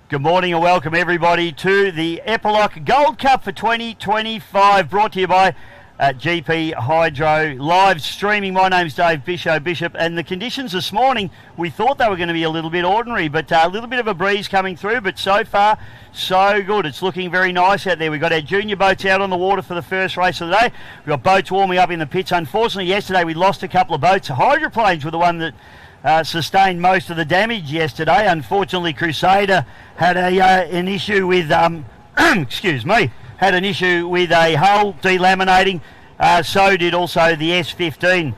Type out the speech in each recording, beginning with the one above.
Good morning and welcome everybody to the Eppalock Gold Cup for 2025, brought to you by GP Hydro live streaming. My name's Dave Bishop, and the conditions this morning, we thought they were going to be a little bit ordinary, but a little bit of a breeze coming through, but so far so good. It's looking very nice out there. We've got our junior boats out on the water for the first race of the day. We've got boats warming up in the pits. Unfortunately, yesterday we lost a couple of boats. Hydroplanes were the one that sustained most of the damage yesterday. Unfortunately, Crusader had an issue with had an issue with a hull delaminating. So did also the S15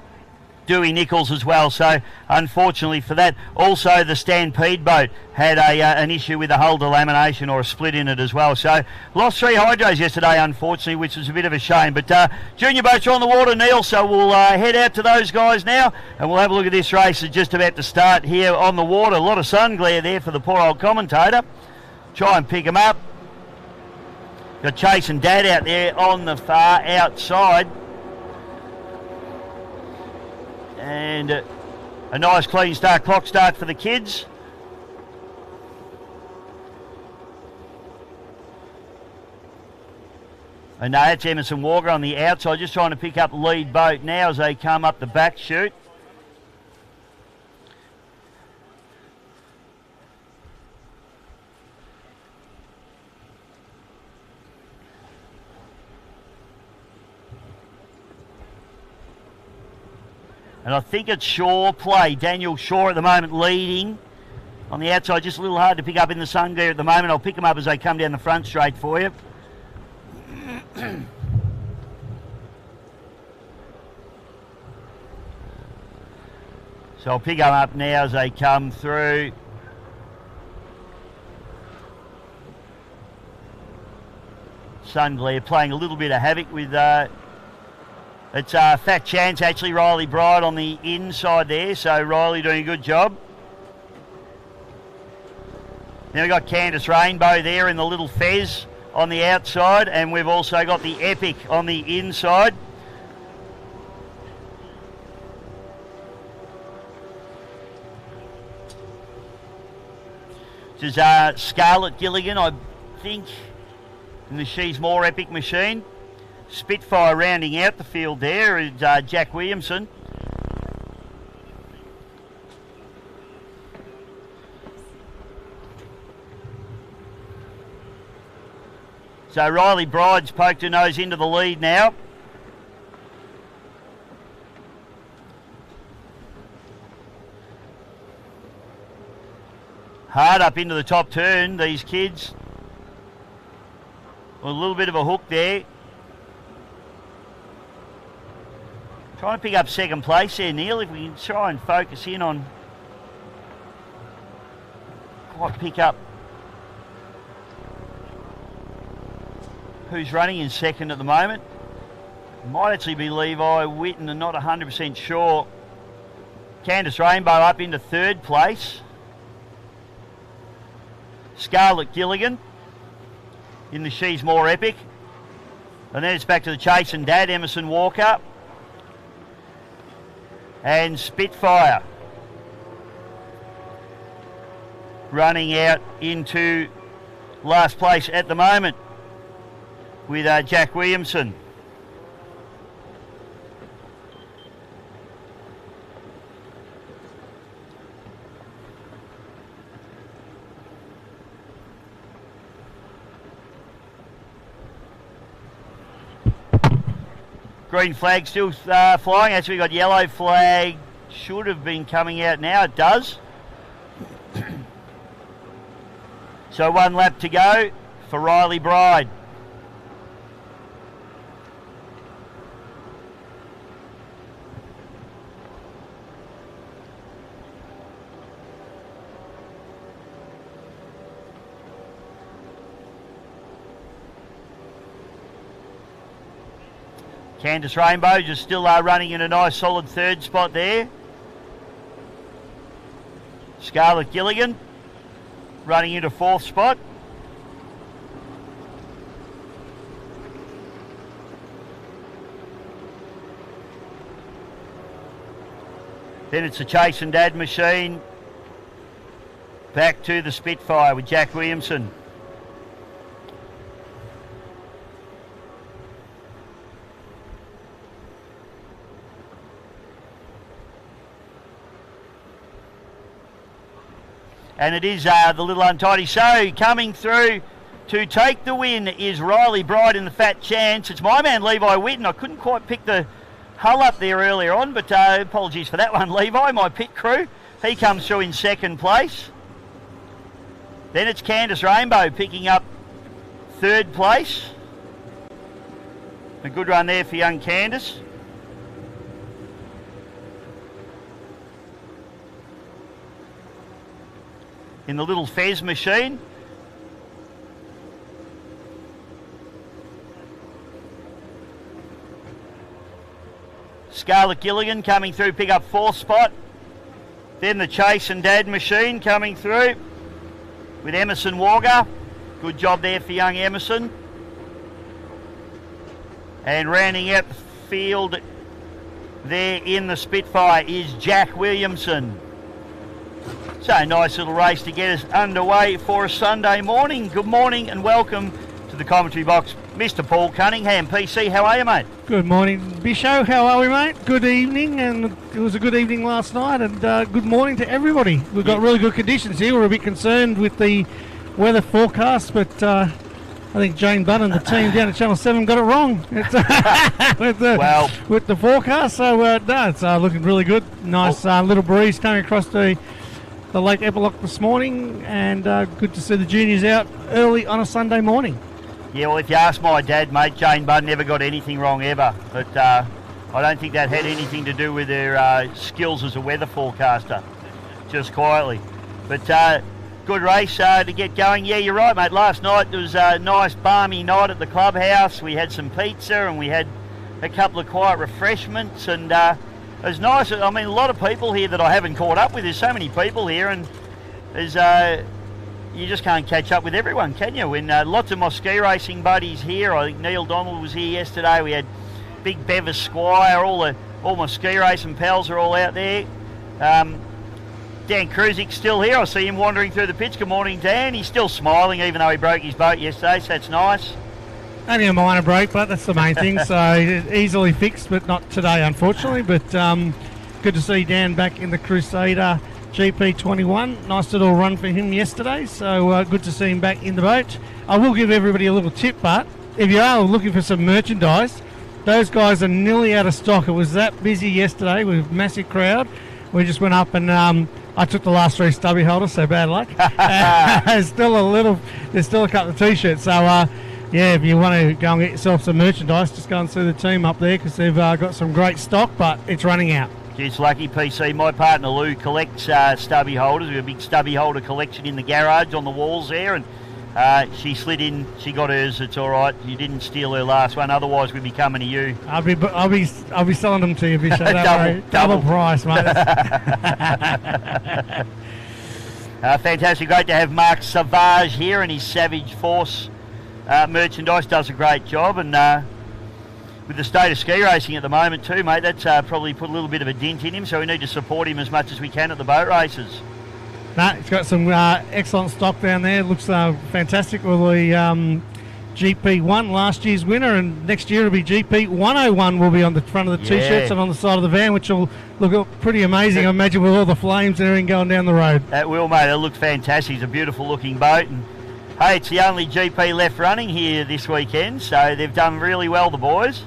Dewey Nichols as well. So unfortunately for that, also the Stampede boat had an issue with a hull delamination or a split in it as well. So lost 3 hydros yesterday, unfortunately, which was a bit of a shame. But junior boats are on the water, Neil, so we'll head out to those guys now and we'll have a look at this race. It's just about to start here on the water. A lot of sun glare there for the poor old commentator. Try and pick them up. Got Chase and Dad out there on the far outside. And a nice clean start, clock start for the kids. And that's Emerson Walker on the outside, just trying to pick up lead boat now as they come up the back chute. And I think it's Shaw play. Daniel Shaw at the moment leading on the outside. Just a little hard to pick up in the sun glare at the moment. I'll pick them up as they come down the front straight for you. So I'll pick them up now as they come through. Sun glare playing a little bit of havoc with... It's Fat Chance, actually, Riley Bride on the inside there, so Riley doing a good job. Then we've got Candice Rainbow there in the little Fez on the outside, and we've also got the Epic on the inside. This is Scarlett Gilligan, I think, in the She's More Epic machine. Spitfire rounding out the field there is Jack Williamson. So Riley Bride's poked her nose into the lead now. Hard up into the top turn, these kids. A little bit of a hook there. Trying to pick up second place there, Neil, if we can try and focus in on quite pick up who's running in second at the moment. Might actually be Levi Witten, and not 100% sure. Candice Rainbow up into third place. Scarlett Gilligan in the She's More Epic. And then it's back to the Chase and Dad, Emerson Walker. And Spitfire running out into last place at the moment with Jack Williamson. Green flag still flying. Actually, we've got yellow flag. Should have been coming out now. It does. So 1 lap to go for Riley Bride. Candice Rainbow just still running in a nice solid third spot there. Scarlett Gilligan running into fourth spot. Then it's the Chase and Dad machine Back to the Spitfire with Jack Williamson. And it is the little untidy. So coming through to take the win is Riley Bright in the Fat Chance. It's my man Levi Whitten. I couldn't quite pick the hull up there earlier on, but apologies for that one, Levi, my pit crew. He comes through in second place. Then it's Candice Rainbow picking up third place. A good run there for young Candice. In the little Fez machine. Scarlett Gilligan coming through, pick up fourth spot. Then the Chase and Dad machine coming through with Emerson Walker. Good job there for young Emerson. And rounding out the field there in the Spitfire is Jack Williamson. So nice little race to get us underway for a Sunday morning. Good morning and welcome to the commentary box, Mr. Paul Cunningham. PC, how are you, mate? Good morning, Bisho. How are we, mate? Good evening, and it was a good evening last night, and good morning to everybody. We've got really good conditions here. We're a bit concerned with the weather forecast, but I think Jane Bunn and the team down at Channel 7 got it wrong with the forecast. So, no, it's looking really good. Nice little breeze coming across the Lake Eppalock this morning, and good to see the juniors out early on a Sunday morning. Yeah, well, if you ask my dad, mate, Jane Budd never got anything wrong ever. But I don't think that had anything to do with her skills as a weather forecaster, just quietly. But good race to get going. Yeah, you're right, mate. Last night there was a nice balmy night at the clubhouse. We had some pizza and we had a couple of quiet refreshments, and it was nice. I mean, a lot of people here that I haven't caught up with. There's so many people here, and there's you just can't catch up with everyone, can you? When lots of my ski racing buddies here. I think Neil Donald was here yesterday. We had Big Bevis Squire. All my ski racing pals are all out there. Dan Kruzik's still here. I see him wandering through the pitch. Good morning, Dan. He's still smiling, even though he broke his boat yesterday, so that's nice. Only a minor break, but that's the main thing. So easily fixed, but not today, unfortunately. But good to see Dan back in the Crusader GP21. Nice little run for him yesterday, so good to see him back in the boat. I will give everybody a little tip, but if you are looking for some merchandise, those guys are nearly out of stock. It was that busy yesterday with a massive crowd. We just went up and I took the last three stubby holders, so bad luck. There's still a couple of t-shirts, so yeah, if you want to go and get yourself some merchandise, just go and see the team up there, because they've got some great stock, but it's running out. It's lucky, PC. My partner Lou collects stubby holders. We have a big stubby holder collection in the garage on the walls there, and she slid in. She got hers. It's all right. You didn't steal her last one. Otherwise, we'd be coming to you. I'll be selling them to you, Bishop. double price, mate. Fantastic. Great to have Mark Savage here, and his Savage Force merchandise does a great job, and with the state of ski racing at the moment too, mate, that's probably put a little bit of a dent in him, so we need to support him as much as we can at the boat races. No, he's got some excellent stock down there. Looks fantastic with the GP1, last year's winner, and next year it'll be GP101 will be on the front of the T-shirts and on the side of the van, which will look pretty amazing, I imagine, with all the flames and everything going down the road. That will, mate. It looks fantastic. It's a beautiful looking boat, and hey, it's the only GP left running here this weekend, so they've done really well, the boys.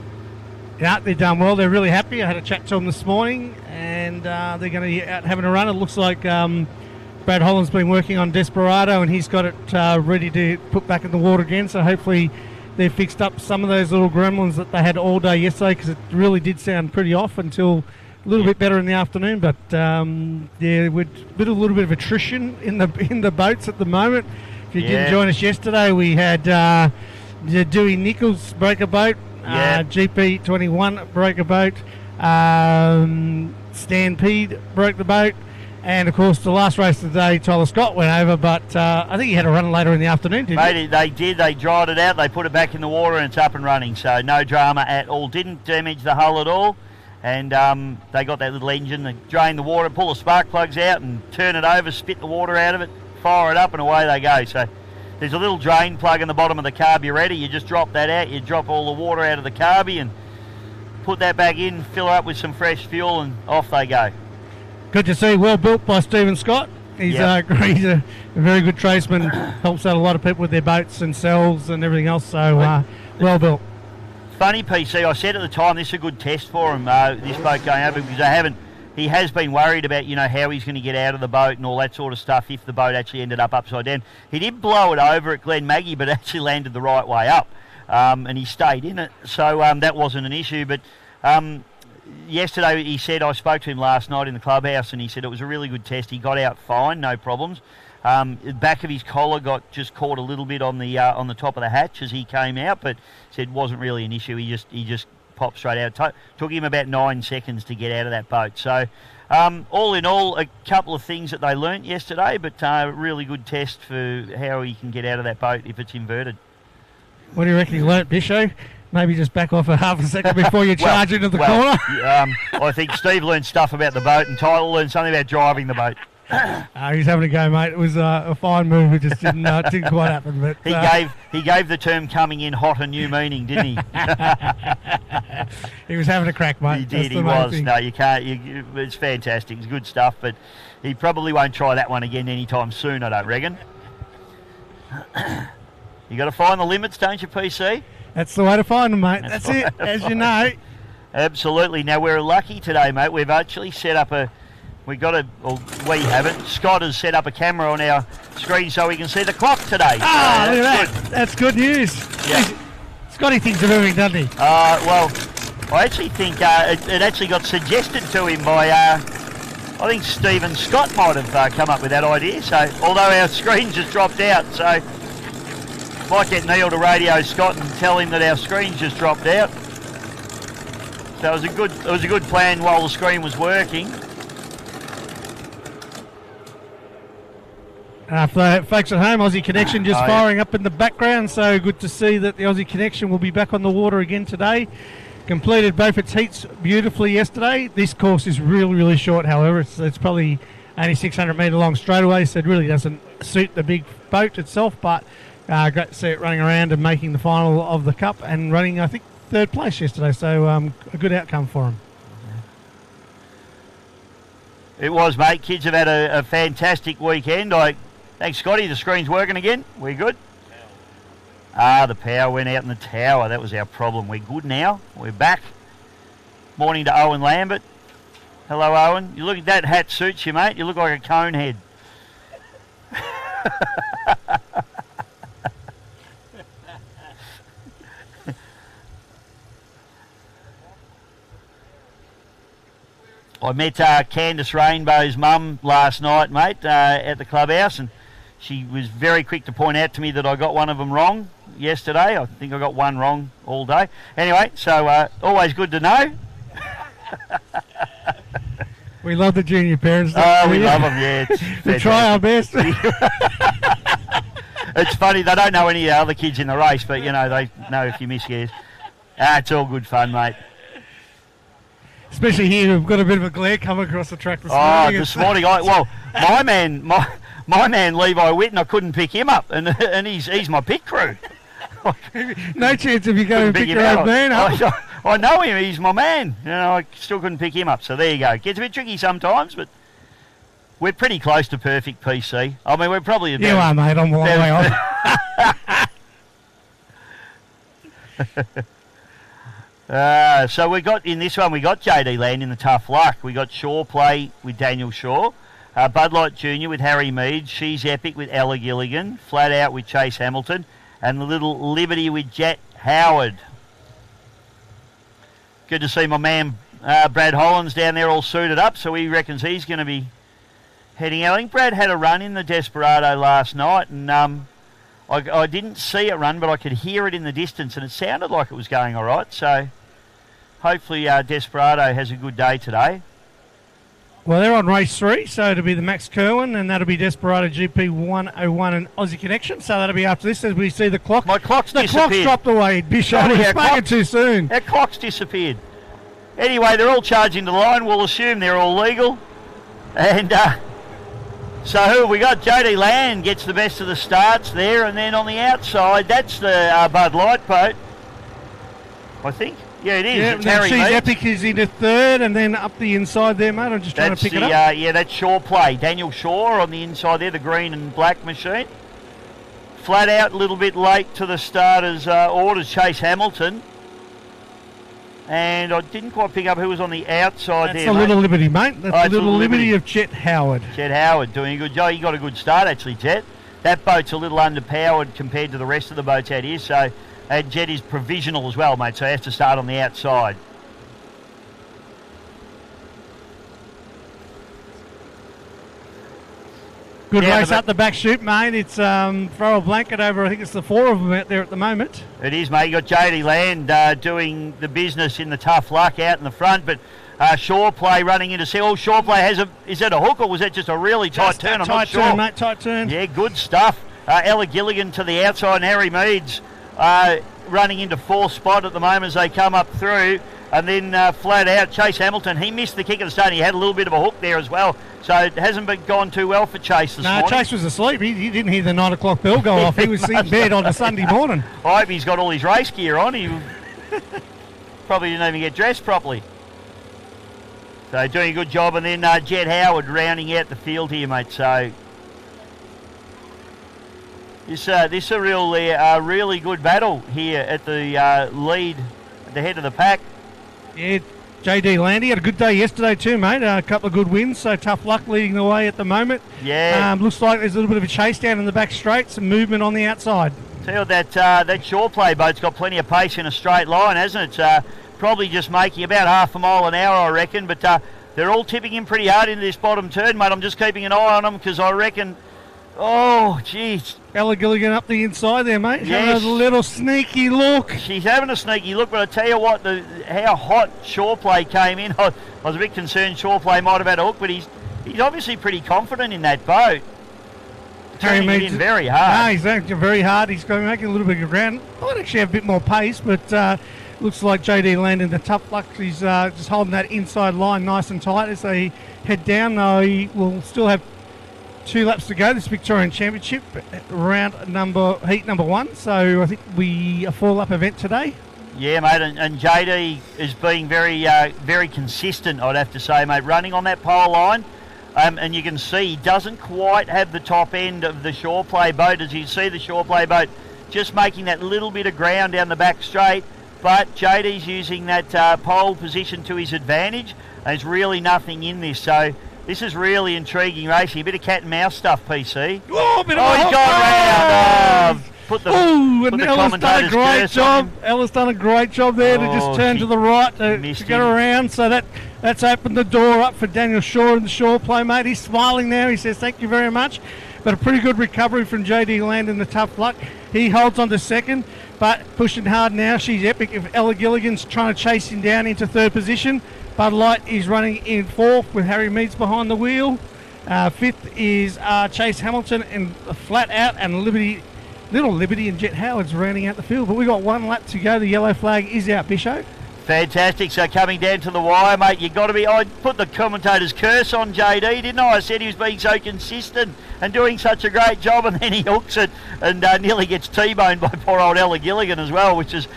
Yeah, they've done well. They're really happy. I had a chat to them this morning, and they're going to be out having a run. It looks like Brad Holland's been working on Desperado, and he's got it ready to put back in the water again. So hopefully they've fixed up some of those little gremlins that they had all day yesterday, because it really did sound pretty off until a little bit better in the afternoon. But yeah, with a little bit of attrition in the boats at the moment. If you didn't join us yesterday, we had Dewey Nichols break a boat. GP21 broke a boat. Stampede broke the boat, and of course the last race of the day, Tyler Scott went over, but I think he had a run later in the afternoon, didn't he? They did. They dried it out, they put it back in the water, and it's up and running, so no drama at all. Didn't damage the hull at all, and they got that little engine, they drain the water, pull the spark plugs out and turn it over, spit the water out of it. fire it up, and away they go. So there's a little drain plug in the bottom of the carburetor. You just drop that out. You drop all the water out of the carby and put that back in, fill her up with some fresh fuel, and off they go. Good to see. Well built by Stephen Scott. He's, he's a very good tradesman. Helps out a lot of people with their boats and cells and everything else. So well built. Funny, PC, I said at the time this is a good test for him, this boat going over, because he has been worried about, how he's going to get out of the boat and all that sort of stuff if the boat actually ended up upside down. He did blow it over at Glen Maggie, but actually landed the right way up, and he stayed in it. So that wasn't an issue. But yesterday he said, I spoke to him last night in the clubhouse, and he said it was a really good test. He got out fine, no problems. The back of his collar got just caught a little bit on the top of the hatch as he came out, but said it wasn't really an issue. He just popped straight out. Took him about 9 seconds to get out of that boat. So all in all, a couple of things that they learnt yesterday, but a really good test for how he can get out of that boat if it's inverted. What do you reckon he learnt, Bisho? Maybe just back off a half a second before you charge into the corner? I think Steve learned stuff about the boat, and Tyler learned something about driving the boat. He's having a go, mate. It was a fine move. It just didn't quite happen. But he gave the term "coming in hot" a new meaning, didn't he? He was having a crack, mate. He did. He was. No, you can't. It's fantastic. It's good stuff. But he probably won't try that one again anytime soon, I don't reckon. You got to find the limits, don't you, PC? That's the way to find them, mate. That's it, as you know. Absolutely. Now, we're lucky today, mate. We've actually set up we haven't. Scott has set up a camera on our screen so we can see the clock today. Look at that. That's good news. Yeah. Scotty thinks of everything, doesn't he? Well, I actually think it actually got suggested to him by, I think Stephen Scott might have come up with that idea. So, although our screen just dropped out, so might get Neil to radio Scott and tell him that our screen just dropped out. So it was a good plan while the screen was working. For folks at home, Aussie Connection just firing up in the background, so good to see that the Aussie Connection will be back on the water again today. Completed both its heats beautifully yesterday. This course is really, really short, however. It's probably only 600 metre long straightaway, so it really doesn't suit the big boat itself, but great to see it running around and making the final of the Cup and running, I think, third place yesterday, so a good outcome for him. It was, mate. Kids have had a fantastic weekend. Thanks, Scotty. The screen's working again. We're good. The power went out in the tower. That was our problem. We're good now. We're back. Morning to Owen Lambert. Hello, Owen. You look at that hat suits you, mate. You look like a cone head. I met Candice Rainbow's mum last night, mate, at the clubhouse, and she was very quick to point out to me that I got one of them wrong yesterday. I think I got one wrong all day. Anyway, so always good to know. We love the junior parents. We love them, yeah. We try our best. It's funny, they don't know any of the other kids in the race, but, they know if you miss yours. It's all good fun, mate. Especially here, we've got a bit of a glare coming across the track this morning. This morning, my man Levi Whitten, I couldn't pick him up, and he's my pit crew. No chance of you going and pick your own man up. I know him, he's my man. I still couldn't pick him up, so there you go. Gets a bit tricky sometimes, but we're pretty close to perfect, PC. I mean, we're probably about... You are, mate. I'm a long way off. So we got JD Land in the tough luck. We got Shaw play with Daniel Shaw, Bud Light Jr. with Harry Mead, She's Epic with Ella Gilligan, Flat Out with Chase Hamilton, and the Little Liberty with Jet Howard. Good to see my man Brad Hollands down there all suited up, so he reckons he's going to be heading out. I think Brad had a run in the Desperado last night, and I didn't see it run, but I could hear it in the distance, and it sounded like it was going all right. So hopefully Desperado has a good day today. Well, they're on race 3, so it'll be the Max Kerwin, and that'll be Desperado GP 101 and Aussie Connection. So that'll be after this as we see the clock. My clock's disappeared. The clock's dropped away, Bishop. It's making too soon. Our clock's disappeared. Anyway, they're all charging the line. We'll assume they're all legal. And So who have we got? JD Land gets the best of the starts there, and then on the outside, that's the Bud Light boat, I think. Yeah, it is. Yeah, it's Harry Meads. Epic is into third, and then up the inside there, mate. I'm just trying to pick it up. Yeah, that's Shaw Play. Daniel Shaw on the inside there, the green and black machine. Flat out, a little bit late to the starters' orders, Chase Hamilton. And I didn't quite pick up who was on the outside That's there, a Little Liberty, mate. That's a Little Liberty of Jet Howard. Jet Howard doing a good job. He got a good start, actually, Jet. That boat's a little underpowered compared to the rest of the boats out here, so... And Jet is provisional as well, mate, so he has to start on the outside. Good race up the back chute, mate. It's throw a blanket over, I think it's the four of them out there at the moment. It is, mate. You got JD Land doing the business in the Tough Luck out in the front, but Shaw Play running into seal. Shaw Play has is that a hook or was that just a really tight turn? I'm not sure. Tight turn, mate, tight turn. Yeah, good stuff. Ella Gilligan to the outside and Harry Meads running into fourth spot at the moment as they come up through. And then flat out, Chase Hamilton, he missed the kick at the start. He had a little bit of a hook there as well. So it hasn't gone too well for Chase this morning. No, Chase was asleep. He didn't hear the 9 o'clock bell go off. He was in bed on a Sunday morning. I hope he's got all his race gear on. He probably didn't even get dressed properly. So doing a good job. And then Jet Howard rounding out the field here, mate. So this is a really good battle here at the lead, at the head of the pack. Yeah, JD Landy had a good day yesterday too, mate. A couple of good wins, so Tough Luck leading the way at the moment. Yeah. Looks like there's a little bit of a chase down in the back straight, some movement on the outside. Tell you that Shaw Play boat's got plenty of pace in a straight line, hasn't it? Probably just making about half a mile an hour, I reckon, but they're all tipping in pretty hard into this bottom turn, mate. I'm just keeping an eye on them because I reckon... Oh, jeez. Ella Gilligan up the inside there, mate. Yes. Having a little sneaky look. She's having a sneaky look, but I tell you what, how hot Shaw Play came in. I was a bit concerned Shaw Play might have had a hook, but he's obviously pretty confident in that boat. Turning it in very hard. No, he's actually very hard. He's going making a little bit of ground. Might actually have a bit more pace, but looks like JD Land in the Tough Luck. He's just holding that inside line nice and tight as they head down. Though he will still have 2 laps to go, this Victorian Championship, heat number 1. So I think we a 4-lap event today. Yeah, mate, and JD is being very consistent, I'd have to say, mate, running on that pole line. And you can see he doesn't quite have the top end of the Shaw Play boat. As you see the Shaw Play boat just making that little bit of ground down the back straight. But JD's using that pole position to his advantage. And there's really nothing in this. So this is really intriguing racing. A bit of cat and mouse stuff, PC. Oh, he's gone round. Put the Ella's done a great job. Ella's done a great job there to just turn to the right to get around. So that's opened the door up for Daniel Shaw and the Shaw Play, mate. He's smiling there. He says, thank you very much. But a pretty good recovery from JD Land in the Tough Luck. He holds on to second, but pushing hard now. She's epic. If Ella Gilligan's trying to chase him down into third position. Bud Light is running in fourth with Harry Meads behind the wheel. Fifth is Chase Hamilton and Flat Out, and Little Liberty and Jet Howard's rounding out the field. But we've got 1 lap to go. The yellow flag is out, Bisho. Fantastic. So coming down to the wire, mate, you've got to be... I put the commentator's curse on JD, didn't I? I said he was being so consistent and doing such a great job, and then he hooks it and nearly gets T-boned by poor old Ella Gilligan as well, which is,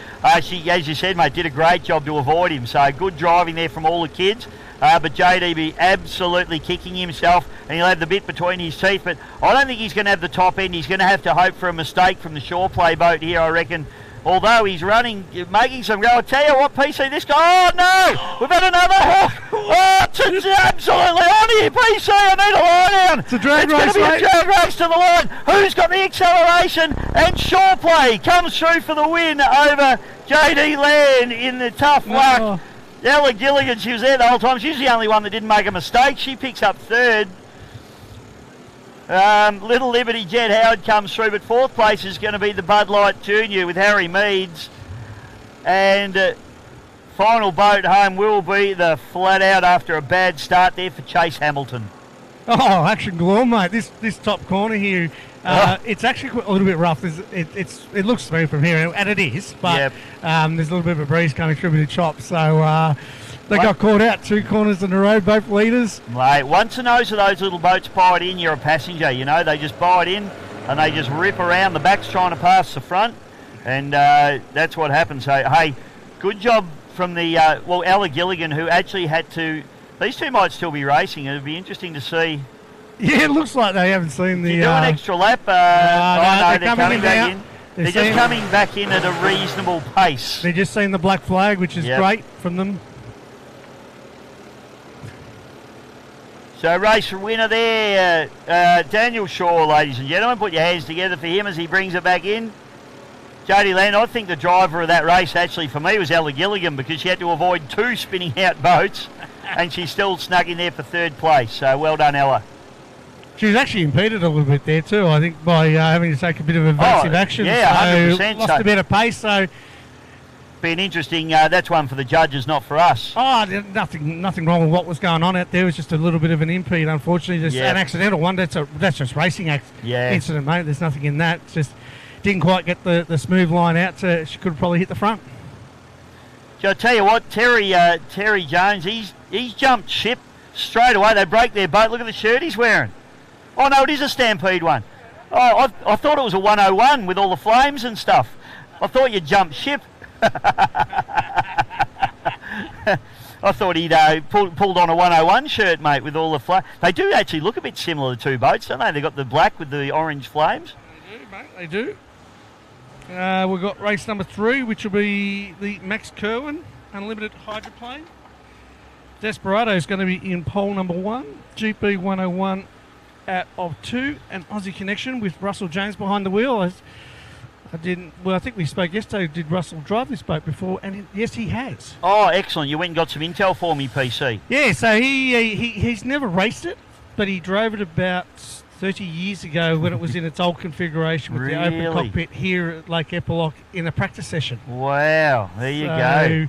she, as you said, mate, did a great job to avoid him. So good driving there from all the kids. But JD be absolutely kicking himself, and he'll have the bit between his teeth. But I don't think he's going to have the top end. He's going to have to hope for a mistake from the Shaw Play boat here, I reckon. Although he's running, making some go. I'll tell you what, PC, this guy... Oh, no! We've had another hook! Oh, it's absolutely on here, PC! I need a lie down! It's a drag race, It's going to be a drag race to the line. Who's got the acceleration? And Shaw Play comes through for the win over JD Land in the Tough Luck. Ella Gilligan, she was there the whole time. She's the only one that didn't make a mistake. She picks up third. Little Liberty Jet Howard comes through, but fourth place is going to be the Bud Light Junior with Harry Meads. And final boat home will be the Flat Out after a bad start there for Chase Hamilton. Oh, action galore, mate. This top corner here, it's actually a little bit rough. It looks smooth from here, and it is, but there's a little bit of a breeze coming through with the chop. So They got caught out 2 corners in a row, both leaders. Mate, once the nose of those little boats bite in, you're a passenger, you know. They just bite in and they just rip around. The back's trying to pass the front, and that's what happens. So, hey, good job from the, Ella Gilligan, who actually had to... These two might still be racing. It'd be interesting to see. Yeah, it looks like they haven't seen the... You do an extra lap. No, they're coming back in. They're just coming back in at a reasonable pace. They're just seeing the black flag, which is great from them. So race winner there, Daniel Shaw, ladies and gentlemen. Put your hands together for him as he brings it back in. Jody Land, I think the driver of that race actually for me was Ella Gilligan, because she had to avoid 2 spinning out boats and she still snuck in there for 3rd place. So well done, Ella. She was actually impeded a little bit there too, I think, by having to take a bit of evasive action. Yeah, 100%. Lost a bit of pace, so... Be an interesting, that's one for the judges, not for us. Oh, nothing wrong with what was going on out there. It was just a little bit of an impede, unfortunately. Just an accidental one. That's just racing incident, mate. There's nothing in that. It's just didn't quite get the smooth line out. So she could have probably hit the front. So I tell you what, Terry Jones, he's jumped ship straight away. They break their boat. Look at the shirt he's wearing. Oh, no, it is a Stampede one. Oh, I thought it was a 101 with all the flames and stuff. I thought you jumped ship. I thought he'd pulled on a 101 shirt, mate, with all the flames. They do actually look a bit similar, the two boats, don't they? They've got the black with the orange flames. They do, mate, they do. We've got race number 3, which will be the Max Kerwin Unlimited Hydroplane. Desperado is going to be in pole number 1. GP 101 out of 2. And Aussie Connection with Russell James behind the wheel. I think we spoke yesterday. Did Russell drive this boat before? And yes, he has. Oh, excellent. You went and got some intel for me, PC. Yeah, so he's never raced it, but he drove it about 30 years ago when it was in its old configuration with the open cockpit here at Lake Eppalock in a practice session. Wow, there you go.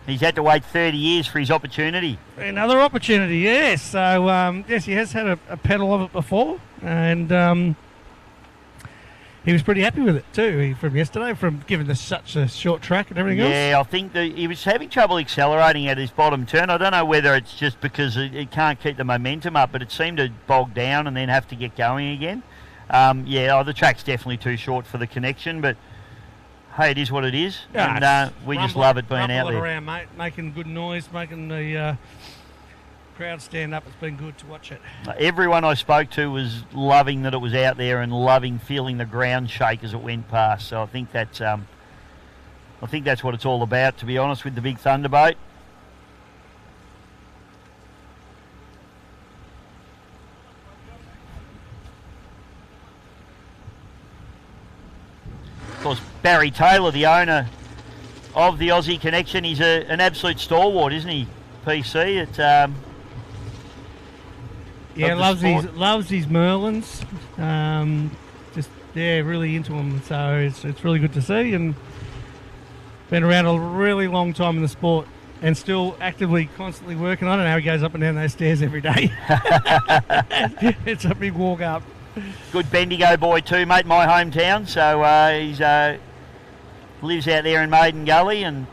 He's had to wait 30 years for his opportunity. Another opportunity, yes. So, yes, he has had a pedal of it before, and he was pretty happy with it too from yesterday, from given such a short track and everything else. Yeah, I think he was having trouble accelerating at his bottom turn. I don't know whether it's just because it can't keep the momentum up, but it seemed to bog down and then have to get going again. The track's definitely too short for the connection, but hey, it is what it is, and we just love it being out there. Around, mate, making good noise, making the crowd stand up. It's been good to watch it. Everyone I spoke to was loving that it was out there and loving feeling the ground shake as it went past. So I think that's what it's all about, to be honest, with the big Thunderboat. Of course, Barry Taylor, the owner of the Aussie Connection, he's an absolute stalwart, isn't he, PC? Loves his Merlins. Really into them. So it's really good to see, and been around a really long time in the sport and still actively, constantly working on it. How he goes up and down those stairs every day. It's a big walk up. Good Bendigo boy too, mate, my hometown. So he's lives out there in Maiden Gully and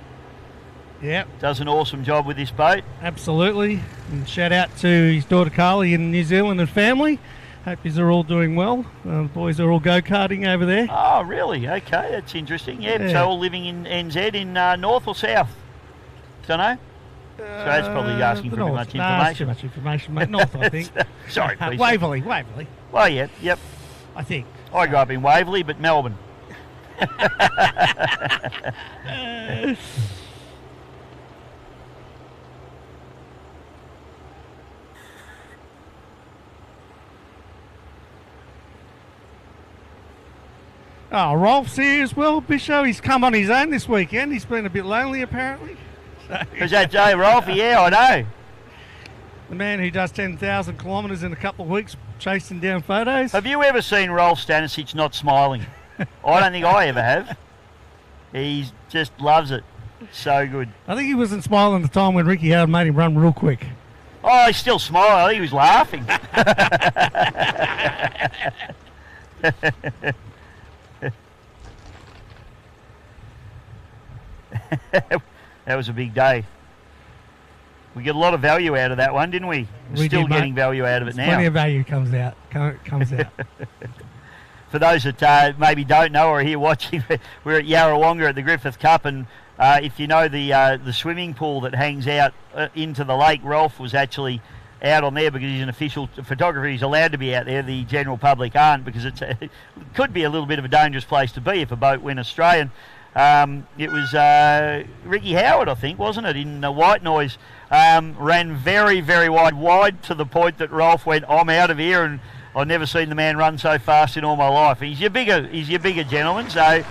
does an awesome job with this boat. Absolutely. And shout out to his daughter Carly in New Zealand and family. Hope they're all doing well. The boys are all go-karting over there. Oh, really? Okay, that's interesting. Yeah. So all living in NZ in north or south? Don't know. So that's probably asking for too much information. That's too much information, mate. North, I think. Sorry, please. Waverley. Well, yeah, yep. I think. I grew up in Waverley, but Melbourne. Oh, Rolf's here as well, Bisho. He's come on his own this weekend. He's been a bit lonely, apparently. Is that Jay Rolf? Yeah, I know. The man who does 10,000 kilometres in a couple of weeks chasing down photos. Have you ever seen Rolf Stanisic not smiling? I don't think I ever have. He just loves it. So good. I think he wasn't smiling at the time when Ricky Howard made him run real quick. Oh, he still smiled. I think he was laughing. That was a big day. We get a lot of value out of that one, didn't we? We're still getting value out of it now. Plenty of value comes out. For those that maybe don't know or are here watching, we're at Yarrawonga at the Griffith Cup, and if you know the swimming pool that hangs out into the lake, Ralph was actually out on there because he's an official photographer. He's allowed to be out there. The general public aren't, because it could be a little bit of a dangerous place to be if a boat went Australian. It was Ricky Howard, I think, wasn't it, in White Noise. Ran very, very wide to the point that Rolf went, I'm out of here, and I've never seen the man run so fast in all my life. He's your bigger gentleman, so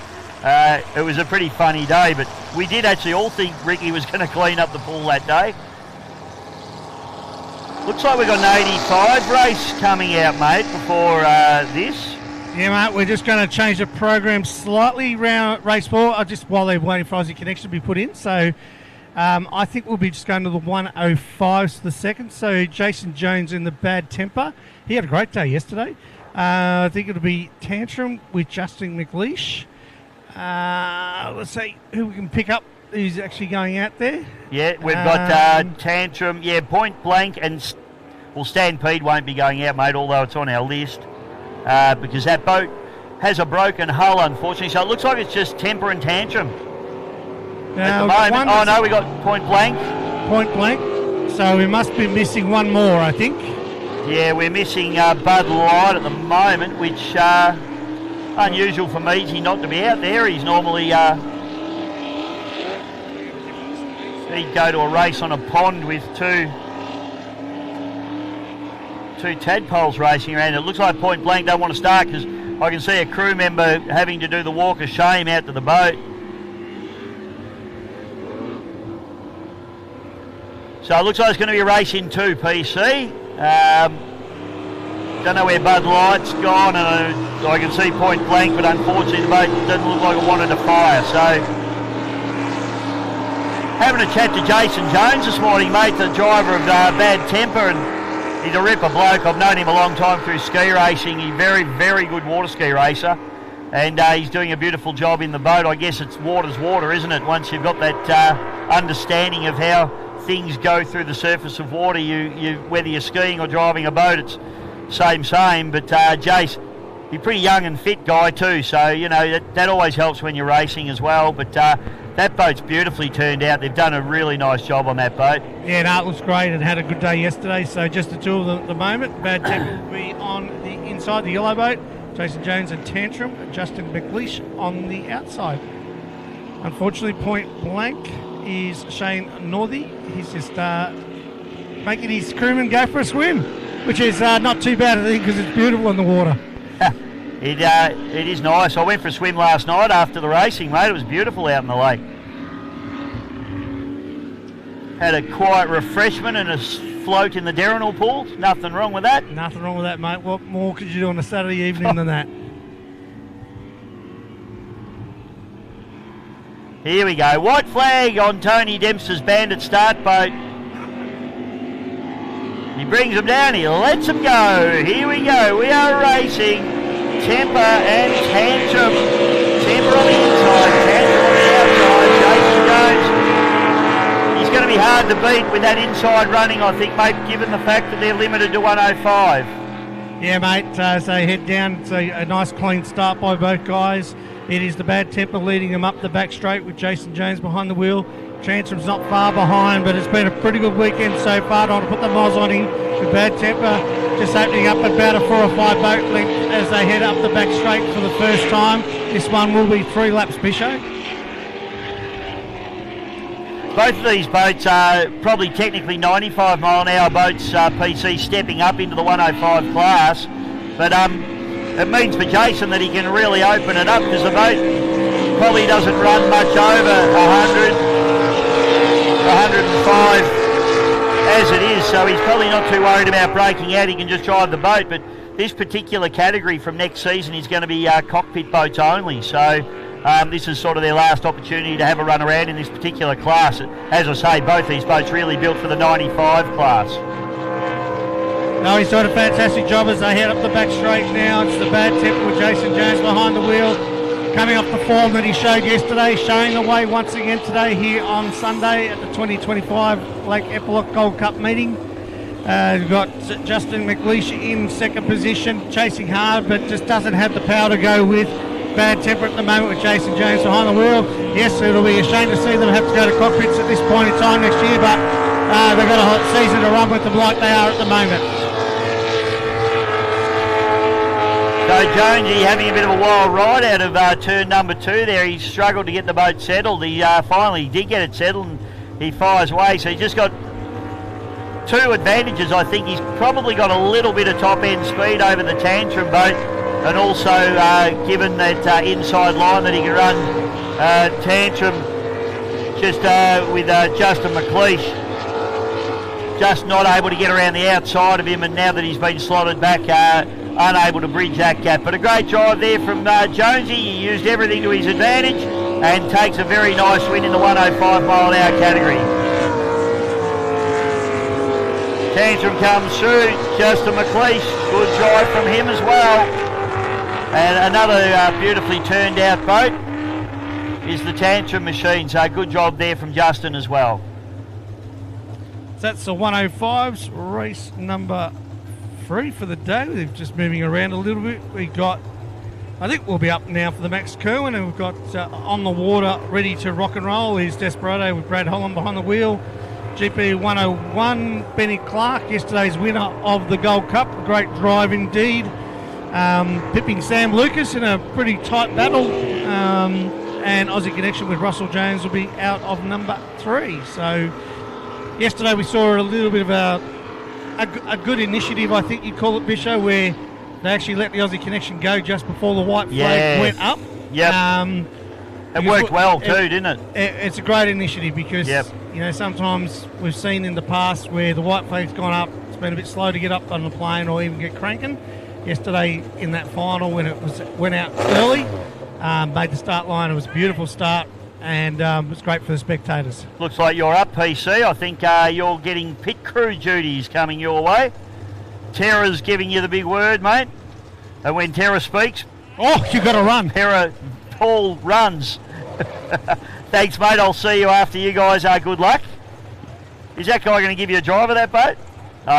it was a pretty funny day, but we did actually all think Ricky was going to clean up the pool that day. Looks like we've got an 85 race coming out, mate, before this. Yeah, mate, we're just going to change the program slightly around race 4, just while they're waiting for Aussie Connection to be put in. So I think we'll be just going to the 105s for the second. So Jason Jones in the Bad Temper. He had a great day yesterday. I think it'll be Tantrum with Justin McLeish. Let's see who we can pick up who's actually going out there. Yeah, we've got Tantrum, Point Blank, and Stampede won't be going out, mate, although it's on our list. Because that boat has a broken hull, unfortunately. So it looks like it's just Temper and Tantrum at the moment. Oh, no, we got Point Blank. Point Blank. So we must be missing one more, I think. Yeah, we're missing Bud Light at the moment, which unusual for Meadsy not to be out there. He's normally... he'd go to a race on a pond with two tadpoles racing around. It looks like Point Blank don't want to start because I can see a crew member having to do the walk of shame out to the boat. So it looks like it's going to be a race in 2 PC. Don't know where Bud Light's gone, and I can see Point Blank, but unfortunately the boat doesn't look like it wanted to fire. So having a chat to Jason Jones this morning, mate, the driver of Bad Temper, and he's a ripper bloke. I've known him a long time through ski racing. He's a very, very good water ski racer, and he's doing a beautiful job in the boat. I guess it's water's water, isn't it? Once you've got that understanding of how things go through the surface of water, you whether you're skiing or driving a boat, it's same. But Jace, he's a pretty young and fit guy too, so you know that always helps when you're racing as well. But that boat's beautifully turned out. They've done a really nice job on that boat. Yeah, no, it looks great and had a good day yesterday. So just the two of them at the moment. Bad Temper will be on the inside, the yellow boat. Jason Jones and Tantrum, and Justin McLeish on the outside. Unfortunately, Point Blank is Shane Northey. He's just making his crewman go for a swim, which is not too bad, I think, because it's beautiful in the water. It is nice. I went for a swim last night after the racing, mate. It was beautiful out in the lake. Had a quiet refreshment and a float in the Derrinal pool. Nothing wrong with that. Nothing wrong with that, mate. What more could you do on a Saturday evening than that? Here we go. White flag on Tony Dempster's Bandit start boat. He brings them down. He lets them go. Here we go. We are racing. Temper and Tantrum. Temper on the inside, Tantrum on the outside. Jason Jones. He's going to be hard to beat with that inside running, I think, mate, given the fact that they're limited to 105. Yeah, mate. So head down. It's a nice clean start by both guys. It is the Bad Temper leading them up the back straight with Jason Jones behind the wheel. Tantrum's not far behind, but it's been a pretty good weekend so far. Don't want to put the miles on him. The Bad Temper just opening up about a 4 or 5 boat length as they head up the back straight for the first time. This one will be 3 laps, Bisho. Both of these boats are probably technically 95 mile an hour boats, PC, stepping up into the 105 class. But it means for Jason that he can really open it up, because the boat probably doesn't run much over 100, 105 as it is, so he's probably not too worried about breaking out. He can just drive the boat. But this particular category from next season is going to be cockpit boats only, so this is sort of their last opportunity to have a run around in this particular class. As I say, both these boats really built for the 95 class. No, he's doing a fantastic job as they head up the back straight now. It's the Bad Temper with Jason Jones behind the wheel. coming off the form that he showed yesterday, showing the way once again today here on Sunday at the 2025 Lake Eppalock Gold Cup meeting. We've got Justin McLeish in second position, chasing hard, but just doesn't have the power to go with. Bad temper at the moment with Jason Jones behind the wheel. Yes, it'll be a shame to see them have to go to cockpits at this point in time next year, but they've got a hot season to run with them like they are at the moment. So Jonesy having a bit of a wild ride out of turn number 2 there. He struggled to get the boat settled. He finally did get it settled and he fires away. So he's just got 2 advantages. I think he's probably got a little bit of top end speed over the Tantrum boat, and also given that inside line that he can run Tantrum just with Justin McLeish, just not able to get around the outside of him, and now that he's been slotted back, unable to bridge that gap. But a great drive there from Jonesy. He used everything to his advantage and takes a very nice win in the 105 mile an hour category. Tantrum comes through, Justin McLeish, good drive from him as well. And another beautifully turned out boat is the Tantrum machine, so good job there from Justin as well. So that's the 105s, race number 3 for the day. They're just moving around a little bit. We got, I think we'll be up now for the Max Kerwin, and we've got on the water ready to rock and roll is Desperado with Brad Holland behind the wheel. GP 101, Benny Clark, yesterday's winner of the Gold Cup. A great drive indeed. Pipping Sam Lucas in a pretty tight battle. And Aussie Connection with Russell Jones will be out of number 3. So yesterday we saw a little bit of a good initiative, I think you'd call it, Bisho, where they actually let the Aussie Connection go just before the white flag went up. Yep. It worked well too, didn't it? It's a great initiative because, you know, sometimes we've seen in the past where the white flag's gone up, it's been a bit slow to get up on the plane or even get cranking. Yesterday in that final when it went out early, made the start line. It was a beautiful start and it was great for the spectators. Looks like you're up, PC. I think you're getting pit crew duties coming your way. Tara's giving you the big word, mate. And when Tara speaks... Oh, you got to run. Paul runs. Thanks, mate. I'll see you after you guys. Good luck. Is that guy going to give you a drive of that boat?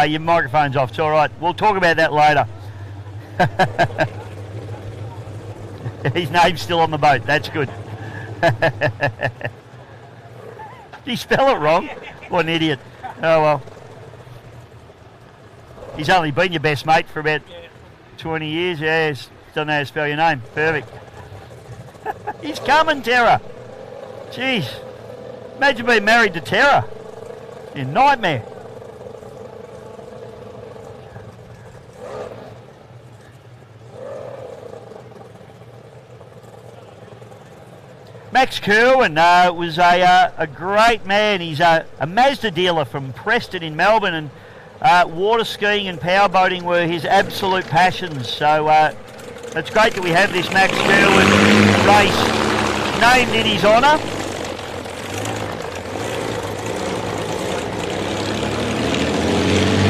Your microphone's off. It's all right. We'll talk about that later. His name's still on the boat. That's good. Did he spell it wrong? What an idiot. Oh, well. He's only been your best mate for about 20 years. Yeah, he doesn't know how to spell your name. Perfect. He's coming, Tara. Jeez. Imagine being married to Tara. A nightmare. Max Kerwin was a great man. He's a Mazda dealer from Preston in Melbourne, and water skiing and powerboating were his absolute passions. So it's great that we have this Max Kerwin race named in his honour.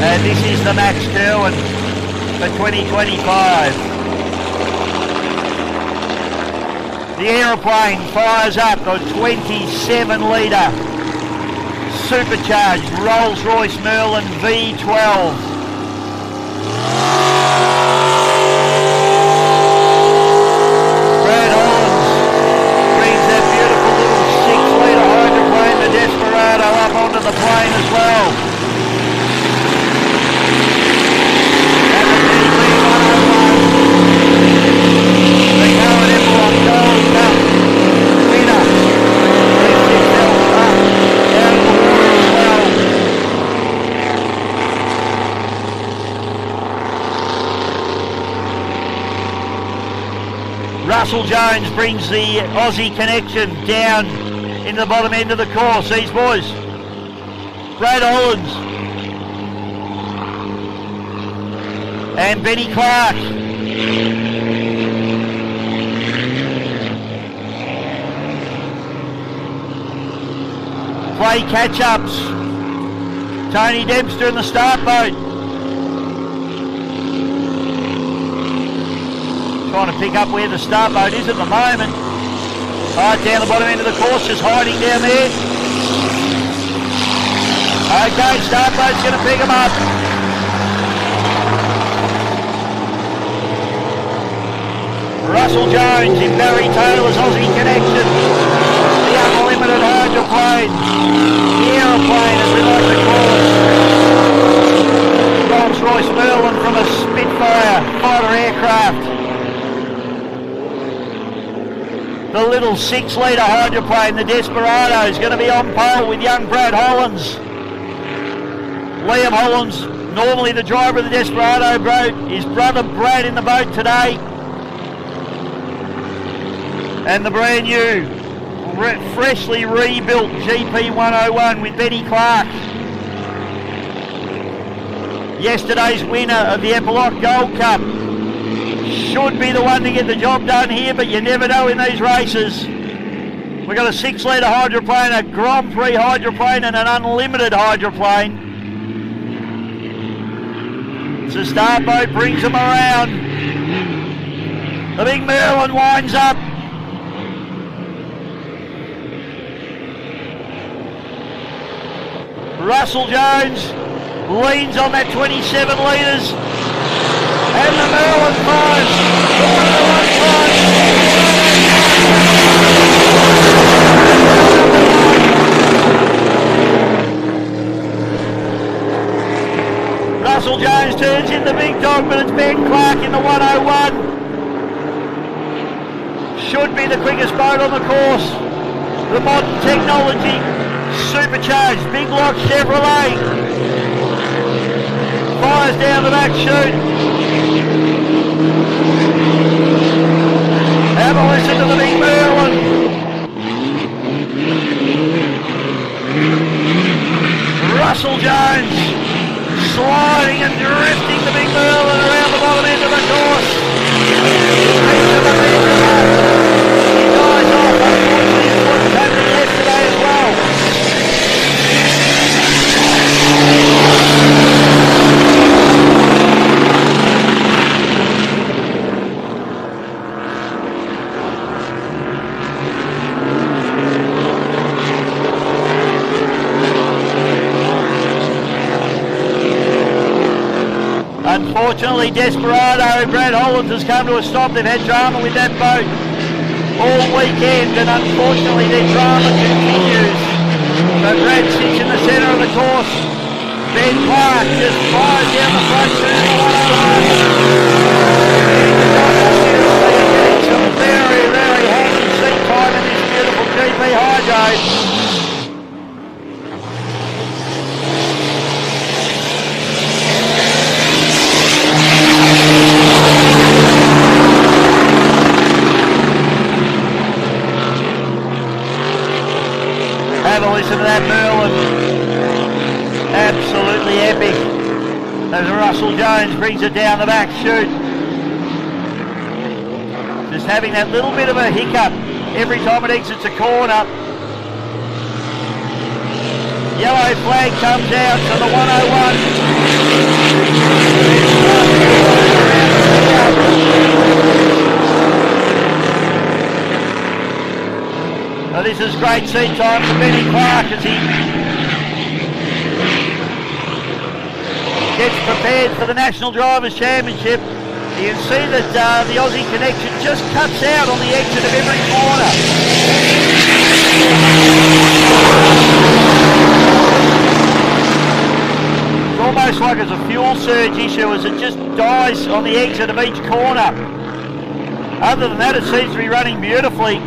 And this is the Max Kerwin for 2025. The aeroplane fires up a 27-litre supercharged Rolls-Royce Merlin V12. Brad Holland brings that beautiful little 6-litre hydroplane, the Desperado, up onto the plane as well. And the DB 101, the current Eppalock Gold Cup winner, brings himself up out of the water as well. Russell Jones brings the Aussie Connection down into the bottom end of the course. These boys, Brad Hollands and Benny Clark. Play catch-ups. Tony Dempster in the start boat. trying to pick up where the start boat is at the moment. Right down the bottom end of the course, just hiding down there. Okay, start boat's going to pick him up. Russell Jones in Barry Taylor's Aussie Connection. The unlimited hydroplane. The aeroplane, as we like to call it. Rolls-Royce Merlin from a Spitfire fighter aircraft. The little 6-litre hydroplane, the Desperado, is going to be on pole with young Brad Hollins. Liam Hollins, normally the driver of the Desperado boat, his brother Brad in the boat today. And the brand new, freshly rebuilt GP 101 with Benny Clark. Yesterday's winner of the Eppalock Gold Cup. Should be the one to get the job done here, but you never know in these races. We've got a 6-litre hydroplane, a Grand Prix hydroplane and an unlimited hydroplane. So start boat brings them around. The big Merlin winds up. Russell Jones leans on that 27 litres. And the Merlin fires. The 101 fires. Russell Jones turns in the big dog, but it's Ben Clark in the 101. Should be the quickest boat on the course. The modern technology. Supercharged Big Lock Chevrolet. Fires down the back chute. Have a listen to the big Merlin. Russell Jones sliding and drifting the big Merlin around the bottom end of the course. He dies off. Unfortunately, his foot happened yesterday as well. Unfortunately, Desperado, Brad Hollins has come to a stop. They've had drama with that boat all weekend, and unfortunately their drama continues. So Brad sits in the centre of the course. Ben Clark just fires down the front to the 101. Some very, very handy seat time in this beautiful GP Hydro. Have a listen to that Merlin. Absolutely epic. As Russell Jones brings it down the back chute. Just having that little bit of a hiccup every time it exits a corner. Yellow flag comes out to the 101. So this is great seat time for Benny Clark as he gets prepared for the National Drivers' Championship. You can see that the Aussie Connection just cuts out on the exit of every corner. It's almost like it's a fuel surge issue as it just dies on the exit of each corner. Other than that, it seems to be running beautifully.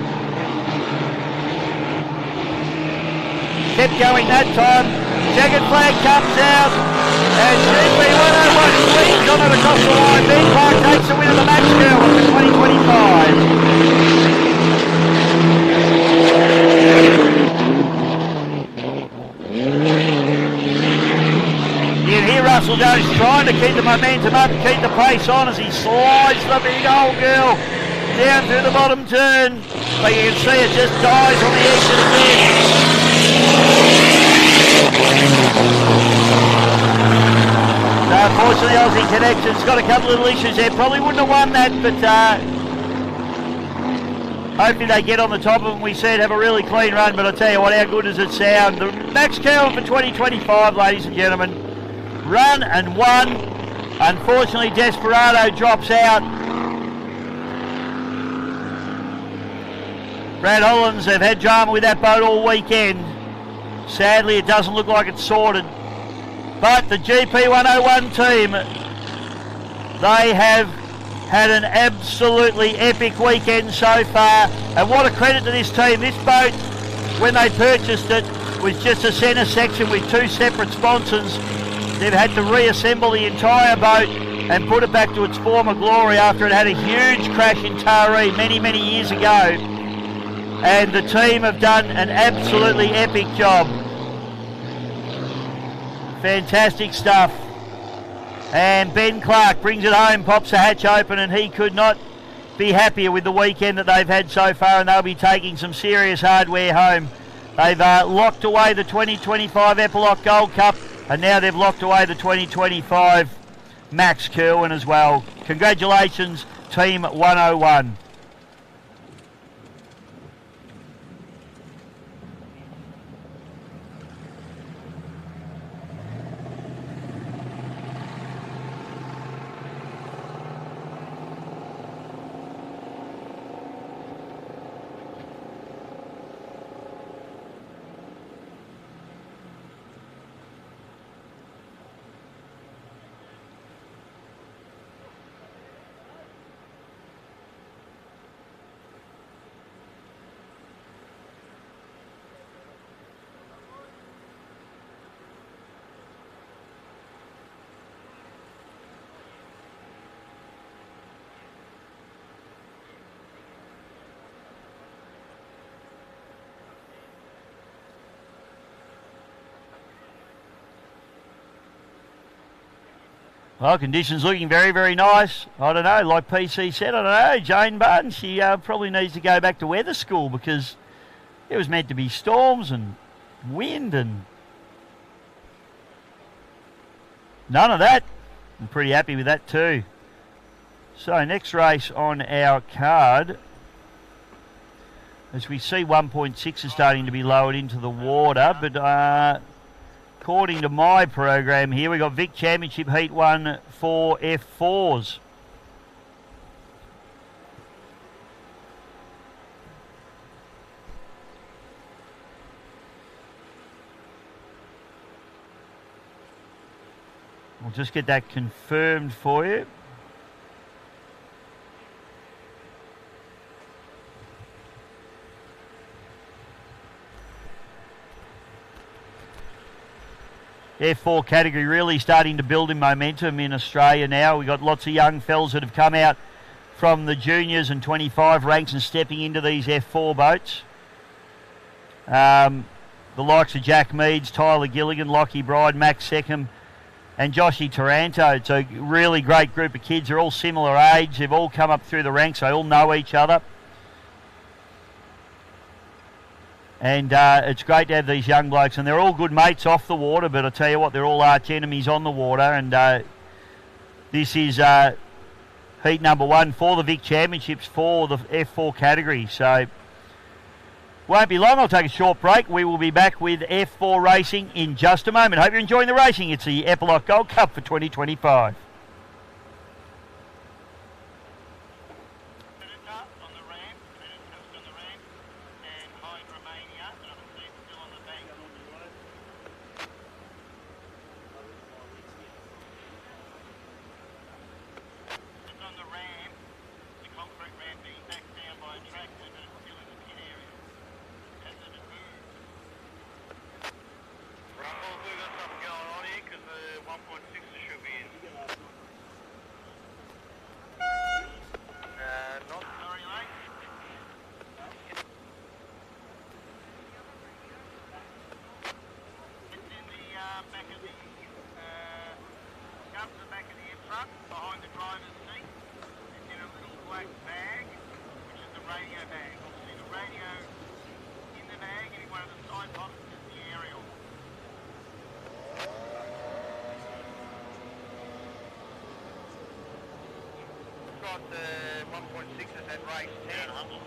Kept going that time. Jagged flag comes out. And GP 101 leads on it across the line. Ben Clark takes the win of the match girl for 2025. You can hear Russell Jones trying to keep the momentum up, keep the pace on as he slides the big old girl down through the bottom turn. But you can see it just dies on the exit again. Unfortunately, Aussie Connection's got a couple of little issues there. Probably wouldn't have won that, but Hopefully they get on the top of them. We said have a really clean run, but I'll tell you what, how good does it sound? The Max Curlin for 2025, ladies and gentlemen. Run and won. Unfortunately, Desperado drops out. Brad Hollands have had drama with that boat all weekend. Sadly, it doesn't look like it's sorted. But the GP 101 team, they have had an absolutely epic weekend so far. And what a credit to this team. This boat, when they purchased it, was just a centre section with two separate sponsons. They've had to reassemble the entire boat and put it back to its former glory after it had a huge crash in Taree many years ago. And the team have done an absolutely epic job. Fantastic stuff. And Ben Clark brings it home, pops the hatch open, and he could not be happier with the weekend that they've had so far, and they'll be taking some serious hardware home. They've locked away the 2025 Eppalock Gold Cup, and now they've locked away the 2025 Max Curlin as well. Congratulations, Team 101. Well, conditions looking very nice. I don't know, like PC said, I don't know. Jane Barton, she probably needs to go back to weather school because it was meant to be storms and wind and none of that. I'm pretty happy with that too. So next race on our card, as we see 1.6 is starting to be lowered into the water, but according to my program here, we got Vic Championship Heat 1 for F4s. We'll just get that confirmed for you. F4 category really starting to build in momentum in Australia now. We've got lots of young fellas that have come out from the juniors and 25 ranks and stepping into these F4 boats. The likes of Jack Meads, Tyler Gilligan, Lockie Bride, Max Seckham and Joshy Taranto. It's a really great group of kids. They're all similar age. They've all come up through the ranks. They all know each other. And it's great to have these young blokes, and they're all good mates off the water, but I tell you what, they're all arch enemies on the water, and this is heat number 1 for the Vic Championships for the F4 category. So won't be long. I'll take a short break. We will be back with F4 racing in just a moment. Hope you're enjoying the racing. It's the Eppalock Gold Cup for 2025. got 1.6 at that race. 10 humbles.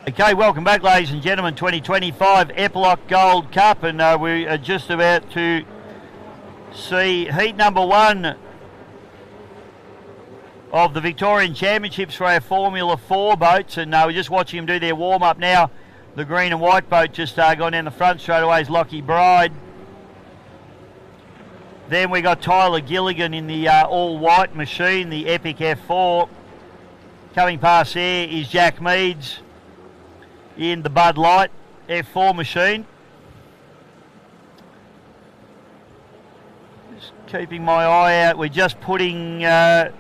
Okay, welcome back, ladies and gentlemen. 2025 Eppalock Gold Cup, and we are just about to see heat number 1 of the Victorian Championships for our Formula 4 boats, and we're just watching them do their warm-up now. The green and white boat just gone down the front straight away is Lockie Bride. Then we got Tyler Gilligan in the all-white machine, the Epic F4. Coming past there is Jack Meads in the Bud Light F4 machine. Just keeping my eye out. We're just putting TMR,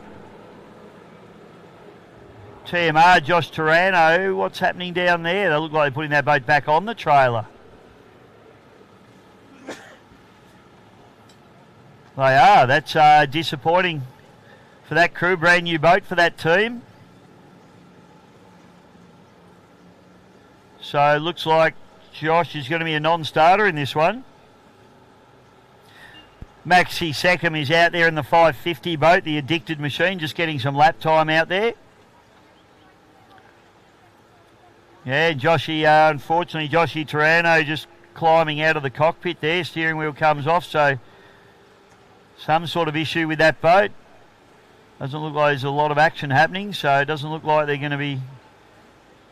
Josh Turano. What's happening down there? They look like they're putting that boat back on the trailer. They are. That's disappointing for that crew. Brand new boat for that team. So it looks like Josh is going to be a non-starter in this one. Maxi Seckham is out there in the 550 boat, the addicted machine, just getting some lap time out there. Yeah, unfortunately, Joshy Turano just climbing out of the cockpit there. Steering wheel comes off, so some sort of issue with that boat. Doesn't look like there's a lot of action happening, so it doesn't look like they're going to be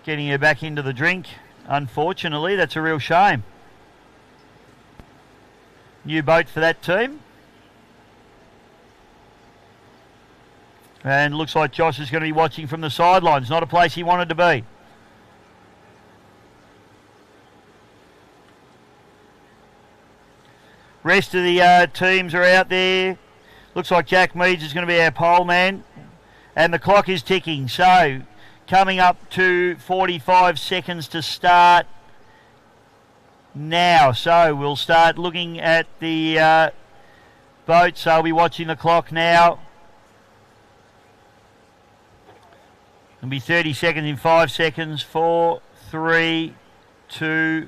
getting her back into the drink. Unfortunately, that's a real shame. New boat for that team. And looks like Josh is going to be watching from the sidelines. Not a place he wanted to be. Rest of the teams are out there. Looks like Jack Meads is going to be our pole man. And the clock is ticking. So coming up to 45 seconds to start now. So we'll start looking at the boats. I'll be watching the clock now. It'll be 30 seconds in 5 seconds. 4, 3, 2,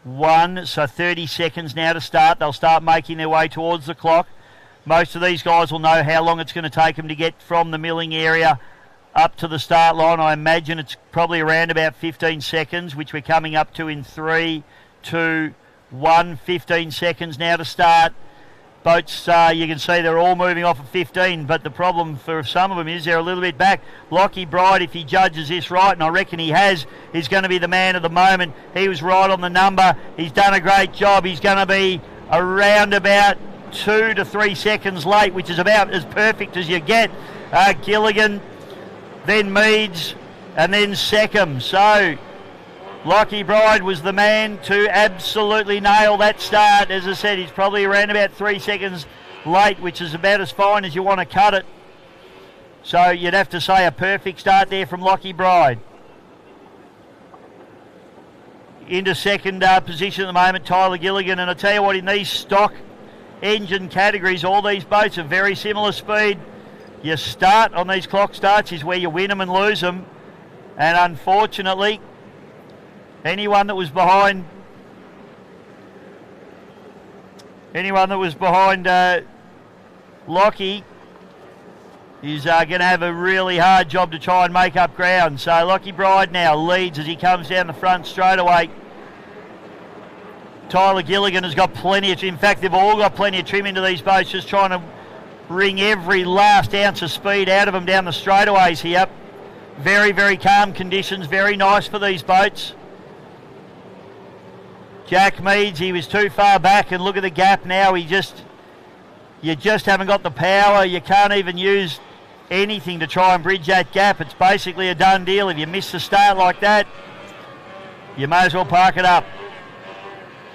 1. So 30 seconds now to start. They'll start making their way towards the clock. Most of these guys will know how long it's going to take them to get from the milling area up to the start line. I imagine it's probably around about 15 seconds, which we're coming up to in 3, 2, 1. 15 seconds now to start. Boats, you can see they're all moving off of 15, but the problem for some of them is they're a little bit back. Lockie Bride, if he judges this right, and I reckon he has, is going to be the man of the moment. He was right on the number. He's done a great job. He's going to be around about 2 to 3 seconds late, which is about as perfect as you get. Gilligan, then Meads, and then Seckham. So Lockie Bride was the man to absolutely nail that start. As I said, he's probably around about 3 seconds late, which is about as fine as you want to cut it. So you'd have to say a perfect start there from Lockie Bride. Into second position at the moment, Tyler Gilligan. And I tell you what, in these stock engine categories, all these boats are very similar speed. Your start on these clock starts is where you win them and lose them. And unfortunately, anyone that was behind Lockie is going to have a really hard job to try and make up ground. So Lockie Bride now leads as he comes down the front straight away. Tyler Gilligan has got plenty of, in fact, they've all got plenty of trim into these boats, just trying to wring every last ounce of speed out of them down the straightaways here. Very, very calm conditions, very nice for these boats. Jack Meads, he was too far back, and look at the gap now. You just haven't got the power. You can't even use anything to try and bridge that gap. It's basically a done deal. If you miss the start like that, you may as well park it up.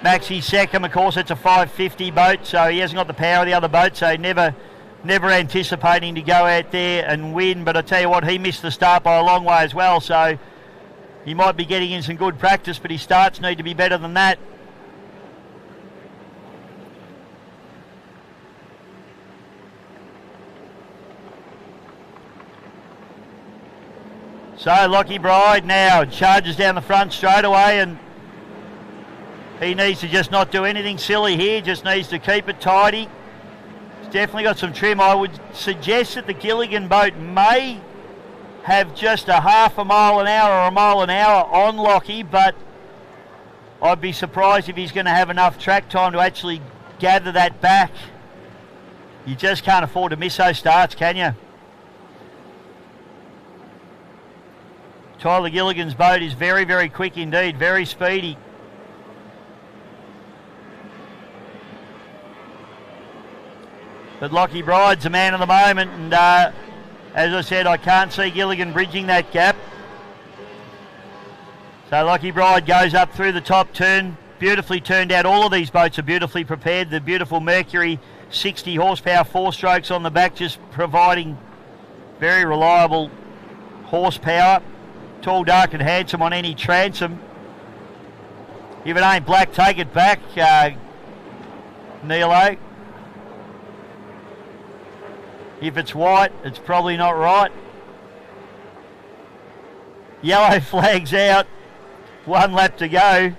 Maxi second, of course, it's a 550 boat, so he hasn't got the power of the other boat, so never anticipating to go out there and win. But I tell you what, he missed the start by a long way as well, so he might be getting in some good practice, but his starts need to be better than that. So Lockie Bride now charges down the front straight away, and he needs to just not do anything silly here, just needs to keep it tidy. He's definitely got some trim. I would suggest that the Gilligan boat may have just a half a mile an hour or a mile an hour on Lockie, but I'd be surprised if he's going to have enough track time to actually gather that back. You just can't afford to miss those starts, can you? Tyler Gilligan's boat is very, very quick indeed, very speedy. But Lockie Bride's the man of the moment, and as I said, I can't see Gilligan bridging that gap. So Lockie Bride goes up through the top turn, beautifully turned out. All of these boats are beautifully prepared. The beautiful Mercury 60 horsepower 4-strokes on the back, just providing very reliable horsepower. Tall, dark and handsome on any transom. If it ain't black, take it back, Nilo. If it's white, it's probably not right. Yellow flag's out. 1 lap to go.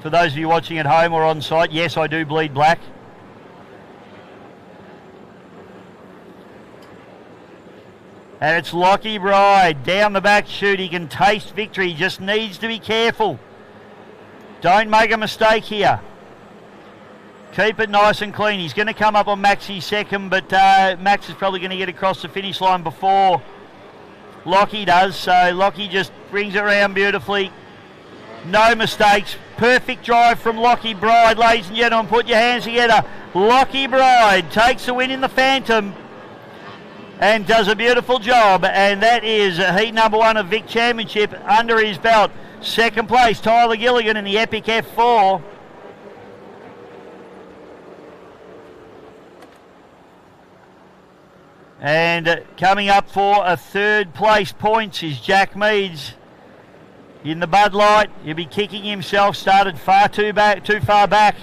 For those of you watching at home or on site, yes, I do bleed black. And it's Lockie Bride down the back chute. He can taste victory. He just needs to be careful. Don't make a mistake here. Keep it nice and clean. He's going to come up on Maxi second, but Max is probably going to get across the finish line before Lockie does. So Lockie just brings it around beautifully. No mistakes. Perfect drive from Lockie Bride. Ladies and gentlemen, put your hands together. Lockie Bride takes the win in the Phantom and does a beautiful job. And that is heat number 1 of Vic Championship under his belt. Second place, Tyler Gilligan in the Epic F4. And coming up for a third place points is Jack Meads in the Bud Light. He'll be kicking himself, started too far back.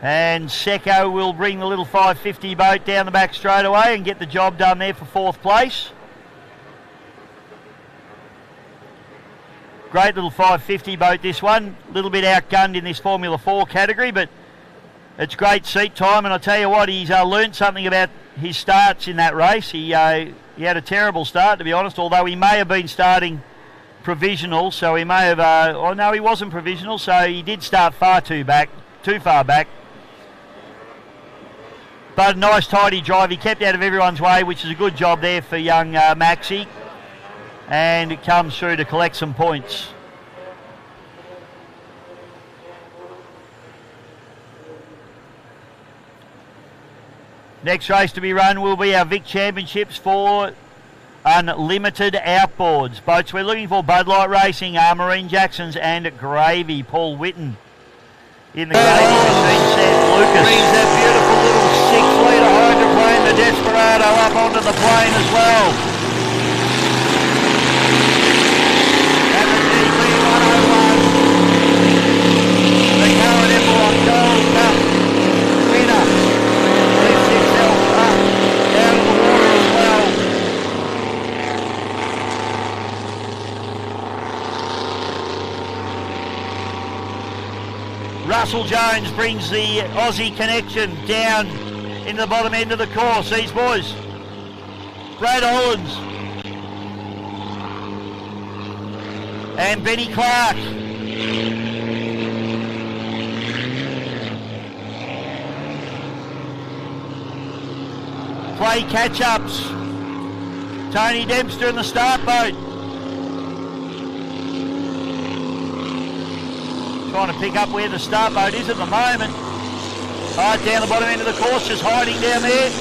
And Secco will bring the little 550 boat down the back straight away and get the job done there for 4th place. Great little 550 boat, this one. A little bit outgunned in this Formula 4 category, but it's great seat time, and I tell you what, he's learned something about his starts in that race. He had a terrible start, to be honest, although he may have been starting provisional, so he may have... oh, no, he wasn't provisional, so he did start too far back. But a nice, tidy drive. He kept out of everyone's way, which is a good job there for young Maxi. And it comes through to collect some points. Next race to be run will be our Vic Championships for unlimited outboards. Boats we're looking for: Bud Light Racing, Marine Jacksons and Gravy. Paul Whitten in the Gravy machine, Sam Lucas. Brings that beautiful little 6-litre hydroplane, the Desperado, up onto the plane as well. And the GP101, the current Eppalock Gold Cup winner, lifts himself up out of the water as well. Russell Jones brings the Aussie connection down into the bottom end of the course. These boys Brad Hollands. And Benny Clark. Play catch-ups. Tony Dempster in the start boat. Trying to pick up where the start boat is at the moment. Right down the bottom end of the course, just hiding down there.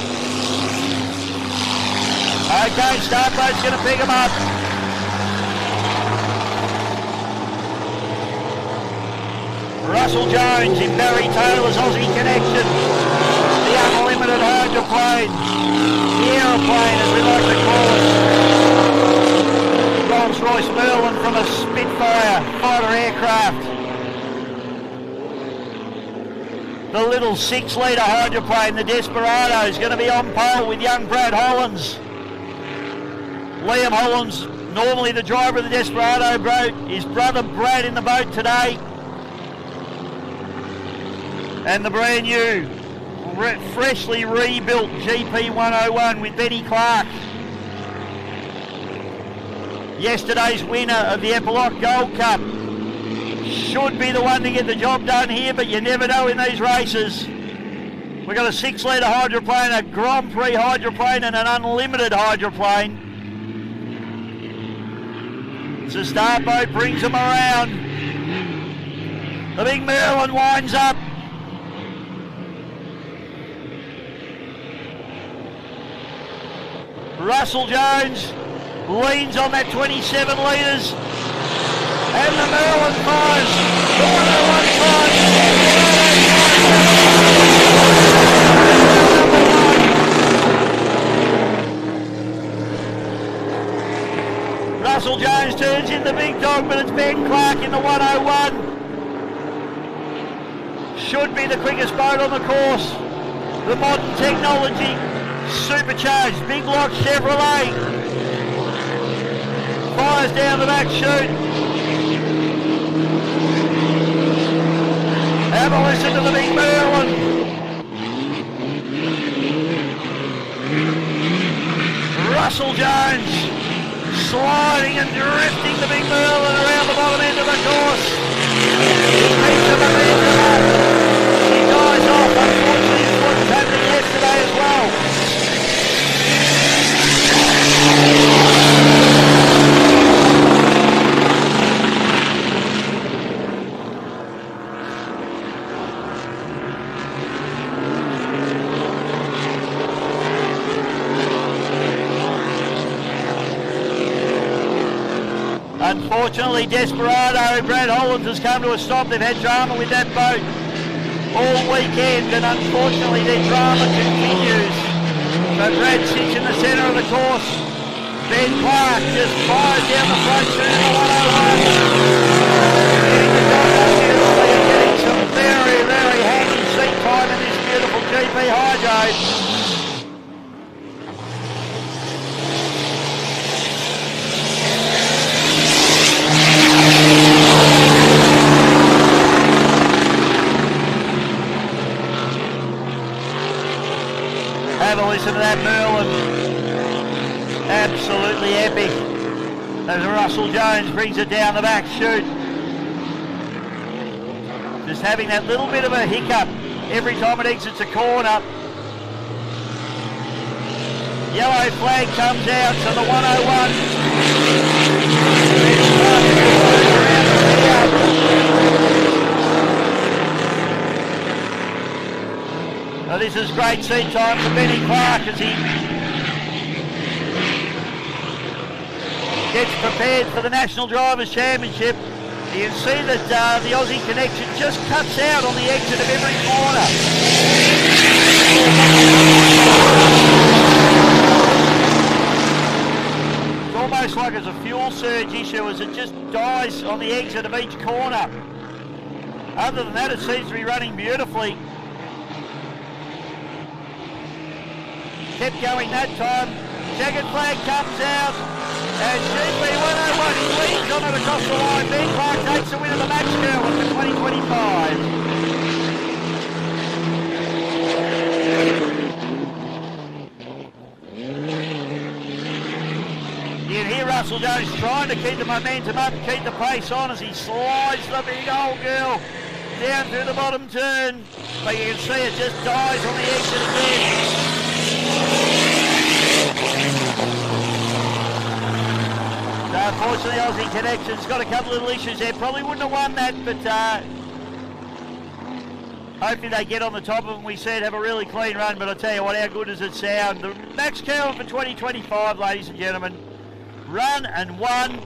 Okay, start boat's going to pick him up. Russell Jones in Barry Taylor's Aussie Connection. The unlimited hydroplane. The aeroplane, as we like to call it. Rolls-Royce Merlin from a Spitfire fighter aircraft. The little 6-litre hydroplane, the Desperado, is going to be on pole with young Brad Hollands. Liam Hollands, normally the driver of the Desperado boat, his brother Brad in the boat today. And the brand new, freshly rebuilt GP 101 with Benny Clark. Yesterday's winner of the Eppalock Gold Cup. Should be the one to get the job done here, but you never know in these races. We've got a 6-litre hydroplane, a Grand Prix hydroplane and an unlimited hydroplane. So start boat brings them around. The big Merlin winds up. Russell Jones leans on that 27 litres. And the Merlin fires. The 101 Russell Jones turns in the big dog, but it's Ben Clark in the 101. Should be the quickest boat on the course. The modern technology, supercharged, big block Chevrolet. Fires down the back chute. Have a listen to the big Merlin. Russell Jones sliding and drifting the big Merlin around the bottom end of the course. He keeps the momentum up. He dies off. Unfortunately, his foot was happening yesterday as well. Unfortunately, Desperado, Brad Hollands has come to a stop. They've had drama with that boat all weekend, and unfortunately their drama continues. So Brad sits in the centre of the course. Ben Clark just fires down the front chute of the 101. Getting some very, very handy seat time in this beautiful GP Hydro. Have a listen to that Merlin. Absolutely epic. As Russell Jones brings it down the back chute. Just having that little bit of a hiccup every time it exits a corner. Yellow flag comes out, so the 101. Now this is great seat time for Benny Clark as he gets prepared for the National Drivers' Championship. You can see that the Aussie Connection just cuts out on the exit of every corner. It's almost like it's a fuel surge issue as it just dies on the exit of each corner. Other than that, it seems to be running beautifully. Kept going that time. Jagged flag comes out. And GP 101, he leads on it across the line. Ben Clark takes the win of the match girl for 2025. Russell Jones trying to keep the momentum up, keep the pace on as he slides the big old girl down through the bottom turn. But you can see it just dies on the exit again. So unfortunately, Aussie Connection's got a couple of little issues there. Probably wouldn't have won that, but hopefully they get on the top of them. We said have a really clean run, but I tell you what, how good does it sound? The Max Cowan for 2025, ladies and gentlemen. Run and won.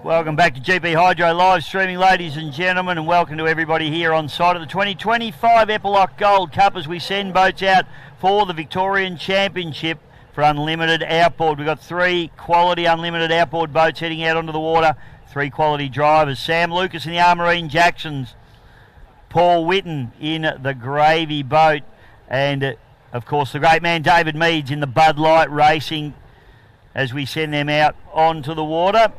Welcome back to GP Hydro live streaming, ladies and gentlemen, and welcome to everybody here on site of the 2025 Eppalock Gold Cup as we send boats out for the Victorian Championship for unlimited outboard. We've got 3 quality unlimited outboard boats heading out onto the water, 3 quality drivers. Sam Lucas in the Armarine Jacksons, Paul Whitten in the Gravy boat, and of course the great man David Meads in the Bud Light Racing as we send them out onto the water.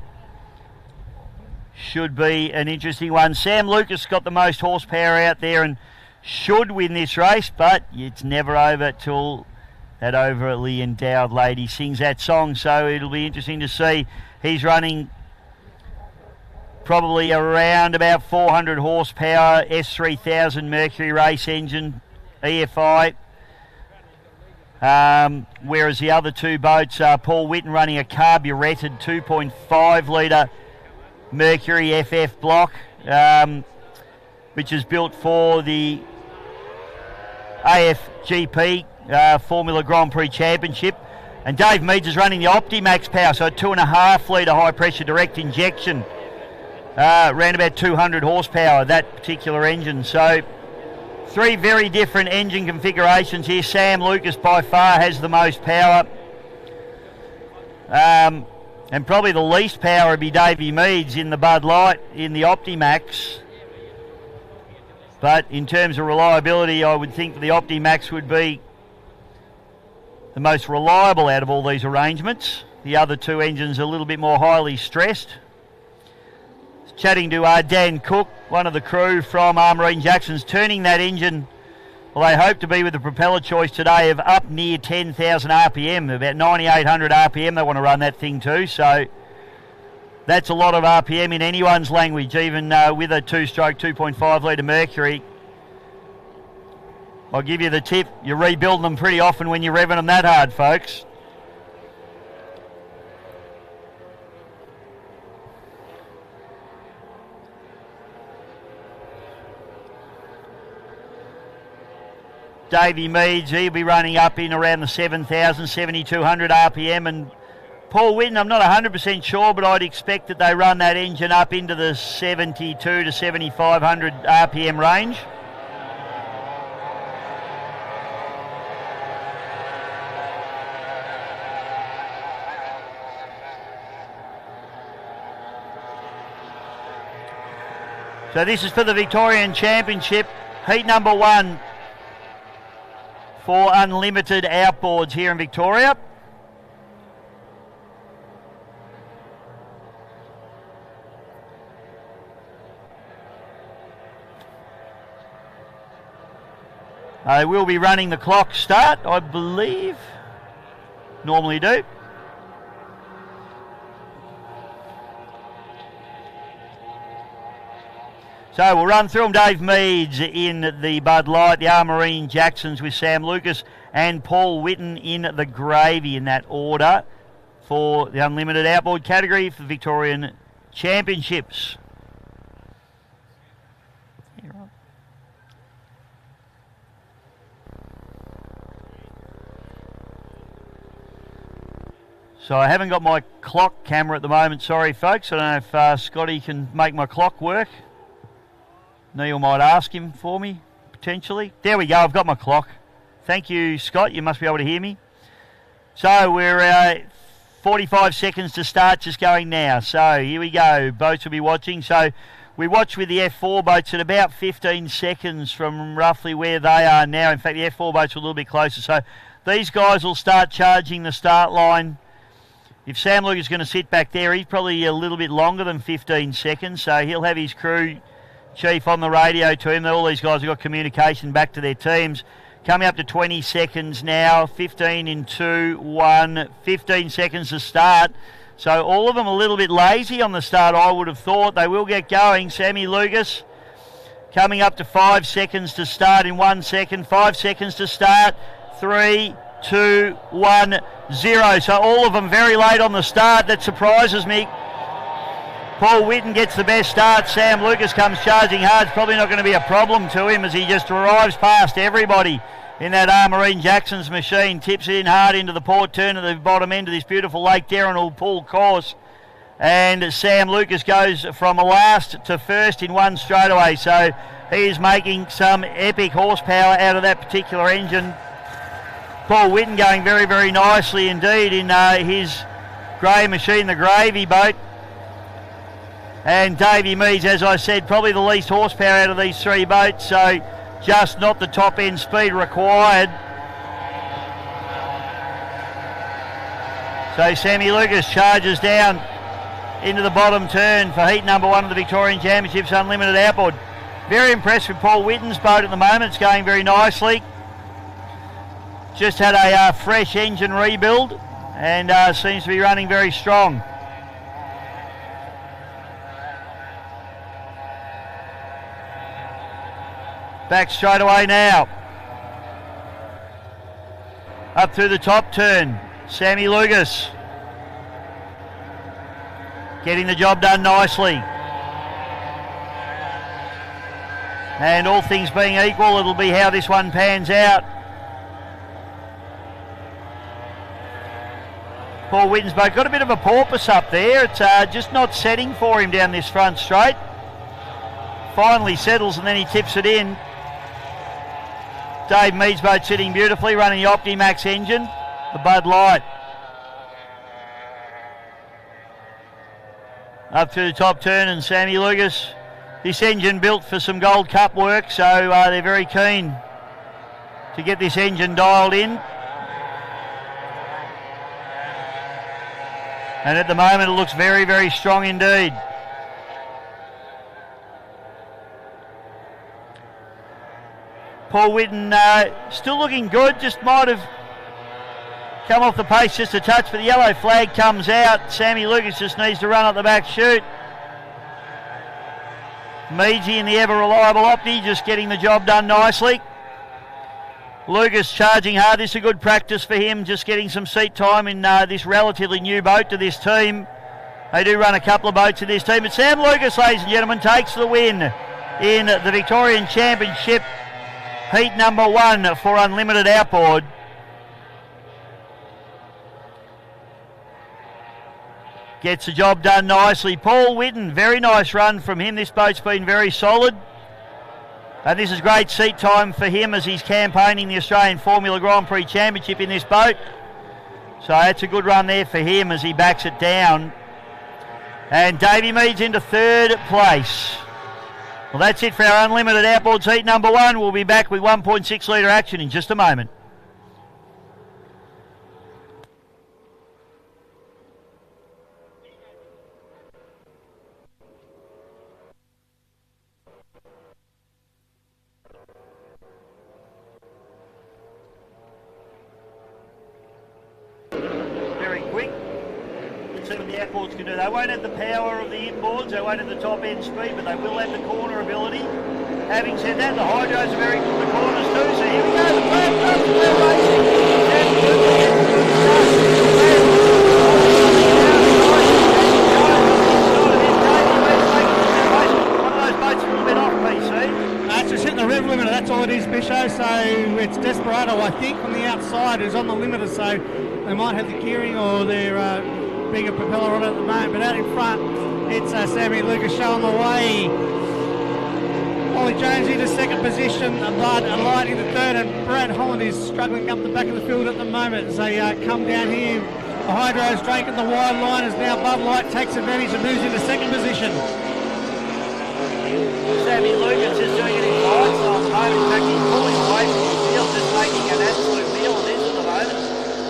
Should be an interesting one. Sam Lucas got the most horsepower out there and should win this race, but it's never over till that overly endowed lady sings that song, so it'll be interesting to see. He's running probably around about 400 horsepower, S3000 Mercury race engine, EFI. Whereas the other 2 boats are Paul Whitten running a carburetted 2.5 litre Mercury FF block, which is built for the AFGP Formula Grand Prix Championship. And Dave Meads is running the Optimax power, so a 2.5 litre high pressure direct injection, around about 200 horsepower, that particular engine. So 3 very different engine configurations here. Sam Lucas by far has the most power. And probably the least power would be Davey Meads in the Bud Light, in the Optimax. But in terms of reliability, I would think that the Optimax would be the most reliable out of all these arrangements. The other 2 engines are a little bit more highly stressed. Chatting to Dan Cook, one of the crew from Armarine Jackson's, turning that engine, well, they hope to be with the propeller choice today of up near 10,000 RPM, about 9,800 RPM they want to run that thing to. So that's a lot of RPM in anyone's language, even with a 2-stroke 2.5 litre Mercury. I'll give you the tip, you're rebuilding them pretty often when you're revving them that hard, folks. Davey Meads, he'll be running up in around the 7,000, 7,200 RPM, and Paul Whitten, I'm not 100% sure, but I'd expect that they run that engine up into the 72 to 7,500 RPM range. So this is for the Victorian Championship, heat number 1 for unlimited outboards here in Victoria. They will be running the clock start, I believe. Normally do. So we'll run through them. Dave Meads in the Bud Light, the Armarine Jacksons with Sam Lucas, and Paul Whitten in the Gravy, in that order for the unlimited outboard category for Victorian Championships. So I haven't got my clock camera at the moment, sorry folks. I don't know if Scotty can make my clock work. Neil might ask him for me, potentially. There we go, I've got my clock. Thank you, Scott, you must be able to hear me. So we're 45 seconds to start, just going now. So here we go, boats will be watching. So we watch with the F4 boats at about 15 seconds from roughly where they are now. In fact, the F4 boats are a little bit closer. So these guys will start charging the start line. If Sam Lucas is going to sit back there, he's probably a little bit longer than 15 seconds. So he'll have his crew chief on the radio to him. All these guys have got communication back to their teams. Coming up to 20 seconds now. 15 in 2, 1, 15 seconds to start. So all of them a little bit lazy on the start, I would have thought. They will get going. Sammy Lucas coming up to 5 seconds to start in 1 second. 5 seconds to start. 3, 2, 1, 0. So all of them very late on the start. That surprises me. Paul Whitten gets the best start. Sam Lucas comes charging hard. It's probably not going to be a problem to him as he just arrives past everybody in that Armarine Jackson's machine. Tips it in hard into the port turn at the bottom end of this beautiful Lake Derrinal pool course. And Sam Lucas goes from last to first in one straightaway. So he is making some epic horsepower out of that particular engine. Paul Whitten going very, very nicely indeed in his grey machine, the Gravy boat. And Davey Meads, as I said, probably the least horsepower out of these three boats, so just not the top end speed required. So Sammy Lucas charges down into the bottom turn for heat number 1 of the Victorian Championships Unlimited Outboard. Very impressed with Paul Whitten's boat at the moment. It's going very nicely. Just had a fresh engine rebuild and seems to be running very strong. Back straight away now. Up through the top turn. Sammy Lucas getting the job done nicely. And all things being equal, it'll be how this one pans out. Paul Whitten's boat got a bit of a porpoise up there. It's just not setting for him down this front straight. Finally settles and then he tips it in. Dave Meads' boat sitting beautifully, running the Optimax engine, the Bud Light. Up through the top turn and Sammy Lucas. This engine built for some Gold Cup work, so they're very keen to get this engine dialed in. And at the moment it looks very, very strong indeed. Paul Whitten still looking good, just might have come off the pace just a touch, but the yellow flag comes out. Sammy Lucas just needs to run up the back chute. Meadsy and the ever reliable Opti just getting the job done nicely. Lucas charging hard. This is a good practice for him, just getting some seat time in this relatively new boat to this team. They do run a couple of boats in this team, but Sam Lucas, ladies and gentlemen, takes the win in the Victorian Championship heat number 1 for Unlimited Outboard. Gets the job done nicely. Paul Whitten, very nice run from him. This boat's been very solid. And this is great seat time for him as he's campaigning the Australian Formula Grand Prix Championship in this boat. So that's a good run there for him as he backs it down. And Davey Mead's into third place. Well, that's it for our unlimited outboard heat number 1. We'll be back with 1.6 litre action in just a moment. Very quick. Let's see what the outboards can do. They won't have the power of the inboards, they won't have the top end speed, but they will have the corner ability. Having said that, the hydros are very good in the corners too, so here we go, the plan comes, we're racing. One of those boats a little bit off, PC. It's just hitting the rev limiter, that's all it is, Bisho. So it's Desperado, I think, on the outside who's on the limiter, so they might have the gearing or their bigger propeller on it at the moment. But out in front, it's Sammy Lucas showing the way. Ollie Jones into second position, Bud Light into third, and Brad Holland is struggling up the back of the field at the moment as they come down here. The Hydro's drinking the wide line as now Bud Light takes advantage and moves into second position. Sammy Lucas is doing it in lights on the moment. In fact, he's pulling away from the field, just making an absolute meal of this at the moment.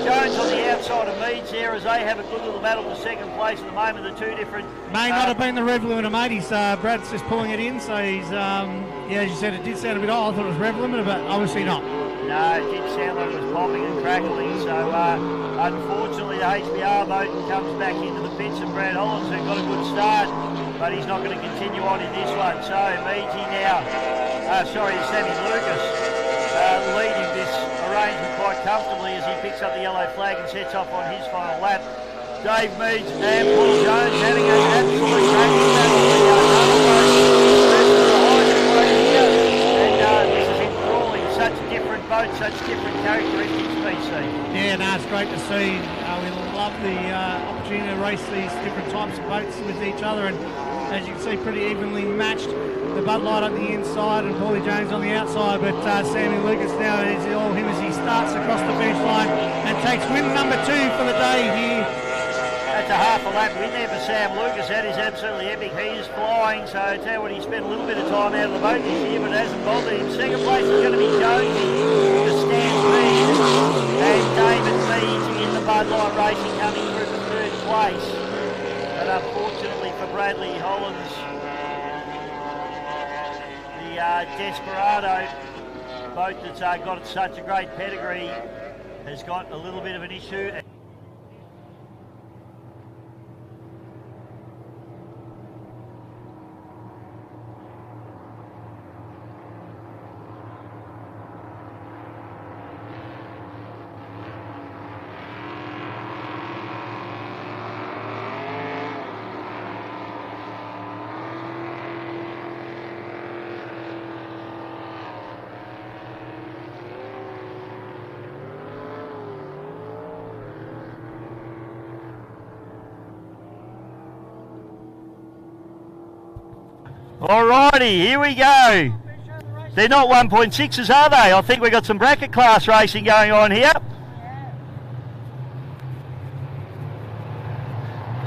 Jones on the outside of Meads there as they have a good little battle for second place at the moment. The two different... May not have been the rev limiter, mate. He's, Brad's just pulling it in, so he's, yeah, as you said, it did sound a bit odd. I thought it was rev limiter, but obviously not. No, it did sound like it was popping and crackling, so unfortunately the HBR boat comes back into the pits, and Brad Hollands, who got a good start, but he's not going to continue on in this one. So Meadsy now, Sammy Lucas leading this arrangement quite comfortably as he picks up the yellow flag and sets off on his final lap. Dave Meads and Paul Jones having an absolute cracking battle for the other boat. And this is enthralling. Such different boats, such different characteristics, BC. Yeah, no, it's great to see. We love the opportunity to race these different types of boats with each other, and as you can see, pretty evenly matched. The Bud Light on the inside and Paulie Jones on the outside, but Sammy Lucas now is all him as he starts across the finish line and takes win number 2 for the day here. That's a half a lap win there for Sam Lucas. That is absolutely epic. He is flying, so I tell you what, he spent a little bit of time out of the boat this year, but it hasn't bothered him. Second place is going to be Jonesy, the Stampede, and David Meads in the Bud Light Racing coming through for third place. But unfortunately for Bradley Hollands, the Desperado boat that's got such a great pedigree has got a little bit of an issue. Alrighty, here we go. They're not 1.6s, are they? I think we've got some bracket class racing going on here.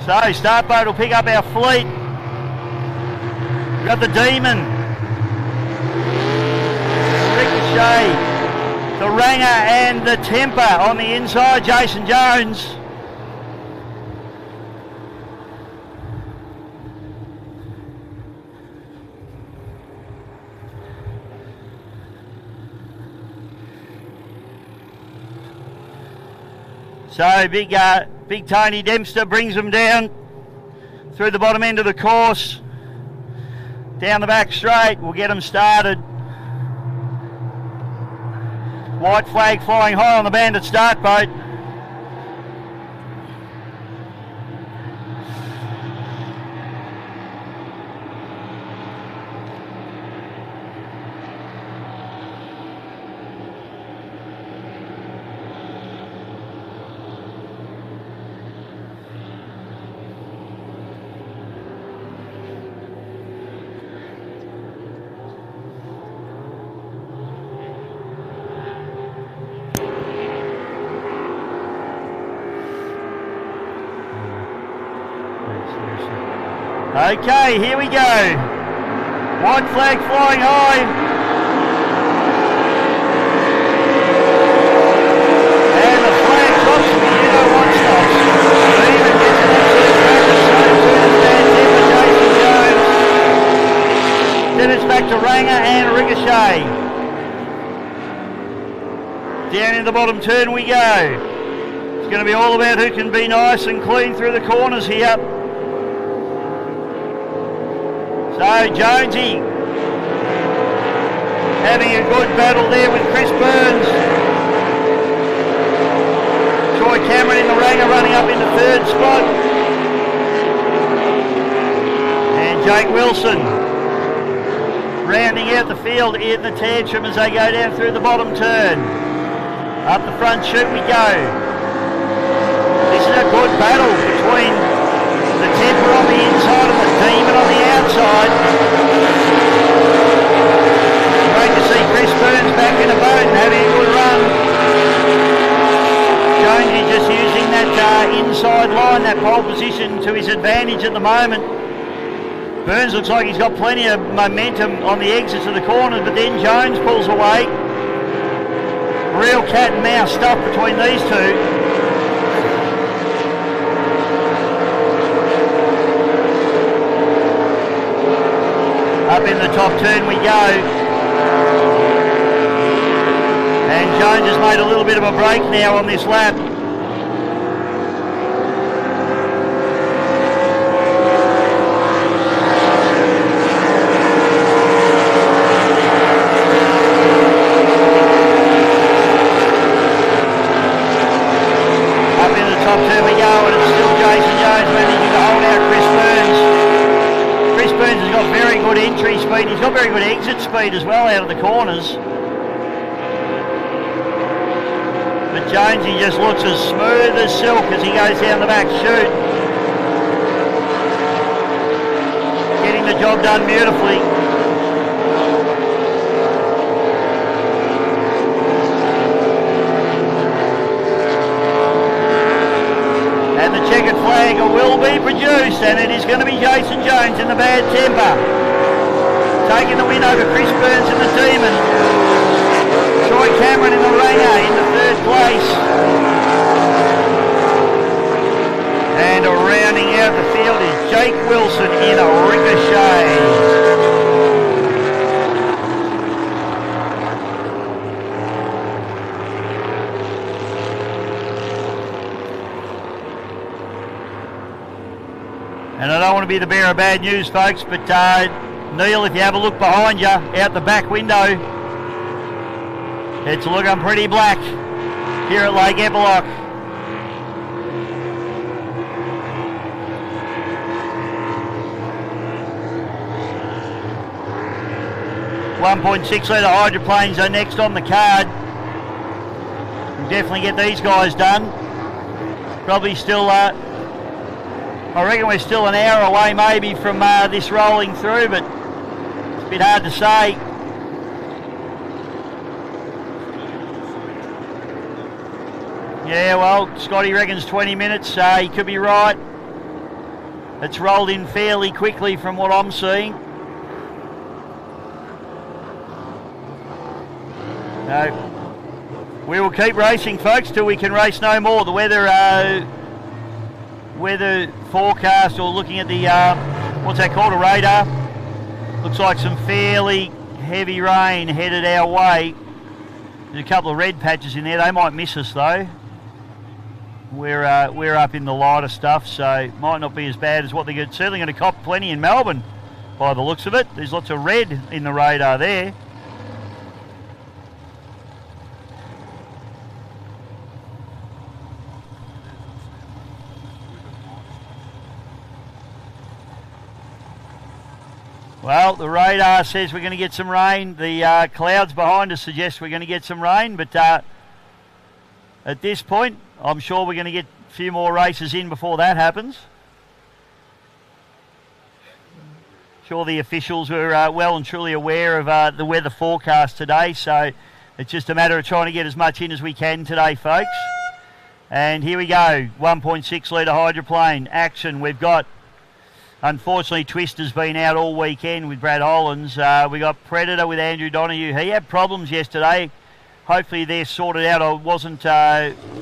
So, start boat will pick up our fleet. We've got the Demon, Ricochet, the Ranger and the Temper on the inside, Jason Jones. So big Tony Dempster brings them down through the bottom end of the course, down the back straight. We'll get them started. White flag flying high on the Bandit start boat. Okay, here we go. White flag flying high. And the flag drops and you know what stops. Even gets an absolute cracker, so too is Jason Jones. Then it's back to Ranger and Ricochet. Down in the bottom turn we go. It's going to be all about who can be nice and clean through the corners here. So Jonesy having a good battle there with Chris Burns. Troy Cameron in the Ranger running up into third spot. And Jake Wilson rounding out the field in the tantrum as they go down through the bottom turn. Up the front chute we go. This is a good battle between the Temper on the inside and the Demon on the outside. Great to see Chris Burns back in a boat and having a good run. Jonesy just using that inside line, that pole position to his advantage at the moment. Burns looks like he's got plenty of momentum on the exits of the corners, but then Jones pulls away. Real cat and mouse stuff between these two. Up in the top turn we go. And Jones has made a little bit of a break now on this lap. Top turn we go, and it's still Jason Jones managing to hold out Chris Burns. Chris Burns has got very good entry speed. He's got very good exit speed as well out of the corners. But Jonesy just looks as smooth as silk as he goes down the back chute. Getting the job done beautifully. And the checkered flag will be produced, and it is going to be Jason Jones in the bad temper. Taking the win over Chris Burns in the Demon. Troy Cameron in the Ranger in the third place. And rounding out the field is Jake Wilson in a Ricochet. And I don't want to be the bearer of bad news, folks, but Neil, if you have a look behind you, out the back window, it's looking pretty black here at Lake Eppalock. .6 litre hydroplanes are next on the card. We'll definitely get these guys done. Probably still... I reckon we're still an hour away maybe from this rolling through, but it's a bit hard to say. Yeah, well, Scotty reckons 20 minutes. He could be right. It's rolled in fairly quickly from what I'm seeing. No. We will keep racing, folks, till we can race no more. The weather forecast, or looking at the what's that called, a radar, looks like some fairly heavy rain headed our way. There's a couple of red patches in there. They might miss us though. We're up in the lighter stuff, so it might not be as bad as what they're certainly going to cop plenty in Melbourne by the looks of it. There's lots of red in the radar there. Well, the radar says we're going to get some rain. The clouds behind us suggest we're going to get some rain, but at this point, I'm sure we're going to get a few more races in before that happens. Sure the officials are well and truly aware of the weather forecast today, so it's just a matter of trying to get as much in as we can today, folks. And here we go, 1.6 litre hydroplane action. We've got Unfortunately, Twister's been out all weekend with Brad Hollands. We got Predator with Andrew Donoghue. He had problems yesterday. Hopefully they're sorted out. I wasn't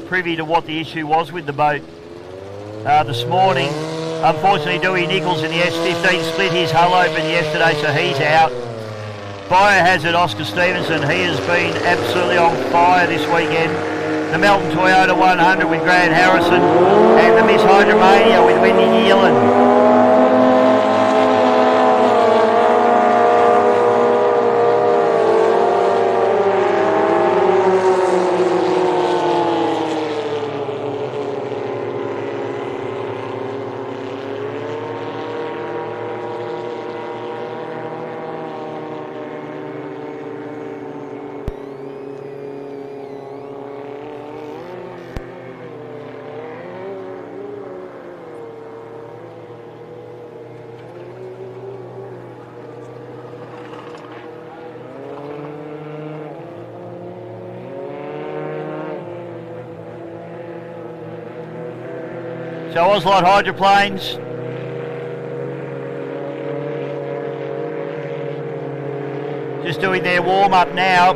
privy to what the issue was with the boat this morning. Unfortunately, Dewey Nichols in the S15 split his hull open yesterday, so he's out. Biohazard Oscar Stevenson, he has been absolutely on fire this weekend. The Melton Toyota 100 with Grant Harrison and the Miss Hydromania with Wendy Nealon. So Oslot Hydroplanes just doing their warm-up now.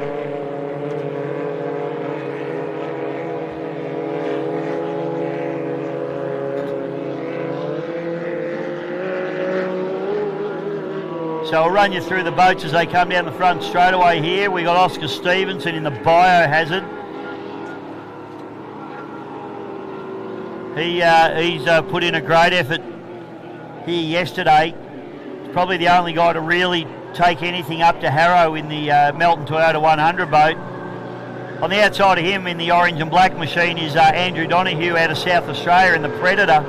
So I'll run you through the boats as they come down the front straight away here. We got Oscar Stevenson in the Biohazard. He's put in a great effort here yesterday. He's probably the only guy to really take anything up to Harrow in the Melton Toyota 100 boat. On the outside of him in the orange and black machine is Andrew Donoghue out of South Australia in the Predator,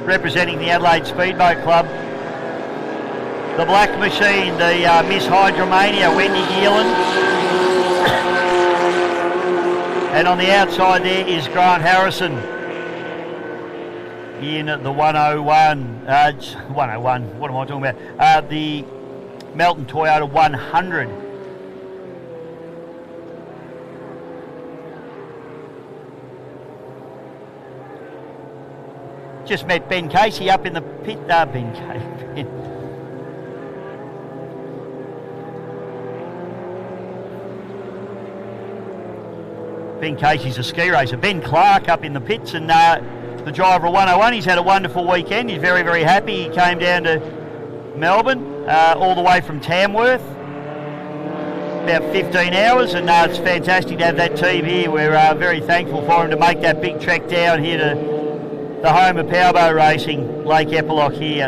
representing the Adelaide Speedboat Club. The black machine, the Miss Hydromania, Wendy Geelan. And on the outside there is Grant Harrison in the 101, 101, what am I talking about? The Melton Toyota 100. Just met Ben Casey up in the pit. Ben Casey's a ski racer. Ben Clark up in the pits, and the driver of 101, he's had a wonderful weekend. He's very, very happy. He came down to Melbourne all the way from Tamworth, about 15 hours, and it's fantastic to have that team here. We're very thankful for him to make that big trek down here to the home of powerboat racing, Lake Eppalock here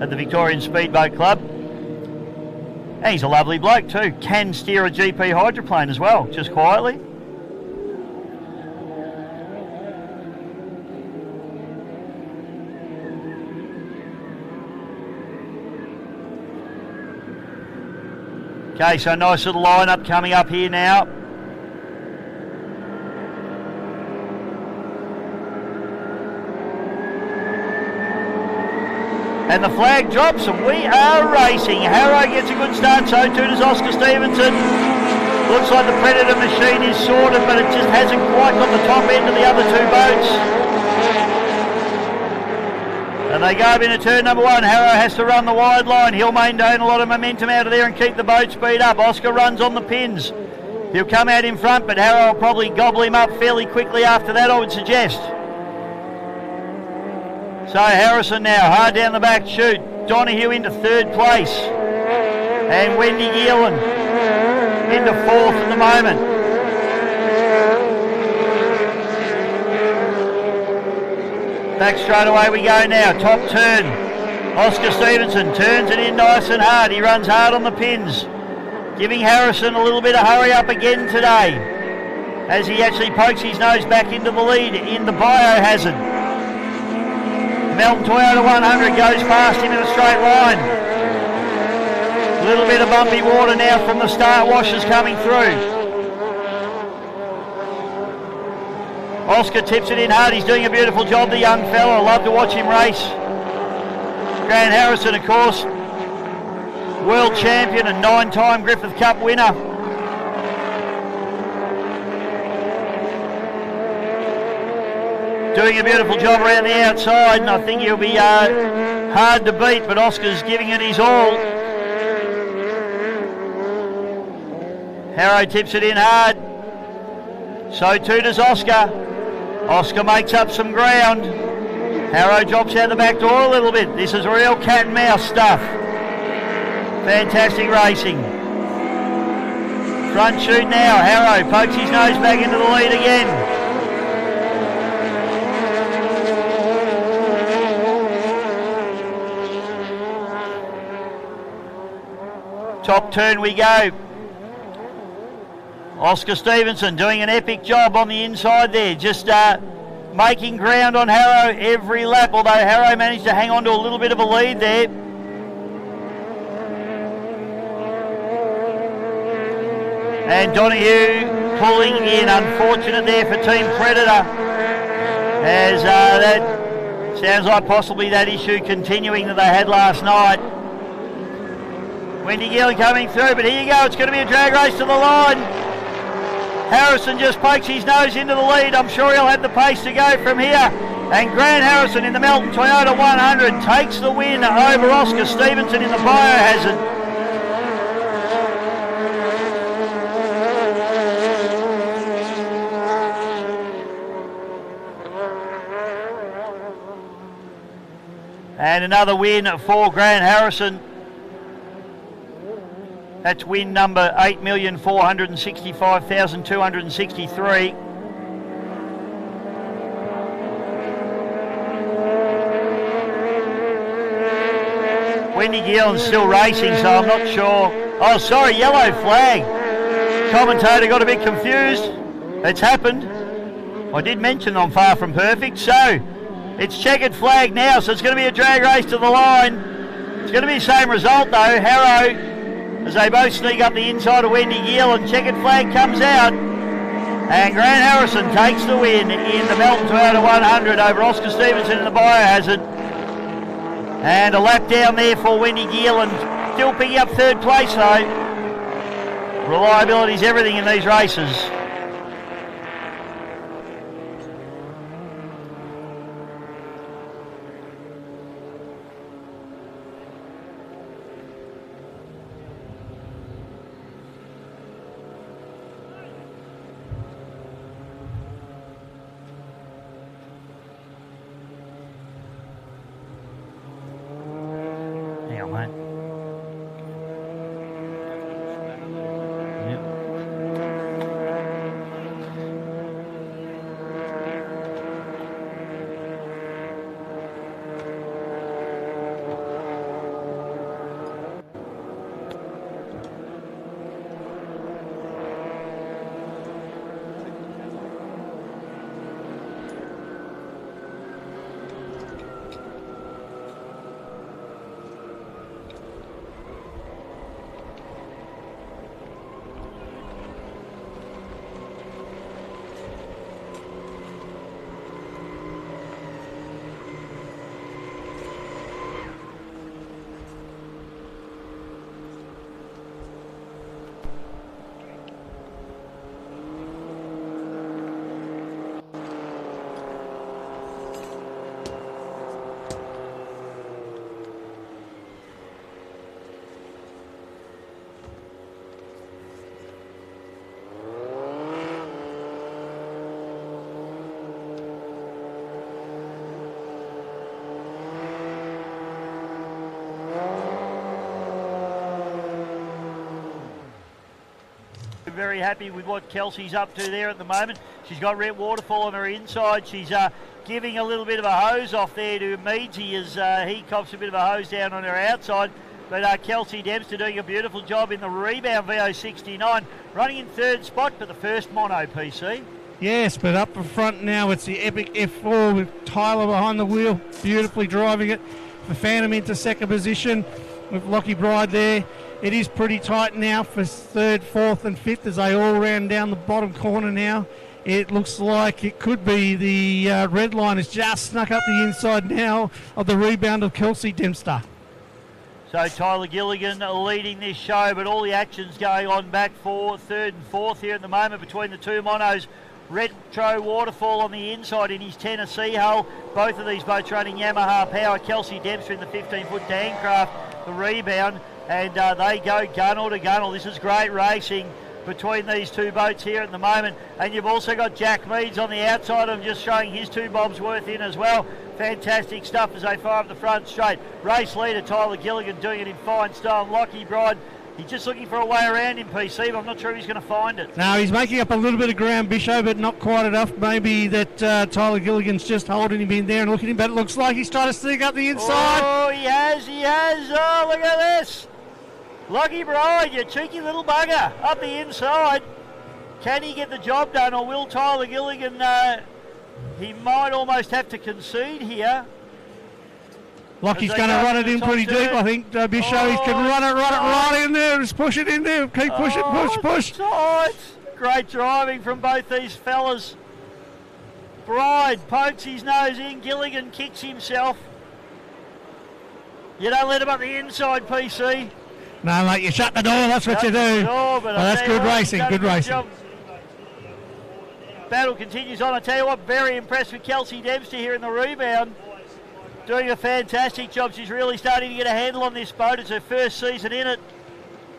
at the Victorian Speedboat Club. And he's a lovely bloke too. Can steer a GP hydroplane as well, just quietly. Okay, so nice little lineup coming up here now. And the flag drops and we are racing. Harrow gets a good start, so too does Oscar Stevenson. Looks like the Predator machine is sorted, but it just hasn't quite got the top end of the other two boats. And they go into turn number one. Harrow has to run the wide line. He'll maintain a lot of momentum out of there and keep the boat speed up. Oscar runs on the pins. He'll come out in front, but Harrow will probably gobble him up fairly quickly after that, I would suggest. So Harrison now, hard down the back chute. Donoghue into third place. And Wendy Geelan into fourth at the moment. Back straight away we go now, top turn. Oscar Stevenson turns it in nice and hard. He runs hard on the pins, giving Harrison a little bit of hurry up again today as he actually pokes his nose back into the lead in the Biohazard. Melton Toyota 100 goes past him in a straight line. A little bit of bumpy water now from the start washers coming through. Oscar tips it in hard. He's doing a beautiful job, the young fella. I love to watch him race. Grant Harrison, of course, world champion and 9-time Griffith Cup winner. doing a beautiful job around the outside, and I think he'll be hard to beat, but Oscar's giving it his all. Harrow tips it in hard. So too does Oscar. Oscar makes up some ground. Harrow drops out the back door a little bit. This is real cat and mouse stuff. Fantastic racing. Front shoot now. Harrow pokes his nose back into the lead again. Top turn we go. Oscar Stevenson doing an epic job on the inside there, just making ground on Harrow every lap, although Harrow managed to hang on to a little bit of a lead there. And Donahue pulling in, unfortunate there for Team Predator, as that sounds like possibly that issue continuing that they had last night. Wendy Gill coming through, but here you go, it's going to be a drag race to the line. Harrison just pokes his nose into the lead. I'm sure he'll have the pace to go from here. And Grant Harrison in the Melton Toyota 100 takes the win over Oscar Stevenson in the Biohazard. And another win for Grant Harrison. That's win number 8,465,263. Wendy Gillen's still racing, so I'm not sure. Oh, sorry, yellow flag. Commentator got a bit confused. It's happened. I did mention I'm far from perfect, so it's checkered flag now, so it's going to be a drag race to the line. It's going to be the same result though. Harrow, as they both sneak up the inside of Wendy Gill, and checkered flag comes out. And Grant Harrison takes the win in the Melton Toyota 100 over Oscar Stevenson in the Biohazard. And a lap down there for Wendy Gill, and still picking up third place though. Reliability is everything in these races. Very happy with what Kelsey's up to there at the moment. She's got Red Waterfall on her inside. She's giving a little bit of a hose off there to Meadsy as he cops a bit of a hose down on her outside. But Kelsey Dempster doing a beautiful job in the rebound VO69, running in third spot for the first mono PC. Yes, but up in front now it's the epic F4 with Tyler behind the wheel, beautifully driving it. The Phantom into second position with Lockie Bride there. It is pretty tight now for third, fourth and fifth as they all round down the bottom corner now. It looks like it could be the red line has just snuck up the inside now of the rebound of Kelsey Dempster. So Tyler Gilligan leading this show, but all the action's going on back for third and fourth here at the moment between the two monos. Retro Waterfall on the inside in his Tennessee hull. Both of these boats running Yamaha power. Kelsey Dempster in the 15-foot Dancraft, the rebound. And they go gunnel to gunnel. This is great racing between these two boats here at the moment. And you've also got Jack Meads on the outside of them, just showing his 2 bobs worth in as well. Fantastic stuff as they fire up the front straight. Race leader Tyler Gilligan doing it in fine style. Lockie Bride, he's just looking for a way around in PC, but I'm not sure if he's going to find it. No, he's making up a little bit of ground, Bisho, but not quite enough. Maybe that Tyler Gilligan's just holding him in there and looking at him, but it looks like he's trying to sneak up the inside. Oh, he has. Oh, look at this. Lockie Bride, you cheeky little bugger, up the inside. Can he get the job done, or will Tyler Gilligan, he might almost have to concede here. Lockie's going to run it in pretty deep, I think. Bisho, he can run it right in there. Just push it in there. Keep pushing, push. Tight. Great driving from both these fellas. Bride pokes his nose in. Gilligan kicks himself. You don't let him up the inside, PC. No, mate, you shut the door. That's what you do. That's good racing. Good racing. Battle continues on. I tell you what, very impressed with Kelsey Dempster here in the rebound. Doing a fantastic job. She's really starting to get a handle on this boat. It's her first season in it.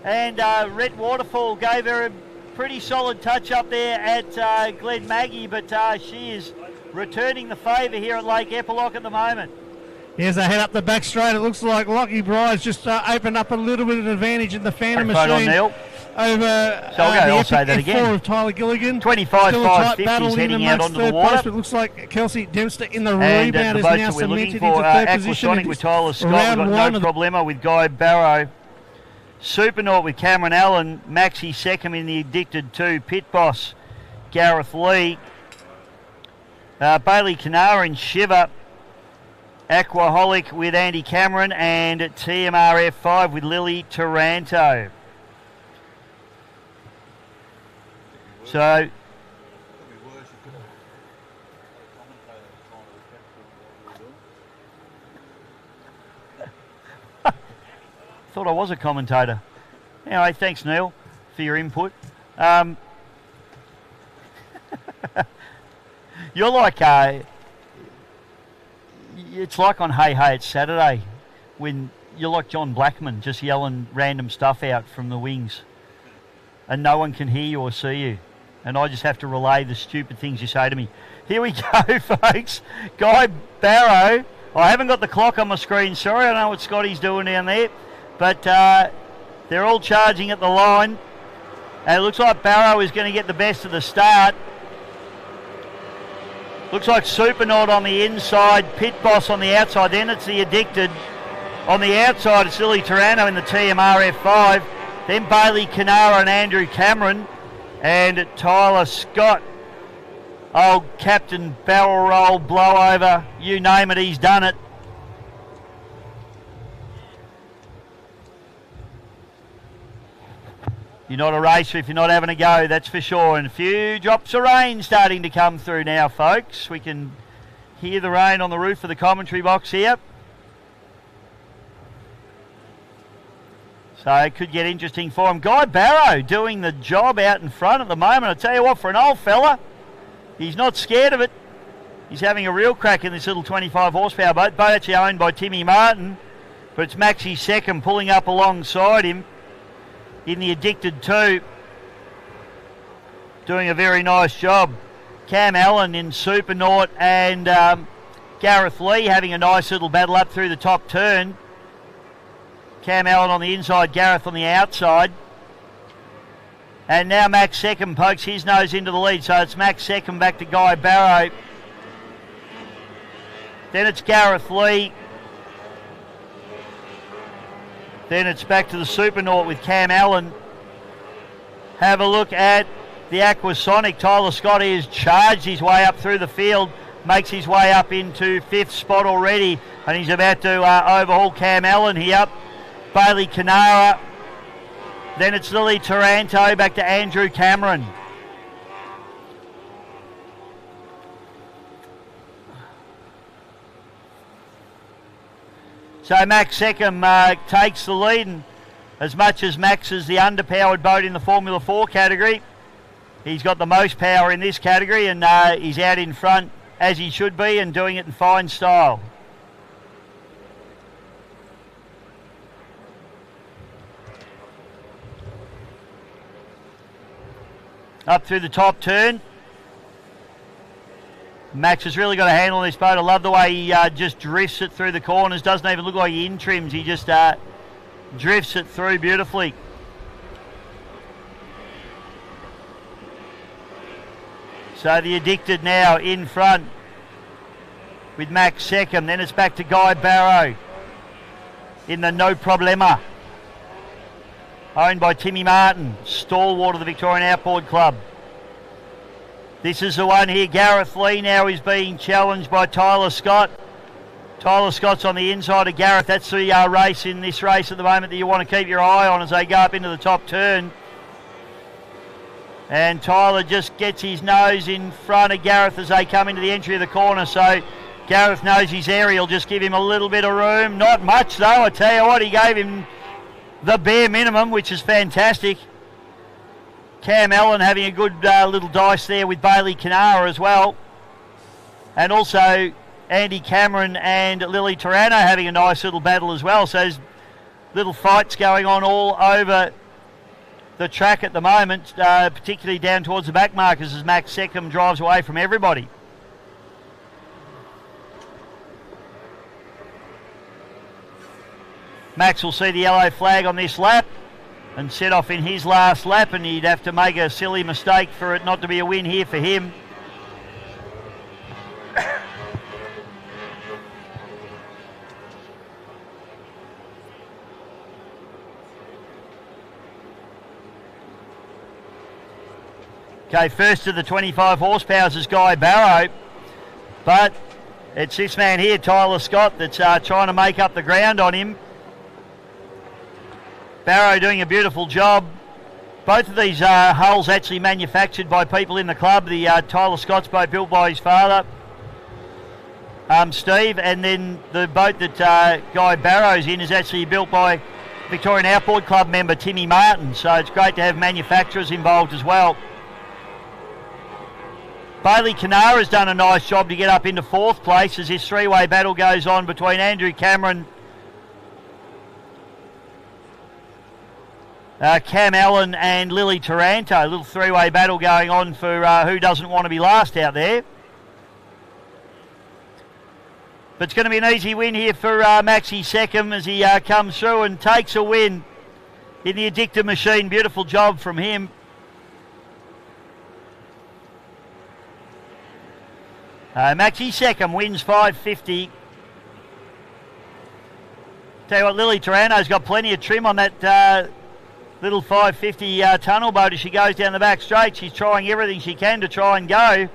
And Red Waterfall gave her a pretty solid touch up there at Glen Maggie, but she is returning the favour here at Lake Eppalock at the moment. Here's a head up the back straight. It looks like Lockie Bride's just opened up a little bit of advantage in the Phantom machine over I'll say that again. Of Tyler Gilligan. 25-5-50 is heading out onto the water. But it looks like Kelsey Dempster in the rebound is now cemented into third position. Aquasonic with Tyler Scott. We've got no problemo with Guy Barrow. Supernaut with Cameron Allen. Maxi second in the Addicted 2. Pit Boss Gareth Lee. Bailey Canara in Shiver. Aquaholic with Andy Cameron, and TMR F5 with Lily Taranto. So thought I was a commentator. Anyway, thanks Neil for your input. You're like it's like on Hey Hey It's Saturday when you're like John Blackman just yelling random stuff out from the wings and no one can hear you or see you, and I just have to relay the stupid things you say to me. Here we go, folks. Guy Barrow. I haven't got the clock on my screen, sorry. I don't know what Scotty's doing down there, but they're all charging at the line, and it looks like Barrow is going to get the best of the start. Looks like Supernaut on the inside, Pit Boss on the outside, then it's the Addicted. On the outside, it's Lily Taranto in the TMR F5, then Bailey Canara and Andrew Cameron, and Tyler Scott. Old Captain Barrel Roll, Blowover, you name it, he's done it. You're not a racer if you're not having a go, that's for sure. And a few drops of rain starting to come through now, folks. We can hear the rain on the roof of the commentary box here. So it could get interesting for him. Guy Barrow doing the job out in front at the moment. I tell you what, for an old fella, he's not scared of it. He's having a real crack in this little 25 horsepower boat. Boat actually owned by Timmy Martin, but it's Maxi second pulling up alongside him in the Addicted 2. Doing a very nice job. Cam Allen in Supernaut and Gareth Lee having a nice little battle up through the top turn. Cam Allen on the inside, Gareth on the outside. And now Max second pokes his nose into the lead, so it's Max second back to Guy Barrow. Then it's Gareth Lee. Then it's back to the Supernaut with Cam Allen. Have a look at the Aquasonic. Tyler Scott has charged his way up through the field, makes his way up into fifth spot already, and he's about to overhaul Cam Allen here. Bailey Canara. Then it's Lily Taranto back to Andrew Cameron. So Max Seckham takes the lead, and as much as Max is the underpowered boat in the Formula 4 category, He's got the most power in this category, and he's out in front as he should be and doing it in fine style. Up through the top turn. Max has really got a handle on this boat. I love the way he just drifts it through the corners. Doesn't even look like he in-trims. He just drifts it through beautifully. So the Addicted now in front with Max second. Then it's back to Guy Barrow in the No Problema, owned by Timmy Martin, stalwart of the Victorian Outboard Club. This is the one here. Gareth Lee now is being challenged by Tyler Scott. Tyler Scott's on the inside of Gareth. That's the race in this race at the moment that you want to keep your eye on as they go up into the top turn. And Tyler just gets his nose in front of Gareth as they come into the entry of the corner. So Gareth knows he's there. He'll just give him a little bit of room. Not much though. I tell you what, he gave him the bare minimum, which is fantastic. Cam Allen having a good little dice there with Bailey Canara as well. And also Andy Cameron and Lily Tarano having a nice little battle as well. So there's little fights going on all over the track at the moment, particularly down towards the back markers as Max Seckham drives away from everybody. Max will see the yellow flag on this lap and set off in his last lap, and he'd have to make a silly mistake for it not to be a win here for him. Okay, first of the 25 horsepowers is Guy Barrow, but it's this man here, Tyler Scott, that's trying to make up the ground on him. Barrow doing a beautiful job. Both of these hulls actually manufactured by people in the club. The Tyler Scott's boat built by his father, Steve, and then the boat that Guy Barrow's in is actually built by Victorian Outboard Club member Timmy Martin. So it's great to have manufacturers involved as well. Bailey Canara has done a nice job to get up into fourth place as this three-way battle goes on between Andrew Cameron, Cam Allen and Lily Taranto. A little three-way battle going on for who doesn't want to be last out there. But it's going to be an easy win here for Maxie Seckham as he comes through and takes a win in the Addicted Machine. Beautiful job from him. Maxie Seckham wins $5.50. Tell you what, Lily Taranto's got plenty of trim on that little 550 tunnel boat as she goes down the back straight. She's trying everything she can to try and go.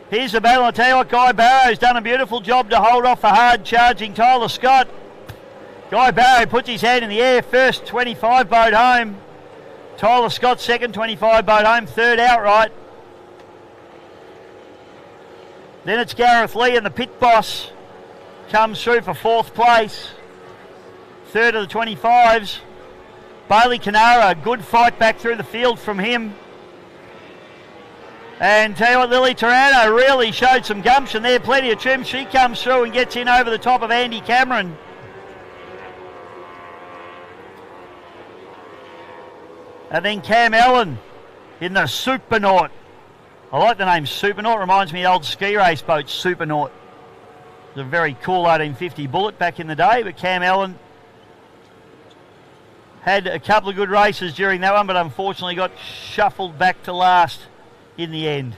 Here's the battle. I'll tell you what, Guy Barrow's done a beautiful job to hold off the hard charging Tyler Scott. Guy Barrow puts his hand in the air. First 25 boat home. Tyler Scott second 25 boat home. Third outright. Then it's Gareth Lee and the pit boss comes through for fourth place. Third of the 25s. Bailey Canara, a good fight back through the field from him. And tell you what, Lily Taranto really showed some gumption there. Plenty of trim. She comes through and gets in over the top of Andy Cameron. And then Cam Allen in the Supernaut. I like the name Supernaut. Reminds me of the old ski race boat, Supernaut. It was a very cool 1850 bullet back in the day. But Cam Allen had a couple of good races during that one, but unfortunately got shuffled back to last in the end.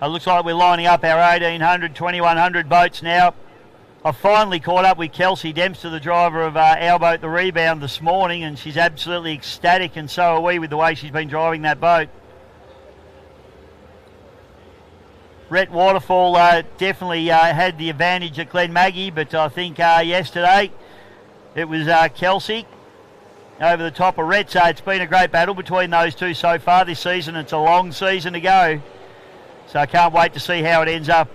It looks like we're lining up our 1800, 2100 boats now. I finally caught up with Kelsey Dempster, the driver of our boat, the Rebound, this morning, and she's absolutely ecstatic, and so are we with the way she's been driving that boat. Rhett Waterfall definitely had the advantage at Glen Maggie, but I think yesterday it was Kelsey over the top of Rhett. So it's been a great battle between those two so far this season. It's a long season to go. So I can't wait to see how it ends up.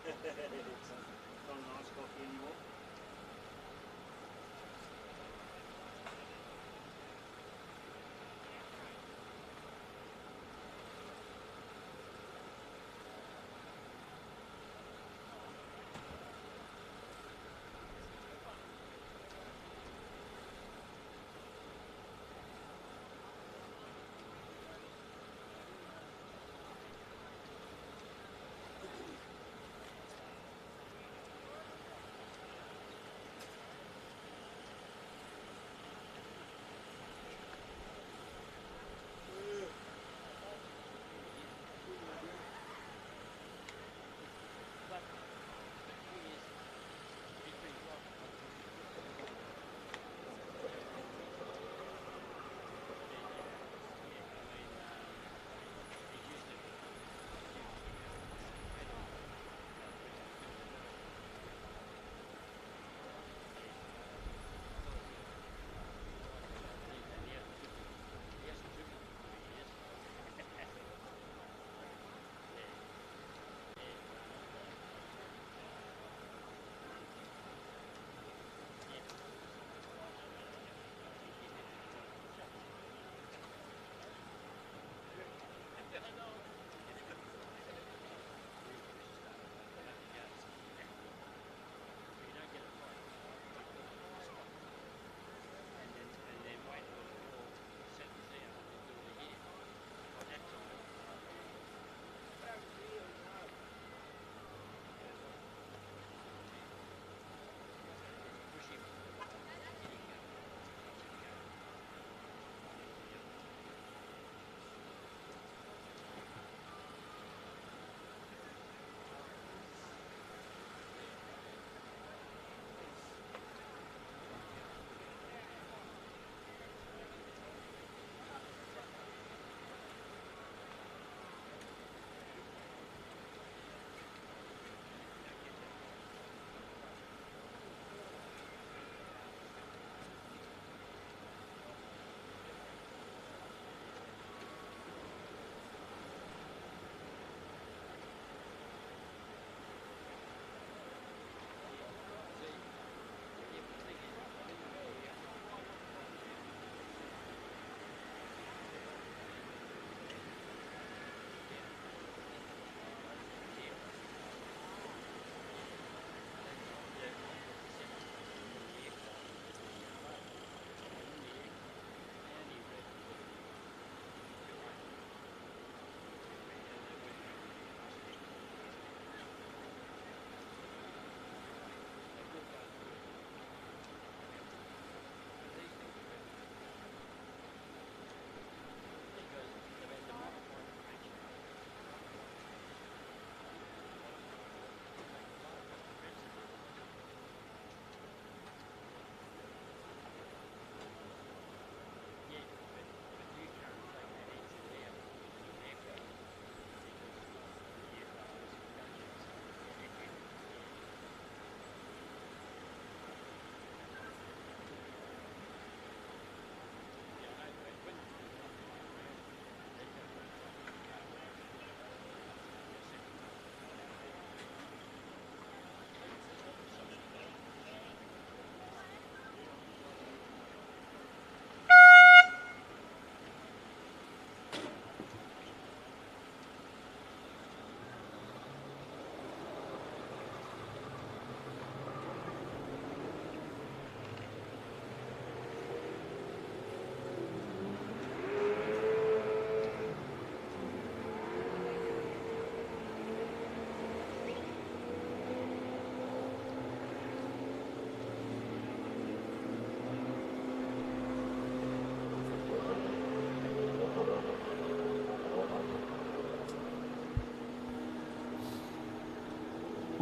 It's not a nice coffee anymore.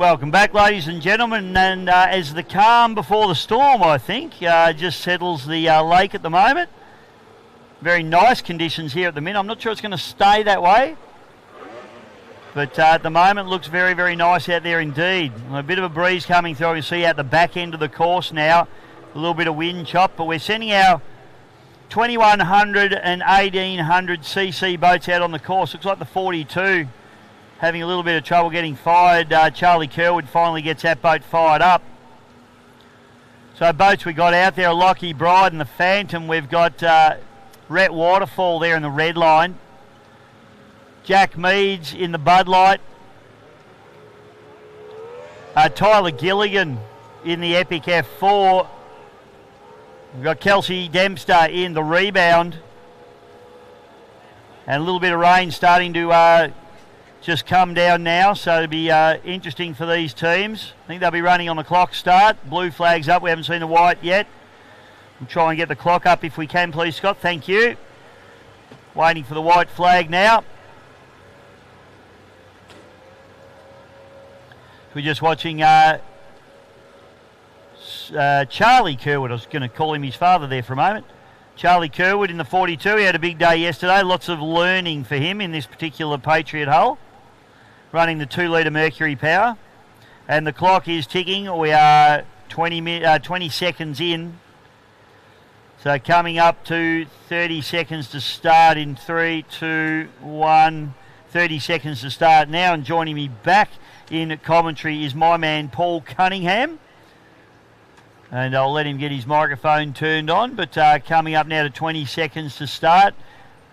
Welcome back, ladies and gentlemen, and as the calm before the storm, I think, just settles the lake at the moment. Very nice conditions here at the minute. I'm not sure it's going to stay that way, but at the moment looks very, very nice out there indeed. A bit of a breeze coming through. You can see out the back end of the course now, a little bit of wind chop, but we're sending our 2100 and 1800 cc boats out on the course. Looks like the 42 having a little bit of trouble getting fired. Charlie Kerwood finally gets that boat fired up. So boats we got out there are Lockie Bride and the Phantom. We've got Rhett Waterfall there in the red line. Jack Meads in the Bud Light. Tyler Gilligan in the Epic F4. We've got Kelsey Dempster in the Rebound. And a little bit of rain starting to just come down now, so it'll be interesting for these teams. I think they'll be running on the clock start. Blue flag's up. We haven't seen the white yet. We'll try and get the clock up if we can, please, Scott. Thank you. Waiting for the white flag now. We're just watching Charlie Kerwood. I was going to call him his father there for a moment. Charlie Kerwood in the 42. He had a big day yesterday. Lots of learning for him in this particular Patriot hull. Running the 2-litre Mercury power. And the clock is ticking. We are 20 seconds in. So coming up to 30 seconds to start in 3, 2, 1. 30 seconds to start now. And joining me back in commentary is my man Paul Cunningham. And I'll let him get his microphone turned on. But coming up now to 20 seconds to start.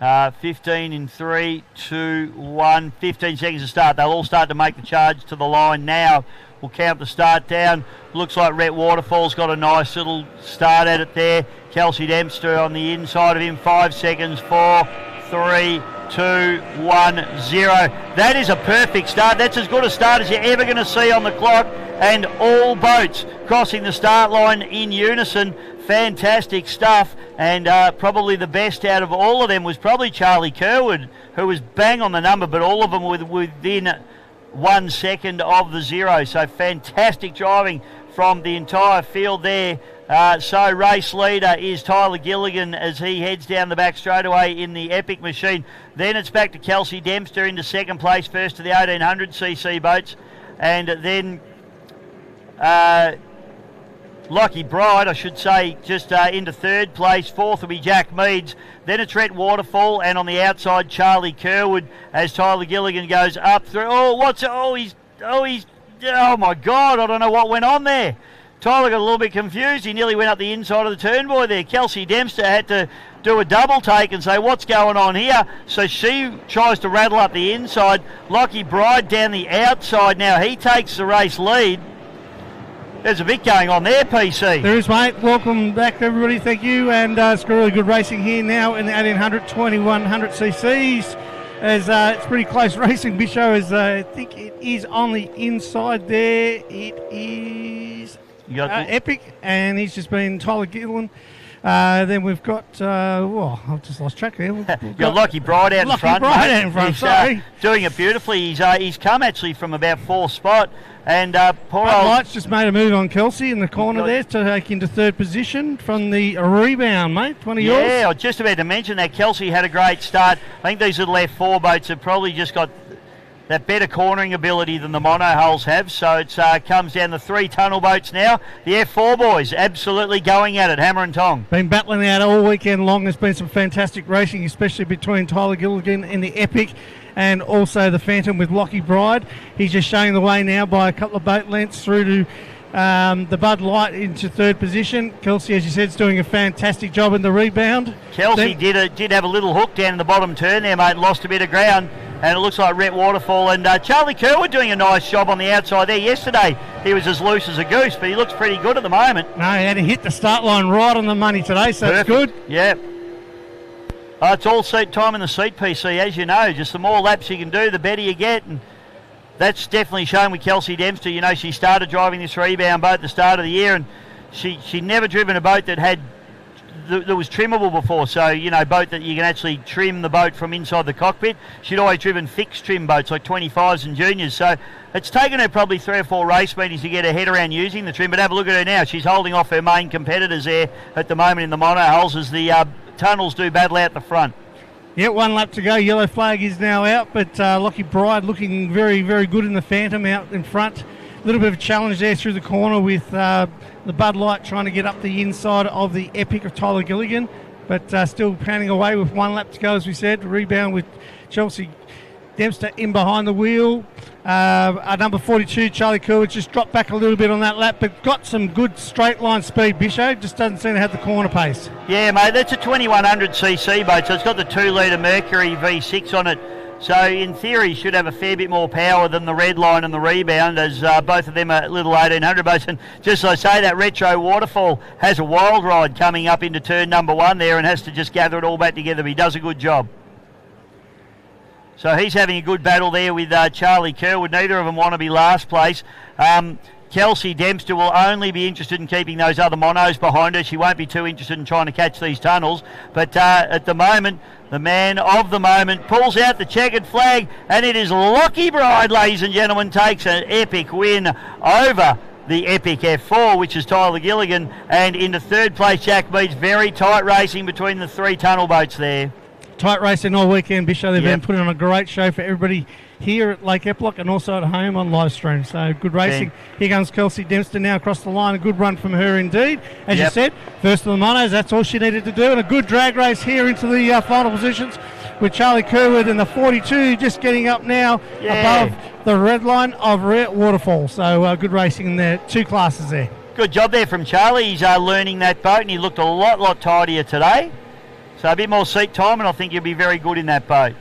15 in 3, 2, 1. 15 seconds to start. They'll all start to make the charge to the line now. We'll count the start down. Looks like Rhett Waterfall's got a nice little start at it there. Kelsey Dempster on the inside of him. 5 seconds. 4, 3, 2, 1, 0. That is a perfect start. That's as good a start as you're ever going to see on the clock. And all boats crossing the start line in unison. Fantastic stuff, and probably the best out of all of them was probably Charlie Kerwood, who was bang on the number, but all of them were within 1 second of the 0. So fantastic driving from the entire field there. So race leader is Tyler Gilligan as he heads down the back straightaway in the Epic machine. Then it's back to Kelsey Dempster into second place, first to the 1800cc boats, and then Lockie Bride, I should say, just into third place. Fourth will be Jack Meads. Then it's Rhett Waterfall, and on the outside, Charlie Kerwood as Tyler Gilligan goes up through. Oh my God, I don't know what went on there. Tyler got a little bit confused. He nearly went up the inside of the turn boy there. Kelsey Dempster had to do a double take and say, what's going on here? So she tries to rattle up the inside. Lockie Bride down the outside now. He takes the race lead. There's a bit going on there, PC. There is, mate. Welcome back, everybody. Thank you. And it's got really good racing here now in the 1800, 2100 cc's. As it's pretty close racing. Bisho is, I think it is on the inside there. It is Epic, and he's just been Tyler Gilligan. Then we've got, I've just lost track there. We've got Lockie Bride out in front. Lockie Bride out in front, sorry. Doing it beautifully. He's come actually from about fourth spot. And poor Bud old Light's just made a move on Kelsey in the corner there to take into third position from the Rebound, mate. One of yours? Yeah, I was just about to mention that. Kelsey had a great start. I think these little F4 boats have probably just got that better cornering ability than the mono hulls have. So it comes down the 3 tunnel boats now. The F4 boys absolutely going at it, hammer and tong. Been battling out all weekend long. There's been some fantastic racing, especially between Tyler Gilligan in the Epic and also the Phantom with Lockie Bride. He's just showing the way now by a couple of boat lengths through to the Bud Light into third position. Kelsey, as you said, is doing a fantastic job in the Rebound. Kelsey did have a little hook down in the bottom turn there, mate, lost a bit of ground. And it looks like Rhett Waterfall and Charlie Kerwood doing a nice job on the outside there. Yesterday, he was as loose as a goose, but he looks pretty good at the moment. No, he had to hit the start line right on the money today, so perfect. That's good. Yeah. It's all seat time in the seat, PC, as you know. Just the more laps you can do, the better you get. And that's definitely shown with Kelsey Dempster. You know, she started driving this Rebound boat at the start of the year, and she never driven a boat that had that was trimmable before, so, you know, boat that you can actually trim the boat from inside the cockpit. She'd always driven fixed trim boats like 25s and juniors, so it's taken her probably 3 or 4 race meetings to get her head around using the trim, but have a look at her now. She's holding off her main competitors there at the moment in the monohulls as the tunnels do battle out the front. Yeah, 1 lap to go. Yellow flag is now out, but Lockie Bride looking very, very good in the Phantom out in front. A little bit of a challenge there through the corner with the Bud Light trying to get up the inside of the Epic of Tyler Gilligan, but still pounding away with 1 lap to go, as we said. Rebound with Chelsea Dempster in behind the wheel. Our number 42, Charlie Kerwood, just dropped back a little bit on that lap, but got some good straight line speed, Bisho. Just doesn't seem to have the corner pace. Yeah, mate, that's a 2100cc boat, so it's got the 2-litre Mercury V6 on it. So in theory, should have a fair bit more power than the Red Line and the Rebound, as both of them are little 1800 boats. And just as I say, that Retro Waterfall has a wild ride coming up into turn number 1 there and has to just gather it all back together. But he does a good job. So he's having a good battle there with Charlie Kerwood. Neither of them want to be last place. Kelsey Dempster will only be interested in keeping those other monos behind her. She won't be too interested in trying to catch these tunnels. But at the moment, the man of the moment pulls out the checkered flag, and it is Lockie Bride, ladies and gentlemen, takes an epic win over the Epic F4, which is Tyler Gilligan. And into third place, Jack Meads. Very tight racing between the 3 tunnel boats there. Tight racing all weekend, Bisho. They've been putting on a great show for everybody here at Lake Eppalock and also at home on live stream. So good racing. Here comes Kelsey Dempster now across the line. A good run from her indeed. As you said, first of the monos, that's all she needed to do. And a good drag race here into the final positions with Charlie Kerwood and the 42 just getting up now above the Red Line of Rare Waterfall. So good racing in there. 2 classes there. Good job there from Charlie. He's learning that boat, and he looked a lot tidier today. So a bit more seat time, and I think you'll be very good in that boat.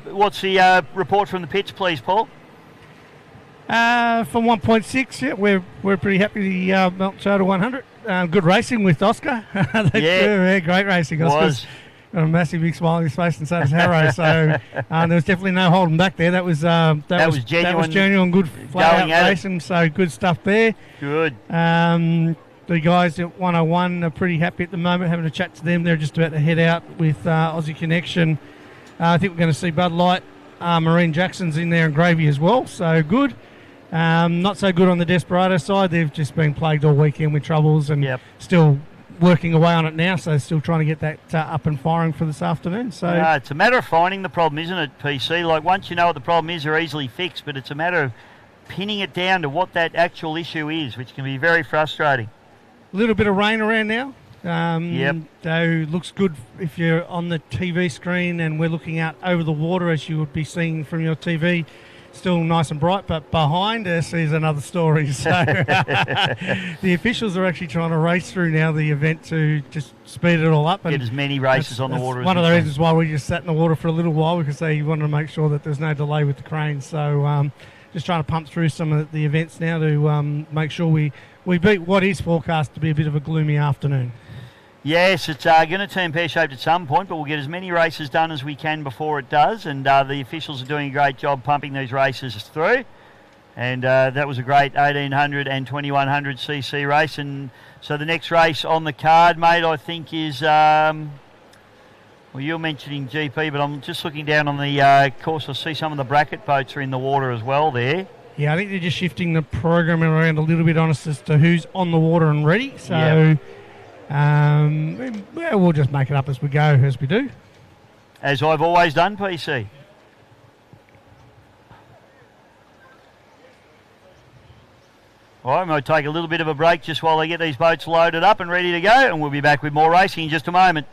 What's the report from the pits, please, Paul? From 1.6, yeah, we're pretty happy the Melt Total 100. Good racing with Oscar. Great racing. Oscar's got a massive big smile on his face, and so does Harrow. So there was definitely no holding back there. That was genuine. That was genuine, good flat out racing. So good stuff there. Good. The guys at 101 are pretty happy at the moment, having a chat to them. They're just about to head out with Aussie Connection. I think we're going to see Bud Light. Marine Jackson's in there and Gravy as well, so good. Not so good on the Desperado side. They've just been plagued all weekend with troubles and still working away on it now, so still trying to get that up and firing for this afternoon. So it's a matter of finding the problem, isn't it, PC? Like, once you know what the problem is, they're easily fixed, but it's a matter of pinning it down to what that actual issue is, which can be very frustrating. A little bit of rain around now. Though looks good if you're on the TV screen and we're looking out over the water, as you would be seeing from your TV. Still nice and bright, but behind us is another story. So the officials are actually trying to race through now the event to just speed it all up. And get as many races on the water as one of the reasons why we just sat in the water for a little while, because they wanted to make sure that there's no delay with the cranes. So just trying to pump through some of the events now to make sure we beat what is forecast to be a bit of a gloomy afternoon. Yes, it's going to turn pear-shaped at some point, but we'll get as many races done as we can before it does, and the officials are doing a great job pumping these races through. And that was a great 1800 and 2100cc race. And so the next race on the card, mate, I think is... well, you're mentioning GP, but I'm just looking down on the course. I see some of the bracket boats are in the water as well there. Yeah, I think they're just shifting the program around a little bit on us as to who's on the water and ready. So we'll just make it up as we go, as we do. As I've always done, PC. All right, we'll take a little bit of a break just while they get these boats loaded up and ready to go, and we'll be back with more racing in just a moment.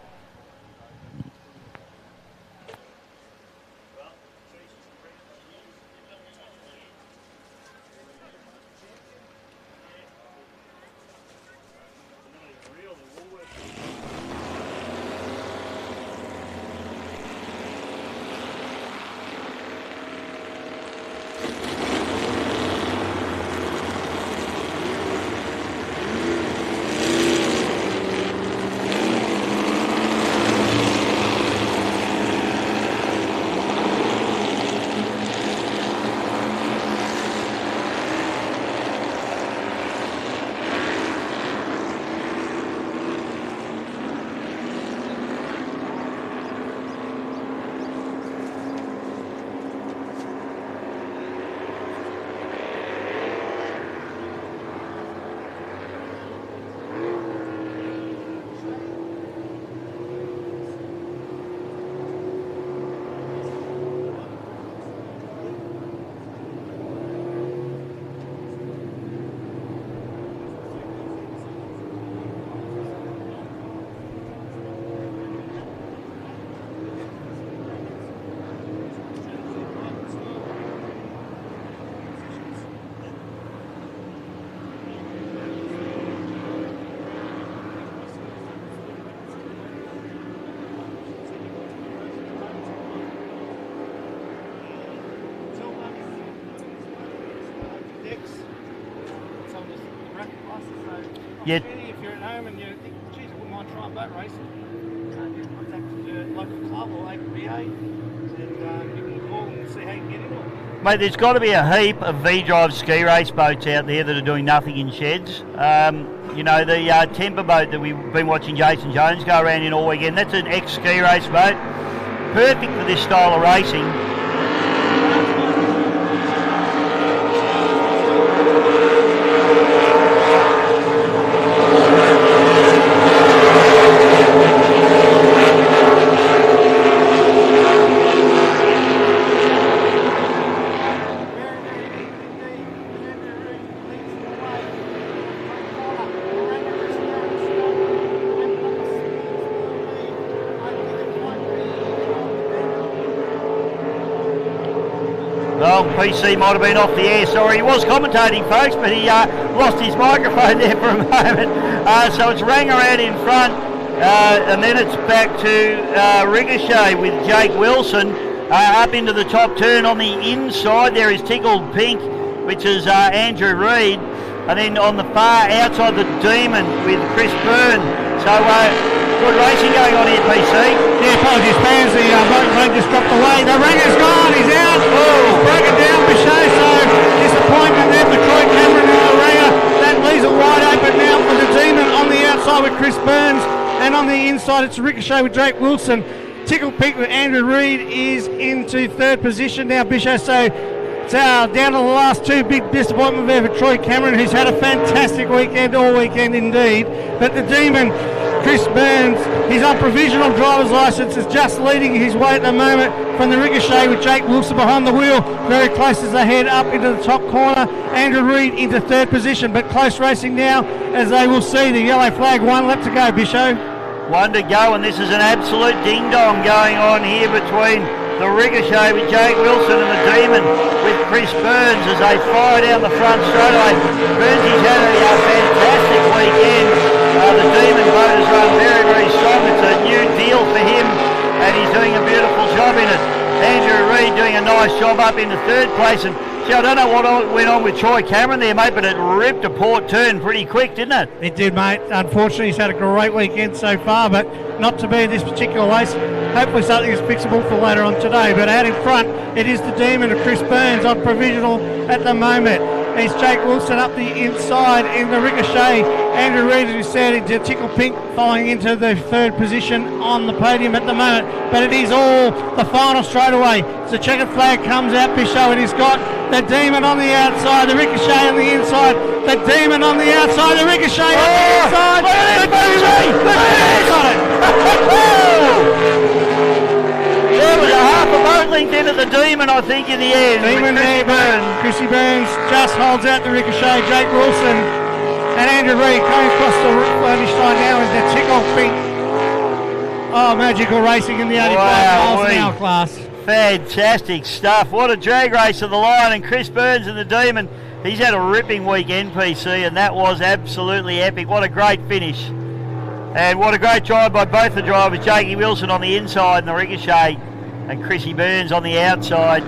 Yeah. If you're at home and you think, geez, I wouldn't mind trying boat racing, get in contact with your local club or APBA and give them a call and see how you can get into it. Mate, there's got to be a heap of V-Drive ski race boats out there that are doing nothing in sheds. You know, the temper boat that we've been watching Jason Jones go around in all weekend, that's an ex-ski race boat. Perfect for this style of racing. Well, PC might have been off the air, sorry. He was commentating, folks, but he lost his microphone there for a moment. So it's Ranger out in front, and then it's back to Ricochet with Jake Wilson up into the top turn. On the inside there is Tickled Pink, which is Andrew Reid. And then on the far outside, the Demon with Chris Byrne. So good racing going on here, PC. Yeah, apologies, fans. The motor plane just dropped away. The Ranger's gone. He's out. He's broken down, Bichet. So disappointment there for Troy Cameron in the Ranger. That leaves it wide open now for the Demon on the outside with Chris Burns. And on the inside, it's Ricochet with Jake Wilson. Tickle Pink with Andrew Reid is into third position now, Bichet. So it's down to the last two. Big disappointment there for Troy Cameron, who's had a fantastic weekend, all weekend indeed. But the Demon, Chris Burns, he's on provisional driver's licence, is just leading his way at the moment from the Ricochet with Jake Wilson behind the wheel. Very close as they head up into the top corner. Andrew Reid into third position, but close racing now as they will see the yellow flag. 1 lap to go, Bisho. 1 to go, and this is an absolute ding-dong going on here between the Ricochet with Jake Wilson and the Demon with Chris Burns as they fire down the front straight away. Burns, he's had a fantastic weekend. The Demon boat has run very, very strong. It's a new deal for him, and he's doing a beautiful job in it. Andrew Reid doing a nice job up into third place. And see, I don't know what went on with Troy Cameron there, mate, but it ripped a port turn pretty quick, didn't it? It did, mate. Unfortunately, he's had a great weekend so far, but not to be in this particular race. Hopefully something is fixable for later on today. But out in front, it is the Demon of Chris Burns on provisional at the moment. It's Jake Wilson up the inside in the Ricochet. Andrew Reid, as we said, into Tickle Pink, falling into the third position on the podium at the moment. But it is all the final straight away. So the checkered flag comes out, Bisho, and he's got the Demon on the outside, the Ricochet on the inside, the Demon on the outside, the Ricochet on the inside. The Demon got it. There was a half a boat length into the Demon, I think, in the end. Demon there, Chrissy Burns just holds out the Ricochet. Jake Wilson and Andrew Reid coming across the finish line now is the Tickle Pink. Oh, magical racing in the 85 miles an hour class. Fantastic stuff. What a drag race of the line, and Chris Burns and the Demon. He's had a ripping weekend, PC, and that was absolutely epic. What a great finish. And what a great drive by both the drivers, Jakey Wilson on the inside and the Ricochet, and Chrissy Burns on the outside.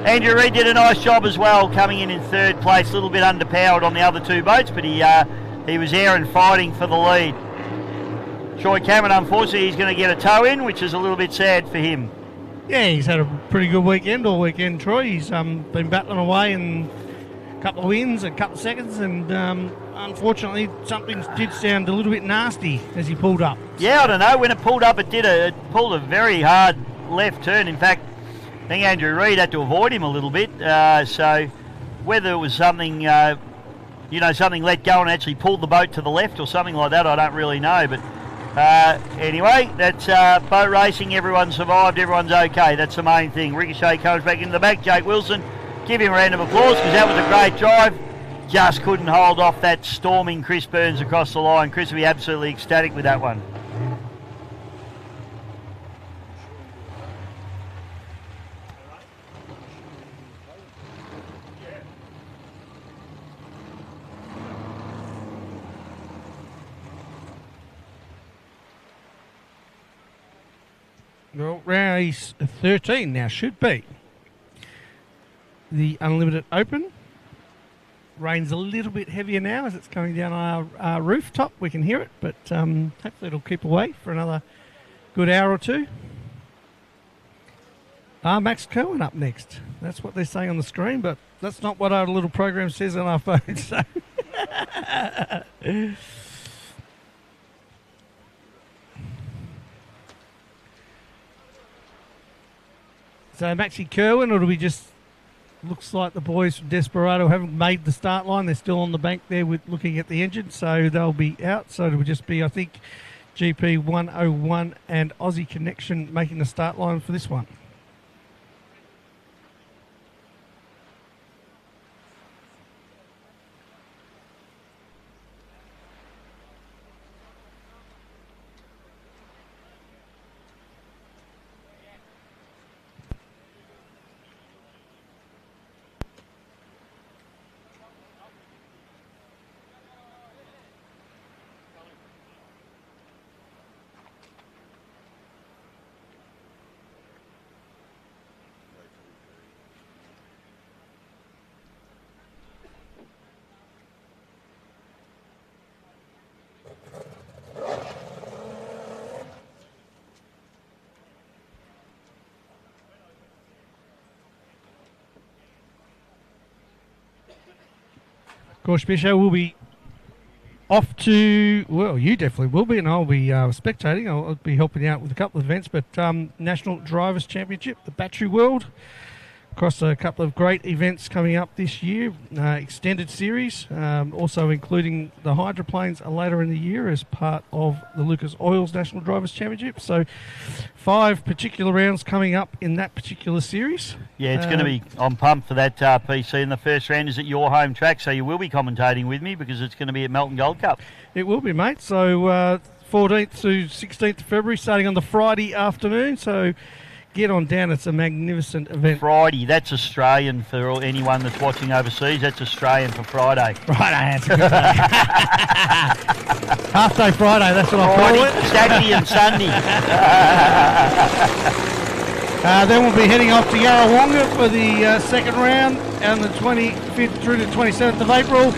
Andrew Reid did a nice job as well, coming in third place, a little bit underpowered on the other two boats, but he was there and fighting for the lead. Troy Cameron, unfortunately, he's going to get a tow in, which is a little bit sad for him. Yeah, he's had a pretty good weekend all weekend, Troy. He's been battling away and a couple of wins, a couple of seconds, and unfortunately something did sound a little bit nasty as he pulled up. Yeah, I don't know. When it pulled up, it pulled a very hard left turn. In fact, I think Andrew Reid had to avoid him a little bit. So whether it was something, something let go and actually pulled the boat to the left or something like that, I don't really know. But anyway, that's boat racing. Everyone survived. Everyone's okay. That's the main thing. Ricochet comes back into the back. Jake Wilson, give him a round of applause because that was a great drive. Just couldn't hold off that storming Chris Burns across the line. Chris will be absolutely ecstatic with that one. Well, race 13 now should be the Unlimited Open. rain's a little bit heavier now as it's coming down our rooftop. We can hear it, but hopefully it'll keep away for another good hour or two. Max Kerwin up next. That's what they're saying on the screen, but that's not what our little program says on our phone. So, so Maxie Kerwin, or do we just... Looks like the boys from Desperado haven't made the start line. They're still on the bank there with looking at the engine, so they'll be out. So it'll just be, I think, GP 101 and Aussie Connection making the start line for this one. Of course, Bisho will be off to, well, you definitely will be, and I'll be spectating. I'll be helping out with a couple of events, but National Drivers' Championship, the Battery World, across a couple of great events coming up this year, extended series, also including the hydroplanes later in the year as part of the Lucas Oil's National Drivers' Championship. So 5 particular rounds coming up in that particular series. Yeah, it's going to be, I'm pumped for that PC, and the first round is at your home track, so you will be commentating with me because it's going to be at Melton Gold Cup. It will be, mate. So 14th to 16th of February, starting on the Friday afternoon. So get on down. It's a magnificent event. Friday, that's Australian for anyone that's watching overseas. That's Australian for Friday. Friday, that's a good day. Half day Friday, that's what I call it. Saturday and Sunday. Then we'll be heading off to Yarrawonga for the second round on the 25th through to 27th of April.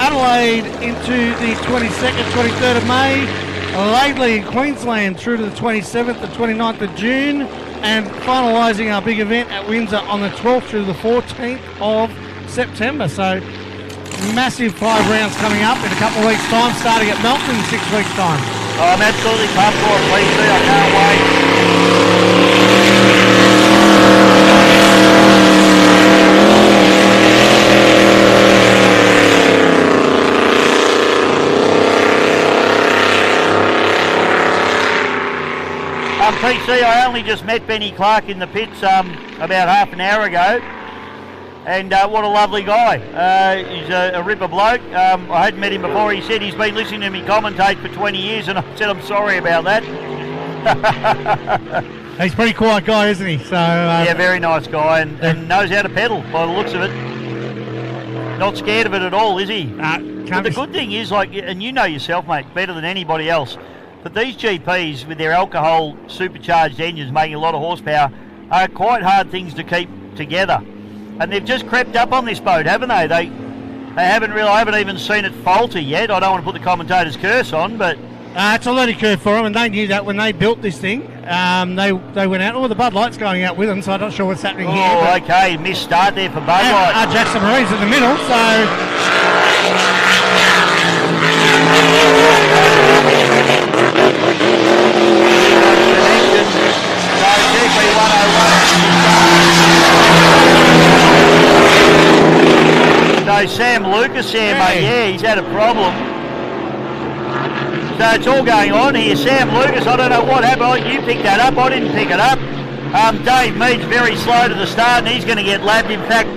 Adelaide into the 22nd, 23rd of May. Laidley in Queensland through to the 27th and 29th of June. And finalising our big event at Windsor on the 12th through the 14th of September. So massive 5 rounds coming up in a couple of weeks' time, starting at Melton in 6 weeks' time. Oh, I'm absolutely pumped for it, PC. I can't wait. PC, I only just met Benny Clark in the pits about half an hour ago, and what a lovely guy. He's a ripper bloke. I hadn't met him before. He said he's been listening to me commentate for 20 years, and I said I'm sorry about that. He's a pretty quiet guy, isn't he? So yeah, very nice guy, and knows how to pedal by the looks of it. Not scared of it at all, is he? But the good thing is, like, and you know yourself, mate, better than anybody else, but these GPs with their alcohol supercharged engines making a lot of horsepower are quite hard things to keep together. And they've just crept up on this boat, haven't they? They haven't really, I haven't even seen it falter yet. I don't want to put the commentator's curse on, but it's a learning curve for them, and they knew that when they built this thing. They went out. The Bud Light's going out with them, so I'm not sure what's happening here. Oh, okay, missed start there for Bud Light. Jackson Marie's in the middle, so So Sam Lucas there, mate, yeah, he's had a problem. So it's all going on here. Sam Lucas, I don't know what happened. Oh, you picked that up, I didn't pick it up. Dave Mead's very slow to the start, and he's going to get lapped. In fact,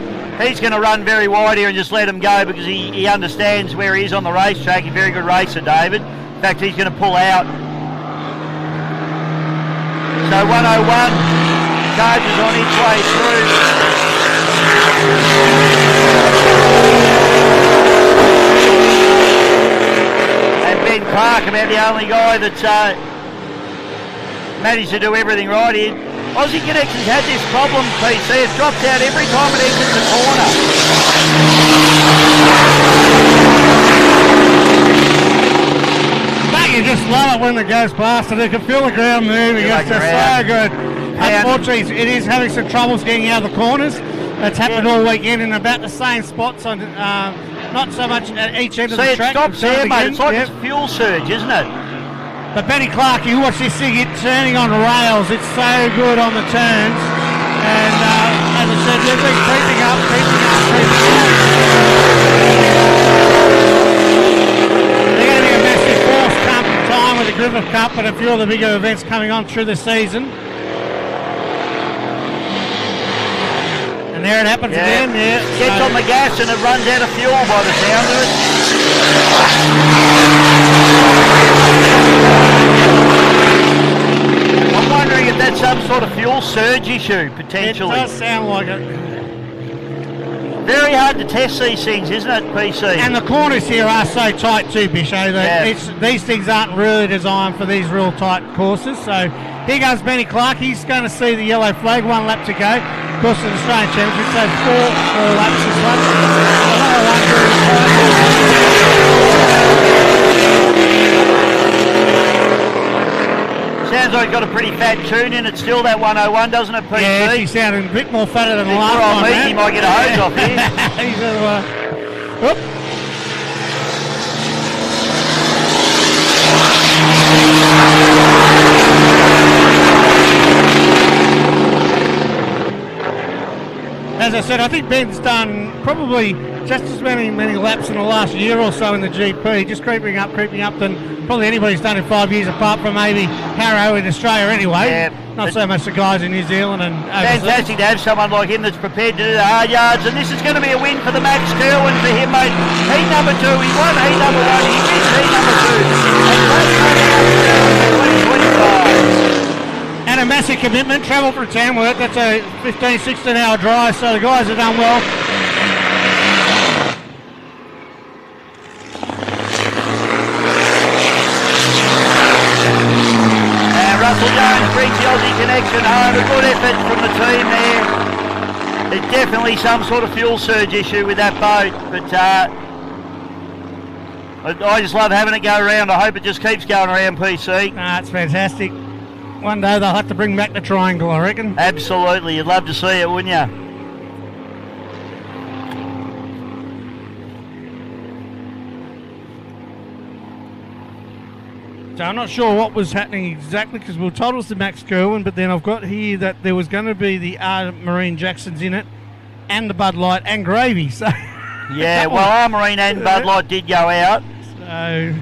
he's going to run very wide here and just let him go because he understands where he is on the racetrack. He's a very good racer, David. In fact, he's going to pull out. So 101 charges on its way through. And Ben Clark, about the only guy that's managed to do everything right here. Aussie Connections had this problem, PC. It drops out every time it exits the corner. just love it when it goes past and you can feel the ground moving. Feel It's like just so good. Unfortunately, it is having some troubles getting out of the corners. That's happened all weekend in about the same spots on not so much at each end of the track. See, it stops there, mate. It's like a fuel surge, isn't it? But Benny Clark, you watch this thing, it's turning on rails. It's so good on the turns. And as I said, they've been creeping up. They're going to be a massive force come time with the Griffith Cup and a few of the bigger events coming on through the season. And there it happens again. Yeah. Gets on the gas and it runs out of fuel by the sound of it. I'm wondering if that's some sort of fuel surge issue, potentially. It does sound like it. Very hard to test these things, isn't it, PC? And the corners here are so tight too, Bisho. These things aren't really designed for these real tight courses. So here goes Benny Clark. He's going to see the yellow flag. 1 lap to go. Of course, the Australian Championship, so four laps this one. Sounds like he's got a pretty fat tune in it still, that 101, doesn't it, PC? Yeah, he's sounding a bit more fatter than the last time. Man. He might get a hose off here. He's whoop. As I said, I think Ben's done probably just as many laps in the last year or so in the GP, just creeping up than probably anybody's done in 5 years, apart from maybe Harrow in Australia anyway. Yeah, not so much the guys in New Zealand and overseas. Fantastic to have someone like him that's prepared to do the hard yards, and this is going to be a win for the Max Kerwin for him, mate. Heat number 2, he won heat number 1, he missed heat number 2. And a massive commitment, travel from Tamworth, that's a 15-16 hour drive, so the guys have done well. Russell Jones brings the Aussie connection home. A good effort from the team there. There's definitely some sort of fuel surge issue with that boat, but I just love having it go around. I hope it just keeps going around, PC. Nah, it's fantastic. One day they'll have to bring back the triangle, I reckon. Absolutely. You'd love to see it, wouldn't you? So I'm not sure what was happening exactly because we were told it was the Max Kerwin, but then I've got here that there was going to be the Marine Jacksons in it and the Bud Light and Gravy. So yeah, well, our Marine and Bud Light did go out. So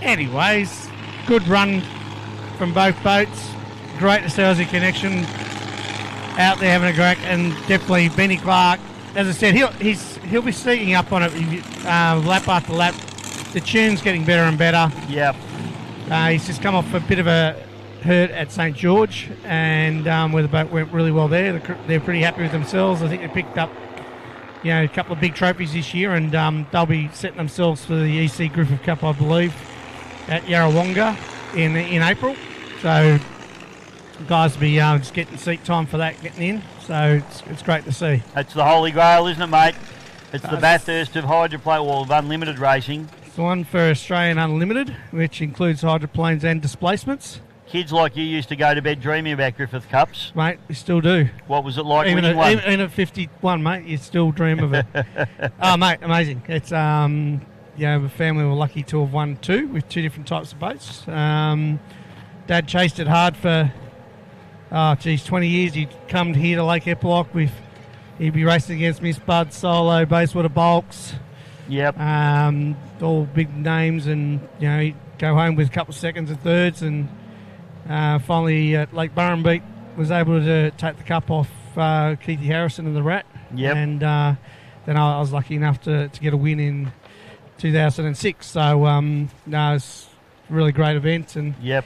anyways, good run from both boats. Great to see Aussie Connection out there having a crack, and definitely Benny Clark. As I said, he'll be sneaking up on it lap after lap. The tune's getting better and better. Yep. He's just come off a bit of a hurt at St George, and where the boat went really well there. They're pretty happy with themselves. I think they picked up, a couple of big trophies this year, and they'll be setting themselves for the EC Griffith Cup, I believe, at Yarrawonga in April. So guys will be just getting seat time for that, getting in. So it's great to see. It's the holy grail, isn't it, mate? It's the Bathurst of hydroplane, or of unlimited racing. It's the one for Australian Unlimited, which includes hydroplanes and displacements. Kids like you used to go to bed dreaming about Griffith Cups. Mate, we still do. What was it like even winning one? Even at 51, mate, you still dream of it. Oh, mate, amazing. It's, the family were lucky to have won 2 with 2 different types of boats. Dad chased it hard for, 20 years. He'd come here to Lake Eppalock. He'd be racing against Miss Bud, Solo, Basewater Bulks. Yep. All big names, and, he'd go home with a couple of seconds and thirds, and finally at Lake Burrumbeet was able to take the cup off Keithy Harrison and the Rat. Yep. And then I was lucky enough to get a win in 2006. So it's a really great event, and yep.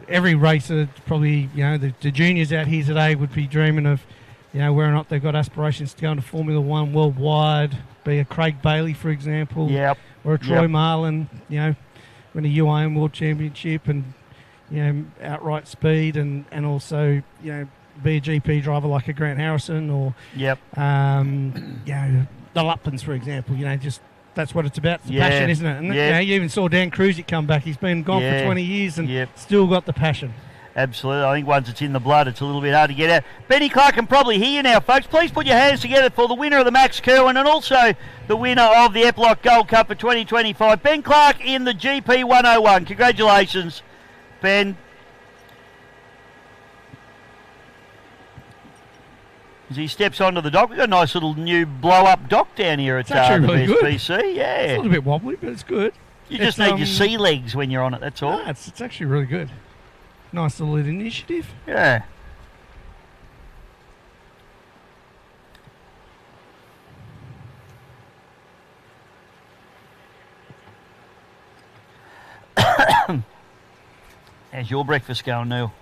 Every racer probably, the juniors out here today would be dreaming of, whether or not they've got aspirations to go into Formula One worldwide, be a Craig Bailey, for example, yep. or a Troy Marlin, win a UIM World Championship, and outright speed, and also be a GP driver like a Grant Harrison, or yep. the Lupins, for example. Just that's what it's about. It's the Yeah. passion, isn't it? And Yeah. you know, you even saw Dan Cruzy come back. He's been gone Yeah. for 20 years and Yep. still got the passion. Absolutely. I think once it's in the blood, it's a little bit hard to get out. Benny Clark can probably hear you now, folks. Please put your hands together for the winner of the Max Kerwin and also the winner of the Eppalock Gold Cup for 2025. Ben Clark in the GP 101. Congratulations, Ben. As he steps onto the dock, we've got a nice little new blow-up dock down here at It's actually the really good. SPC. It's a Yeah. little bit wobbly, but it's good. You just It's, need your sea legs when you're on it, that's all. No, it's actually really good. Nice little initiative. Yeah. How's your breakfast going, Neil?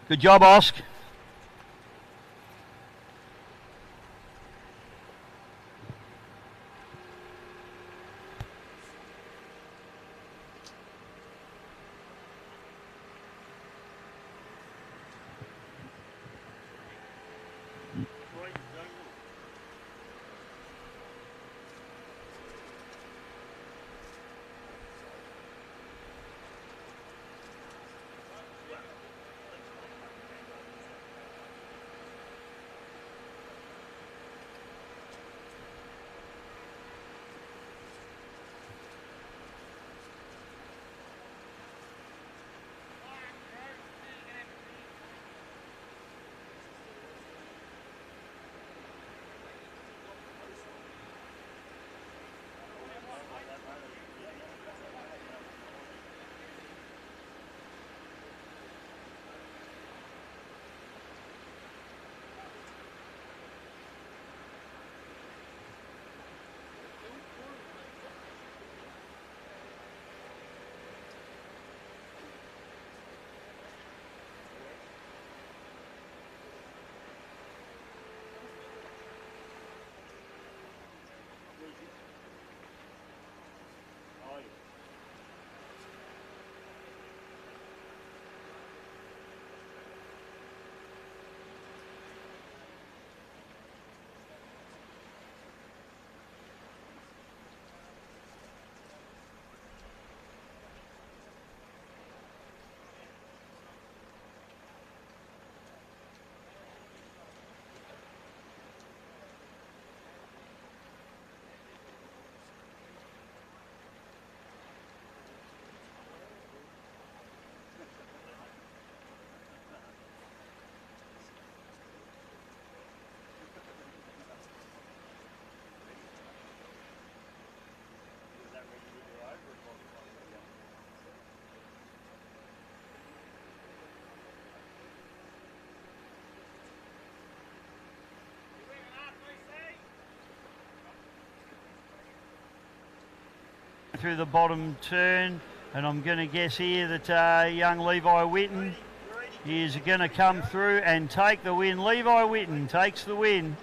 Good job, Osk. Through the bottom turn, and I'm going to guess here that young Levi Whitten is going to come through and take the win. Levi Whitten takes the win.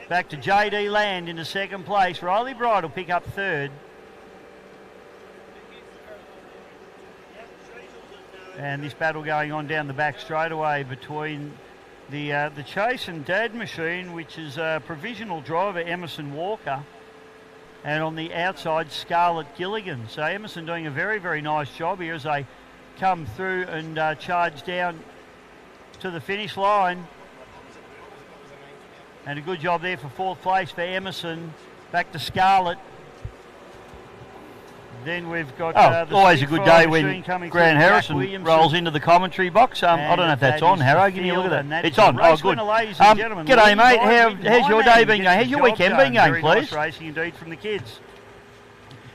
Back to JD Land into second place. Riley Bright will pick up third. And this battle going on down the back straightaway between the Chase and Dad machine, which is provisional driver Emerson Walker, and on the outside, Scarlett Gilligan. So Emerson doing a very, very nice job here as they come through and charge down to the finish line. And a good job there for fourth place for Emerson. Back to Scarlett. Then we've got always a good day when Grant Harrison Williamson rolls into the commentary box. I don't know if that's on, Harrow. Give me a look at that. It's on. Oh, good. G'day, mate. How's your day been going? How's your weekend been going, please? Nice racing indeed from the kids.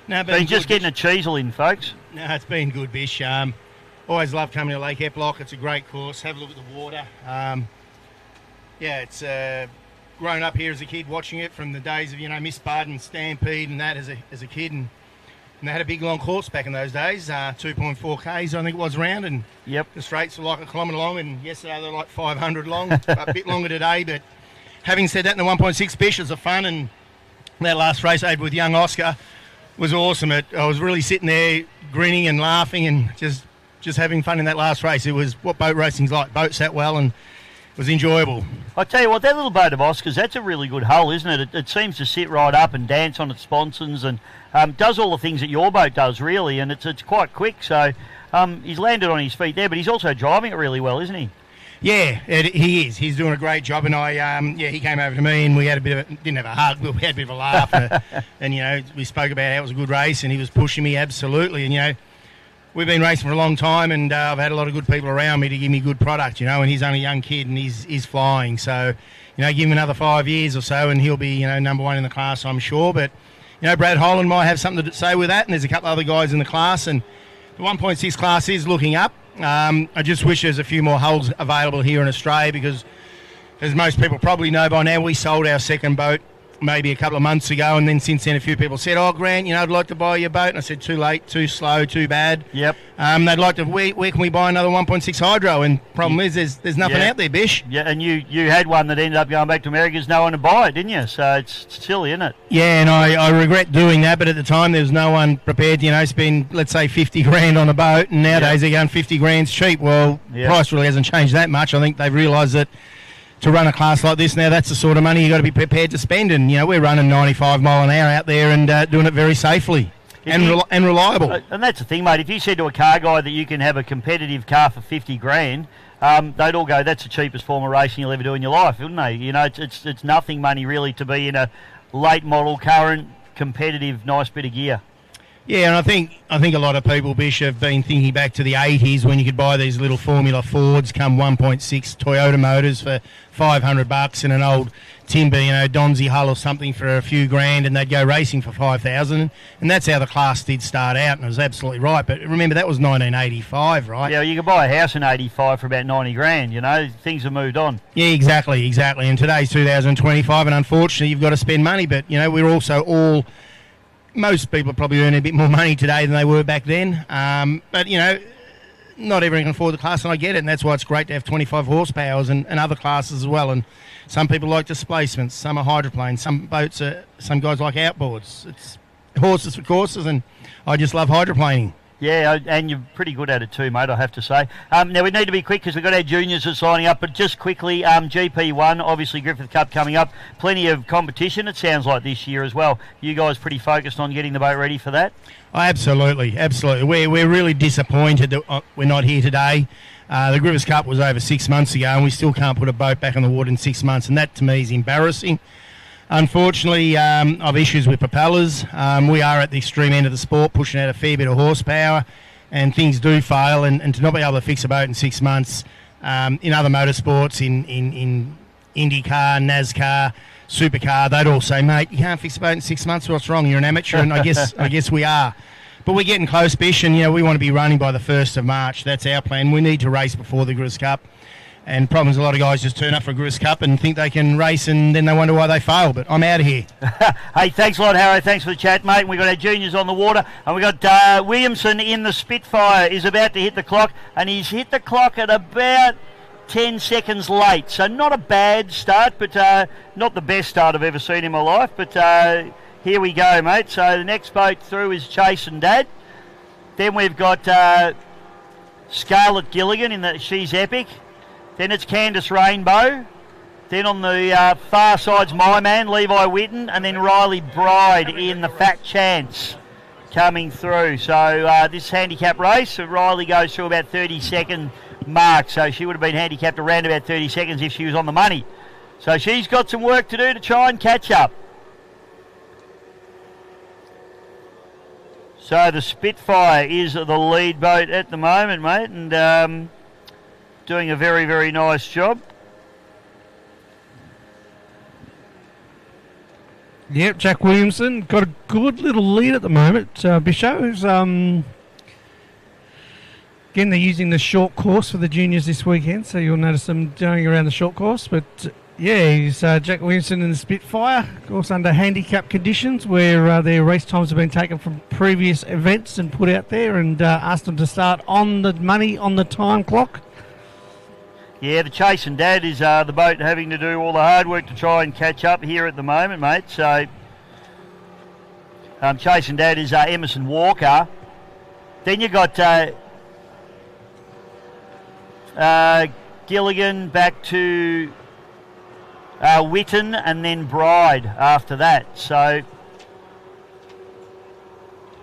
No, Been just getting a cheesel in, folks. No, it's been good, Bish. Always love coming to Lake Eppalock. It's a great course. Have a look at the water. It's grown up here as a kid watching it from the days of, Miss Barden Stampede and that as a kid. And they had a big long course back in those days, 2.4 Ks I think it was round, and Yep. the straights were like a kilometre long, and yesterday they're like 500 long, a bit longer today. But having said that, in the 1.6 Bish was a fun, and that last race I had with young Oscar was awesome. I was really sitting there grinning and laughing and just having fun in that last race. It was what boat racing's like. Boat sat well, and was enjoyable. I tell you what, that little boat of Oscar's, that's a really good hull, isn't it? It seems to sit right up and dance on its sponsons and does all the things that your boat does, really, and it's quite quick. So he's landed on his feet there, but he's also driving it really well, isn't he? Yeah, he is. He's doing a great job, and he came over to me, and we had didn't have a hug, but we had a bit of a laugh, and we spoke about how it was a good race, and he was pushing me absolutely, and we've been racing for a long time, and I've had a lot of good people around me to give me good product, and he's only a young kid, and he's flying, so give him another 5 years or so, and he'll be number one in the class, I'm sure. But Brad Holland might have something to say with that, and there's a couple other guys in the class, and the 1.6 class is looking up. I just wish there's a few more hulls available here in Australia because, as most people probably know by now, we sold our second boat maybe a couple of months ago, and then since then a few people said, "Oh, Grant, I'd like to buy your boat," and I said, "Too late, too slow, too bad." Yep. They'd like to. Where can we buy another 1.6 hydro? And problem is, there's nothing out there, Bish. Yeah, and you had one that ended up going back to America. There's no one to buy it, didn't you? So it's silly, isn't it? Yeah, and I regret doing that, but at the time there was no one prepared to spend, let's say, 50 grand on a boat, and nowadays they're going 50 grand's cheap. Well, price really hasn't changed that much. I think they've realised that to run a class like this now, that's the sort of money you've got to be prepared to spend. And, we're running 95 mile an hour out there and doing it very safely and reliable. And that's the thing, mate. If you said to a car guy that you can have a competitive car for 50 grand, they'd all go, that's the cheapest form of racing you'll ever do in your life, wouldn't they? It's nothing money really to be in a late model, current, competitive, nice bit of gear. Yeah, and I think a lot of people, Bish, have been thinking back to the 80s when you could buy these little Formula Fords, come 1.6 Toyota motors for $500 and an old timber, Donzi hull or something for a few grand, and they'd go racing for 5,000. And that's how the class did start out, and it was absolutely right. But remember, that was 1985, right? Yeah, you could buy a house in 85 for about 90 grand, things have moved on. Yeah, exactly. And today's 2025, and unfortunately you've got to spend money, but, we're also most people probably earn a bit more money today than they were back then. But, not everyone can afford the class, and I get it, and that's why it's great to have 25 horsepowers and other classes as well. And some people like displacements, some are hydroplanes, some some guys like outboards. It's horses for courses, and I just love hydroplaning. Yeah, and you're pretty good at it too, mate, I have to say. Now, we need to be quick because we've got our juniors are signing up, but just quickly, GP1, obviously Griffith Cup coming up. Plenty of competition, it sounds like, this year as well. You guys pretty focused on getting the boat ready for that? Oh, absolutely. We're really disappointed that we're not here today. The Griffith Cup was over 6 months ago, and we still can't put a boat back on the water in 6 months, and that to me is embarrassing. Unfortunately, I've issues with propellers. We are at the extreme end of the sport, pushing out a fair bit of horsepower, and things do fail. And to not be able to fix a boat in 6 months, in other motorsports, in IndyCar, NASCAR, Supercar, they'd all say, "Mate, you can't fix a boat in 6 months. What's wrong? You're an amateur." And I guess we are. But we're getting close, Bish, and we want to be running by the 1st of March. That's our plan. We need to race before the Griffith Cup. And problem is, a lot of guys just turn up for a Griffith Cup and think they can race, and then they wonder why they fail. But I'm out of here. Hey, thanks a lot, Harry. Thanks for the chat, mate. We've got our juniors on the water, and we've got Williamson in the Spitfire is about to hit the clock, and he's hit the clock at about 10 seconds late. So not a bad start, but not the best start I've ever seen in my life. But here we go, mate. So the next boat through is Chase and Dad. Then we've got Scarlett Gilligan she's epic. Then it's Candice Rainbow. Then on the far side's my man, Levi Whitten. And then Riley Bride in the Fat Chance coming through. So this handicap race, Riley goes through about 30-second mark. So she would have been handicapped around about 30 seconds if she was on the money. So she's got some work to do to try and catch up. So the Spitfire is the lead boat at the moment, mate. And doing a very, very nice job. Yep, Jack Williamson got a good little lead at the moment. Bisho's, again, they're using the short course for the juniors this weekend, so you'll notice them going around the short course. But yeah, he's Jack Williamson in the Spitfire, of course under handicap conditions where their race times have been taken from previous events and put out there, and asked them to start on the money on the time clock. Yeah, the Chase and Dad is the boat having to do all the hard work to try and catch up here at the moment, mate. So Chase and Dad is Emerson Walker. Then you got Gilligan, back to Witten, and then Bride after that. So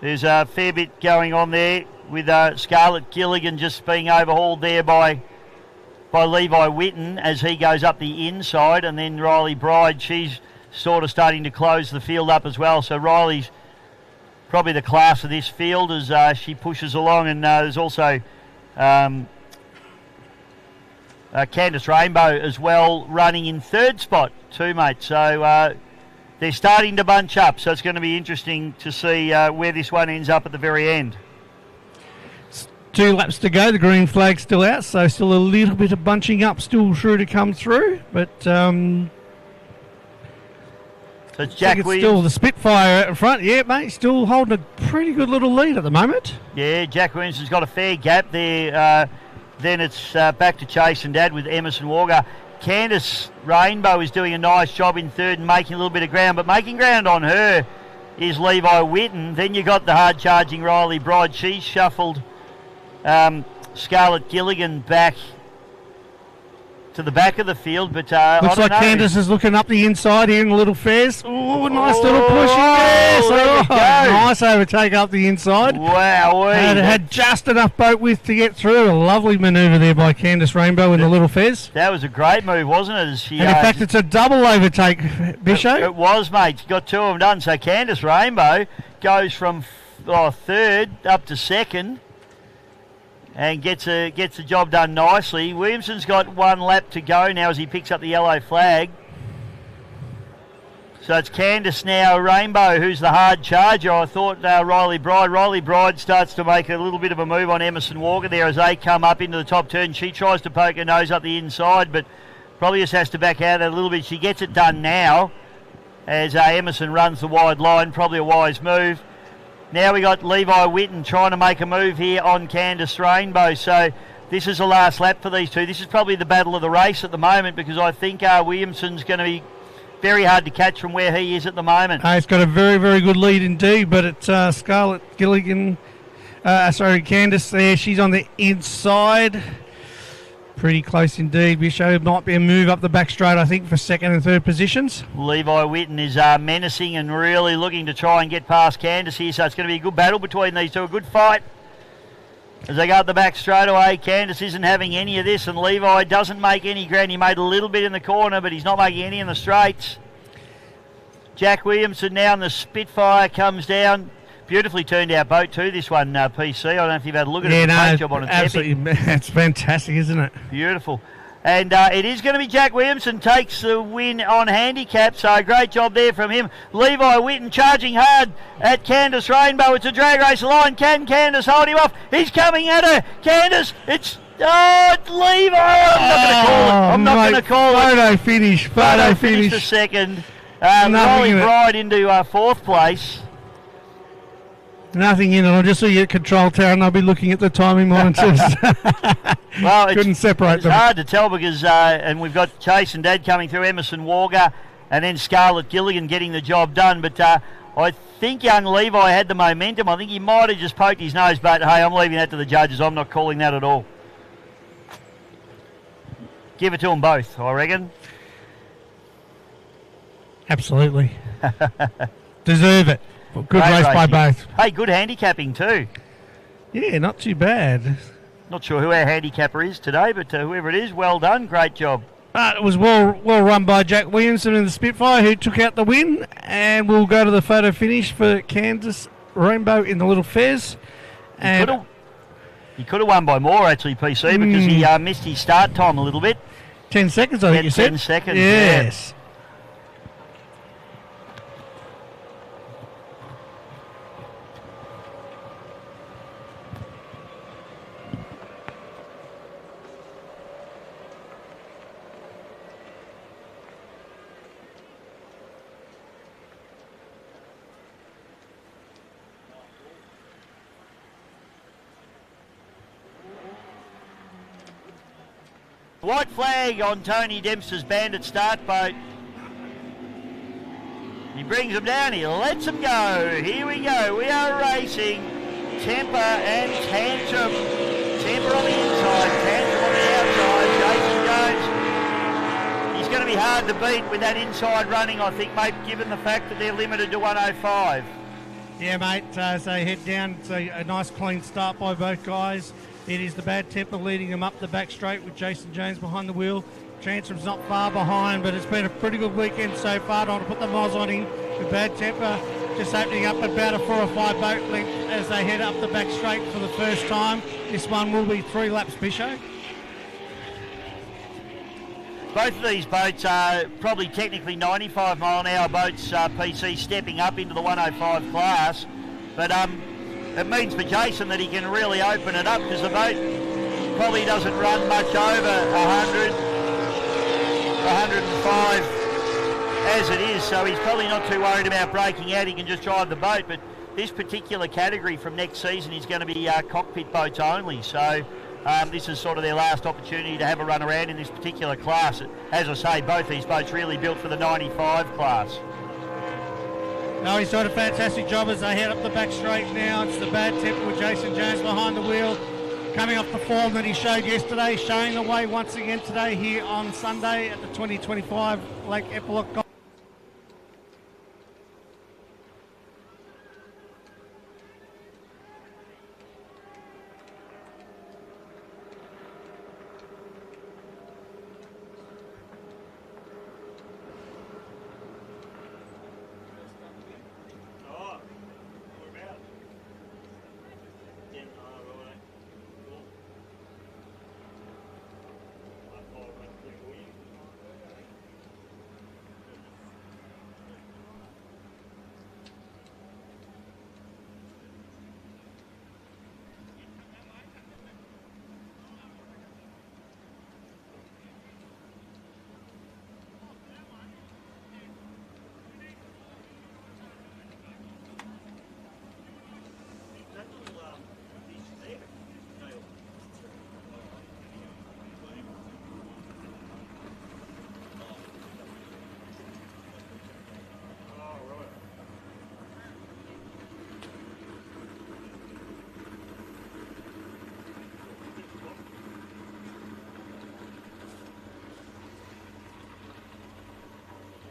there's a fair bit going on there with Scarlett Gilligan just being overhauled there by Levi Witten as he goes up the inside, and then Riley Bride, she's sort of starting to close the field up as well. So Riley's probably the class of this field as she pushes along, and there's also Candice Rainbow as well running in third spot too, mate. So they're starting to bunch up, so it's going to be interesting to see where this one ends up at the very end. 2 laps to go. The green flag's still out, so still a little bit of bunching up still sure to come through. But so it's Jack Williams. Still the Spitfire out in front. Yeah, mate, still holding a pretty good little lead at the moment. Yeah, Jack Williams has got a fair gap there. Then it's back to Chase and Dad with Emerson Walker. Candice Rainbow is doing a nice job in third and making a little bit of ground, but making ground on her is Levi Witten. Then you got the hard-charging Riley Bride. She's shuffled Scarlett Gilligan back to the back of the field, but looks like Candice is looking up the inside here in the little fairs. Oh, nice little push in there. So, nice overtake up the inside. Wow, had just enough boat width to get through. A lovely manoeuvre there by Candice Rainbow in the little fairs. That was a great move, wasn't it? And in fact, it's a double overtake, Bisho. It was, mate. She got 2 of them done. So Candice Rainbow goes from third up to second and gets the job done nicely. Williamson's got 1 lap to go now as he picks up the yellow flag. So it's Candice now, Rainbow, who's the hard charger. I thought Riley Bride. Riley Bride starts to make a little bit of a move on Emerson Walker there as they come up into the top turn. She tries to poke her nose up the inside, but probably just has to back out a little bit. She gets it done now as Emerson runs the wide line. Probably a wise move. Now we got Levi Witten trying to make a move here on Candice Rainbow. So this is the last lap for these two. This is probably the battle of the race at the moment because I think Williamson's going to be very hard to catch from where he is at the moment. He's got a very, very good lead indeed, but it's Scarlett Gilligan, Candice there. She's on the inside. Pretty close indeed. Bisho might be a move up the back straight, I think, for second and third positions. Levi Witten is menacing and really looking to try and get past Candice here, so it's going to be a good battle between these two, a good fight. As they go up the back straight away, Candice isn't having any of this, and Levi doesn't make any ground. He made a little bit in the corner, but he's not making any in the straights. Jack Williamson now in the Spitfire comes down. Beautifully turned out boat too, this one, PC. I don't know if you've had a look at it. Yeah, job on it. Absolutely. It's fantastic, isn't it? Beautiful. And it is going to be Jack Williamson takes the win on handicap, so great job there from him. Levi Witten charging hard at Candice Rainbow. It's a drag race line. Can Candice hold him off? He's coming at her. Candice, it's Levi. I'm not going to call it. Photo finish. Photo finish. The second. Rolling right into fourth place. Nothing in it. I'll just see you at control tower and I'll be looking at the timing monitors. Well, couldn't separate them. It's hard to tell because, and we've got Chase and Dad coming through, Emerson Walker, and then Scarlett Gilligan getting the job done. But I think young Levi had the momentum. I think he might have just poked his nose, but hey, I'm leaving that to the judges. I'm not calling that at all. Give it to them both, I reckon. Absolutely. Deserve it. Good Great race by both. Hey, good handicapping too. Yeah, not too bad. Not sure who our handicapper is today, but whoever it is, well done. Great job. It was well run by Jack Williamson in the Spitfire, who took out the win. And we'll go to the photo finish for Candice Rainbow in the Little Fez. And he could have won by more, actually, PC, because he missed his start time a little bit. 10 seconds, I think you said. 10 seconds, yes. Yeah. White flag on Tony Dempster's Bandit start boat. He brings them down, he lets them go. Here we go, we are racing Temper and Tantrum. Temper on the inside, Tantrum on the outside. Jason really hard to beat with that inside running, I think, mate, given the fact that they're limited to 105. Yeah, mate, so head down. So a nice clean start by both guys. It is the Bad Temper leading them up the back straight with Jason Jones behind the wheel. Transfom's not far behind, but it's been a pretty good weekend so far. Don't want to put the miles on him. The Bad Temper just opening up about a 4 or 5 boat length as they head up the back straight for the first time. This one will be 3 laps, Bisho. Both of these boats are probably technically 95 mile an hour boats, PC, stepping up into the 105 class. But it means for Jason that he can really open it up, because the boat probably doesn't run much over 100, 105 as it is. So he's probably not too worried about breaking out. He can just drive the boat. But this particular category from next season is going to be cockpit boats only. So this is sort of their last opportunity to have a run around in this particular class. As I say, both these boats really built for the 95 class. No, he's doing a fantastic job as they head up the back straight now. It's the Bad Temper with Jason Jones behind the wheel. Coming off the form that he showed yesterday, showing the way once again today here on Sunday at the 2025 Lake Eppalock.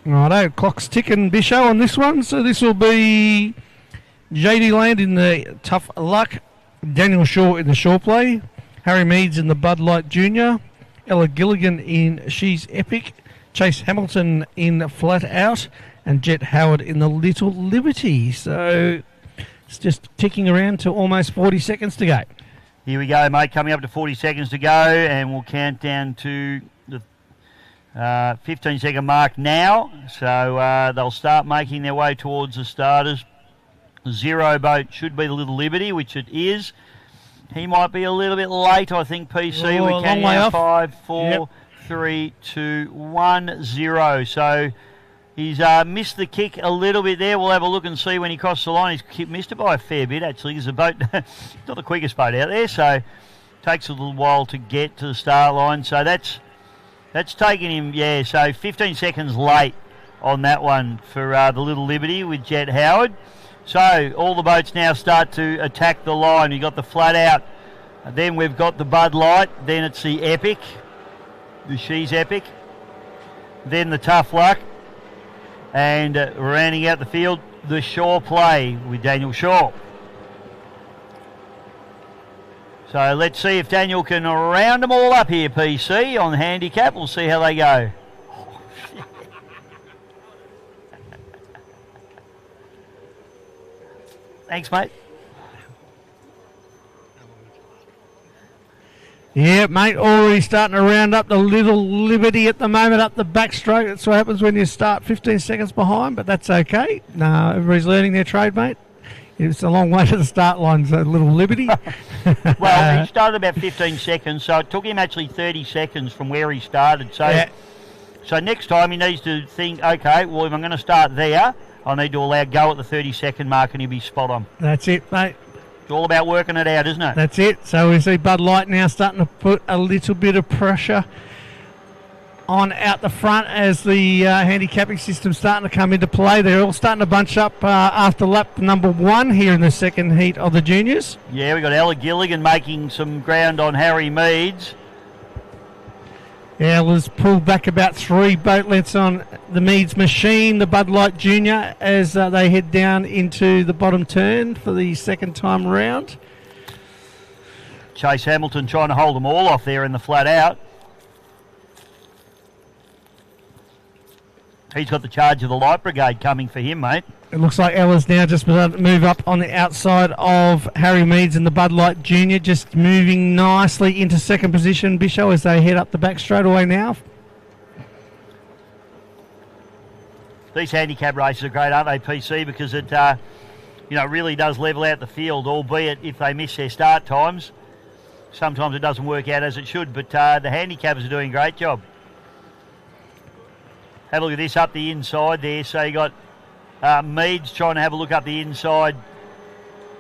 Righto, clock's ticking, Bisho, on this one. So this will be JD Land in the Tough Luck, Daniel Shaw in the Shore Play, Harry Meads in the Bud Light Junior, Ella Gilligan in She's Epic, Chase Hamilton in Flat Out, and Jet Howard in the Little Liberty. So it's just ticking around to almost 40 seconds to go. Here we go, mate, coming up to 40 seconds to go, and we'll count down to the 15-second mark now. So they'll start making their way towards the starters. Zero boat should be the Little Liberty, which it is. He might be a little bit late, I think, PC. Oh, we can now 5, 4, Yep. 3, 2, 1, 0. So he's missed the kick a little bit there. We'll have a look and see when he crosses the line. He's missed it by a fair bit, actually, because the boat, not the quickest boat out there, so takes a little while to get to the start line. So that's taken him, so 15 seconds late on that one for the Little Liberty with Jet Howard. So all the boats now start to attack the line. You've got the Flat Out, then we've got the Bud Light, then it's the Epic, the She's Epic, then the Tough Luck, and rounding out the field, the Shore Play with Daniel Shaw. So let's see if Daniel can round them all up here, PC, on the handicap. We'll see how they go. Thanks, mate. Yeah, mate, already starting to round up the Little Liberty at the moment up the backstroke. That's what happens when you start 15 seconds behind, but that's okay. No, everybody's learning their trade, mate. It's a long way to the start line, so Little Liberty. Well, he started about 15 seconds, so it took him actually 30 seconds from where he started. So, so next time he needs to think, okay, well, if I'm going to start there, I need to allow go at the 30-second mark and he'll be spot on. That's it, mate. It's all about working it out, isn't it? That's it. So we see Bud Light now starting to put a little bit of pressure on out the front as the handicapping system starting to come into play. They're all starting to bunch up after lap number 1 here in the second heat of the juniors. Yeah, we've got Ella Gilligan making some ground on Harry Meads. Ella's pulled back about 3 boat lengths on the Meads Machine, the Bud Light Junior, as they head down into the bottom turn for the second time round. Chase Hamilton trying to hold them all off there in the flat out. He's got the charge of the Light Brigade coming for him, mate. It looks like Ella's now just about to move up on the outside of Harry Meads and the Bud Light Junior, just moving nicely into second position, Bisho, as they head up the back straight away now. These handicap races are great, aren't they, PC? Because it, really does level out the field, albeit if they miss their start times. Sometimes it doesn't work out as it should, but the handicappers are doing a great job. Have a look at this up the inside there. So you got Meads trying to have a look up the inside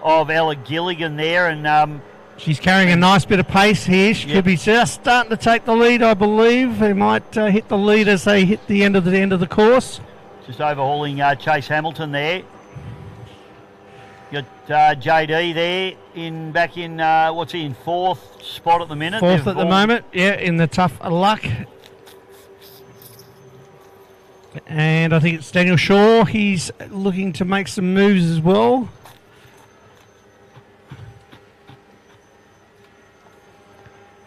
of Ella Gilligan there, and she's carrying a nice bit of pace here. She could be just starting to take the lead, I believe. They might hit the lead as they hit the end of the course. Just overhauling Chase Hamilton there. You got JD there back in what's he in fourth spot at the minute? Fourth at the moment, yeah, in the tough luck. And I think it's Daniel Shaw. He's looking to make some moves as well.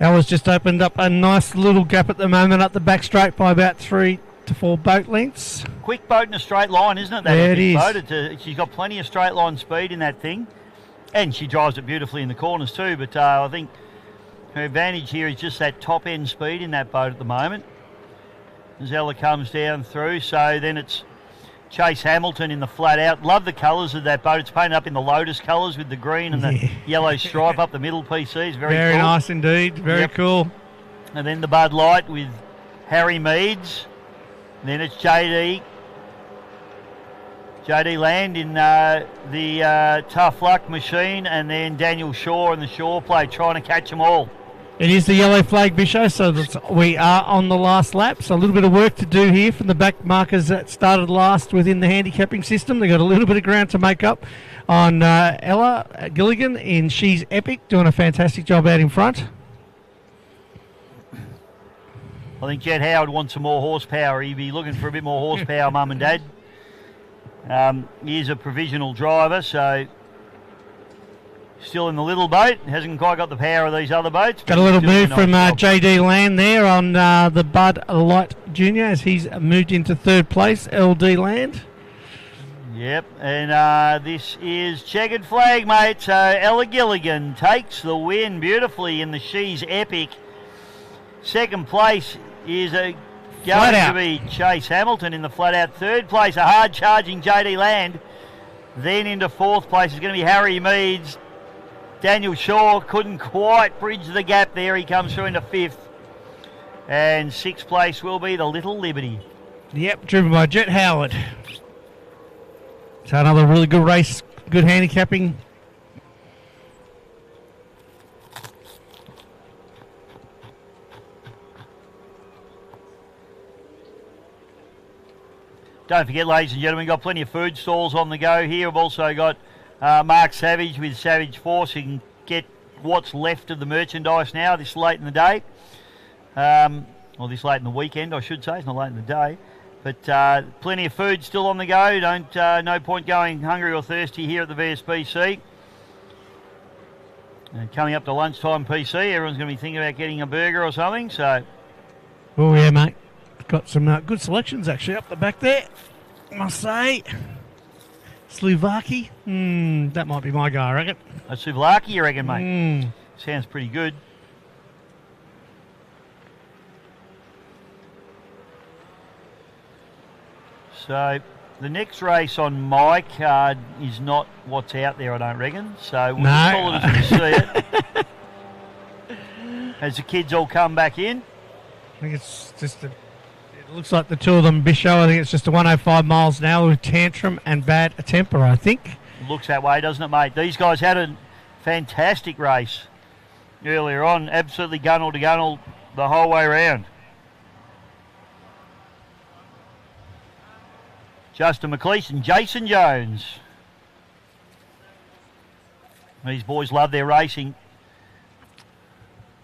Ella's just opened up a nice little gap at the moment up the back straight by about 3 to 4 boat lengths. Quick boat in a straight line, isn't it? That yeah, it is. Boat. She's got plenty of straight line speed in that thing. And she drives it beautifully in the corners too. But I think her advantage here is just that top end speed in that boat at the moment. As Ella comes down through, so then it's Chase Hamilton in the flat out. Love the colours of that boat. It's painted up in the Lotus colours with the green and the yellow stripe up the middle PCs. Very cool. Nice indeed. Very cool. And then the Bud Light with Harry Meads. And then it's JD Land in the Tough Luck Machine, and then Daniel Shaw in the Shaw play trying to catch them all. It is the yellow flag, Bisho, so we are on the last lap. So a little bit of work to do here from the back markers that started last within the handicapping system. They've got a little bit of ground to make up on Ella Gilligan in She's Epic, doing a fantastic job out in front. I think Jet Howard wants some more horsepower. He'd be looking for a bit more horsepower, Mum and Dad. He is a provisional driver, so still in the little boat. Hasn't quite got the power of these other boats. Got a little move from JD Land there on the Bud Light Junior as he's moved into third place, LD Land. Yep, and this is checkered flag, mate. So Ella Gilligan takes the win beautifully in the She's Epic. Second place is going to be Chase Hamilton in the flat out. Third place, a hard charging JD Land. Then into fourth place is going to be Harry Meads. Daniel Shaw couldn't quite bridge the gap there. He comes through into fifth. And sixth place will be the Little Liberty. Yep, driven by Jet Howard. So another really good race, good handicapping. Don't forget, ladies and gentlemen, we've got plenty of food stalls on the go here. We've also got Mark Savage with Savage Force. You can get what's left of the merchandise now this late in the day. Or this late in the weekend, I should say. It's not late in the day. But plenty of food still on the go. No point going hungry or thirsty here at the VSBC. And coming up to lunchtime PC, everyone's going to be thinking about getting a burger or something. So, oh yeah, mate. Got some good selections actually up the back there, I must say. Slovaki, that might be my guy, I reckon. A Slovaki, you reckon, mate? Sounds pretty good. So the next race on my card is not what's out there, I don't reckon. So we'll just call it as we see it. As the kids all come back in. I think it's just it looks like the two of them, Bisho. I think it's just a 105 miles an hour with Tantrum and Bad Temper, I think. Looks that way, doesn't it, mate? These guys had a fantastic race earlier on. Absolutely gunnel to gunnel the whole way around. Justin McLeese, Jason Jones. These boys love their racing.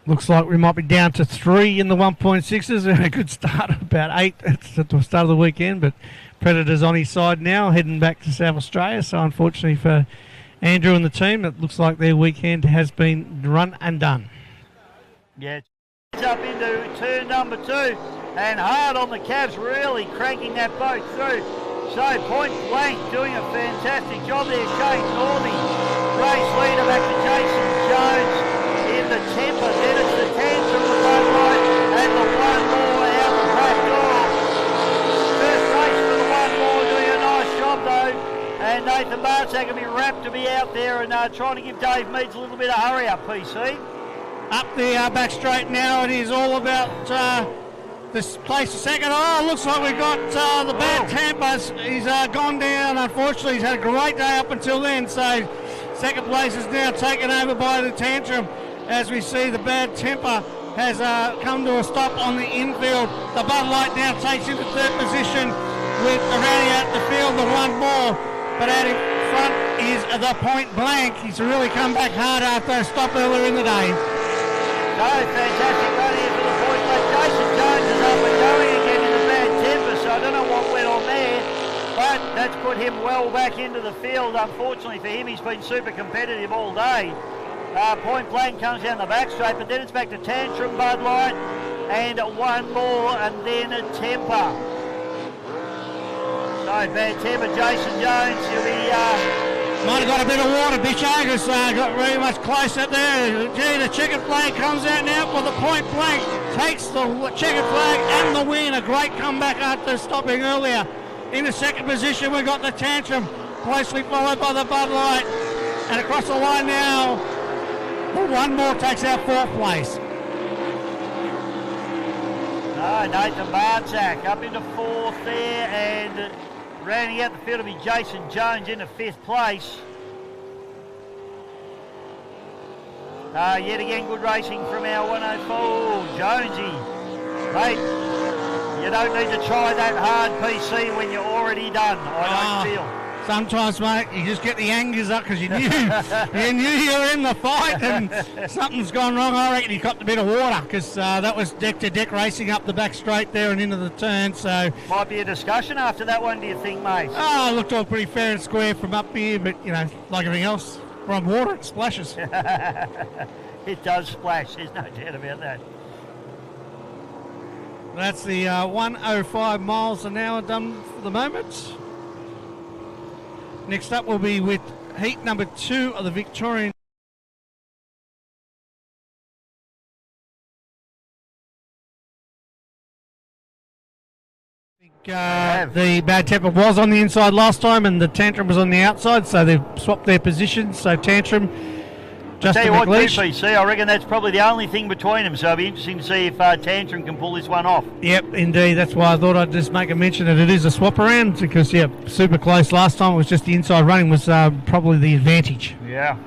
Looks like we might be down to 3 in the 1.6s. A good start, about 8 at the start of the weekend, but Predators on his side now, heading back to South Australia. So unfortunately for Andrew and the team, it looks like their weekend has been run and done. Yeah, it's up into turn number 2, and hard on the Cavs, really cranking that boat through. So Point Blank doing a fantastic job there. Shane Northey, race leader, back to Jason Jones in the temper. Then it's the Tantrum, the Bud Light, and the one more out the back door. First race for the one more, doing a nice job though. And Nathan Bartzak will be wrapped to be out there and trying to give Dave Meads a little bit of hurry up, PC. Up the back straight now, it is all about this place a second. Oh, looks like we've got the Bad Tampers. He's gone down, unfortunately. He's had a great day up until then, so second place is now taken over by the Tantrum. As we see, the Bad Temper has come to a stop on the infield. The Bud Light now takes into third position with rounding out the field, the one more. But out in front is the Point Blank. He's really come back hard after a stop earlier in the day. So fantastic run here for the Point Blank. Jason Jones is up and going again in the Bad Temper, so I don't know what went on there, but that's put him well back into the field. Unfortunately for him, he's been super competitive all day. Point Blank comes down the back straight, but then it's back to Tantrum, Bud Light, and one more, and then a Temper. So Bad Temper, Jason Jones, he'll be... Might have got a bit of water, Bichogas got very much close up there. Gee, the checkered flag comes out now for the Point Blank. Takes the checkered flag and the win. A great comeback after stopping earlier. In the second position, we've got the Tantrum, closely followed by the Bud Light. And across the line now, one more takes out fourth place. No, Nathan Bartzak up into fourth there, and rounding out the field will be Jason Jones into fifth place. Yet again, good racing from our 104, Jonesy. Mate, you don't need to try that hard, PC, when you're already done, I don't feel. Sometimes, mate, you just get the angers up because you knew you were in the fight and something's gone wrong. I reckon you copped a bit of water because that was deck-to-deck racing up the back straight there and into the turn. So might be a discussion after that one, do you think, mate? Oh, it looked all pretty fair and square from up here, but, you know, like everything else, from water, it splashes. It does splash, there's no doubt about that. That's the 105 miles an hour done for the moment. Next up will be with heat number 2 of the Victorian. The Bad Temper was on the inside last time and the Tantrum was on the outside, so they've swapped their positions. So Tantrum, Justin Tell you what, McLeish. PC, I reckon that's probably the only thing between them, so it'll be interesting to see if Tantrum can pull this one off. Yep, indeed. That's why I thought I'd just make a mention that it is a swap around because, yeah, super close last time. It was just the inside running was probably the advantage. Yeah.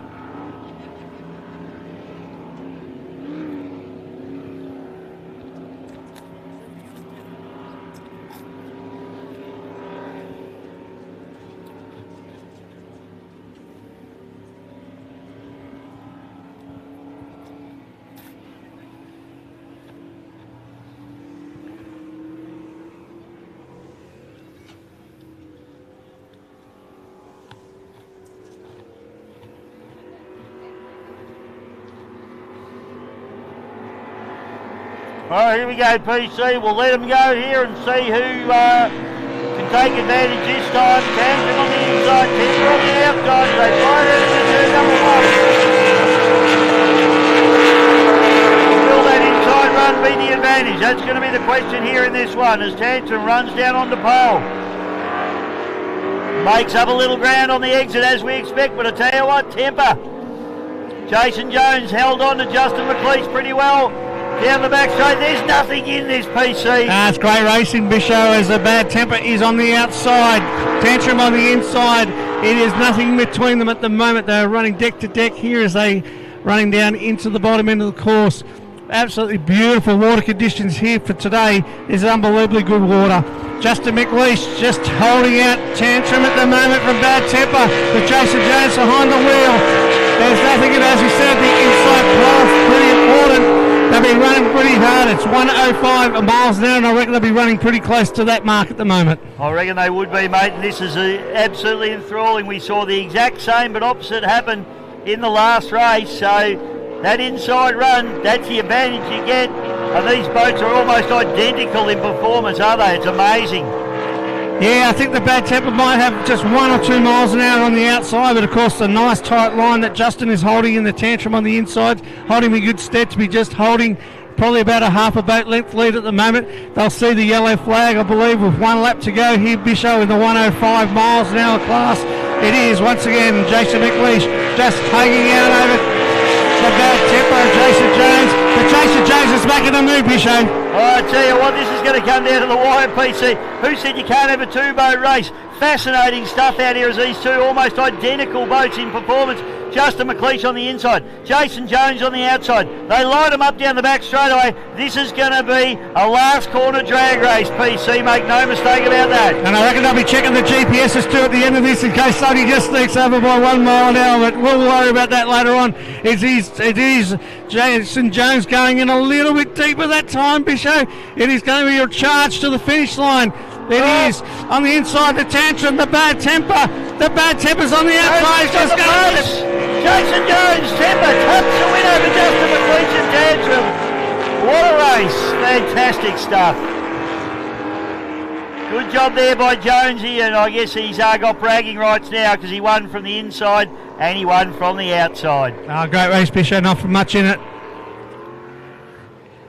All right, here we go, PC. We'll let them go here and see who can take advantage this time. Tantrum on the inside, Temper on the outside. They find it into turn number 1. Will that inside run be the advantage? That's going to be the question here in this one as Tantrum runs down onto pole. Makes up a little ground on the exit as we expect, but I tell you what, Temper. Jason Jones held on to Justin McLeish pretty well. Down the back straight, there's nothing in this, PC. It's great racing, Bisho, as the Bad Temper is on the outside. Tantrum on the inside. It is nothing between them at the moment. They're running deck to deck here as they running down into the bottom end of the course. Absolutely beautiful water conditions here for today. There's unbelievably good water. Justin McLeish just holding out Tantrum at the moment from Bad Temper with Jason Jones behind the wheel. There's nothing, and as we said, the inside path pretty important. They'll be running pretty hard. It's 105 miles an hour, and I reckon they'll be running pretty close to that mark at the moment. I reckon they would be, mate. And this is absolutely enthralling. We saw the exact same but opposite happen in the last race. So that inside run, that's the advantage you get. And these boats are almost identical in performance, are they? It's amazing. Yeah, I think the Bad Temper might have just 1 or 2 miles an hour on the outside, but of course the nice tight line that Justin is holding in the Tantrum on the inside, holding in good stead to be just holding probably about a half a boat length lead at the moment. They'll see the yellow flag, I believe, with 1 lap to go here. Bisho in the 105 miles an hour class. It is once again Jason McLeish just hanging out over the Bad Temper of Jason Jones. But Jason Jones is back in the mood, Bisho. I tell you what, this is going to come down to the wire, PC. Who said you can't have a 2-boat race? Fascinating stuff out here as these two almost identical boats in performance. Justin McLeish on the inside, Jason Jones on the outside. They light them up down the back straight away. This is going to be a last corner drag race, PC. Make no mistake about that. And I reckon they'll be checking the GPSs too at the end of this in case somebody just sneaks over by 1 mile an hour. But we'll worry about that later on. It is Jason Jones going in a little bit deeper that time, Bisho. It is going to be a charge to the finish line. It is on the inside, the Tantrum, the Bad Temper. The Bad Temper's on the outside. Just going. Jason Jones, Temper, tucks the win over Justin McLeish and Tantrum. What a race. Fantastic stuff. Good job there by Jonesy, and I guess he's got bragging rights now because he won from the inside and he won from the outside. Oh, great race, Bishop, not for much in it.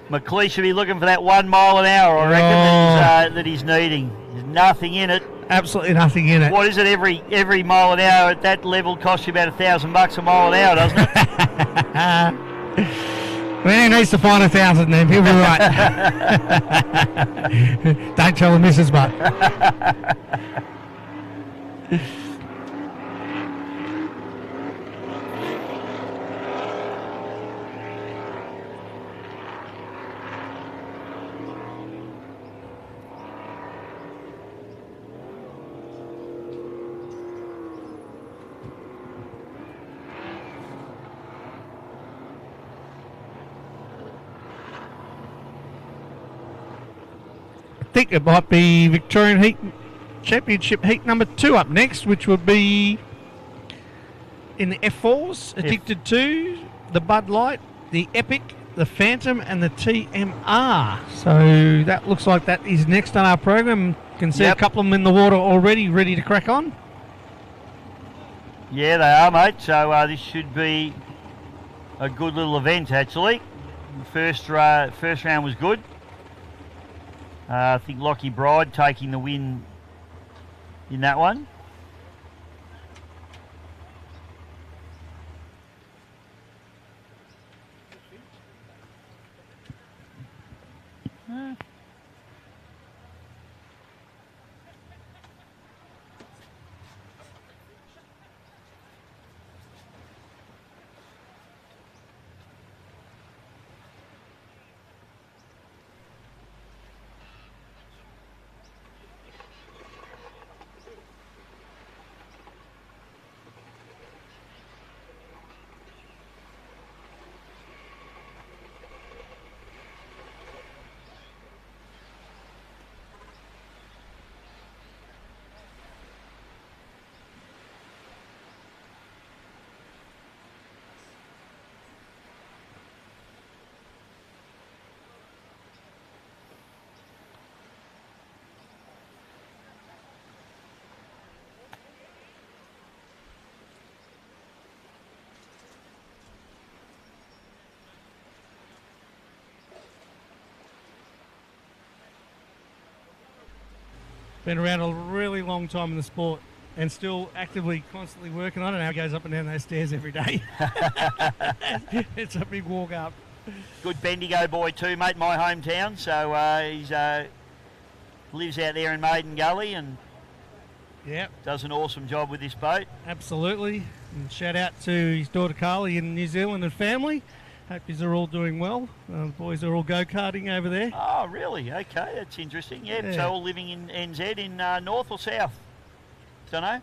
McLeish should be looking for that 1 mile an hour, I reckon, that he's needing. There's nothing in it. Absolutely nothing in it. What is it? Every mile an hour at that level costs you about $1,000 a mile an hour, doesn't it? Well, he needs to find 1,000 then. He'll be right. Don't tell the missus, but. I think it might be Victorian Heat Championship Heat number 2 up next, which would be in the F4s, Addicted 2, the Bud Light, the Epic, the Phantom, and the TMR. So that looks like that is next on our program. You can see a couple of them in the water already, ready to crack on. Yeah, they are, mate. So this should be a good little event, actually. The first round was good. I think Lockie Bride taking the win in that one. Been around a really long time in the sport and still actively, constantly working on it. Now he goes up and down those stairs every day. It's a big walk up. Good Bendigo boy too, mate, my hometown. So he's lives out there in Maiden Gully and does an awesome job with this boat. Absolutely. And shout out to his daughter Carly in New Zealand and family. Hope you're all doing well. The boys are all go-karting over there. Oh, really? Okay, that's interesting. Yeah. So all living in NZ in north or south? Don't know.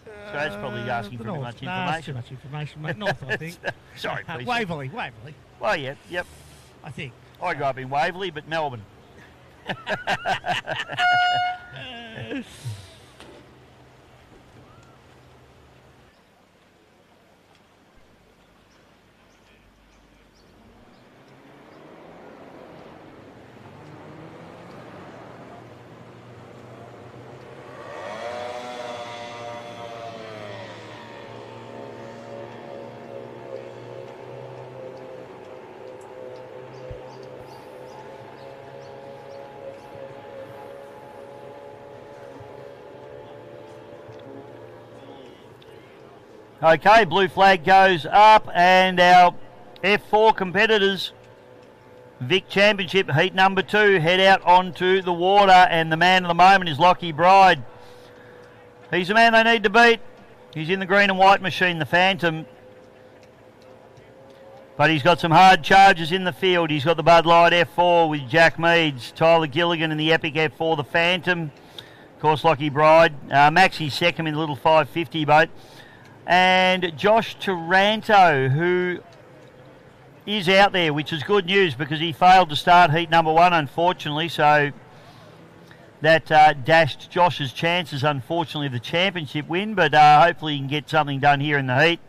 So that's probably asking for too much information. Too much information, mate. North, I think. Sorry, please. Waverley. Well, yeah, yep. I think. I grew up in Waverley, but Melbourne. Okay, blue flag goes up, and our F4 competitors, Vic Championship heat number 2, head out onto the water, and the man of the moment is Lockie Bride. He's the man they need to beat. He's in the green and white machine, the Phantom. But he's got some hard charges in the field. He's got the Bud Light F4 with Jack Meads, Tyler Gilligan in the Epic F4, the Phantom. Of course, Lockie Bride. Maxie's second in the little 550 boat. And Josh Taranto, who is out there, which is good news because he failed to start heat number 1, unfortunately. So that dashed Josh's chances, unfortunately, of the championship win. But hopefully he can get something done here in the heat.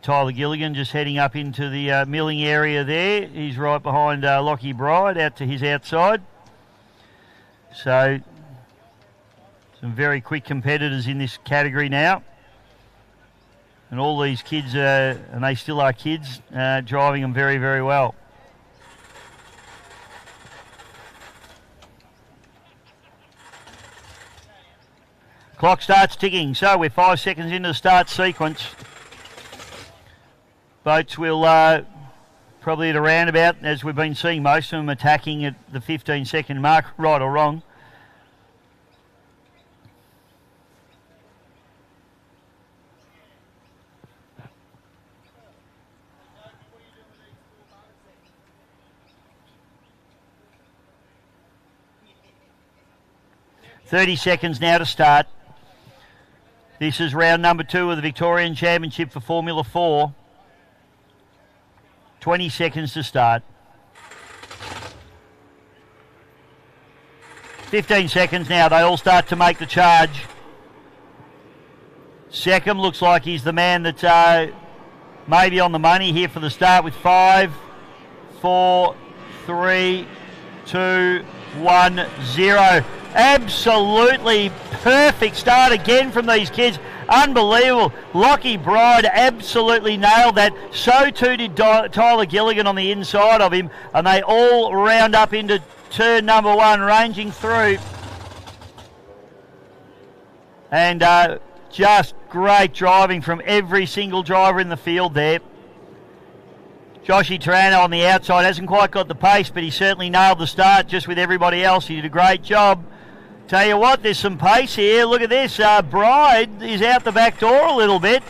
Tyler Gilligan just heading up into the milling area there. He's right behind Lockie Bride out to his outside. So some very quick competitors in this category now. And all these kids, and they still are kids, driving them very, very well. Clock starts ticking, so we're 5 seconds into the start sequence. Boats will probably at a roundabout, as we've been seeing most of them attacking at the 15-second mark, right or wrong. .30 seconds now to start. This is round number 2 of the Victorian Championship for Formula 4. 20 seconds to start. 15 seconds now. They all start to make the charge. Second looks like he's the man that's maybe on the money here for the start with 5, 4, 3, 2, 1, 0. Absolutely perfect start again from these kids. Unbelievable. Lockie Bride absolutely nailed that. So too did Tyler Gilligan on the inside of him. And they all round up into turn number 1, ranging through. And just great driving from every single driver in the field there. Joshy Taranto on the outside hasn't quite got the pace, but he certainly nailed the start just with everybody else. He did a great job. Tell you what, there's some pace here. Look at this. Bride is out the back door a little bit.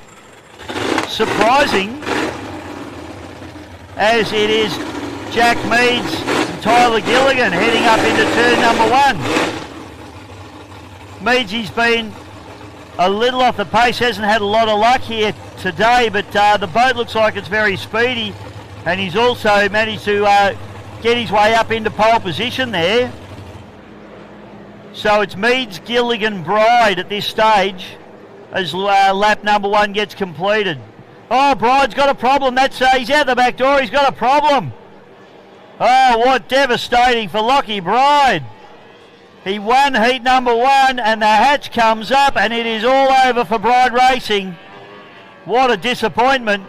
Surprising. As it is Jack Meads and Tyler Gilligan heading up into turn number 1. Meads, he's been a little off the pace. Hasn't had a lot of luck here today, but the boat looks like it's very speedy. And he's also managed to get his way up into pole position there. So it's Meads, Gilligan, Bride at this stage as lap number 1 gets completed. Oh, Bride's got a problem. That's he's out the back door. He's got a problem. Oh, what devastating for Lockie Bride. He won heat number 1 and the hatch comes up and it is all over for Bride Racing. What a disappointment.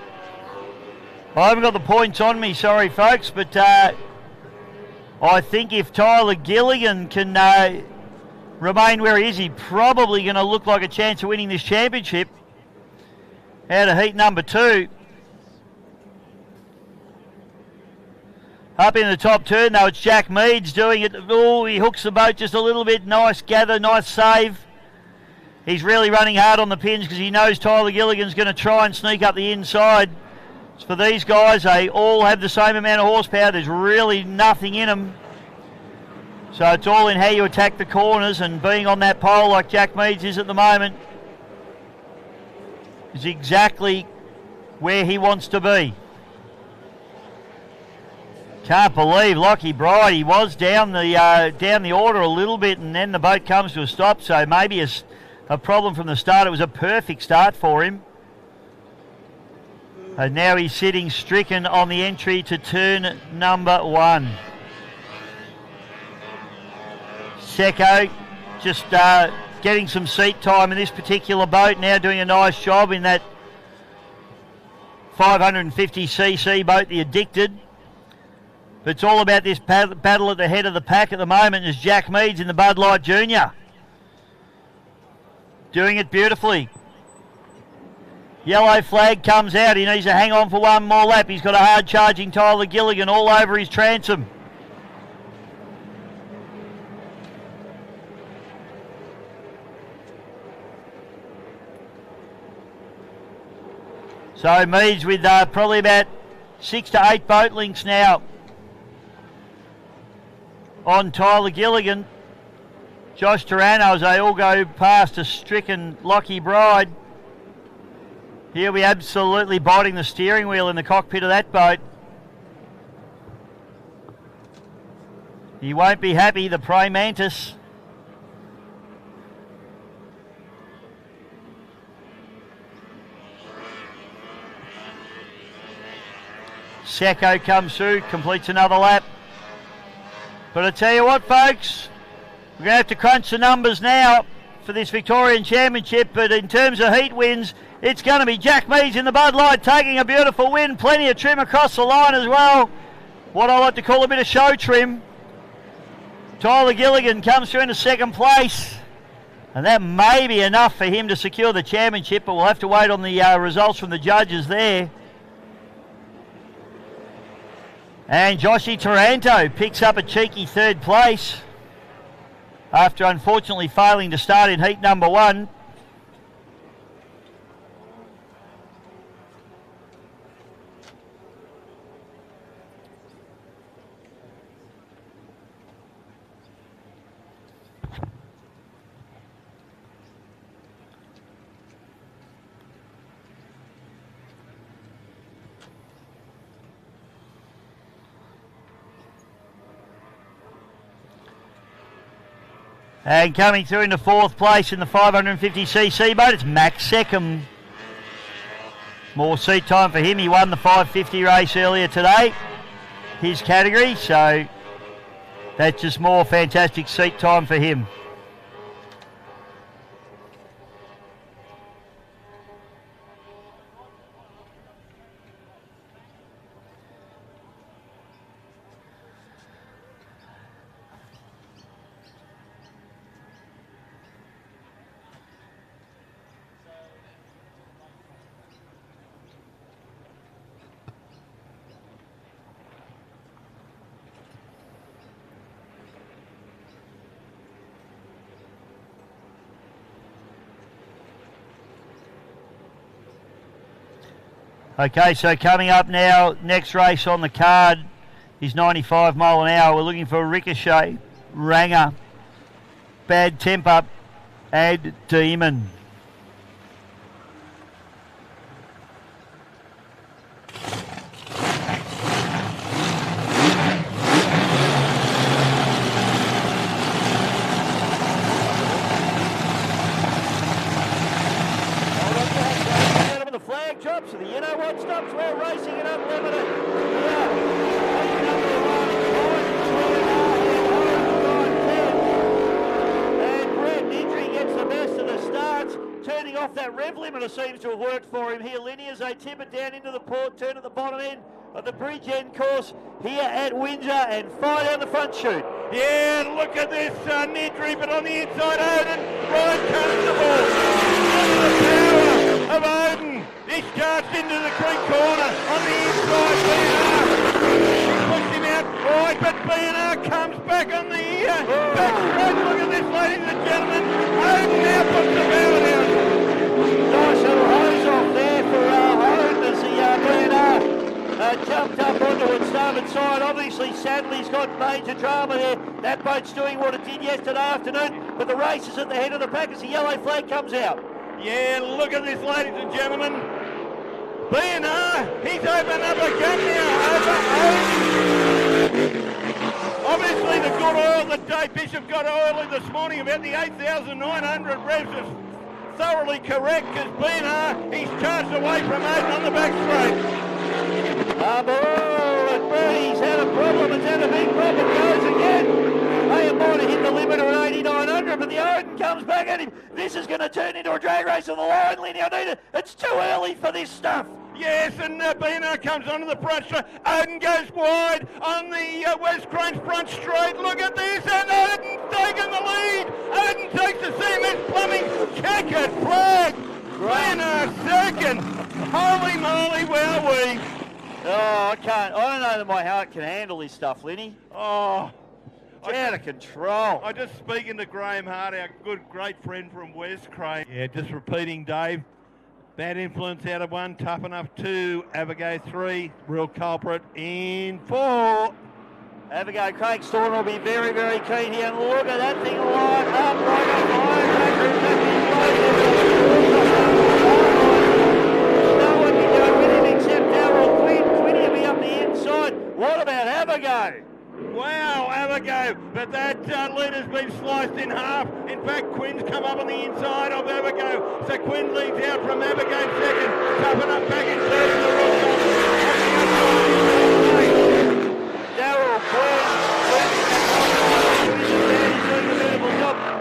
I haven't got the points on me, sorry folks, but I think if Tyler Gilligan can remain where he is, he's probably going to look like a chance of winning this championship out of heat number 2. Up in the top turn though, it's Jack Meads doing it. Oh, he hooks the boat just a little bit. Nice gather, nice save. He's really running hard on the pins because he knows Tyler Gilligan's going to try and sneak up the inside. For these guys, they all have the same amount of horsepower. There's really nothing in them. So it's all in how you attack the corners, and being on that pole like Jack Meads is at the moment is exactly where he wants to be. Can't believe Lockie Bride. He was down the order a little bit, and then the boat comes to a stop. So maybe a problem from the start. It was a perfect start for him. And now he's sitting stricken on the entry to turn number 1. Secco just getting some seat time in this particular boat, now doing a nice job in that 550cc boat, the Addicted. But it's all about this battle at the head of the pack at the moment is Jack Meads in the Bud Light Junior. Doing it beautifully. Yellow flag comes out. He needs to hang on for one more lap. He's got a hard charging Tyler Gilligan all over his transom. So Meads with probably about 6 to 8 boat links now on Tyler Gilligan. Josh Taranto as they all go past a stricken Lockie Bride. He'll be absolutely biting the steering wheel in the cockpit of that boat. He won't be happy, the Prey Mantis. Secco comes through, completes another lap. But I tell you what, folks, we're going to have to crunch the numbers now for this Victorian Championship. But in terms of heat wins, it's going to be Jack Meads in the Bud Light taking a beautiful win. Plenty of trim across the line as well. What I like to call a bit of show trim. Tyler Gilligan comes through into second place. And that may be enough for him to secure the championship, but we'll have to wait on the results from the judges there. And Joshy Taranto picks up a cheeky third place after unfortunately failing to start in heat number 1. And coming through into 4th place in the 550cc boat, it's Max Seckham. More seat time for him. He won the 550 race earlier today, his category, so that's just more fantastic seat time for him. Okay, so coming up now, next race on the card is 95 mile an hour. We're looking for Ricochet, Ranger, Bad Temper, and Demon. So the you know what stops, we're racing it unlimited. And Brett Nidri gets the best of the starts, turning off that rev limiter seems to have worked for him here, Linny, as they tip it down into the port turn at the bottom end of the bridge end course here at Windsor and fire down the front chute. Yeah, look at this Nidri, but on the inside, Odin, right comes the ball. Look at the power of Odin. This charged into the creek corner on the inside. B&R pushed him out right, but B&R comes back on the back straight. Look at this, ladies and gentlemen. Odin now puts the power down. Nice little hose off there for Odin as the B&R jumped up onto its starboard side. Obviously, Sadley's got major drama there. That boat's doing what it did yesterday afternoon, but the race is at the head of the pack as the yellow flag comes out. Yeah, look at this, ladies and gentlemen. B&R, he's opened up a gun now over Odin. Dave Bishop got early this morning about the 8,900 revs is thoroughly correct because Benar, he's charged away from Aiden on the back straight. He's had a problem. It's had a big problem. Goes again. They might have hit the limit at 8,900, but the Odin comes back at him. This is going to turn into a drag race on the line, Lenny. I need it. It's too early for this stuff. Yes, and Benar comes onto the front straight. Odin goes wide on the West Cranes front straight. Look at this, and Odin's taking the lead. Odin takes the CMS Plumbing checkered flag. Benar second. Holy moly, wowee. Oh, I can't. I don't know that my heart can handle this stuff, Lenny. Oh, It's out of control. I just speaking to Graham Hart, our good, great friend from West Crane. Yeah, just repeating, Dave. Bad Influence out of 1, Tough Enough 2, Abigail 3, Real Culprit in 4. Abigail Craig Storm will be very, very keen here. And look at that thing line up right on no one can go with him except Darryl Quinn. Quinny will be up the inside. What about Abigail? Wow, Abigail, but that leader's been sliced in half. In fact, Quinn's come up on the inside of Abigail. So Quinn leads out from Abigail second. Toughen up back in third to the Darryl Quinn.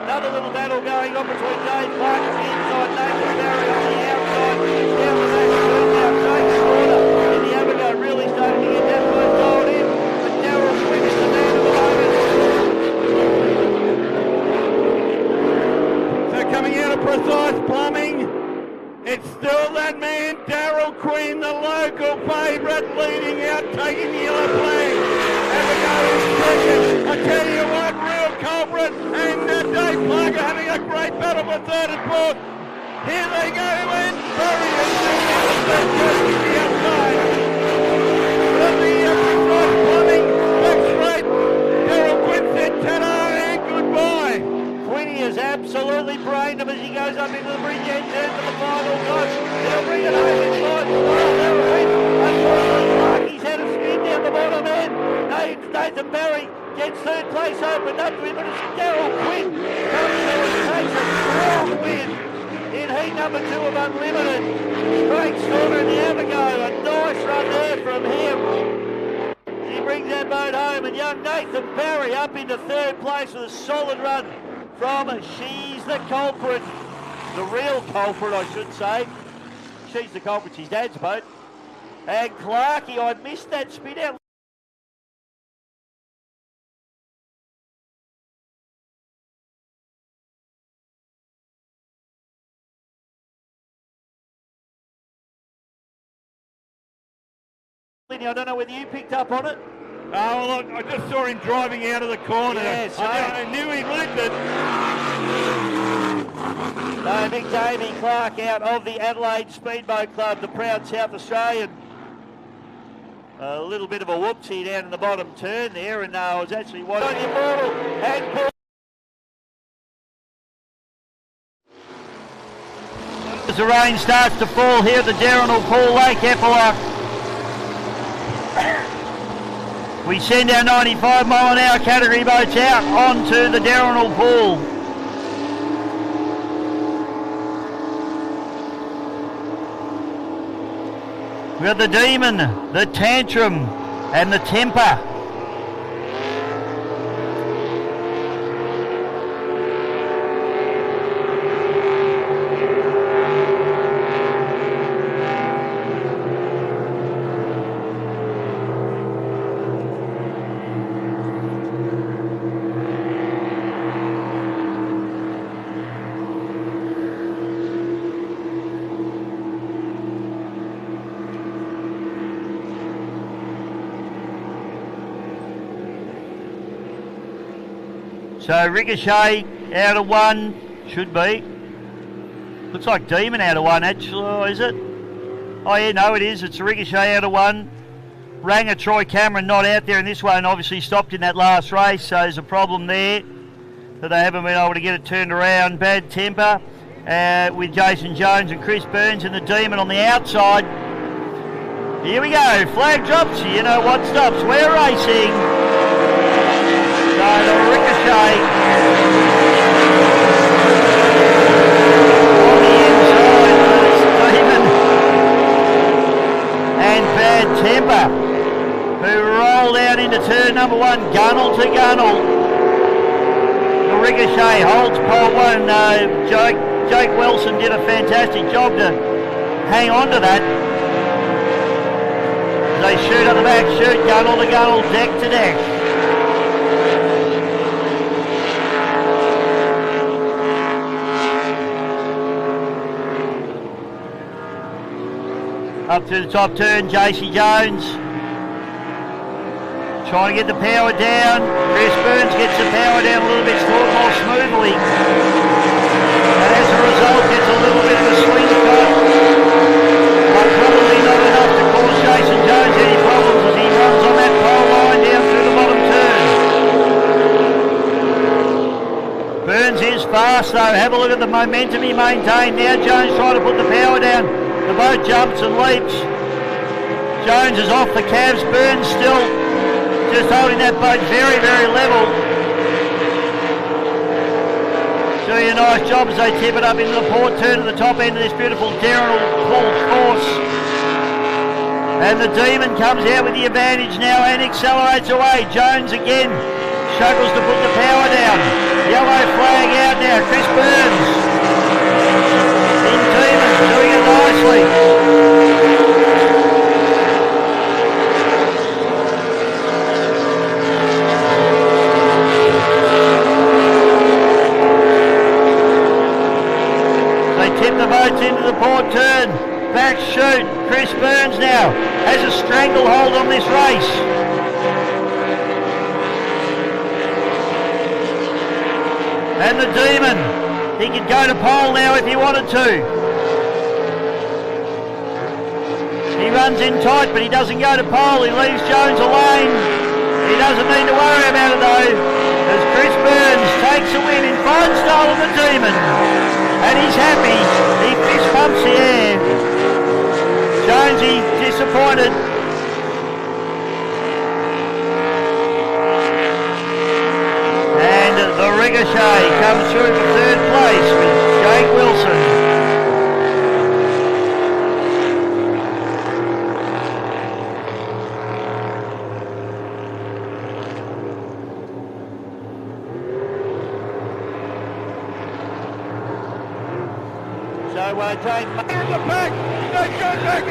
Another little battle going on between Dave Clark on the inside, Nathan Barry on the outside. Down the back, now takes the corner. And the Abigail really starting to get that first goal in. But Darryl Quinn is the man of the moment. So coming out of Precise Plumbing, it's still that man, Darryl Quinn, the local favourite, leading out, taking the yellow flag. Abigail is second. I tell you what, Real Culprit and Dave Clark are having a great battle for third and fourth. Here they go, and Bury is the outside. From the Precise Plumbing, back straight. Darryl Quinn said ta-da and goodbye. Quinny has absolutely brained him as he goes up into the bridge end turn for the final touch. They'll bring it home inside. Unfortunately, Clarkie's had a spin down the bottom end. Nathan Barry gets third place opened up to him, but it's Darryl Quinn comes through and takes a strong win in heat number 2 of Unlimited. Craig Stormer and the Abigail, a nice run there from him. He brings that boat home, and young Nathan Barry up into third place with a solid run from She's the Culprit. The real culprit, I should say. She's the Culprit's his dad's boat. And Clarkie, I missed that spin out. I don't know whether you picked up on it. Oh, look, I just saw him driving out of the corner. Yes, I knew he looked it. So big Davey Clark out of the Adelaide Speedboat Club, the proud South Australian. A little bit of a whoopsie down in the bottom turn there, and I was actually watching Immortal and Paul. As the rain starts to fall here at the Darrenal Pool Lake, Eppalock. We send our 95 mile an hour category boats out onto the Darrenal Pool. We've got the Demon, the Tantrum and the Temper. So Ricochet out of 1, should be. Looks like Demon out of 1 actually, oh, is it? Oh yeah, no it is, it's Ricochet out of 1. Ranger Troy Cameron not out there in this one, obviously stopped in that last race, so there's a problem there that they haven't been able to get it turned around. Bad Temper with Jason Jones and Chris Burns and the Demon on the outside. Here we go, flag drops, you know what stops, we're racing. So the Ricochet Ricochet. On the inside, it's Demon and Bad Temper, who rolled out into turn number 1, Gunnel to Gunnel. The Ricochet holds pole 1. Jake Wilson did a fantastic job to hang on to that. They shoot at the back, shoot Gunnel to Gunnel, deck to deck. Up to the top turn, JC Jones. Trying to get the power down. Chris Burns gets the power down a little bit more smoothly. And as a result, gets a little bit of a slingshot. But probably not enough to cause Jason Jones any problems as he runs on that pole line down through the bottom turn. Burns is fast though. Have a look at the momentum he maintained. Now Jones trying to put the power down. The boat jumps and leaps. Jones is off the calves. Burns still just holding that boat very, very level. Doing a nice job as they tip it up into the port turn at the top end of this beautiful Darrell pull course. And the Demon comes out with the advantage now and accelerates away. Jones again struggles to put the power down. Yellow flag out now. Chris Burns in Demon doing it nicely. Tip the boats into the port turn. Back shoot. Chris Burns now has a stranglehold on this race. And the Demon, he could go to pole now if he wanted to. He runs in tight, but he doesn't go to pole. He leaves Jones alone. He doesn't need to worry about it though, as Chris Burns takes a win in fine style of the Demon. And he's happy. He fist pumps the air. Jonesy disappointed. And the Ricochet comes through for third place with Jake Wilson. Jane in the back. They go back.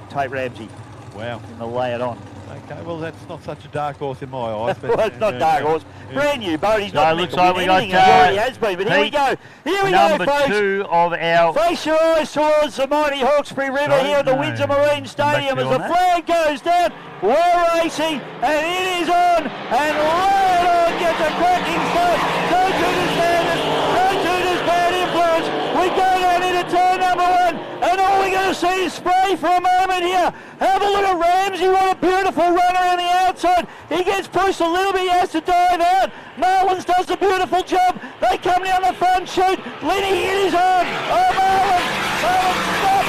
Tate Ramsey. Wow. In the lay it on. Okay, well that's not such a dark horse in my eyes. But, well, it's not dark horse. Brand new boat. He's not looks like we got he already has been, but here we go. Here we go, number folks. 2 of our. Face your eyes towards the mighty Hawkesbury River here at the Windsor Marine Stadium as the flag goes down. We're racing and it is on. And right on gets a cracking start. Don't do this madness. Don't do this bad influence. We go down into turn number 1. And all we're going to see is spray for a moment here. Have a look at Ramsey. What a beautiful runner on the outside. He gets pushed a little bit. He has to dive out. Marlins does a beautiful job. They come down the front shoot. Lenny, it is on. Oh, Marlins. Marlins, stop.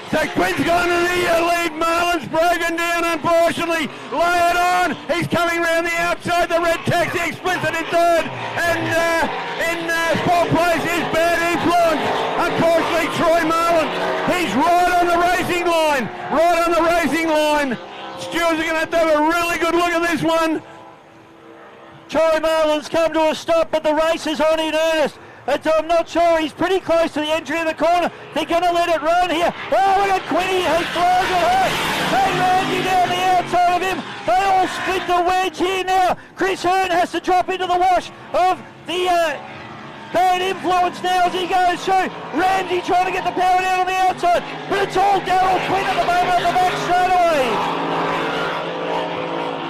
So Quinn's gone to the lead. Marlins broken down, unfortunately. Lay it on. He's coming round the outside. The red taxi explicit in third. And in fourth place is Bad Influence. Unfortunately, Troy Marlin. He's right on the racing line. Right on the racing line. Stewards are going to have a really good look at this one. Troy Marlin's come to a stop, but the race is on in earnest. I'm not sure. He's pretty close to the entry of the corner. They're going to let it run here. Oh, look at Quinny. He throws it home. They Ramsey down the outside of him. They all split the wedge here now. Chris Hearn has to drop into the wash of the bad influence now as he goes through. Ramsey trying to get the power down on the outside, but it's all Daryl Quinn at the moment on the back straight away.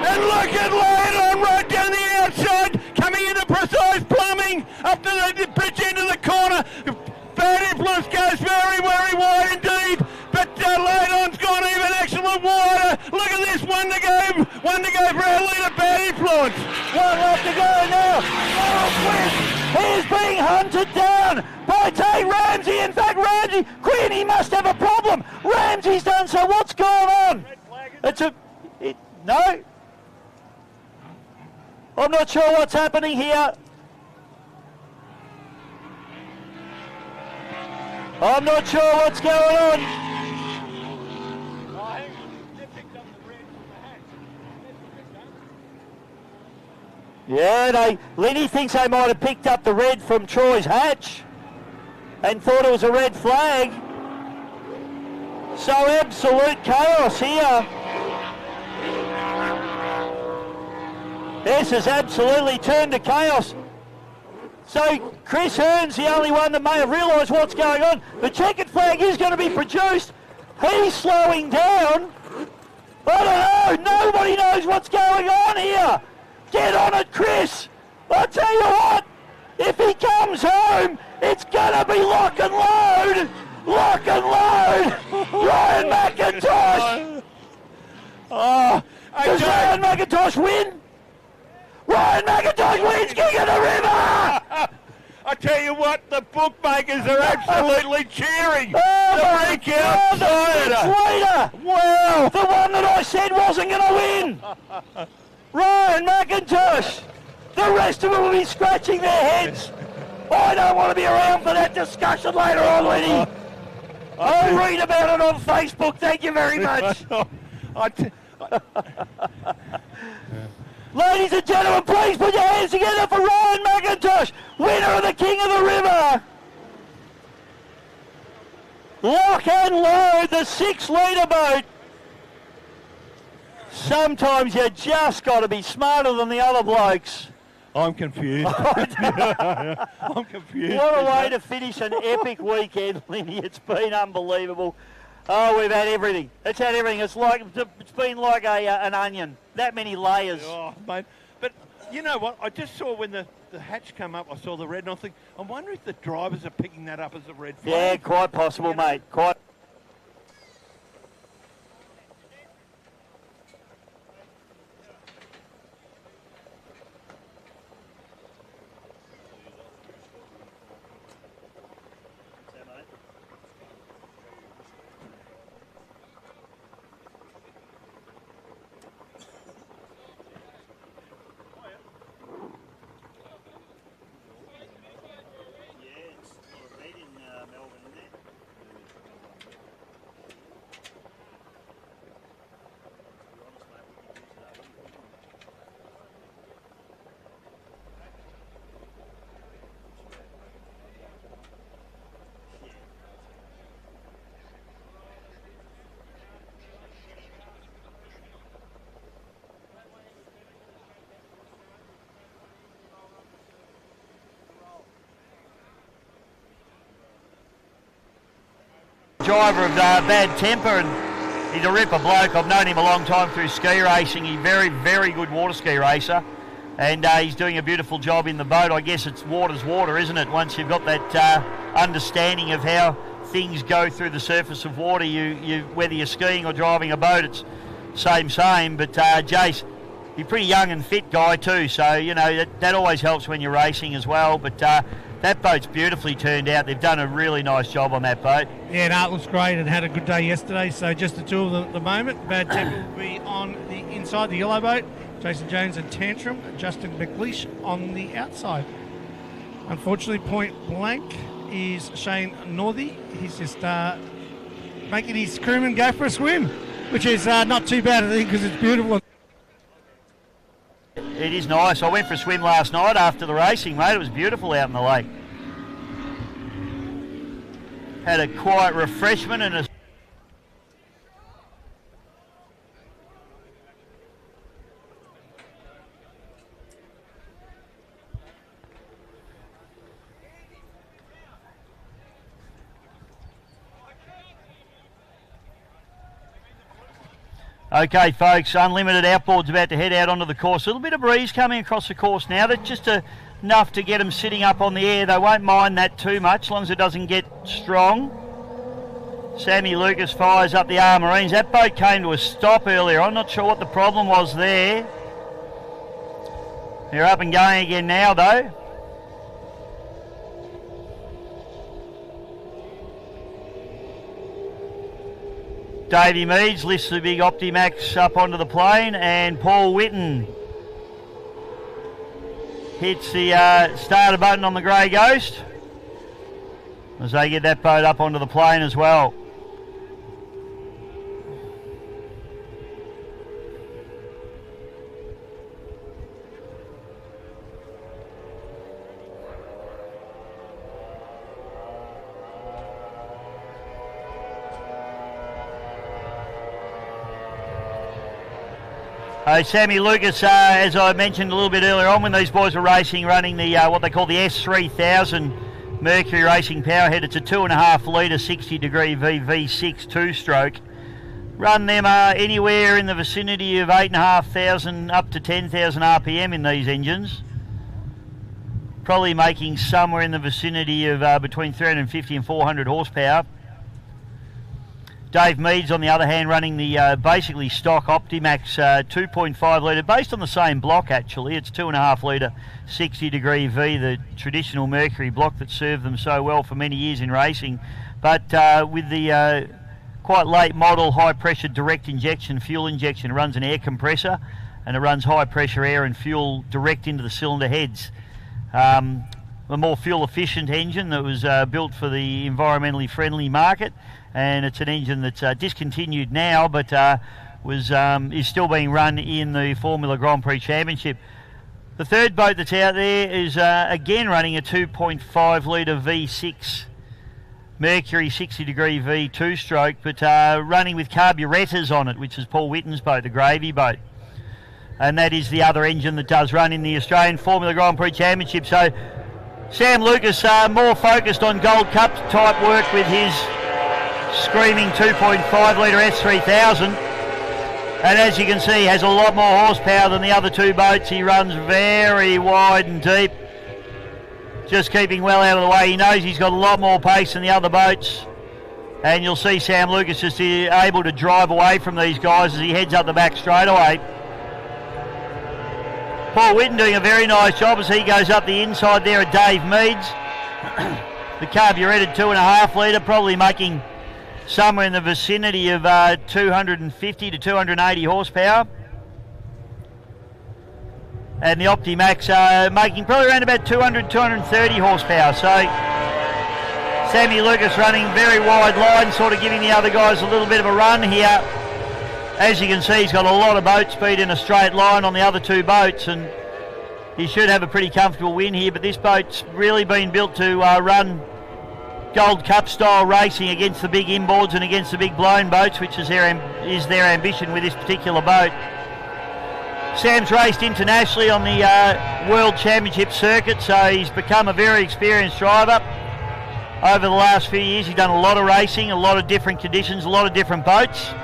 And look at Landon right down the outside, coming into Precise Plumbing, up to the bridge end of the corner. Bad Influence goes very, very wide indeed, but Landon's gone even excellent wider. Look at this, one to go for our leader, Bad Influence. One left to go now. Daryl Quinn, he is being hunted down by Tate Ramsey. In fact, Ramsey, Quinn, he must have a problem. Ramsey's done so. What's going on? No. I'm not sure what's happening here. I'm not sure what's going on. Yeah, Lenny thinks they might have picked up the red from Troy's hatch and thought it was a red flag. So absolute chaos here. This has absolutely turned to chaos. So Chris Hearn's the only one that may have realised what's going on. The checkered flag is going to be produced. He's slowing down. I don't know. Nobody knows what's going on here. Get on it, Chris. I'll tell you what. If he comes home, it's going to be lock and load. Lock and load. Ryan McIntosh. Does Ryan McIntosh win? Ryan McIntosh wins King of the River! I tell you what, the bookmakers are absolutely cheering. Oh, the recount leader! Wow! The one that I said wasn't going to win! Ryan McIntosh! The rest of them will be scratching their heads. I don't want to be around for that discussion later on, Lenny. I'll read about it on Facebook. Thank you very much. Ladies and gentlemen, please put your hands together for Ryan McIntosh, winner of the King of the River. Lock and load, the 6-litre boat. Sometimes you just got to be smarter than the other blokes. I'm confused. I'm confused. What a way to finish an epic weekend, Lenny. It's been unbelievable. Oh, we've had everything. It's had everything. It's been like an onion. That many layers. Oh, mate. But you know what? I just saw when the hatch come up, I saw the red, and I think, I wonder if the drivers are picking that up as a red flag. Yeah, quite possible, mate. Quite. Driver of bad temper, and he's a ripper bloke. I've known him a long time through ski racing. He's very, very good water ski racer, and he's doing a beautiful job in the boat. I guess it's water's water, isn't it? Once you've got that understanding of how things go through the surface of water, you whether you're skiing or driving a boat, it's same. But Jace, he's a pretty young and fit guy too, so you know that always helps when you're racing as well. But that boat's beautifully turned out. They've done a really nice job on that boat. Yeah, no, it looks great and had a good day yesterday. So just the two of them at the moment. Bad Temper will be on the inside, the yellow boat. Jason Jones and Tantrum. Justin McLeish on the outside. Unfortunately, point blank is Shane Northey. He's just making his crewman go for a swim, which is not too bad, I think, because it's beautiful. it is nice. I went for a swim last night after the racing, mate. It was beautiful out in the lake. Had a quiet refreshment and a... Okay, folks, Unlimited Outboard's about to head out onto the course. A little bit of breeze coming across the course now. That's just enough to get them sitting up on the air. They won't mind that too much, as long as it doesn't get strong. Sammy Lucas fires up the Marines. That boat came to a stop earlier. I'm not sure what the problem was there. They're up and going again now, though. Davey Meads lifts the big Optimax up onto the plane, and Paul Whitten hits the starter button on the Grey Ghost as they get that boat up onto the plane as well. Sammy Lucas, as I mentioned a little bit earlier on, when these boys were racing, running the what they call the S3000 Mercury Racing Powerhead, it's a 2.5 litre 60 degree VV6 two-stroke. Run them anywhere in the vicinity of 8,500 up to 10,000 RPM in these engines. Probably making somewhere in the vicinity of between 350 and 400 horsepower. Dave Meads, on the other hand, running the basically stock Optimax 2.5 litre, based on the same block actually. It's 2.5 litre 60 degree V, the traditional Mercury block that served them so well for many years in racing. But with the quite late model high pressure direct injection, fuel injection, it runs an air compressor and it runs high pressure air and fuel direct into the cylinder heads. A more fuel efficient engine that was built for the environmentally friendly market. And it's an engine that's discontinued now, but is still being run in the Formula Grand Prix Championship. The third boat that's out there is again running a 2.5 litre V6 Mercury 60 degree V two-stroke, but running with carburettors on it, which is Paul Whitten's boat, the Gravy boat. And that is the other engine that does run in the Australian Formula Grand Prix Championship. So Sam Lucas more focused on Gold Cup type work with his screaming 2.5 litre S3000, and as you can see has a lot more horsepower than the other two boats. He runs very wide and deep, just keeping well out of the way. He knows he's got a lot more pace than the other boats, and you'll see Sam Lucas just able to drive away from these guys as he heads up the back straightaway. Paul Whitten doing a very nice job as he goes up the inside there at Dave Meads. The carburetted 2.5 litre, probably making somewhere in the vicinity of 250 to 280 horsepower. And the Optimax making probably around about 200, 230 horsepower. So Sammy Lucas running very wide line, sort of giving the other guys a little bit of a run here. As you can see, he's got a lot of boat speed in a straight line on the other two boats, and he should have a pretty comfortable win here. But this boat's really been built to run Gold Cup style racing against the big inboards and against the big blown boats, which is their ambition with this particular boat. Sam's raced internationally on the World Championship circuit, so he's become a very experienced driver. Over the last few years, he's done a lot of racing, a lot of different conditions, a lot of different boats.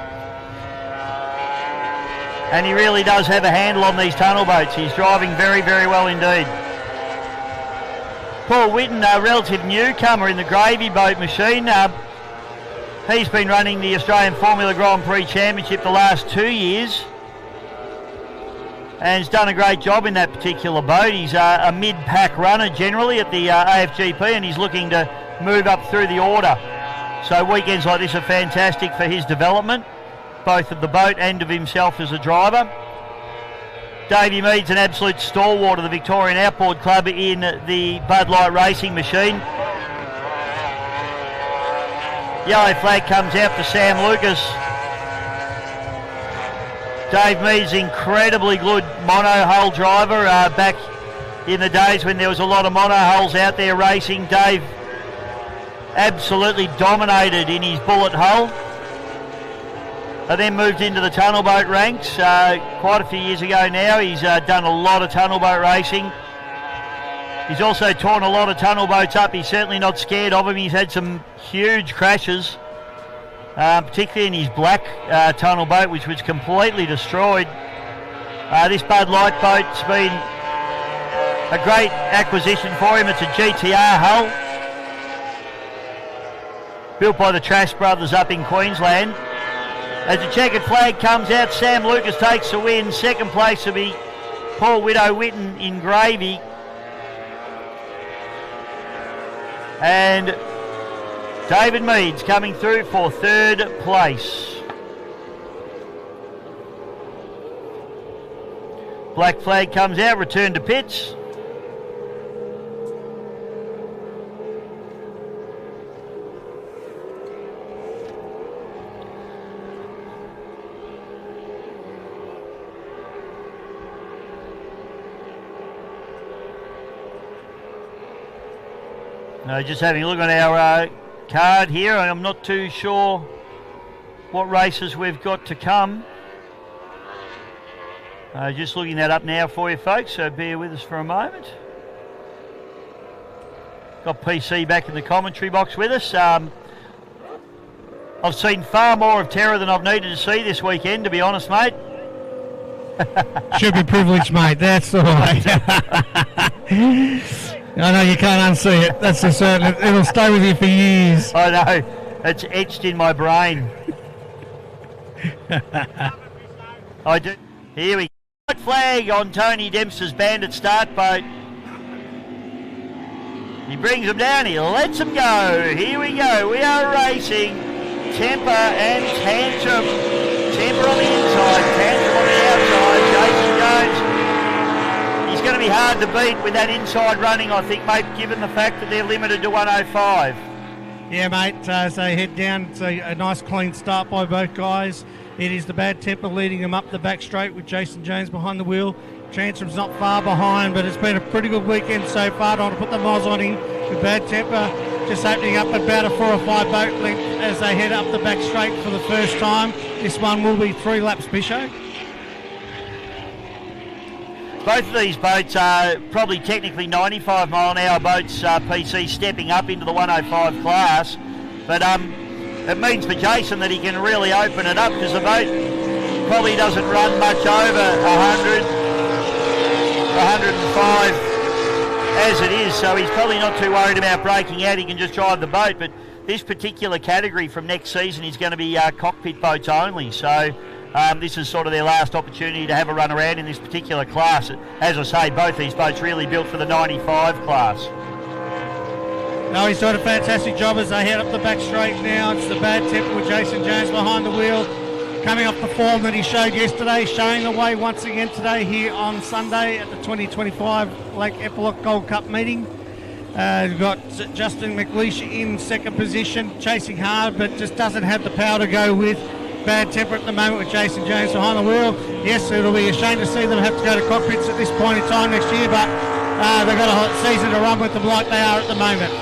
And he really does have a handle on these tunnel boats. He's driving very, very well indeed. Paul Whitten, a relative newcomer in the Gravy boat machine. He's been running the Australian Formula Grand Prix Championship the last 2 years and has done a great job in that particular boat. He's a mid-pack runner generally at the AFGP, and he's looking to move up through the order. So weekends like this are fantastic for his development, both of the boat and of himself as a driver. Davey Meads, an absolute stalwart of the Victorian Outboard Club in the Bud Light racing machine. Yellow flag comes out for Sam Lucas. Dave Mead's incredibly good mono-hull driver. Back in the days when there was a lot of mono-hulls out there racing, Dave absolutely dominated in his bullet hull. I then moved into the tunnel boat ranks quite a few years ago now. He's done a lot of tunnel boat racing. He's also torn a lot of tunnel boats up. He's certainly not scared of them. He's had some huge crashes, particularly in his black tunnel boat, which was completely destroyed. This Bud Light boat's been a great acquisition for him. It's a GTR hull, built by the Trash Brothers up in Queensland. As the checkered flag comes out, Sam Lucas takes the win. Second place will be Paul Widow Witten in Gravy. And David Mead's coming through for third place. Black flag comes out, return to pits. Just having a look at our card here. I'm not too sure what races we've got to come. Just looking that up now for you folks, so bear with us for a moment. Got PC back in the commentary box with us. I've seen far more of Terror than I've needed to see this weekend, to be honest, mate. Should be privileged, mate. That's all right. I know you can't unsee it. That's for certain. It'll stay with you for years. I know. It's etched in my brain. I do. Here we go. White flag on Tony Dempster's Bandit start boat. He brings them down. He lets them go. Here we go. We are racing Temper and Tantrum. Temper on the inside. Tantrum on the outside. Jason Jones. He's going to be hard to beat with that inside running, I think, mate, given the fact that they're limited to 105. Yeah, mate, as they head down, it's a nice clean start by both guys. It is the Bad Temper leading them up the back straight with Jason Jones behind the wheel. Tantrum's not far behind, but it's been a pretty good weekend so far. Don't want to put the moz on him with Bad Temper. Just opening up about a 4 or 5 boat length as they head up the back straight for the first time. This one will be 3 laps, Bisho. Both of these boats are probably technically 95 mile an hour boats, PC, stepping up into the 105 class. But it means for Jason that he can really open it up because the boat probably doesn't run much over 100, 105 as it is. So he's probably not too worried about breaking out. He can just drive the boat. But this particular category from next season is going to be cockpit boats only. So this is sort of their last opportunity to have a run around in this particular class. As I say, both these boats really built for the 95 class. No, he's doing a fantastic job as they head up the back straight now. It's the Bad Temper with Jason Jones behind the wheel. Coming off the form that he showed yesterday, showing the way once again today here on Sunday at the 2025 Lake Eppalock Gold Cup meeting. We've got Justin McLeish in second position, chasing hard, but just doesn't have the power to go with Bad Temper at the moment with Jason Jones behind the wheel. Yes, it'll be a shame to see them have to go to cockpits at this point in time next year, but they've got a hot season to run with them like they are at the moment.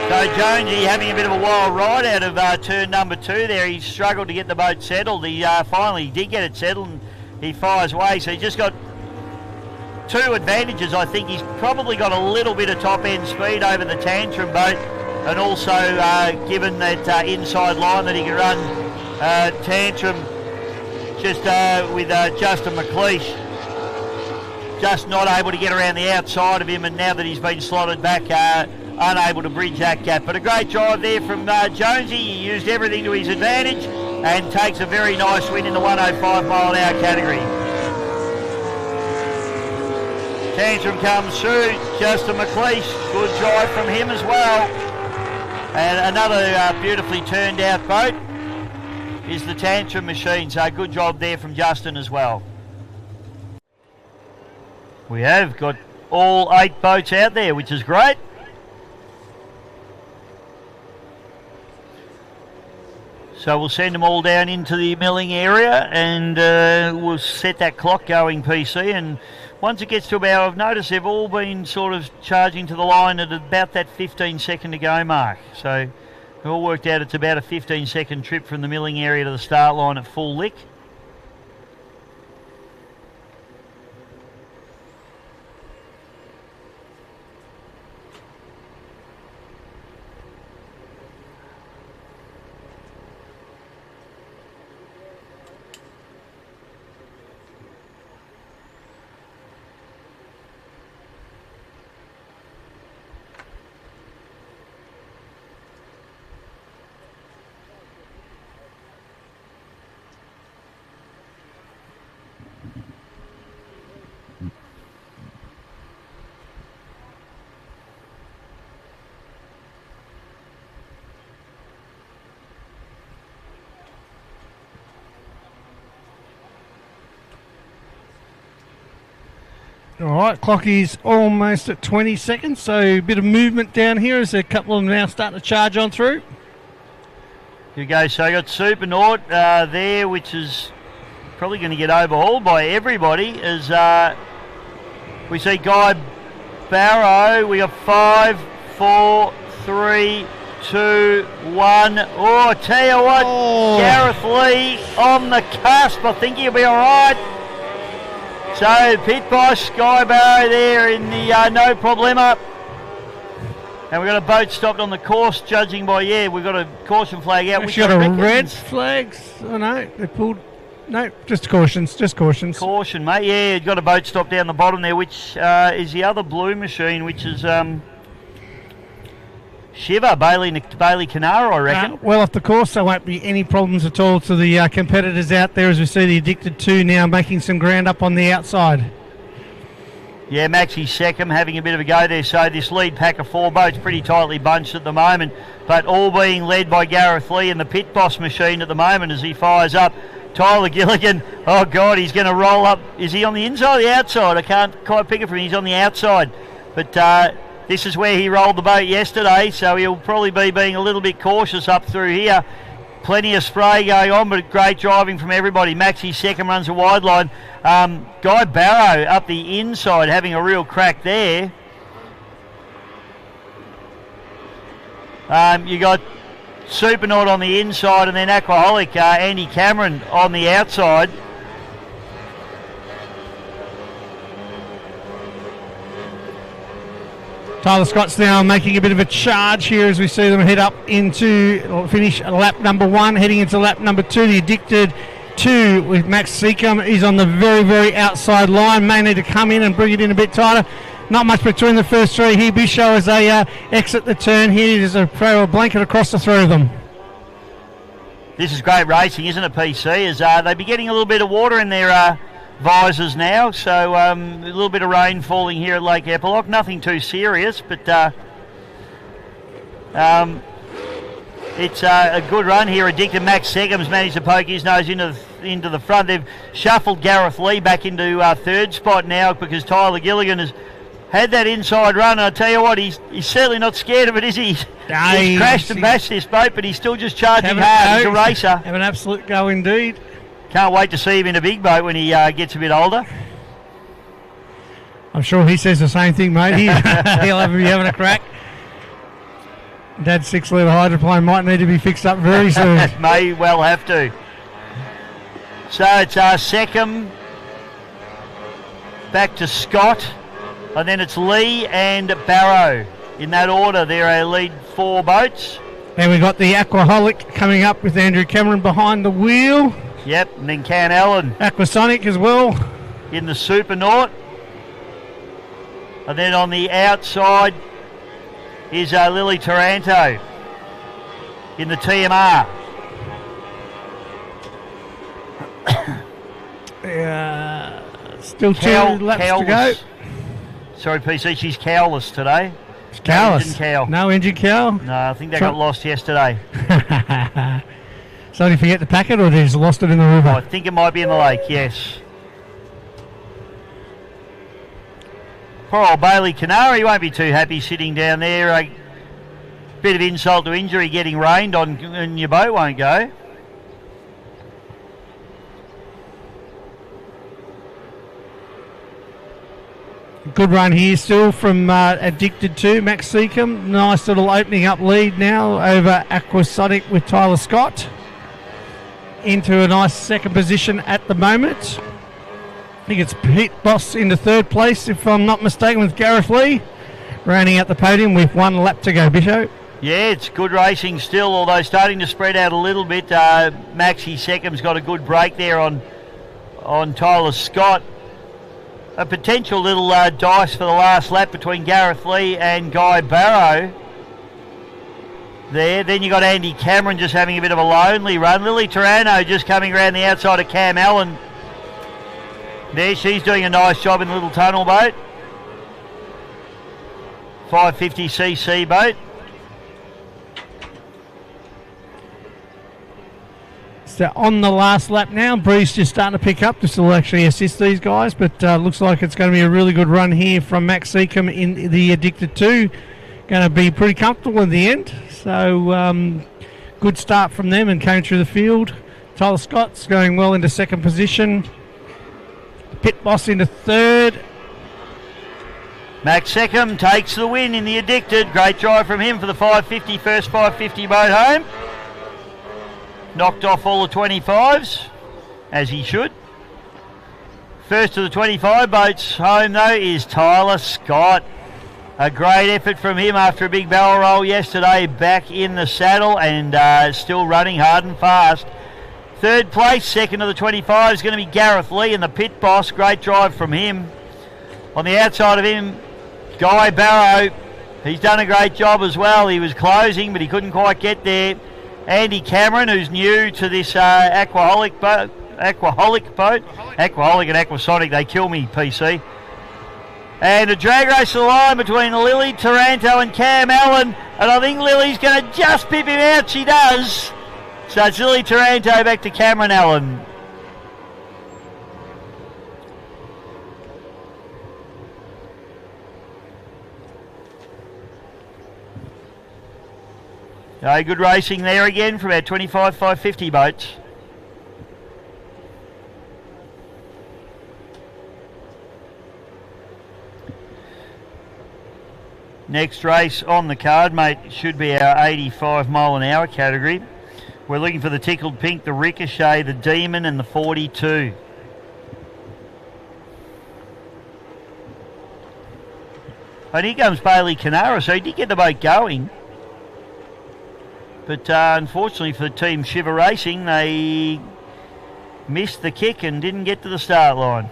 So Jonesy having a bit of a wild ride out of turn number 2 there. He struggled to get the boat settled. He finally did get it settled and he fires away. So he's just got 2 advantages. I think he's probably got a little bit of top end speed over the Tantrum boat, and also given that inside line that he can run Tantrum just with Justin McLeish just not able to get around the outside of him, and now that he's been slotted back, unable to bridge that gap. But a great drive there from Jonesy. He used everything to his advantage and takes a very nice win in the 105 mile an hour category. Tantrum comes through. Justin McLeish, good drive from him as well. And another beautifully turned out boat is the Tantrum machine. So good job there from Justin as well. We have got all 8 boats out there, which is great. So we'll send them all down into the milling area, and we'll set that clock going, PC. And once it gets to about, I've noticed they've all been sort of charging to the line at about that 15-second to go mark. So it all worked out. It's about a 15-second trip from the milling area to the start line at full lick. All right, clock is almost at 20 seconds, so a bit of movement down here as a couple of them now starting to charge on through. Here we go. So I got Supernaut there, which is probably going to get overhauled by everybody. As we see Guy Barrow, we got 5, 4, 3, 2, 1. Oh, I tell you what, Gareth Lee on the cusp. I think he'll be all right. So Pit Boss, Guy Barrow there in the no problema. And we've got a boat stopped on the course, judging by, we've got a caution flag out. We've got a red flag. Oh no, they pulled. No, just cautions, Caution, mate. Yeah, you've got a boat stopped down the bottom there, which is the other blue machine, which is Shiver, Bailey Canaro, I reckon. Well off the course, there won't be any problems at all to the competitors out there, as we see the Addicted 2 now making some ground up on the outside. Yeah, Maxi Seckham having a bit of a go there. So this lead pack of 4 boats pretty tightly bunched at the moment, but all being led by Gareth Lee and the Pit Boss machine at the moment as he fires up. Tyler Gilligan, oh God, he's going to roll up. Is he on the inside or the outside? I can't quite pick it from him. He's on the outside. But this is where he rolled the boat yesterday, so he'll probably be being a little bit cautious up through here. Plenty of spray going on, but great driving from everybody. Maxi Seckham runs a wide line. Guy Barrow up the inside having a real crack there. You got Supernaut on the inside, and then Aquaholic, Andy Cameron on the outside. Tyler Scott's now making a bit of a charge here as we see them head up into finish lap number 1, heading into lap number 2. The Addicted 2 with Max Seacombe. He's on the very, very outside line. May need to come in and bring it in a bit tighter. Not much between the first 3 here. Bisho as they exit the turn here. There's a blanket across the 3 of them. This is great racing, isn't it, PC? As they'll be getting a little bit of water in their visors now, so a little bit of rain falling here at Lake Eppalock. Nothing too serious, but it's a good run here. Addicted Max Seckham's managed to poke his nose into the front. They've shuffled Gareth Lee back into 3rd spot now because Tyler Gilligan has had that inside run. And I tell you what, he's certainly not scared of it, is he? He's crashed and bashed this boat, but he's still just charging hard. He's a racer. Have an absolute go indeed. Can't wait to see him in a big boat when he gets a bit older. I'm sure he says the same thing, mate. He'll be having a crack. Dad's 6-litre hydroplane might need to be fixed up very soon. May well have to. So it's Seckham, back to Scott, and then it's Lee and Barrow. In that order, they're our lead 4 boats. And we've got the Aquaholic coming up with Andrew Cameron behind the wheel. Yep, and then Can Allen. Aquasonic as well. In the Supernaut. And then on the outside is Lily Taranto in the TMR. Still 2 laps to go. Sorry, PC, she's cowless today. She's cowless? No engine cow? No, I think they got lost yesterday. So did you forget to pack it, or they just lost it in the river? I think it might be in the lake, yes. Poor old Bailey Canaro, he won't be too happy sitting down there. A bit of insult to injury getting rained on and your boat won't go. Good run here still from Addicted to Max Seacombe. Nice little opening up lead now over Aquasonic with Tyler Scott. Into a nice second position at the moment. I think it's Pete Boss into third place, if I'm not mistaken, with Gareth Lee. Rounding out the podium with 1 lap to go, Bisho. Yeah, it's good racing still, although starting to spread out a little bit. Maxi Seckham's got a good break there on Tyler Scott. A potential little dice for the last lap between Gareth Lee and Guy Barrow there. Then you got Andy Cameron just having a bit of a lonely run. Lily Taranto just coming around the outside of Cam Allen. There, she's doing a nice job in the little tunnel boat. 550cc boat. So on the last lap now, Breeze just starting to pick up. This will actually assist these guys, but looks like it's going to be a really good run here from Max Seacombe in the Addicted 2. Going to be pretty comfortable in the end. So good start from them and came through the field. Tyler Scott's going well into second position. Pit Boss into third. Max Seccombe takes the win in the Addicted. Great drive from him for the 550, first 550 boat home. Knocked off all the 25s, as he should. First of the 25 boats home, though, is Tyler Scott. A great effort from him after a big barrel roll yesterday, back in the saddle and still running hard and fast. Third place, second of the 25 is going to be Gareth Lee and the Pit Boss. Great drive from him. On the outside of him, Guy Barrow. He's done a great job as well. He was closing, but he couldn't quite get there. Andy Cameron, who's new to this Aquaholic boat. Aquaholic and Aquasonic, they kill me, PC. And a drag race to the line between Lily Taranto and Cam Allen. And I think Lily's going to just pip him out. She does. So it's Lily Taranto back to Cameron Allen. Good racing there again from our 25 550 boats. Next race on the card, mate, should be our 85 mile an hour category. We're looking for the Tickled Pink, the Ricochet, the Demon and the 42. And here comes Bailey Canara, so he did get the boat going. But unfortunately for Team Shiver Racing, they missed the kick and didn't get to the start line.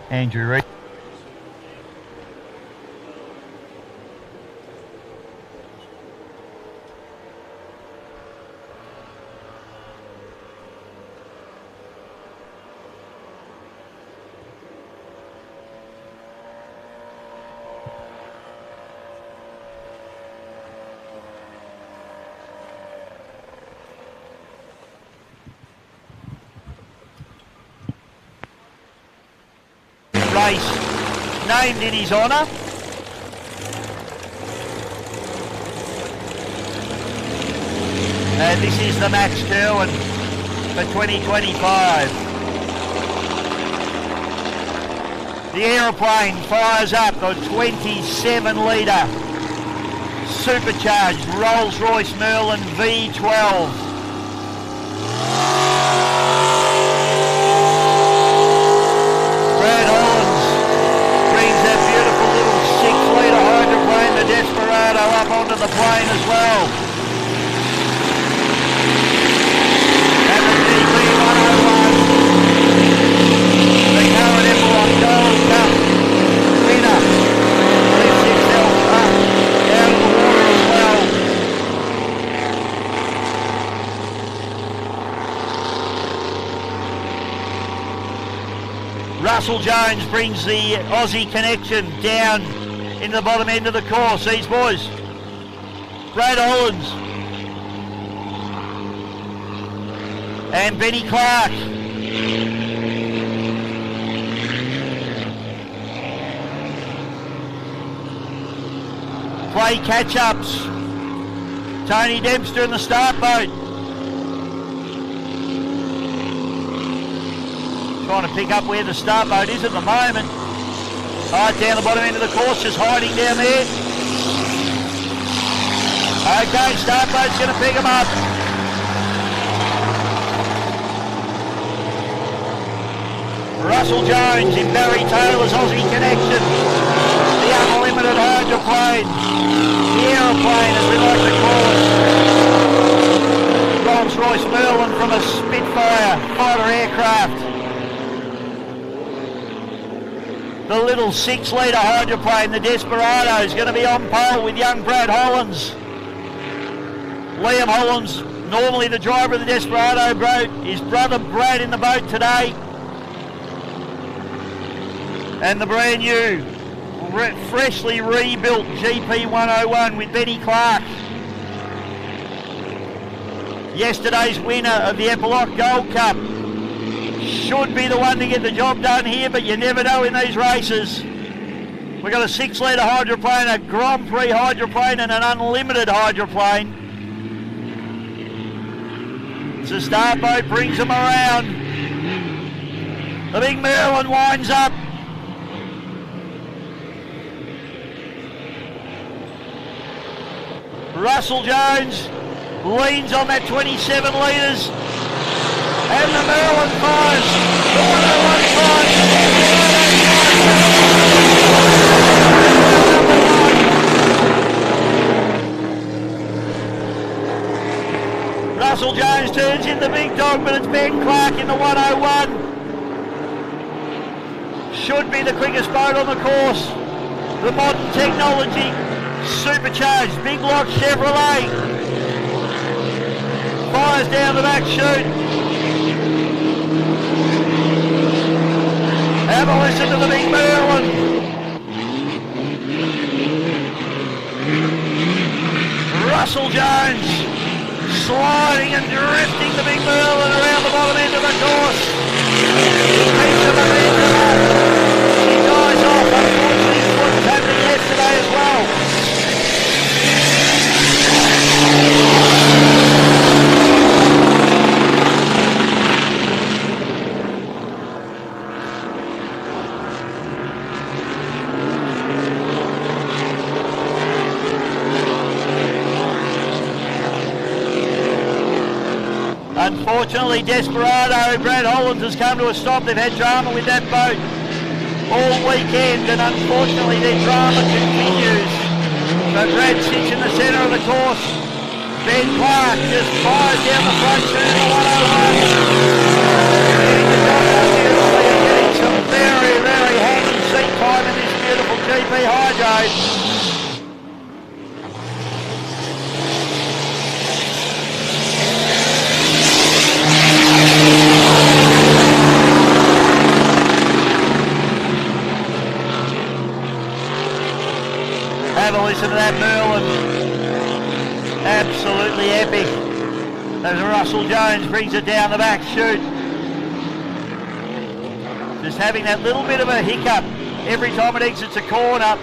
Andrew Reid. Race named in his honour. And this is the Max Kerwin for 2025. The aeroplane fires up the 27 litre supercharged Rolls-Royce Merlin V12. Desperado up onto the plane as well. And the DB101, the current Eppalock Gold Cup winner, lifts himself up out of the water as well. Russell Jones brings the Aussie connection down into the bottom end of the course. These boys. Brad Hollands. And Benny Clark. Play catch-ups. Tony Dempster in the start boat. Trying to pick up where the start boat is at the moment. Right down the bottom end of the course, just hiding down there. Okay, start boat's going to pick him up. Russell Jones in Barry Taylor's Aussie connection. The unlimited hydroplane. The aeroplane, as we like to call it. Rolls-Royce Merlin from a Spitfire fighter aircraft. The little 6-litre hydroplane, the Desperado, is going to be on pole with young Brad Hollands. Liam Hollands, normally the driver of the Desperado boat, his brother Brad in the boat today. And the brand new, freshly rebuilt GP 101 with Benny Clark. Yesterday's winner of the Eppalock Gold Cup. Should be the one to get the job done here, but you never know in these races. We've got a 6-litre hydroplane, a Grand Prix hydroplane and an unlimited hydroplane. So start boat brings them around. The big Merlin winds up. Russell Jones leans on that 27 litres. And the Merlin fires. The 101 fires. Russell Jones turns in the big dog, but it's Ben Clark in the 101. Should be the quickest boat on the course. The modern technology, supercharged, big lock Chevrolet. Fires down the back chute. Have a listen to the big Merlin. Russell Jones sliding and drifting the big Merlin around the bottom end of the course. He keeps the momentum up. He dies off. Unfortunately, his foot was happening yesterday as well. Unfortunately, Desperado, Brad Hollands has come to a stop. They've had drama with that boat all weekend, and unfortunately their drama continues. So Brad sits in the centre of the course. Ben Clark just fires down the front chute of the 101. Getting the job done beautifully and getting some very, very handy seat time in this beautiful GP Hydro. Have a listen to that Merlin. Absolutely epic. As Russell Jones brings it down the back chute. Just having that little bit of a hiccup every time it exits a corner.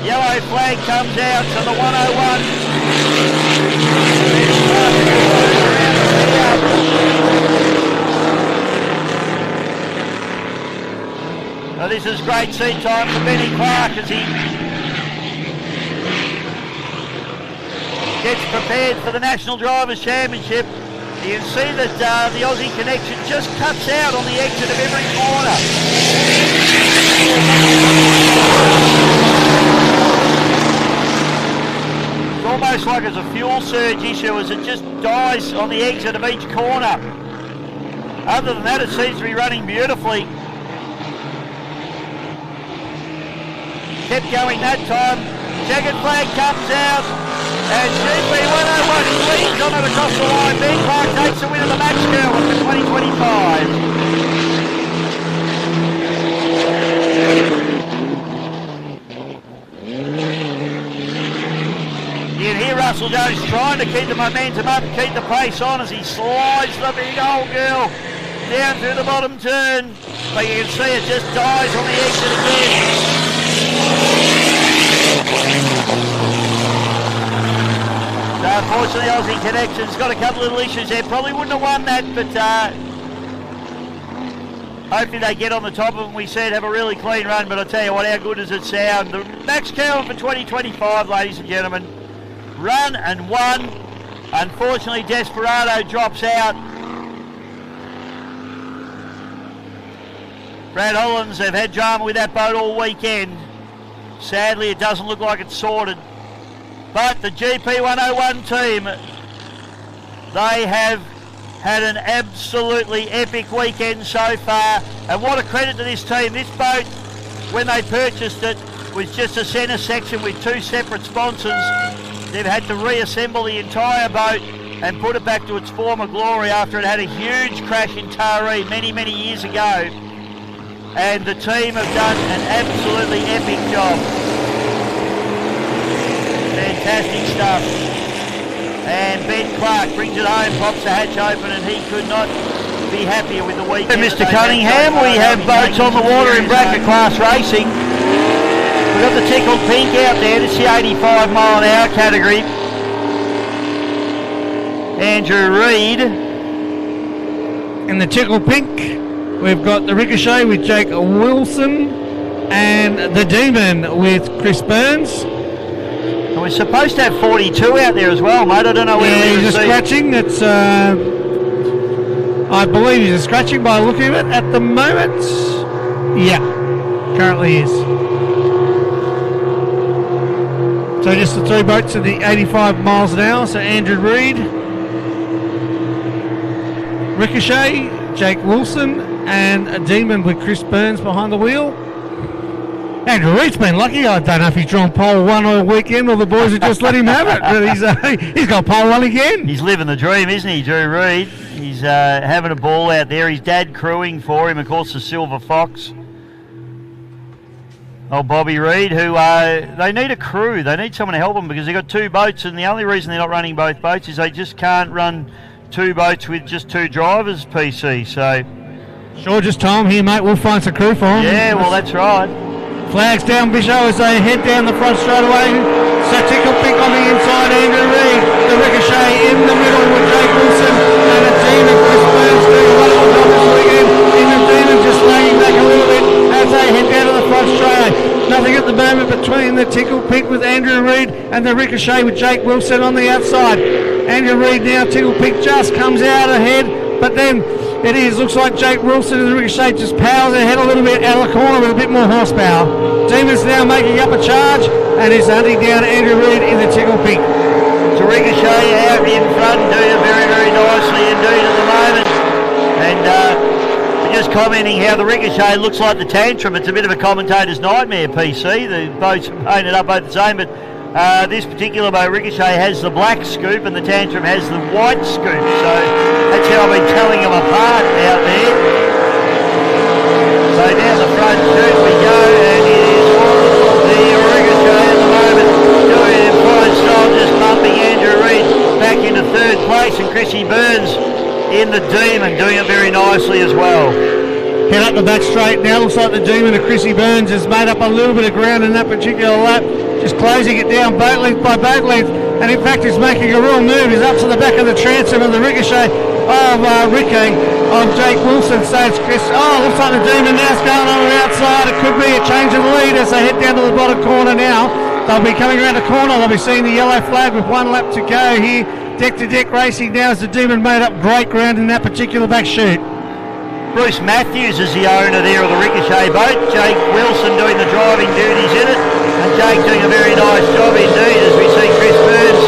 Yellow flag comes out to the 101. Now this is great seat time for Benny Clark as he gets prepared for the National Drivers' Championship. You can see that the Aussie connection just cuts out on the exit of every corner. It's almost like it's a fuel surge issue as it just dies on the exit of each corner. Other than that, it seems to be running beautifully. Kept going that time. Checkered flag comes out. And GP 101 leads on it across the line. Ben Clark takes the win of the match girl at the 2025. Michael Jones trying to keep the momentum up, keep the pace on as he slides the big old girl down through the bottom turn. But you can see it just dies on the exit again. So unfortunately Aussie Connection's got a couple of little issues there. Probably wouldn't have won that, but hopefully they get on the top of them. We said have a really clean run, but I tell you what, how good does it sound? The Max Cowan for 2025, ladies and gentlemen. Run and won. Unfortunately, Desperado drops out. Brad Hollands have had drama with that boat all weekend. Sadly, it doesn't look like it's sorted. But the GP 101 team, they have had an absolutely epic weekend so far. And what a credit to this team. This boat, when they purchased it, was just a centre section with two separate sponsors. They've had to reassemble the entire boat and put it back to its former glory after it had a huge crash in Taree many, many years ago. And the team have done an absolutely epic job. Fantastic stuff. And Ben Clark brings it home, pops the hatch open, and he could not be happier with the weekend. Mr. Cunningham, we have boats on the water in bracket class racing. We've got the Tickled Pink out there, this is the 85 mile an hour category. Andrew Reid. In the Tickled Pink, we've got the Ricochet with Jake Wilson and the Demon with Chris Burns. And we're supposed to have 42 out there as well, mate. I don't know whether he's a scratching. It's, I believe he's a scratching by looking at it at the moment. Yeah, currently is. So just the three boats at the 85 miles an hour. So Andrew Reid, Ricochet, Jake Wilson, and a Demon with Chris Burns behind the wheel. Andrew Reid's been lucky. I don't know if he's drawn pole one all weekend or the boys have just let him have it. But he's got pole one again. He's living the dream, isn't he, Drew Reid? He's having a ball out there. His dad crewing for him, of course, the Silver Fox. Oh, Bobby Reid, who they need a crew. They need someone to help them because they've got two boats, and the only reason they're not running both boats is they just can't run two boats with just two drivers, PC. So sure, just time here, mate. We'll find some crew for him. Yeah, well, that's right. Flags down, Bisho, as they head down the front straight away. So Tickled Pink on the inside, Andrew Reid. The Ricochet in the middle with Jake Wilson. And a Demon, Chris Burns doing a wonderful job this weekend. In the Demon just lagging back a little bit as they head down to the front straight. Nothing at the moment between the Tickled Pink with Andrew Reid and the Ricochet with Jake Wilson on the outside. Andrew Reid now, Tickled Pink just comes out ahead, but then looks like Jake Wilson and the Ricochet just powers ahead a little bit out of the corner with a bit more horsepower. Demon's now making up a charge and is hunting down Andrew Reid in the Tickled Pink. So Ricochet out in front, doing it very, very nicely indeed at the moment. And we're just commenting how the Ricochet looks like the Tantrum. It's a bit of a commentator's nightmare, PC. The boats are painted up both the same, but this particular boat, Ricochet, has the black scoop and the Tantrum has the white scoop. So that's how I've been telling them apart out there. So down the front chute we go, and it is the Ricochet at the moment doing it in fine style, just bumping Andrew Reid back into third place, and Chrissy Burns in the Demon doing it very nicely as well. Head up the back straight now. Looks like the Demon of Chrissy Burns has made up a little bit of ground in that particular lap. Just closing it down boat length by boat length. And in fact, he's making a real move. He's up to the back of the transom of the Ricochet of Ricky, of Jake Wilson. So it's Chris. Oh, looks like the Demon now's going on the outside. It could be a change of lead as they head down to the bottom corner now. They'll be coming around the corner. They'll be seeing the yellow flag with one lap to go here. Deck to deck racing now as the Demon made up great ground in that particular back chute. Bruce Matthews is the owner there of the Ricochet boat. Jake Wilson doing the driving duties in it. And Jake doing a very nice job indeed as we see Chris Burns.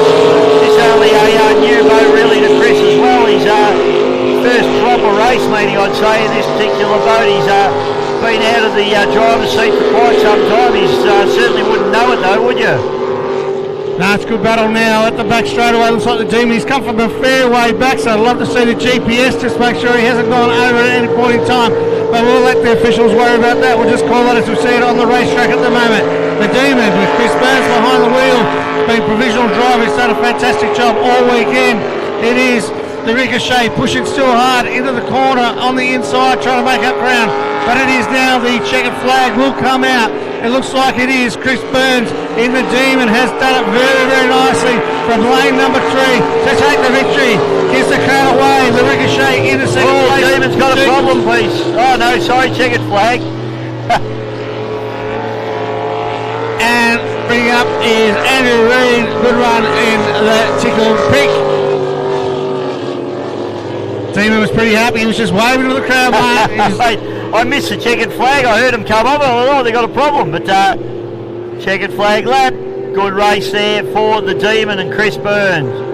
This is only a new boat really to Chris as well. He's first proper race meeting, I'd say, in this particular boat. He's been out of the driver's seat for quite some time. He certainly wouldn't know it though, would you? No, it's a good battle now at the back straight away. Looks like the Demon. He's come from a fair way back, so I'd love to see the GPS just make sure he hasn't gone over at any point in time. But we'll let the officials worry about that. We'll just call it as we see it on the racetrack at the moment. the Demon with Chris Burns behind the wheel. Been provisional driver. He's done a fantastic job all weekend. It is the Ricochet pushing still hard into the corner on the inside, trying to make up ground. But it is now the checkered flag will come out. It looks like it is Chris Burns in the Demon, has done it very, very nicely from lane number 3 to take the victory. Gives the crowd away. The Ricochet in the second place. Oh, Demon's got a problem, please. Oh no, sorry, checkered flag. And bringing up is Andrew Reid. Good run in the Tickle Pick. Demon was pretty happy. He was just waving to the crowd, mate. I missed the checkered flag. I heard him come up. I thought, oh, they got a problem. But checkered flag lap. Good race there for the Demon and Chris Burns.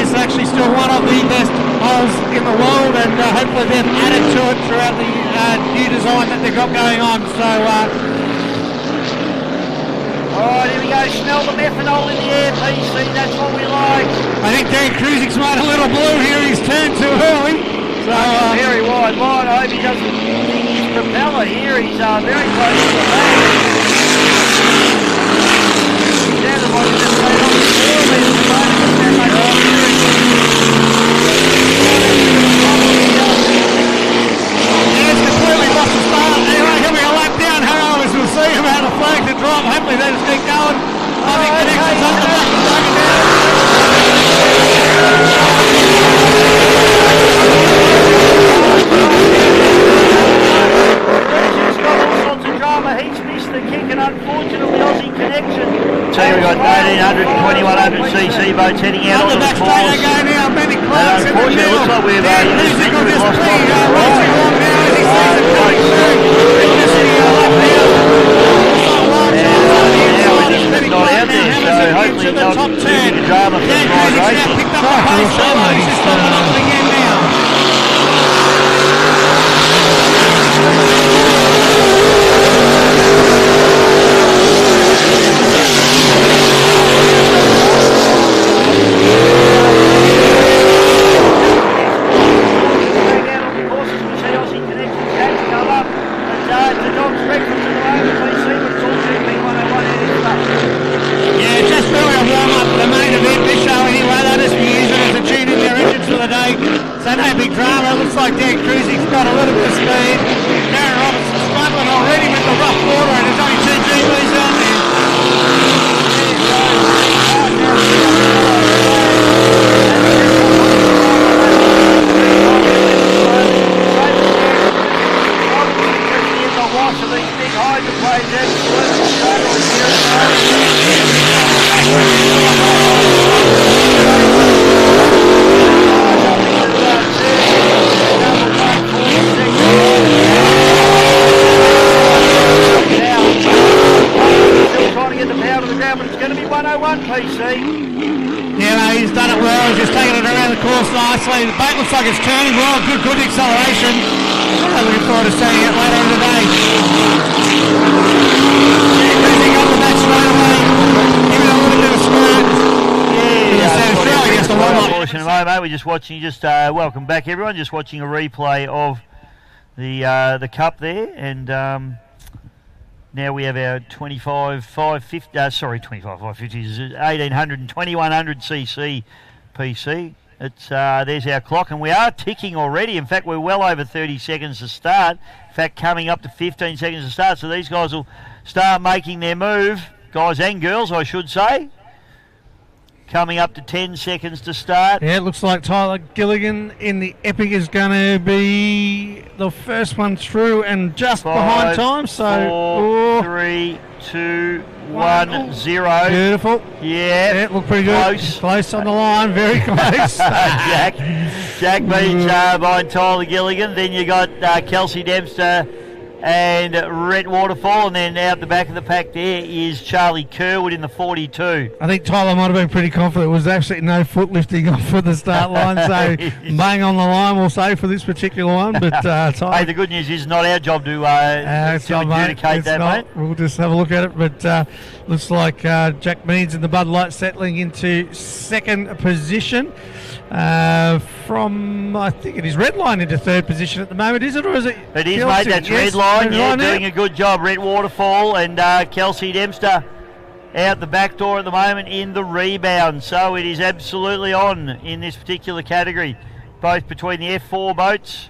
Actually still one of the best holes in the world, and hopefully they've added to it throughout the new design that they've got going on. So Alright, here we go. Smell the methanol in the air, PC. That's what we like. I think Dan Kruzik's made a little blue here. He's turned too early. So very wide line. I hope he doesn't ding his propeller here. He's very close to the lane. He's down the bottom, just played on the floor. It's completely lost the start. Anyway, he'll be a lap down. Harrow, as we'll see, about a flag to drop. Hopefully they just keep going. I think connections up the back. He's missed the kick, and unfortunately Aussie Connection. So we've got 1800, 2100cc boats heading out on the course. And unfortunately it looks like we've lost not out there, so hopefully not losing the drama for Ride Racing. The Dog's ready like Dan Cruising's got a little bit of speed. Darren Robertson's struggling already with the rough water, and there's only 2 GBs out there. Wash of these big hydroplanes, absolutely struggling here. Still trying to get the power to the ground, but it's going to be 101 PC. Yeah, no, he's done it well. He's just taking it around the course nicely. The boat looks like it's turning well. Good acceleration. I'm looking forward to seeing it later in the day. Cruising up the match straight away. Giving it a little bit of spirit. Australia gets the one-up. Mate, we're just watching. Welcome back, everyone. Just watching a replay of the cup there, and now we have our 25 550. 25 550s, 1800 and 2100 cc PC. It's there's our clock, and we are ticking already. In fact, we're well over 30 seconds to start. In fact, coming up to 15 seconds to start. So these guys will start making their move, guys and girls, I should say. Coming up to 10 seconds to start. Yeah, it looks like Tyler Gilligan in the Epic is going to be the first one through and just 5, behind time. So 4, 3, 2, 1, 0. Beautiful. Yeah, it looked pretty good. Close on the line, very close. Jack Meads behind Tyler Gilligan. Then you got Kelsey Dempster and Rhett Waterfall, and then out the back of the pack there is Charlie Kerwood in the 42. I think Tyler might have been pretty confident. There was absolutely no foot lifting off for the start line, so bang on the line, we'll say, for this particular one. But Tyler, hey, the good news is not our job to adjudicate that, mate. We'll just have a look at it. But looks like Jack Meads in the Bud Light settling into second position. From, I think it is Redline into third position at the moment, is it? Or is it? It is, Kelsey? mate. That's Yes, Redline. Yeah, Redline doing a good job. Rhett Waterfall and Kelsey Dempster out the back door at the moment in the rebound. So it is absolutely on in this particular category, both between the F4 boats,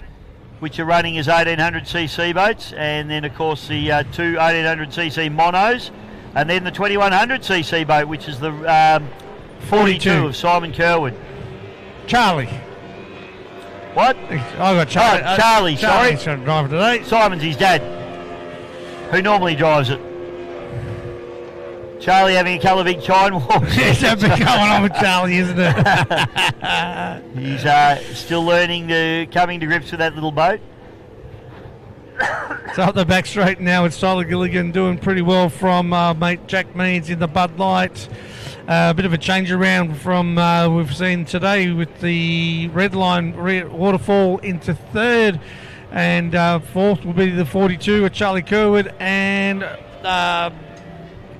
which are running as 1800cc boats, and then, of course, the two 1800cc monos, and then the 2100cc boat, which is the 42 of Simon Kerwood. Charlie. What? I got Charlie. Charlie, sorry. Charlie's going to drive it today. Simon's his dad, who normally drives it. Charlie having a couple of big chine walks. There's something going on with Charlie, isn't it? He's still coming to grips with that little boat. So up the back straight now with Tyler Gilligan doing pretty well from mate Jack Meads in the Bud Light. A bit of a change around from we've seen today with the red line Waterfall into third, and fourth will be the 42 with Charlie Kerwood, and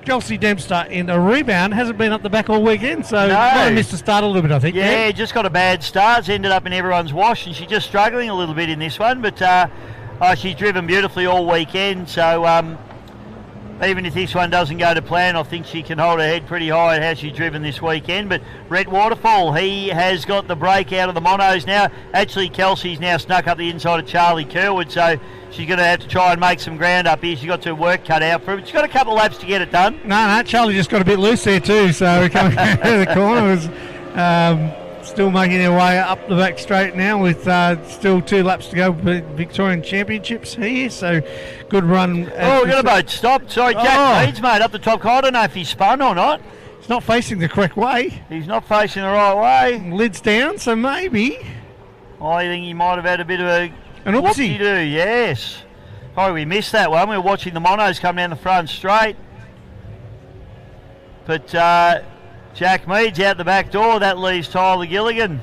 Kelsey Dempster in a rebound. Hasn't been up the back all weekend, so might have missed the start a little bit, I think. Yeah, just got a bad start. Ended up in everyone's wash, and she's just struggling a little bit in this one, but she's driven beautifully all weekend, so even if this one doesn't go to plan, I think she can hold her head pretty high at how she's driven this weekend. But Rhett Waterfall, he has got the break out of the monos now. Actually, Kelsey's now snuck up the inside of Charlie Kerwood, so she's going to have to try and make some ground up here. She's got her work cut out for her. She's got a couple of laps to get it done. No, Charlie just got a bit loose there too, so coming out of the corner was still making their way up the back straight now with still 2 laps to go for Victorian Championships here, so good run. We got a boat stopped. Sorry, Jack Meads, mate, up the top. I don't know if he spun or not. He's not facing the correct way. He's not facing the right way. Lid's down, so maybe. I think he might have had a bit of an oopsie. Do, yes. Probably we missed that one. We were watching the monos come down the front straight. But Jack Meads out the back door. That leaves Tyler Gilligan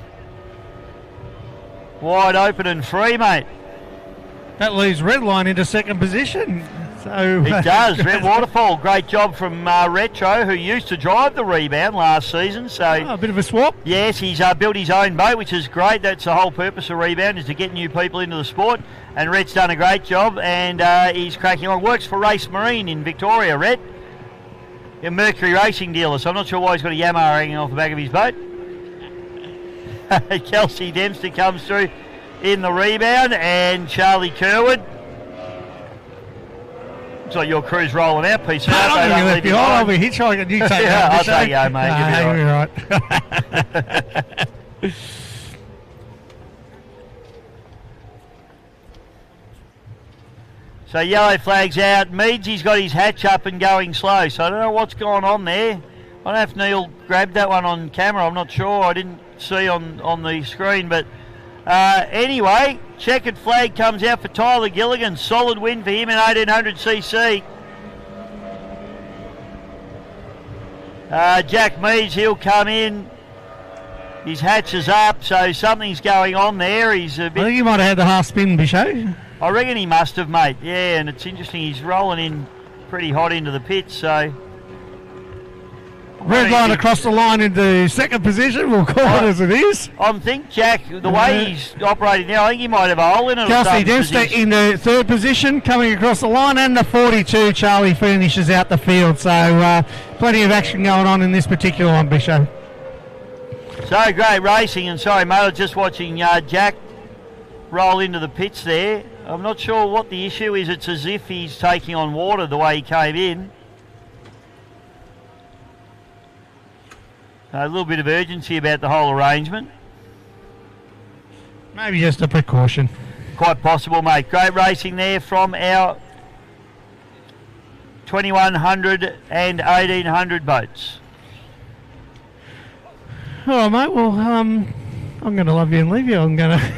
wide open and free, mate. That leaves Redline into second position. So it does. Rhett Waterfall, great job from Retro, who used to drive the rebound last season. So a bit of a swap. Yes, he's built his own boat, which is great. That's the whole purpose of rebound, is to get new people into the sport. And Rhett's done a great job, and he's cracking on. Works for Race Marine in Victoria, Rhett. A Mercury racing dealer, so I'm not sure why he's got a Yamaha hanging off the back of his boat. Kelsey Dempster comes through. in the rebound, and Charlie Kerwood. Looks like your crew's rolling out, PC. I'm going to leave behind. I'll be hitchhiking. You take yeah, that. I'll take you, mate. You'll be right. So yellow flag's out. Meadsy's got his hatch up and going slow, so I don't know what's going on there. I don't know if Neil grabbed that one on camera. I'm not sure. I didn't see on the screen, but anyway, checkered flag comes out for Tyler Gilligan. Solid win for him in 1800cc. Jack Meads, he'll come in. His hatch is up, so something's going on there. He's a bit. I think he might have had the half spin, Bisho. I reckon he must have, mate. Yeah, and it's interesting. He's rolling in pretty hot into the pits, so. Red line across the line into second position. We'll call it as it is. I think, Jack, the way he's operating now, I think he might have a hole in it. Kelsey Dempster in the third position, coming across the line, and the 42, Charlie finishes out the field. So plenty of action going on in this particular one, Bisho. So great racing, and sorry, mate, I was just watching Jack roll into the pits there. I'm not sure what the issue is. It's as if he's taking on water the way he came in. A little bit of urgency about the whole arrangement. Maybe just a precaution. Quite possible, mate. Great racing there from our 2100 and 1800 boats. All right, mate. Well, I'm going to love you and leave you. I'm going to...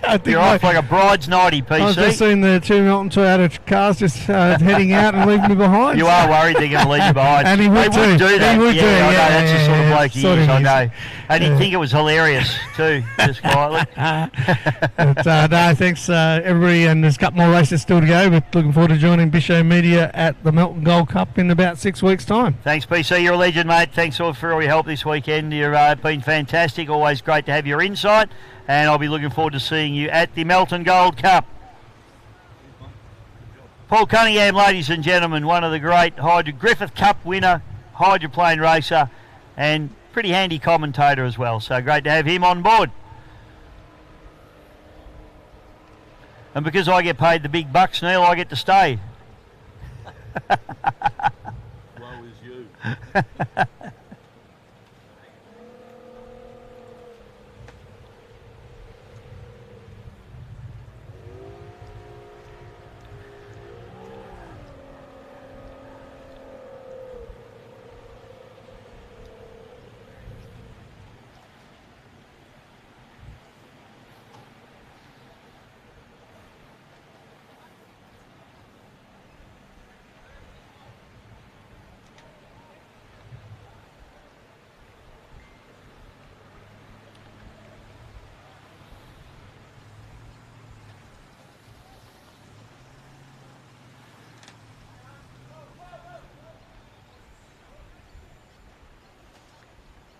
I think you're off like a bride's nighty, PC. I've just seen the two Melton Toyota cars just heading out and leaving me behind. You are worried they're going to leave you behind. And he would do that. He would do. I know, that's the sort of bloke he is, I know. And he'd Yeah. think it was hilarious too, just quietly. But no, thanks everybody, and there's a couple more races still to go, but looking forward to joining Bisho Media at the Melton Gold Cup in about 6 weeks' time. Thanks, PC. You're a legend, mate. Thanks all for all your help this weekend. You've been fantastic. Always great to have your insight. And I'll be looking forward to seeing you at the Melton Gold Cup. Paul Cunningham, ladies and gentlemen, one of the great Griffith Cup winner, hydroplane racer, and pretty handy commentator as well. So great to have him on board. And because I get paid the big bucks, Neil, I get to stay. Woe is you.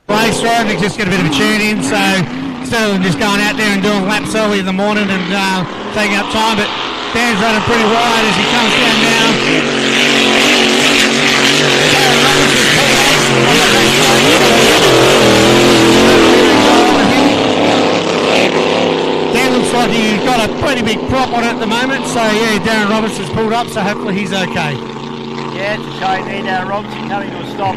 Race driving, just get a bit of a tune in, so instead of just going out there and doing laps early in the morning and taking up time, but Dan's running pretty wide as he comes down now. Dan looks like he's got a pretty big prop on it at the moment, so yeah, Darren Robertson's pulled up, so hopefully he's okay. Yeah, it's a shame there. Darren Robinson coming to a stop.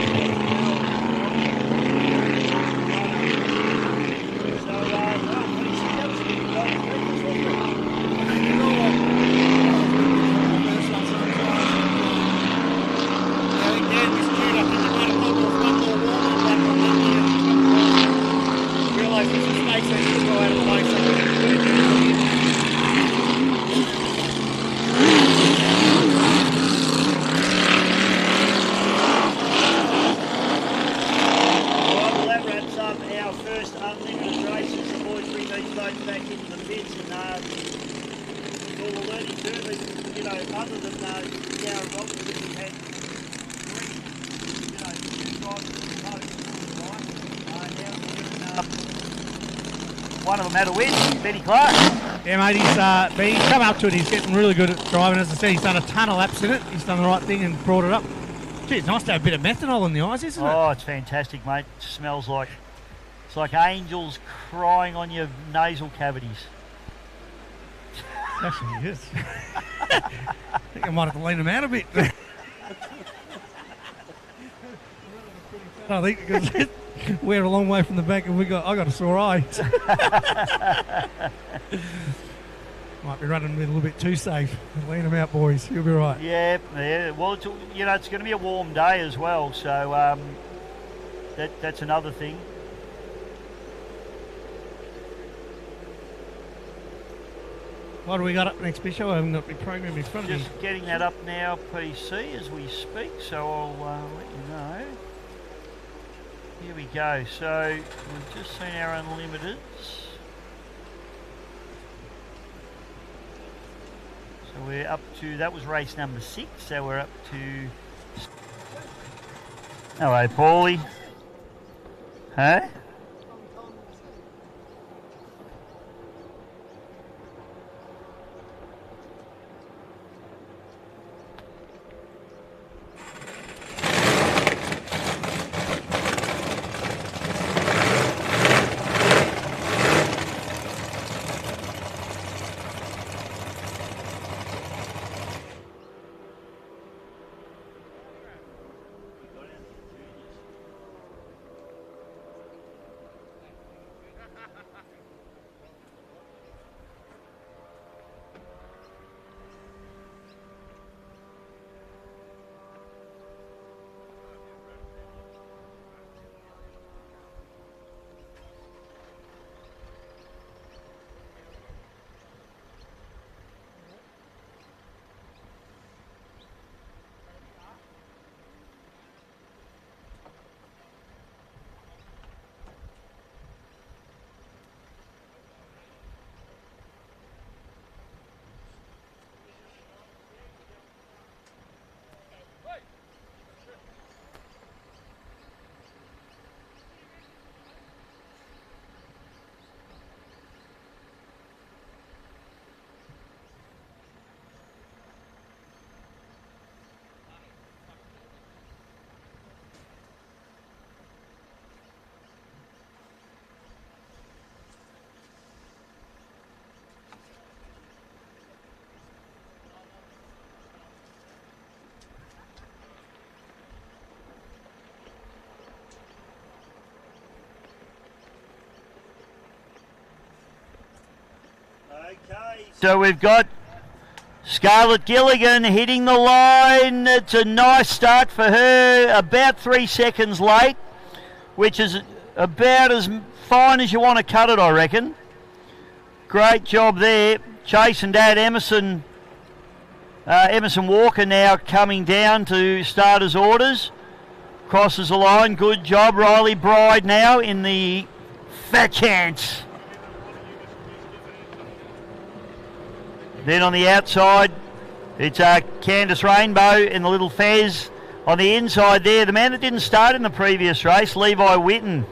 One of them had a win, Benny Clark. Yeah, mate, he's come up to it. He's getting really good at driving. As I said, he's done a ton of laps in it. He's done the right thing and brought it up. Gee, it's nice to have a bit of methanol in the eyes, isn't it? Oh, it's fantastic, mate. It smells like, it's like angels crying on your nasal cavities. Actually, yes. I think I might have to lean him out a bit. I think because we're a long way from the back and I got a sore eye. Might be running a little bit too safe. Lean him out, boys. You'll be right. Yeah. Well, it's going to be a warm day as well, so that's another thing. What do we got up next, Bishop? I haven't got the program in front of me. Just getting that up now, PC, as we speak, so I'll let you know. Here we go. So we've just seen our unlimiteds. So we're up to, that was race number 6, so we're up to... Hello, Paulie. Huh? Okay. So we've got Scarlett Gilligan hitting the line. It's a nice start for her, about 3 seconds late, which is about as fine as you want to cut it, I reckon. Great job there. Chase and Dad Emerson Walker now coming down to starters' orders. Crosses the line. Good job. Riley Bride now in the fat chance. Then on the outside, it's Candice Rainbow in the little Fez. On the inside there, the man that didn't start in the previous race, Levi Whitten.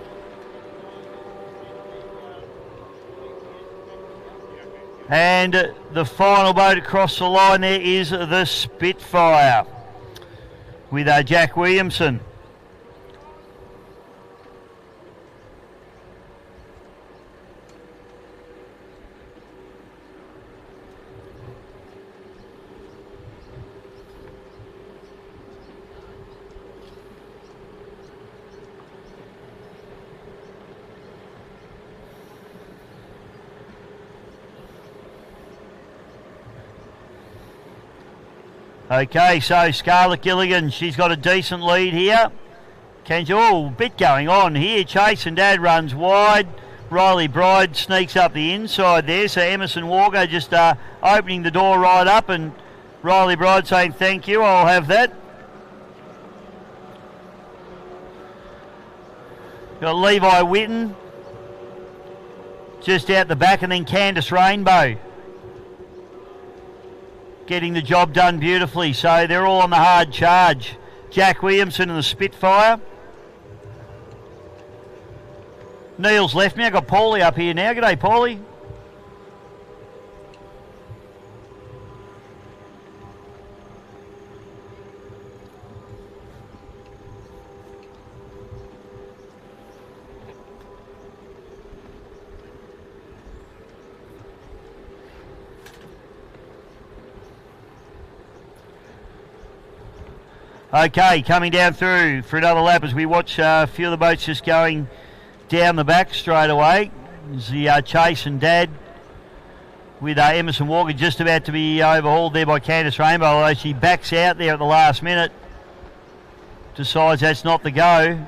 And the final boat across the line there is the Spitfire with Jack Williamson. Okay, so Scarlett Gilligan, she's got a decent lead here. A bit going on here. Chase and Dad runs wide. Riley Bride sneaks up the inside there. So Emerson Walker just opening the door right up, and Riley Bride saying, thank you, I'll have that. Got Levi Whitten just out the back, and then Candice Rainbow getting the job done beautifully. So they're all on the hard charge. Jack Williamson and the Spitfire. Neil's left me. I've got Paulie up here now. G'day, Paulie. Okay, coming down through for another lap as we watch a few of the boats just going down the back straight away. There's the Chase and Dad with Emerson Walker just about to be overhauled there by Candice Rainbow, although she backs out there at the last minute. Decides that's not the go.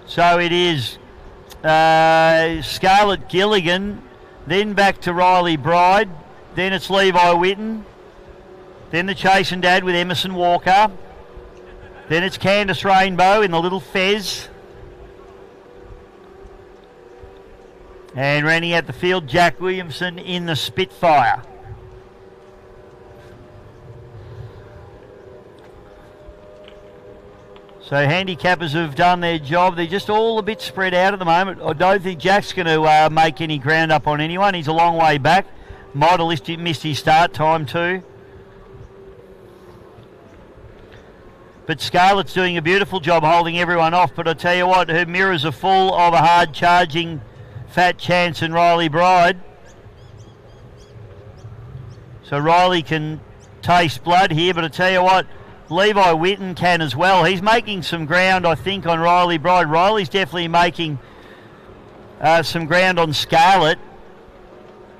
So it is Scarlett Gilligan, then back to Riley Bride, then it's Levi Whitten, then the Chase and Dad with Emerson Walker, then it's Candice Rainbow in the little Fez. And rounding out the field, Jack Williamson in the Spitfire. So handicappers have done their job. They're just all a bit spread out at the moment. I don't think Jack's going to make any ground up on anyone. He's a long way back. Might have missed his start time too. But Scarlett's doing a beautiful job holding everyone off. But I tell you what, her mirrors are full of a hard-charging Fat Chance and Riley Bride. So Riley can taste blood here, but I tell you what, Levi Whitten can as well. He's making some ground, I think, on Riley Bride. Riley's definitely making some ground on Scarlett.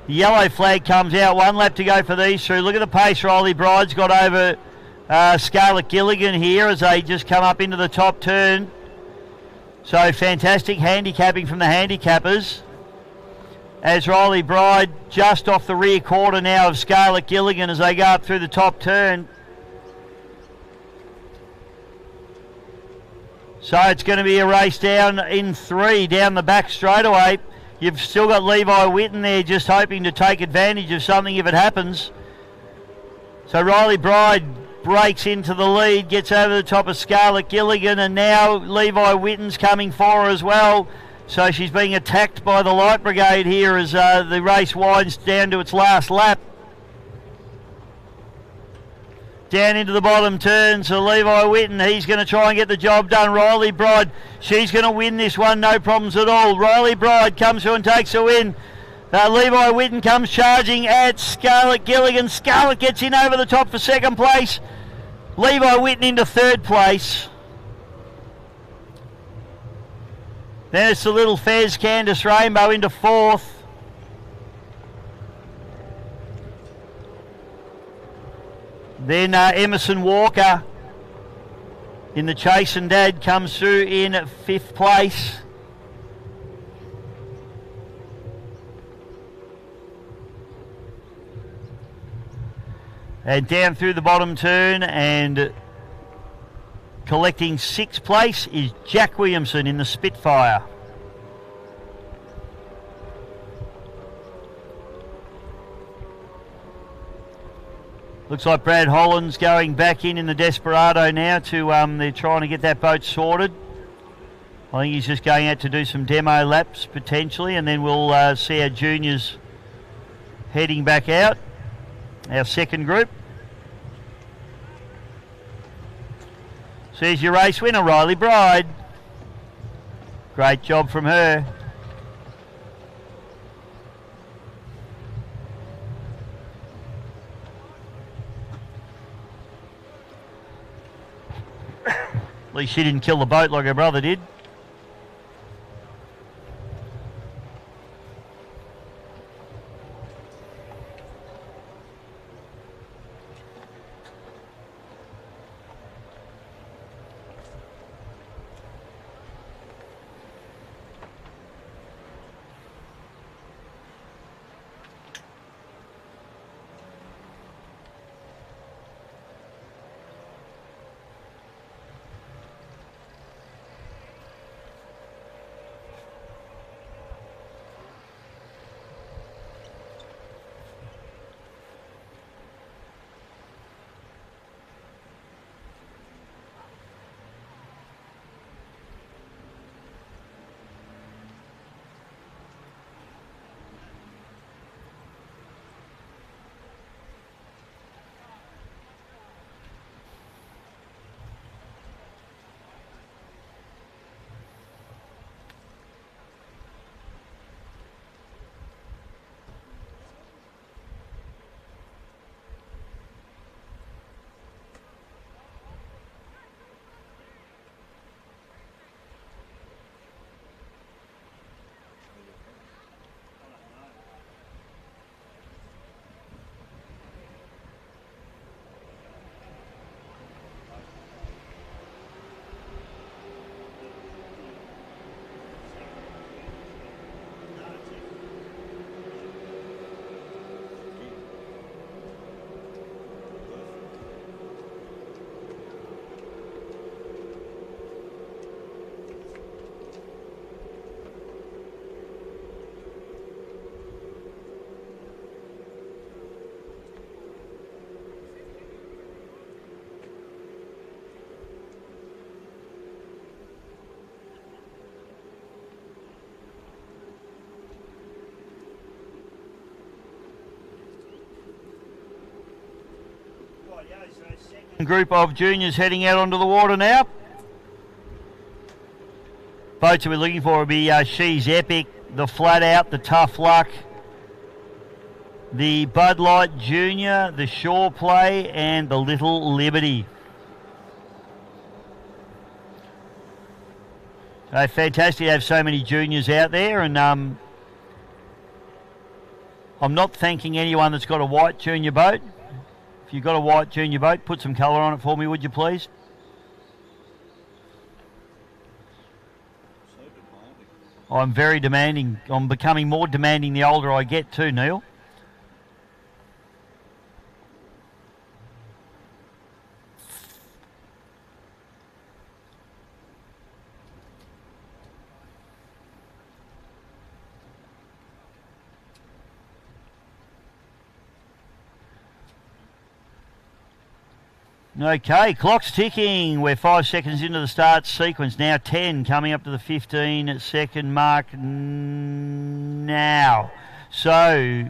The yellow flag comes out. 1 lap to go for these two. Look at the pace Riley Bride's got over Scarlett Gilligan here as they just come up into the top turn. So fantastic handicapping from the handicappers. As Riley Bride just off the rear quarter now of Scarlett Gilligan as they go up through the top turn. So it's going to be a race down in 3 down the back straightaway. You've still got Levi Whitten there just hoping to take advantage of something if it happens. So Riley Bride breaks into the lead, gets over the top of Scarlett Gilligan, and now Levi Whitten's coming for her as well. So she's being attacked by the Light Brigade here as the race winds down to its last lap. Down into the bottom turn, so Levi Whitten, he's going to try and get the job done. Riley Bride, she's going to win this one, no problems at all. Riley Bride comes through and takes a win. Levi Whitten comes charging at Scarlett Gilligan. Scarlett gets in over the top for second place. Levi Whitten into third place. Then it's the little Fez, Candice Rainbow into fourth. Then Emerson Walker in the Chase and Dad comes through in fifth place. And down through the bottom turn and collecting sixth place is Jack Williamson in the Spitfire. Looks like Brad Holland's going back in the Desperado now to, they're trying to get that boat sorted. I think he's just going out to do some demo laps potentially, and then we'll see our juniors heading back out, our second group. So here's your race winner, Riley Bride. Great job from her. At least she didn't kill the boat like her brother did. Group of juniors heading out onto the water now. Boats that we're looking for will be She's Epic, the Flat Out, the Tough Luck, the Bud Light Junior, the Shore Play, and the Little Liberty. Fantastic to have so many juniors out there, and I'm not thanking anyone that's got a white junior boat. If you've got a white junior boat, put some colour on it for me, would you please? I'm very demanding. I'm becoming more demanding the older I get too, Neil. Okay, clock's ticking. We're 5 seconds into the start sequence. Now 10, coming up to the 15-second mark now. So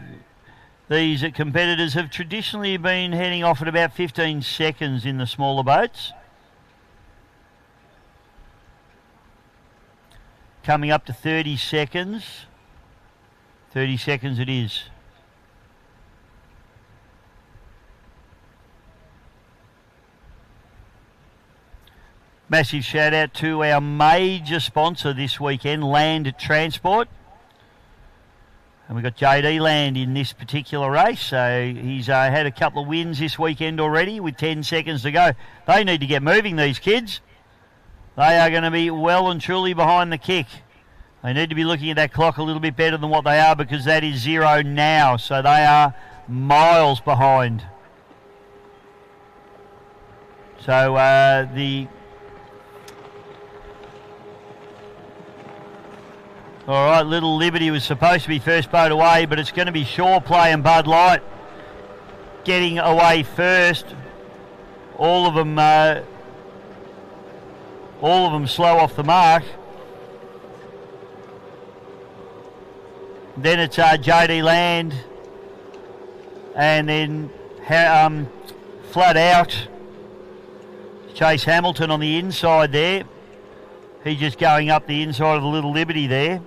these competitors have traditionally been heading off at about 15 seconds in the smaller boats. Coming up to 30 seconds. 30 seconds it is. Massive shout out to our major sponsor this weekend, Land Transport. And we've got JD Land in this particular race. So he's had a couple of wins this weekend already with 10 seconds to go. They need to get moving, these kids. They are going to be well and truly behind the kick. They need to be looking at that clock a little bit better than what they are, because that is 0 now. So they are miles behind. So all right, Little Liberty was supposed to be first boat away, but it's going to be Shore Play and Bud Light getting away first. All of them slow off the mark. Then it's JD Land, and then Flat Out. Chase Hamilton on the inside there. He's just going up the inside of the Little Liberty there.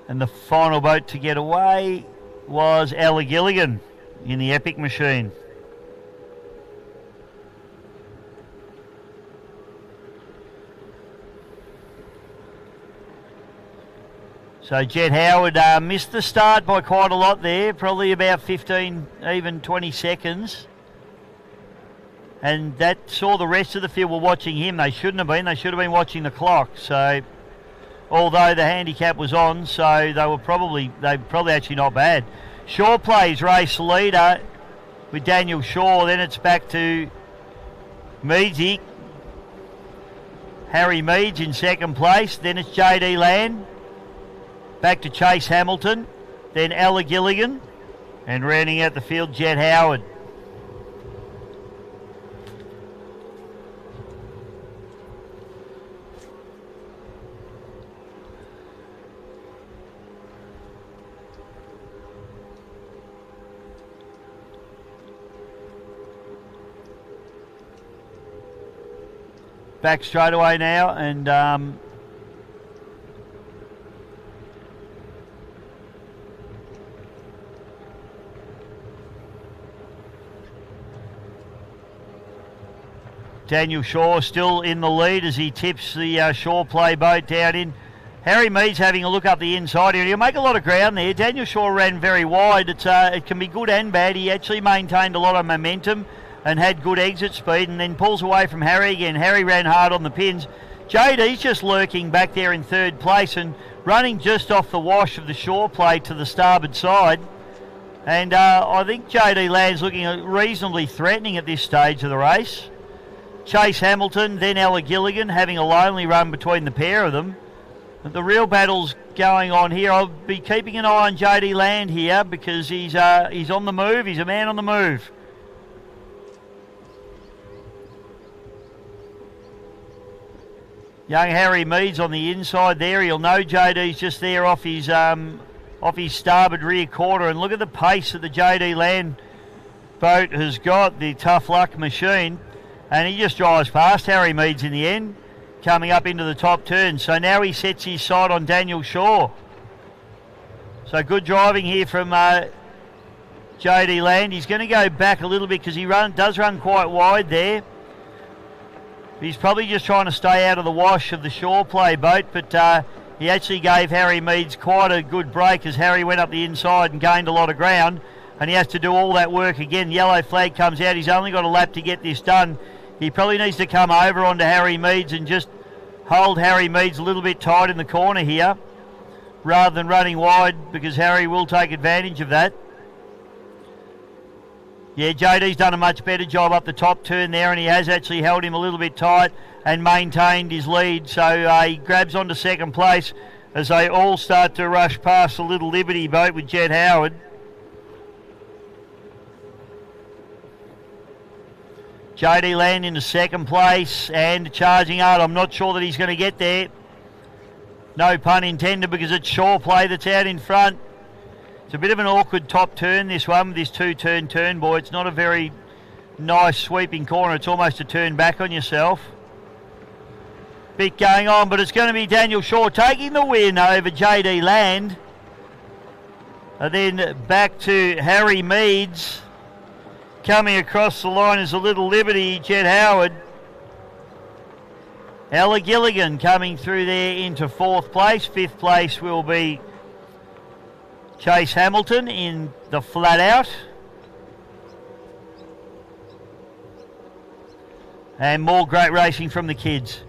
And the final boat to get away was Ella Gilligan in the Epic machine. So Jet Howard missed the start by quite a lot there, probably about 15, even 20 seconds. And that saw the rest of the field were watching him. They shouldn't have been. They should have been watching the clock. So although the handicap was on, so they were probably actually not bad. Shore Play's race leader with Daniel Shaw. Then it's back to Meadsy. Harry Meads in second place. Then it's JD Land. Back to Chase Hamilton. Then Ella Gilligan. And rounding out the field, Jet Howard. Back straight away now, and Daniel Shaw still in the lead as he tips the Shore Play boat down in. Harry Mead's having a look up the inside here. He'll make a lot of ground there. Daniel Shaw ran very wide. It can be good and bad. He actually maintained a lot of momentum and had good exit speed, and then pulls away from Harry again. Harry ran hard on the pins. JD's just lurking back there in third place and running just off the wash of the Shore Play to the starboard side. And I think JD Land's looking reasonably threatening at this stage of the race. Chase Hamilton, then Ella Gilligan, having a lonely run between the pair of them. But the real battle's going on here. I'll be keeping an eye on JD Land here, because he's on the move. He's a man on the move. Young Harry Mead's on the inside there. He'll know JD's just there off his off his starboard rear quarter. And look at the pace that the JD Land boat has got, the Tough Luck machine. And he just drives past Harry Meads in the end, coming up into the top turn. So now he sets his sight on Daniel Shaw. So good driving here from JD Land. He's going to go back a little bit because he does run quite wide there. He's probably just trying to stay out of the wash of the Shaw play boat, but he actually gave Harry Meads quite a good break as Harry went up the inside and gained a lot of ground, and he has to do all that work again. Yellow flag comes out. He's only got a lap to get this done. He probably needs to come over onto Harry Meads and just hold Harry Meads a little bit tight in the corner here rather than running wide, because Harry will take advantage of that. Yeah, JD's done a much better job up the top turn there, and he has actually held him a little bit tight and maintained his lead. So he grabs onto second place as they all start to rush past the Little Liberty boat with Jed Howard. JD Land into second place and charging hard. I'm not sure that he's going to get there. No pun intended, because it's Shaw play that's out in front. It's a bit of an awkward top turn, this one, with this two-turn turn, boy. It's not a very nice sweeping corner. It's almost a turn back on yourself. Bit going on, but it's going to be Daniel Shaw taking the win over JD Land. And then back to Harry Meads. Coming across the line is a Little Liberty, Jed Howard. Ella Gilligan coming through there into fourth place. Fifth place will be Chase Hamilton in the flat out. And more great racing from the kids.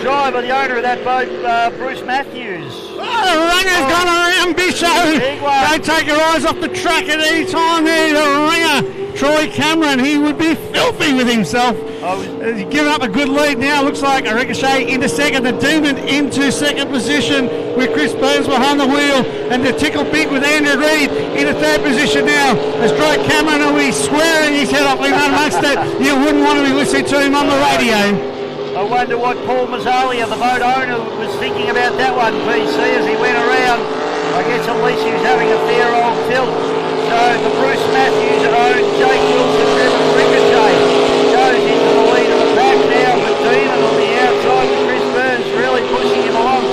Driver, the owner of that boat, Bruce Matthews. Oh, the ringer's gone around Bisho. Don't take your eyes off the track at any time there. The ringer, Troy Cameron, he would be filthy with himself. He's given up a good lead now. Looks like a Ricochet into second. The Demon into second position with Chris Burns behind the wheel. And the Tickle Pink with Andrew Reid into third position now. As Troy Cameron will be squaring his head off in amongst it. You wouldn't want to be listening to him on the radio. I wonder what Paul Mazzalia, the boat owner, was thinking about that one, PC, as he went around. I guess at least he was having a fair old tilt. So the Bruce Matthews owned Jake Wilson driven Ricochet goes into the lead of the pack now, but Demon on the outside with Chris Burns really pushing him along.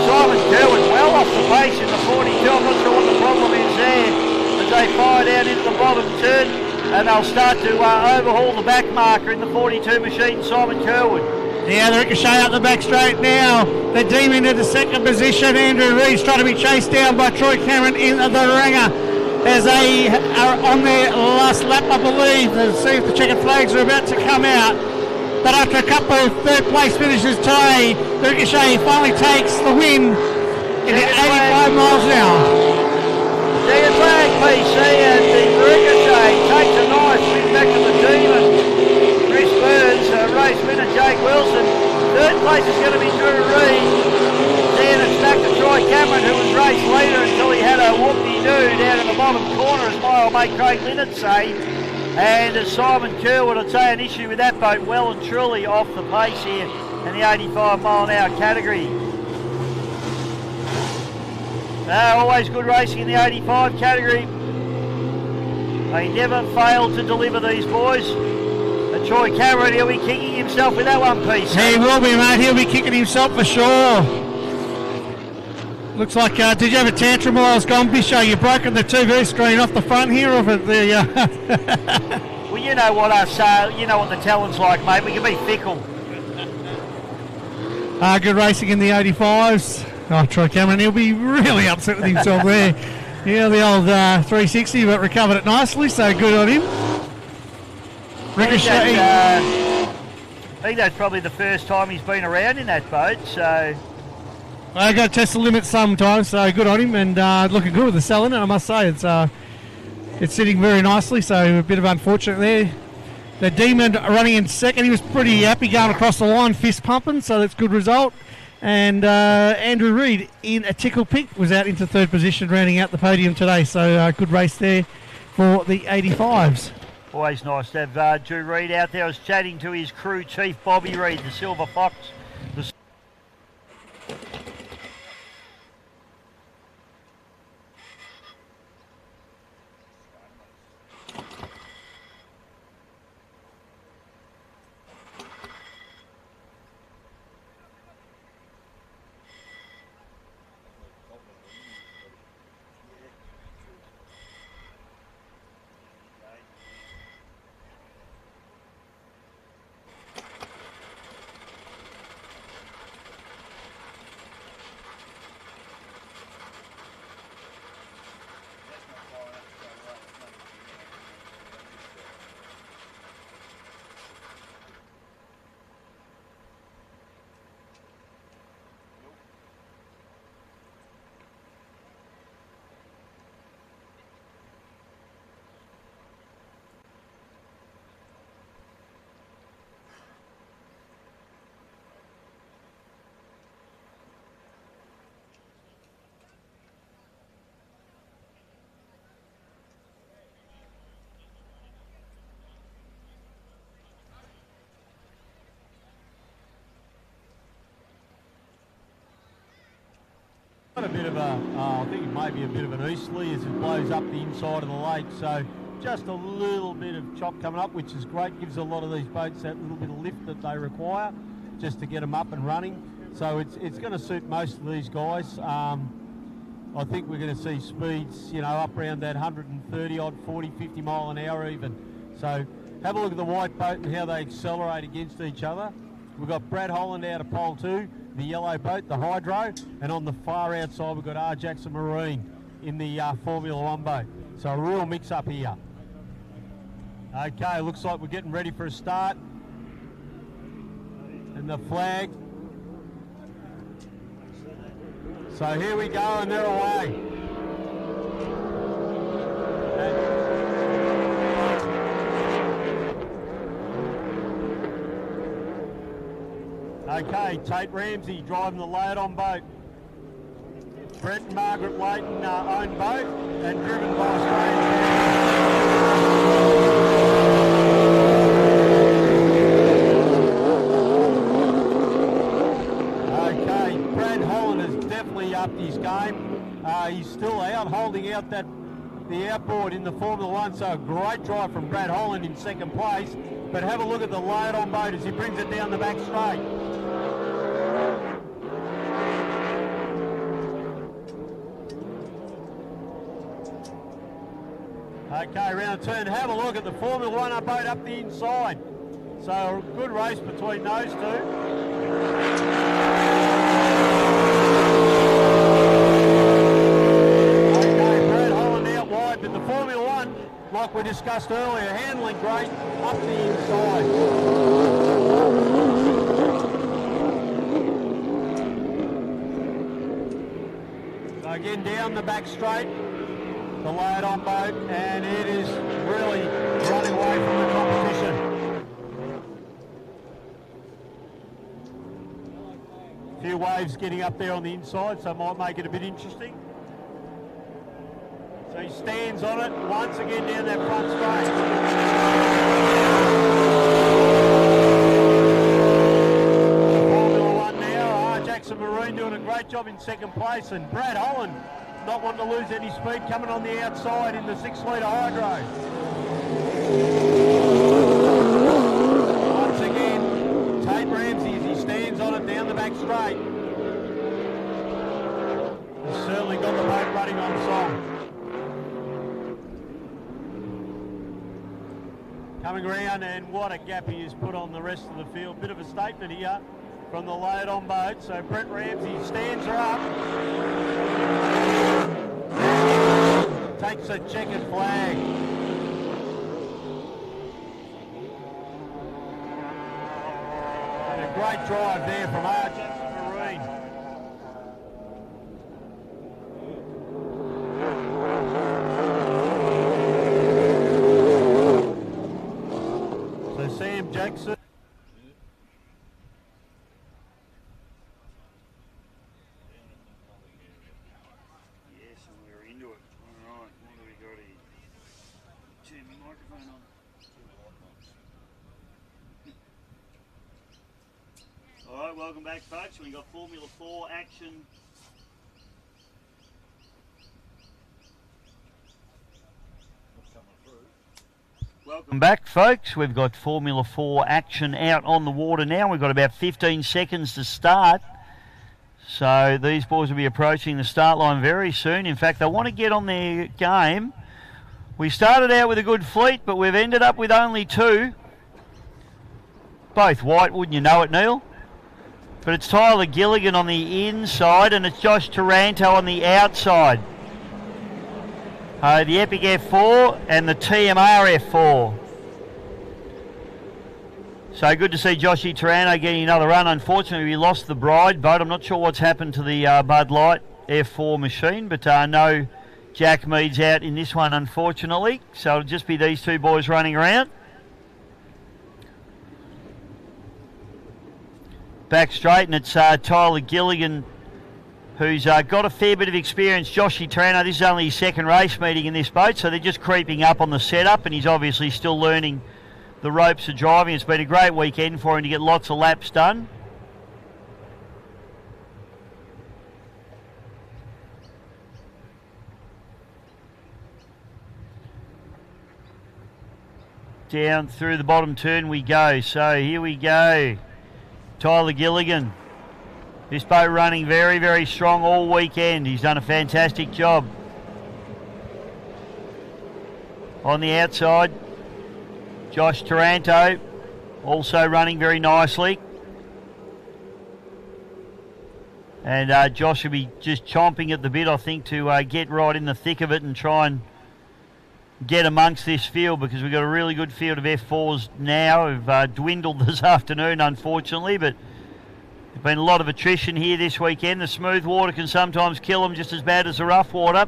Simon Kerwin well off the pace in the 42. I'm not sure what the problem is there as they fire down into the bottom turn, and they'll start to overhaul the back marker in the 42 machine, Simon Kerwin. Yeah, the Ricochet up the back straight now. The Demon into second position. Andrew Reid's trying to be chased down by Troy Cameron in the ringer as they are on their last lap, I believe. Let's see if the checkered flags are about to come out. But after a couple of third place finishes today, the Ricochet finally takes the win in the 85 miles an hour. Checkered flag, PC, and the Ricochet takes a nice win back to the Demon. Chris Burns, race winner Jake Wilson. Third place is going to be Drew Reid. Then it's back to Troy Cameron, who was race leader until he had a whoop-de-doo down in the bottom corner, as my old mate Craig Linnett say. And as Simon Kerr would say, an issue with that boat, well and truly off the pace here in the 85 mile an hour category. Always good racing in the 85 category. They never fail to deliver, these boys. And Troy Cameron, he'll be kicking himself with that one piece. He will be, mate. He'll be kicking himself for sure. Looks like, did you have a tantrum while I was gone, Bisho? You've broken the TV screen off the front here, or the... Well, you know what you know what the talent's like, mate. We can be fickle. Good racing in the 85s. Oh, Troy Cameron, he'll be really upset with himself there. Yeah, the old 360, but recovered it nicely, so good on him. Ricochet. I think that's probably the first time he's been around in that boat, so I got to test the limit sometimes, so good on him, and looking good with the selling. And I must say, it's sitting very nicely. So a bit of unfortunate there. The Demon running in second. He was pretty happy going across the line, fist pumping. So that's a good result. And Andrew Reid in a tickle pick was out into third position, rounding out the podium today. So good race there for the 85s. Always nice to have Drew Reid out there. I was chatting to his crew chief, Bobby Reid, the Silver Fox. A bit of I think it may be a bit of an easterly as it blows up the inside of the lake, so just a little bit of chop coming up, which is great. Gives a lot of these boats that little bit of lift that they require just to get them up and running. So it's going to suit most of these guys. I think we're going to see speeds, you know, up around that 130 odd, 40, 50 mile an hour even. So have a look at the white boat and how they accelerate against each other. We've got Brad Holland out of pole 2. The yellow boat, the Hydro, and on the far outside we've got R. Jackson Marine in the Formula 1 boat. So a real mix-up here. Okay, looks like we're getting ready for a start. And the flag. So here we go, and they're away. Okay, Tate Ramsey driving the load-on boat. Brett and Margaret Layton own boat and driven by Okay, Brad Holland has definitely upped his game. He's still out, holding out the outboard in the Formula 1, so a great drive from Brad Holland in second place. But have a look at the load-on boat as he brings it down the back straight. Okay, round turn, have a look at the Formula 1 boat up the inside. So a good race between those two. Okay, Brad Holland out wide, but the Formula 1, like we discussed earlier, handling great up the inside. So again, down the back straight. The load-on boat, and it is really running away from the competition. A few waves getting up there on the inside, so it might make it a bit interesting. So he stands on it once again down that front straight. Formula 1 now, R. Jackson Marine doing a great job in second place, and Brad Holland not wanting to lose any speed, coming on the outside in the 6-litre Hydro. Once again, Tate Ramsey as he stands on it down the back straight. He's certainly got the boat running on song. Coming around, and what a gap he has put on the rest of the field. Bit of a statement here from the load-on boat. So Brett Ramsey stands her up. Takes a checkered flag. And a great drive there from R. Jackson Marine. Right, welcome back, folks. We've got Formula 4 action. Welcome back, folks. We've got Formula 4 action out on the water now. We've got about 15 seconds to start. So these boys will be approaching the start line very soon. In fact, they want to get on their game. We started out with a good fleet, but we've ended up with only 2. Both white, wouldn't you know it, Neil? But it's Tyler Gilligan on the inside, and it's Josh Taranto on the outside. The Epic F4 and the TMR F4. So good to see Joshy Taranto getting another run. Unfortunately, we lost the bride boat. I'm not sure what's happened to the Bud Light F4 machine, but no Jack Mead's out in this one, unfortunately. So it'll just be these 2 boys running around. Back straight, and it's Tyler Gilligan, who's got a fair bit of experience. Joshy Taranto, this is only his second race meeting in this boat, so they're just creeping up on the setup, and he's obviously still learning the ropes of driving. It's been a great weekend for him to get lots of laps done. Down through the bottom turn we go. So here we go. Tyler Gilligan. This boat running very, very strong all weekend. He's done a fantastic job. On the outside, Josh Taranto also running very nicely. And Josh will be just chomping at the bit, I think, to get right in the thick of it and try and get amongst this field, because we've got a really good field of F4s now. We've dwindled this afternoon, unfortunately, but there's been a lot of attrition here this weekend. The smooth water can sometimes kill them just as bad as the rough water.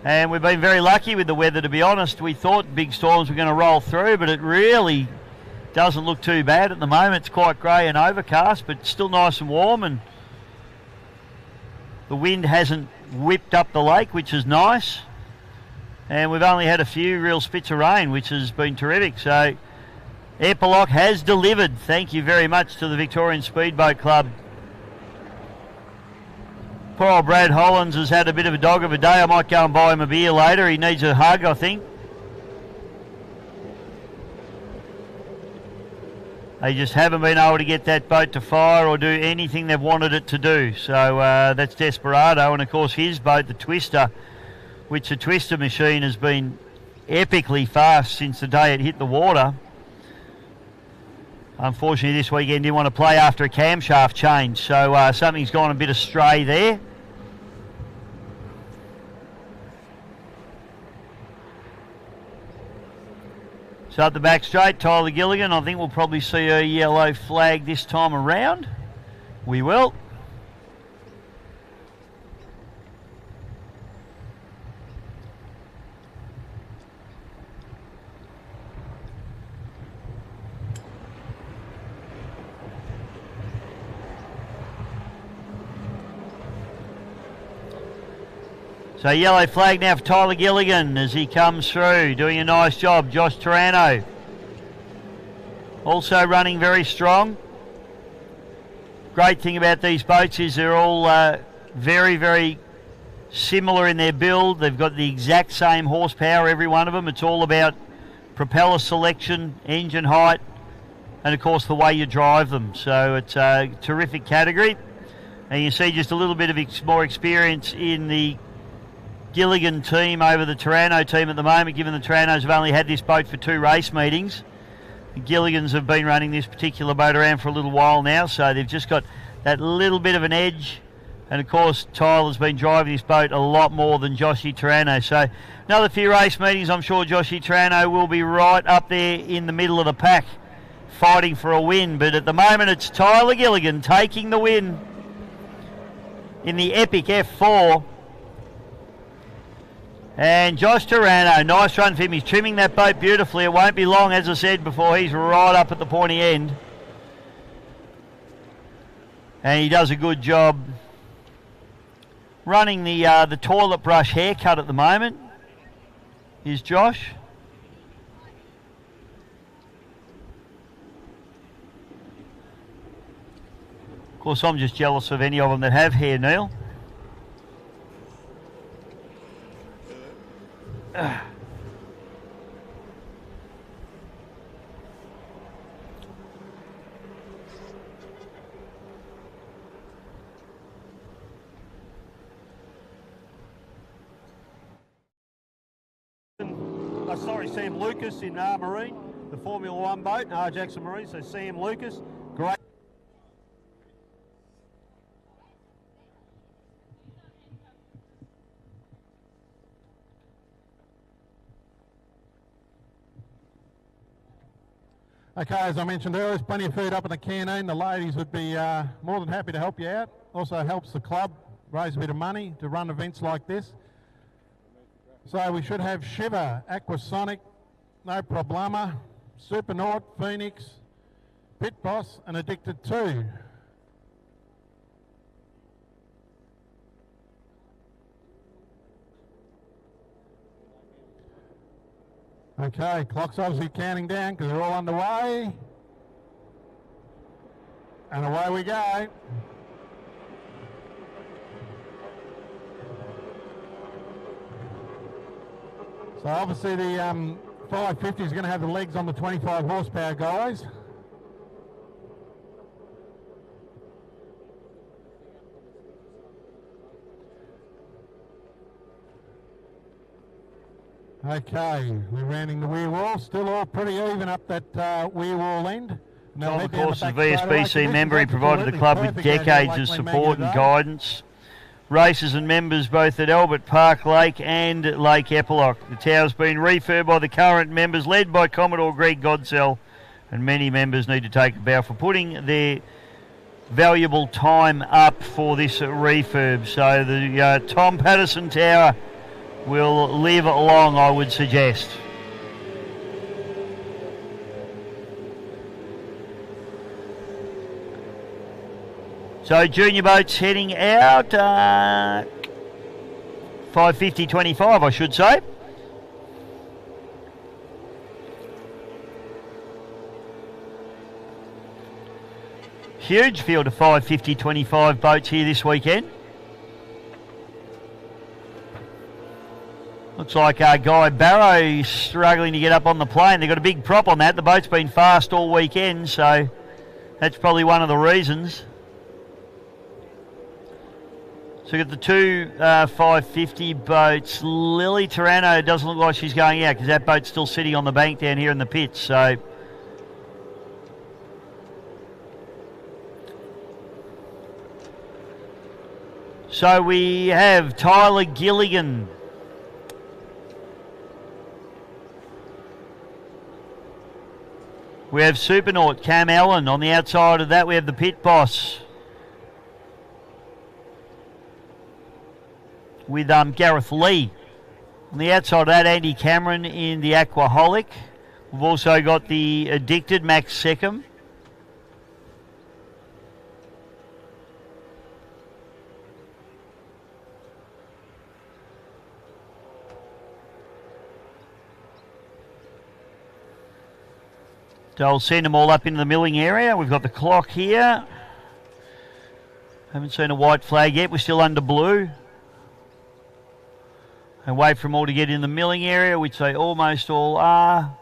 And we've been very lucky with the weather, to be honest. We thought big storms were going to roll through, but it really doesn't look too bad at the moment. It's quite grey and overcast, but still nice and warm, and the wind hasn't whipped up the lake, which is nice. And we've only had a few real spits of rain, which has been terrific. So Eppalock has delivered. Thank you very much to the Victorian Speedboat Club. Poor old Brad Hollins has had a bit of a dog of a day. I might go and buy him a beer later. He needs a hug, I think. They just haven't been able to get that boat to fire or do anything they've wanted it to do. So that's Desperado. And of course his boat, the Twister, which the Twister machine has been epically fast since the day it hit the water. Unfortunately, this weekend didn't want to play after a camshaft change, so something's gone a bit astray there. So at the back straight, Tyler Gilligan. I think we'll probably see a yellow flag this time around. We will. So yellow flag now for Tyler Gilligan as he comes through, doing a nice job. Josh Taranto also running very strong. Great thing about these boats is they're all very, very similar in their build. They've got the exact same horsepower, every one of them. It's all about propeller selection, engine height, and of course the way you drive them. So it's a terrific category. And you see just a little bit of more experience in the Gilligan team over the Taranto team at the moment, given the Tarantos have only had this boat for 2 race meetings. The Gilligans have been running this particular boat around for a little while now, so they've just got that little bit of an edge. And of course Tyler's been driving this boat a lot more than Joshy Taranto. So another few race meetings, I'm sure Joshy Taranto will be right up there in the middle of the pack fighting for a win. But at the moment it's Tyler Gilligan taking the win in the Epic F4. And Josh Taranto, nice run for him. He's trimming that boat beautifully. It won't be long, as I said before. He's right up at the pointy end. And he does a good job running the toilet brush haircut at the moment, is Josh. Of course, I'm just jealous of any of them that have hair, Neil. Sam Lucas in Marine, the Formula One boat, Jackson Marine. So Sam Lucas, great. Okay, as I mentioned earlier, there's plenty of food up in the canteen. The ladies would be more than happy to help you out. Also helps the club raise a bit of money to run events like this. So we should have Shiver, Aquasonic, No Problema, Supernaut, Phoenix, Pit Boss and Addicted 2. Okay, clock's obviously counting down because they're all underway. And away we go. So obviously the 550 is going to have the legs on the 25 horsepower guys. Okay, we're rounding the rear wall. Still all pretty even up that rear wall end. Tom, of course, is a VSBC member. He provided the club with decades of support and guidance. Races and members both at Albert Park Lake and Lake Eppalock. The tower's been refurbed by the current members, led by Commodore Greg Godsell, and many members need to take a bow for putting their valuable time up for this refurb. So the Tom Patterson Tower will live long, I would suggest. So junior boats heading out, 5:50.25 I should say. Huge field of 5:50.25 boats here this weekend. Looks like Guy Barrow struggling to get up on the plane. They've got a big prop on that. The boat's been fast all weekend, so that's probably one of the reasons. So we've got the two 550 boats. Lily Tarano doesn't look like she's going out because that boat's still sitting on the bank down here in the pits. So we have Tyler Gilligan. We have Supernaut Cam Allen. On the outside of that we have the Pit Boss with Gareth Lee. On the outside of that, Andy Cameron in the Aquaholic. We've also got the Addicted, Max Seckham. So I'll send them all up into the milling area. We've got the clock here. Haven't seen a white flag yet. We're still under blue. And wait for them all to get in the milling area, which they almost all are.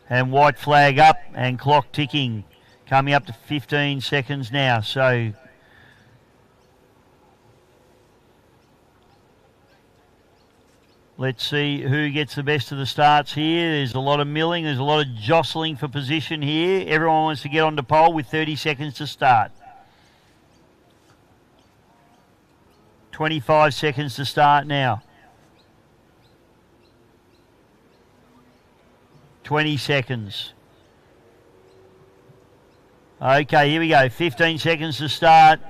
And white flag up and clock ticking, coming up to 15 seconds now. So let's see who gets the best of the starts here. There's a lot of milling. There's a lot of jostling for position here. Everyone wants to get onto pole with 30 seconds to start. 25 seconds to start now. 20 seconds. Okay, here we go. 15 seconds to start.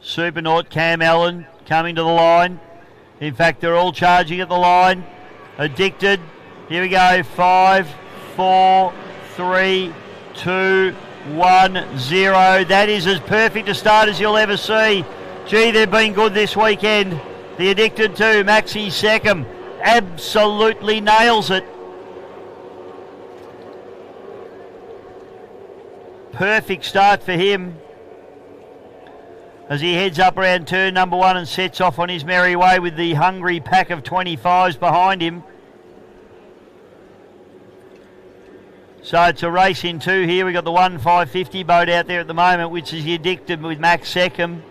Supernaut Cam Allen coming to the line. In fact, they're all charging at the line. Addicted. Here we go. 5, 4, 3, 2, 1, 0. That is as perfect a start as you'll ever see. Gee, they've been good this weekend. The Addicted 2, Maxi Seckham. absolutely nails it. Perfect start for him as he heads up around turn number 1 and sets off on his merry way with the hungry pack of 25s behind him. So it's a race in 2 here. We've got the 1-550 boat out there at the moment, which is the Addicted with Max Seckham.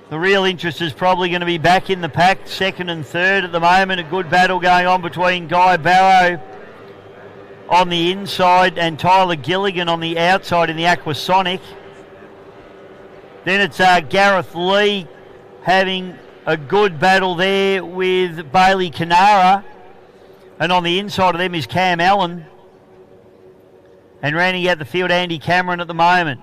The real interest is probably going to be back in the pack, 2nd and 3rd at the moment. A good battle going on between Guy Barrow on the inside and Tyler Gilligan on the outside in the Aquasonic. Then it's Gareth Lee having a good battle there with Bailey Canara. And on the inside of them is Cam Allen. And rounding out the field, Andy Cameron at the moment,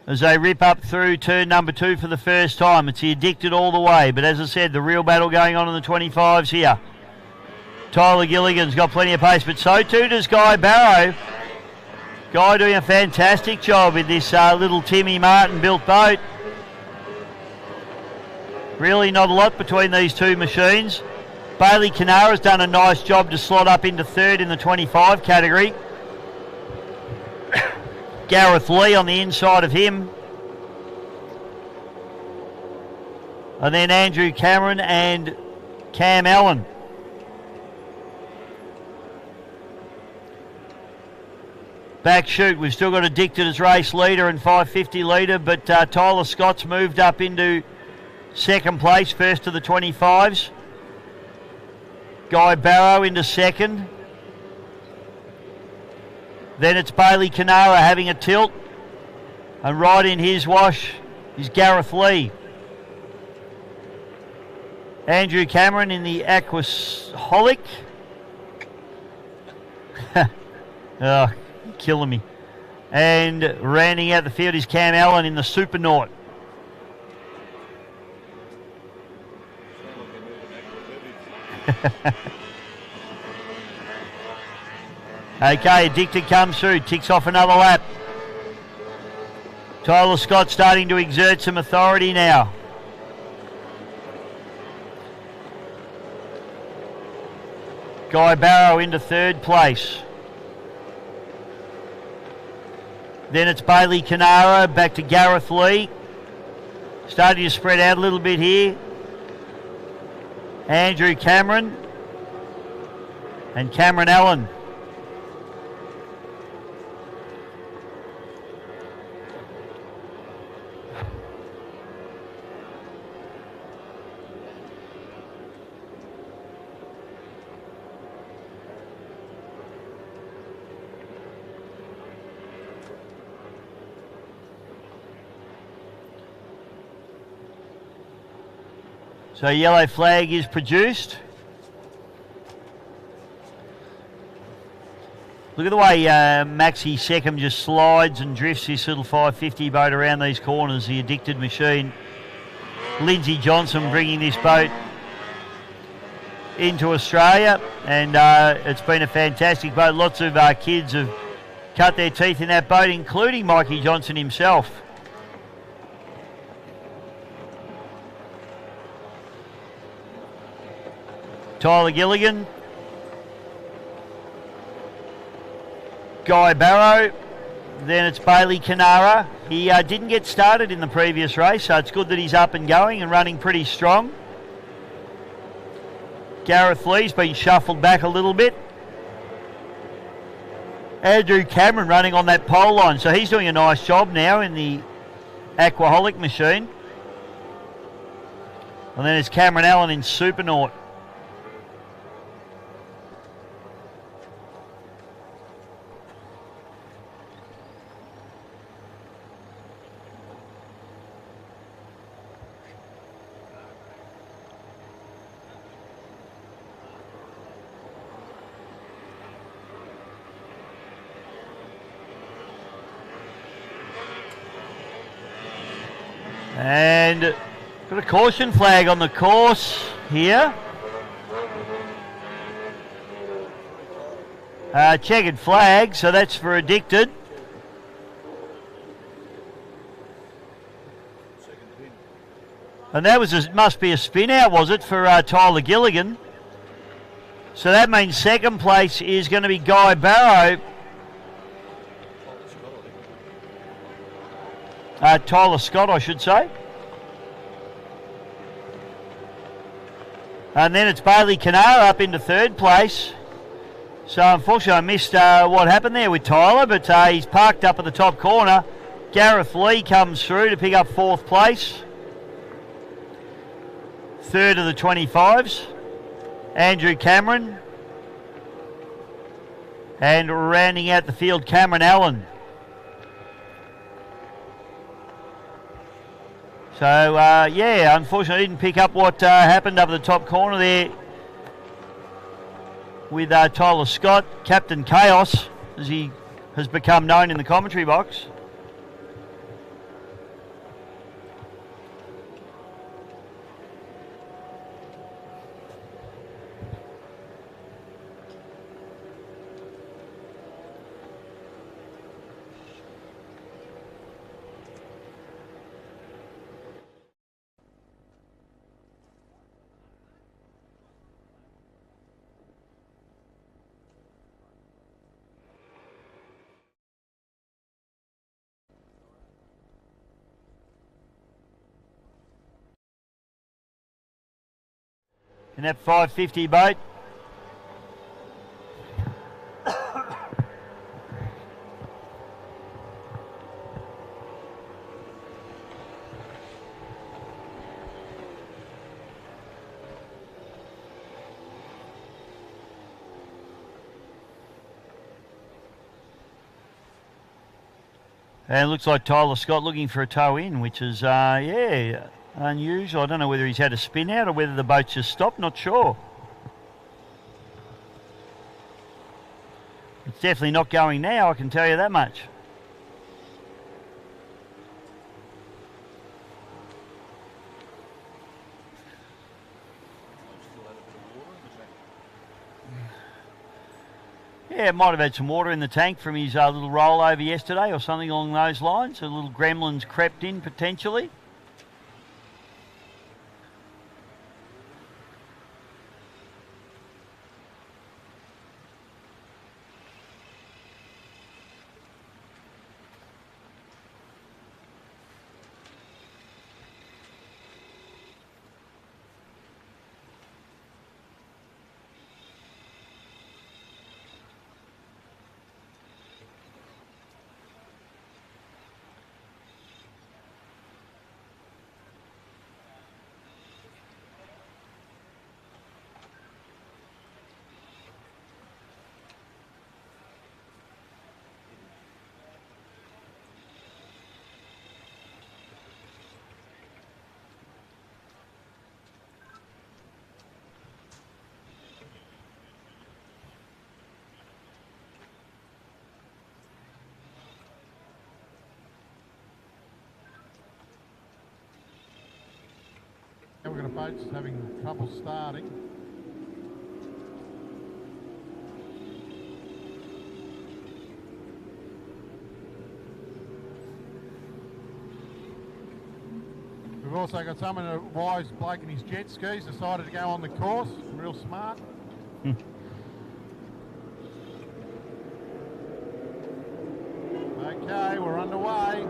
as they rip up through turn number 2 for the first time. It's the Addicted all the way. But as I said, the real battle going on in the 25s here. Tyler Gilligan's got plenty of pace, but so too does Guy Barrow. Guy doing a fantastic job with this little Timmy Martin built boat. Really not a lot between these two machines. Bailey Canara's done a nice job to slot up into 3rd in the 25 category. Gareth Lee on the inside of him. And then Andrew Cameron and Cam Allen. Back shoot, we've still got Addicted as race leader and 550 leader, but Tyler Scott's moved up into 2nd place, first of the 25s. Guy Barrow into 2nd. Then it's Bailey Canara having a tilt. And right in his wash is Gareth Lee. Andrew Cameron in the Aquaholic. Oh, killing me. And rounding out the field is Cam Allen in the Supernaut. Okay, Addicted comes through, ticks off another lap. Tyler Scott starting to exert some authority now. Guy Barrow into 3rd place. Then it's Bailey Canara, back to Gareth Lee. Starting to spread out a little bit here. Andrew Cameron and Cameron Allen. So yellow flag is produced. Look at the way Maxi Seckham just slides and drifts this little 550 boat around these corners, the Addicted machine. Lindsay Johnson bringing this boat into Australia, and it's been a fantastic boat. Lots of kids have cut their teeth in that boat, including Mikey Johnson himself. Tyler Gilligan, Guy Barrow, then it's Bailey Canara. He didn't get started in the previous race, so it's good that he's up and going and running pretty strong. Gareth Lee's been shuffled back a little bit. Andrew Cameron running on that pole line, so he's doing a nice job now in the Aquaholic machine. And then it's Cameron Allen in Supernaut. And got a caution flag on the course here. Checkered flag, so that's for Addicted. And that was must be a spin out, was it, for Tyler Gilligan? So that means second place is going to be Guy Barrow. Tyler Scott, I should say. And then it's Bailey Canara up into third place. So unfortunately I missed what happened there with Tyler, but he's parked up at the top corner. Gareth Lee comes through to pick up fourth place. Third of the 25s. Andrew Cameron. And rounding out the field, Cameron Allen. So, yeah, unfortunately, didn't pick up what happened up the top corner there with Tyler Scott, Captain Chaos, as he has become known in the commentary box. In that 550 boat. And it looks like Tyler Scott looking for a tow in, which is, yeah, unusual. I don't know whether he's had a spin out or whether the boat's just stopped, not sure. It's definitely not going now, I can tell you that much. Yeah, it might have had some water in the tank from his little rollover yesterday or something along those lines. A little gremlins crept in potentially. We've got a boat that's having trouble starting. We've also got someone, a wise bloke in his jet skis, decided to go on the course. Real smart. Okay, we're underway.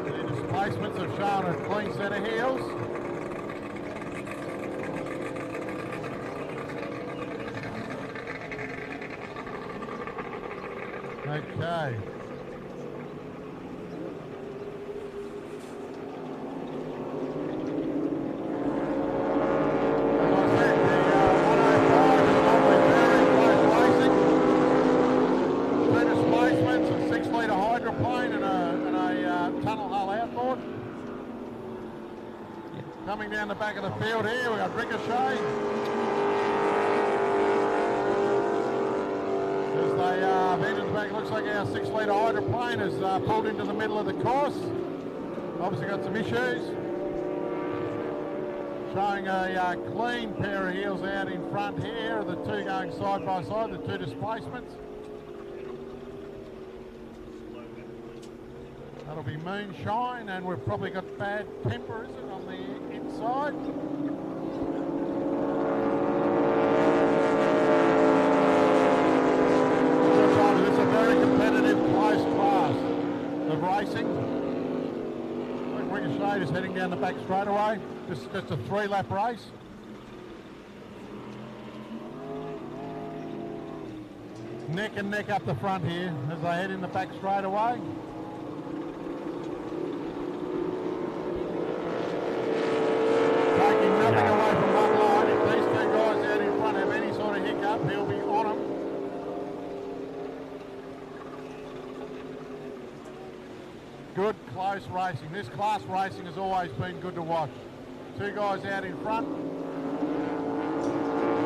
The displacements have shown a clean set of heels. Okay. Coming down the back of the field here, we've got Ricochet. As they entered the back, it looks like our 6-litre hydroplane has pulled into the middle of the course. Obviously got some issues. Showing a clean pair of heels out in front here, the two going side by side, the two displacements. That'll be moonshine, and we've probably got bad temper, is it, on the inside? down the back straightaway. Just a 3-lap race. Neck and neck up the front here as they head in the back straightaway. Taking nothing away from one line. If these two guys out in front have any sort of hiccup, he'll be on them. Good, close racing. This class racing has always been good to watch. Two guys out in front.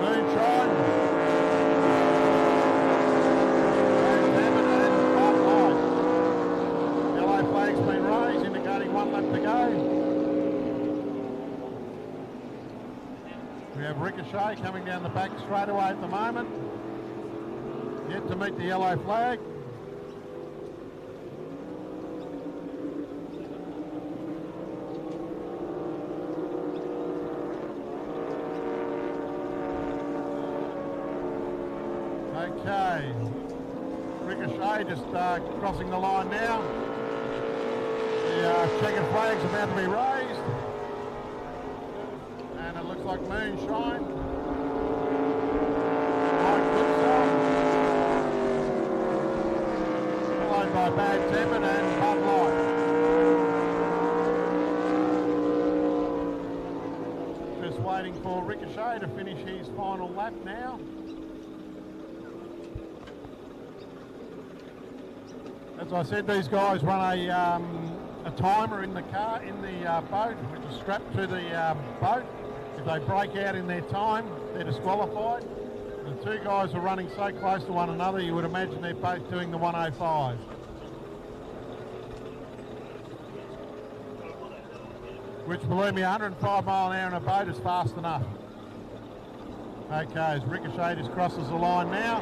Moonshine. Yellow flag's been raised, indicating 1 lap to go. We have Ricochet coming down the back straightaway at the moment. Yet to meet the yellow flag. Okay, Ricochet just crossing the line now. The checkered flag's about to be raised. And it looks like Moonshine. Like Goodsell. Followed by Bad Tempered and Bud Light. Just waiting for Ricochet to finish his final lap now. As I said, these guys run a timer in the car, in the boat, which is strapped to the boat. If they break out in their time, they're disqualified. The two guys are running so close to one another, you would imagine they're both doing the 105. Which, believe me, 105 mile an hour in a boat is fast enough. Okay, as Ricochet just crosses the line now.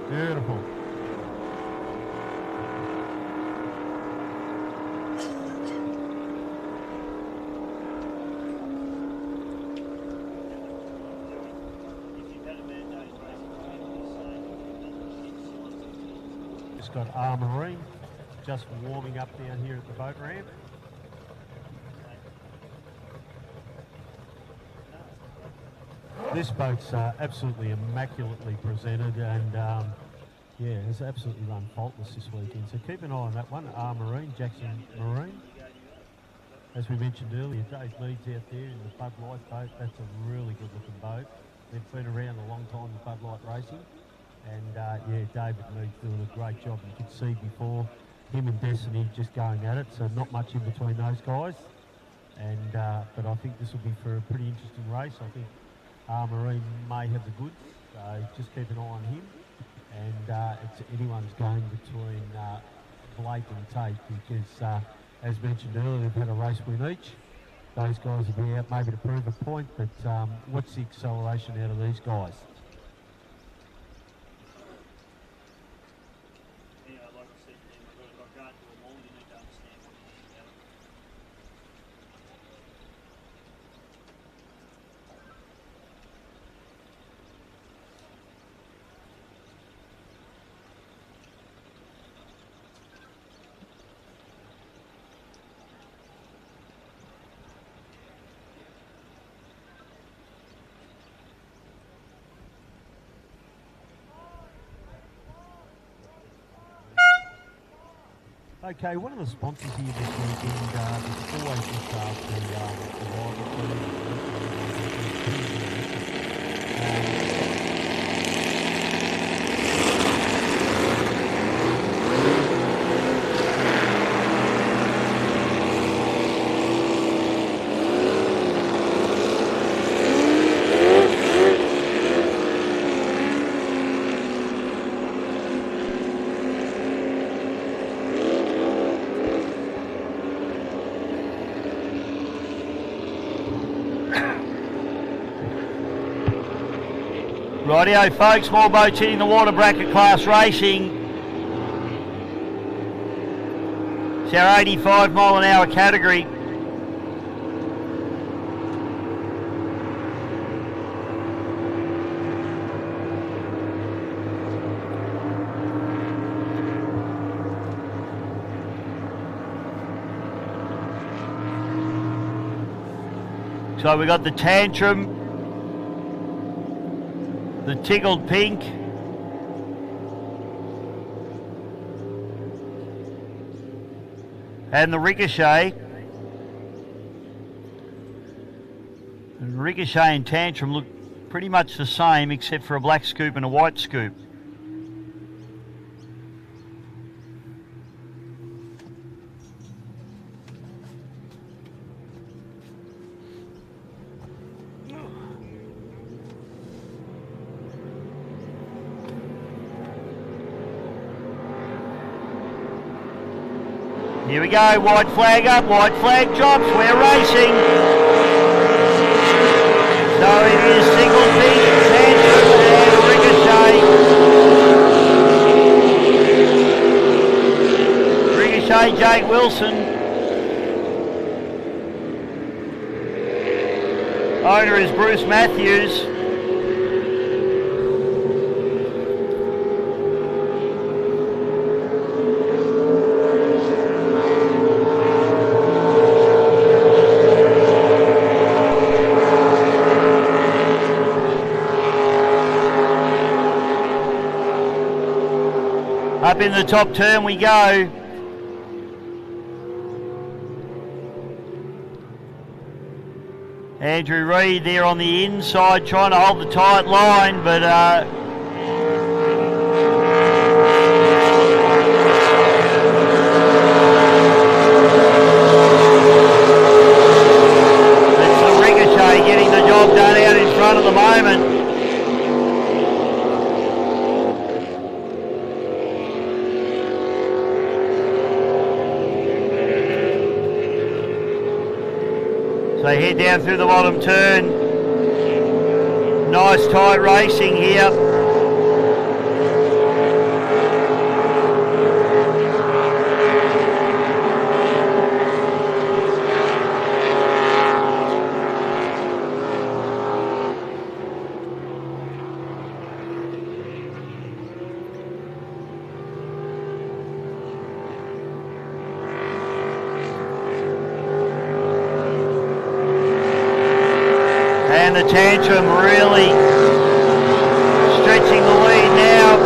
Beautiful. Got Marine just warming up down here at the boat ramp. This boat's absolutely immaculately presented and yeah, it's absolutely run faultless this weekend. So keep an eye on that one. Marine, Jackson Marine. As we mentioned earlier, Dave Mead's out there in the Bud Light boat. That's a really good looking boat. They've been around a long time with Bud Light Racing. And yeah, David Mead's doing a great job. You could see before him and Destiny just going at it, so not much in between those guys. And but I think this will be for a pretty interesting race. I think Marine may have the goods, so just keep an eye on him. And it's anyone's going between Blake and Tate because, as mentioned earlier, they've had a race win each. Those guys will be out maybe to prove a point, but what's the acceleration out of these guys? Okay, one of the sponsors here this weekend is always looked after the Rightio folks, more boats hitting the water bracket class racing. It's our 85 mile an hour category. So we got the Tantrum, the Tickled Pink, and the Ricochet. And Ricochet and Tantrum look pretty much the same except for a black scoop and a white scoop. Here we go, white flag up, white flag drops, we're racing. So it is Single Pink, Tantrum and Ricochet. Ricochet, Jake Wilson. Owner is Bruce Matthews. Up in the top turn we go. Andrew Reid there on the inside trying to hold the tight line, but it's the Ricochet getting the job done out in front at the moment. They head down through the bottom turn. Nice tight racing here. And the Tantrum really stretching the lead now.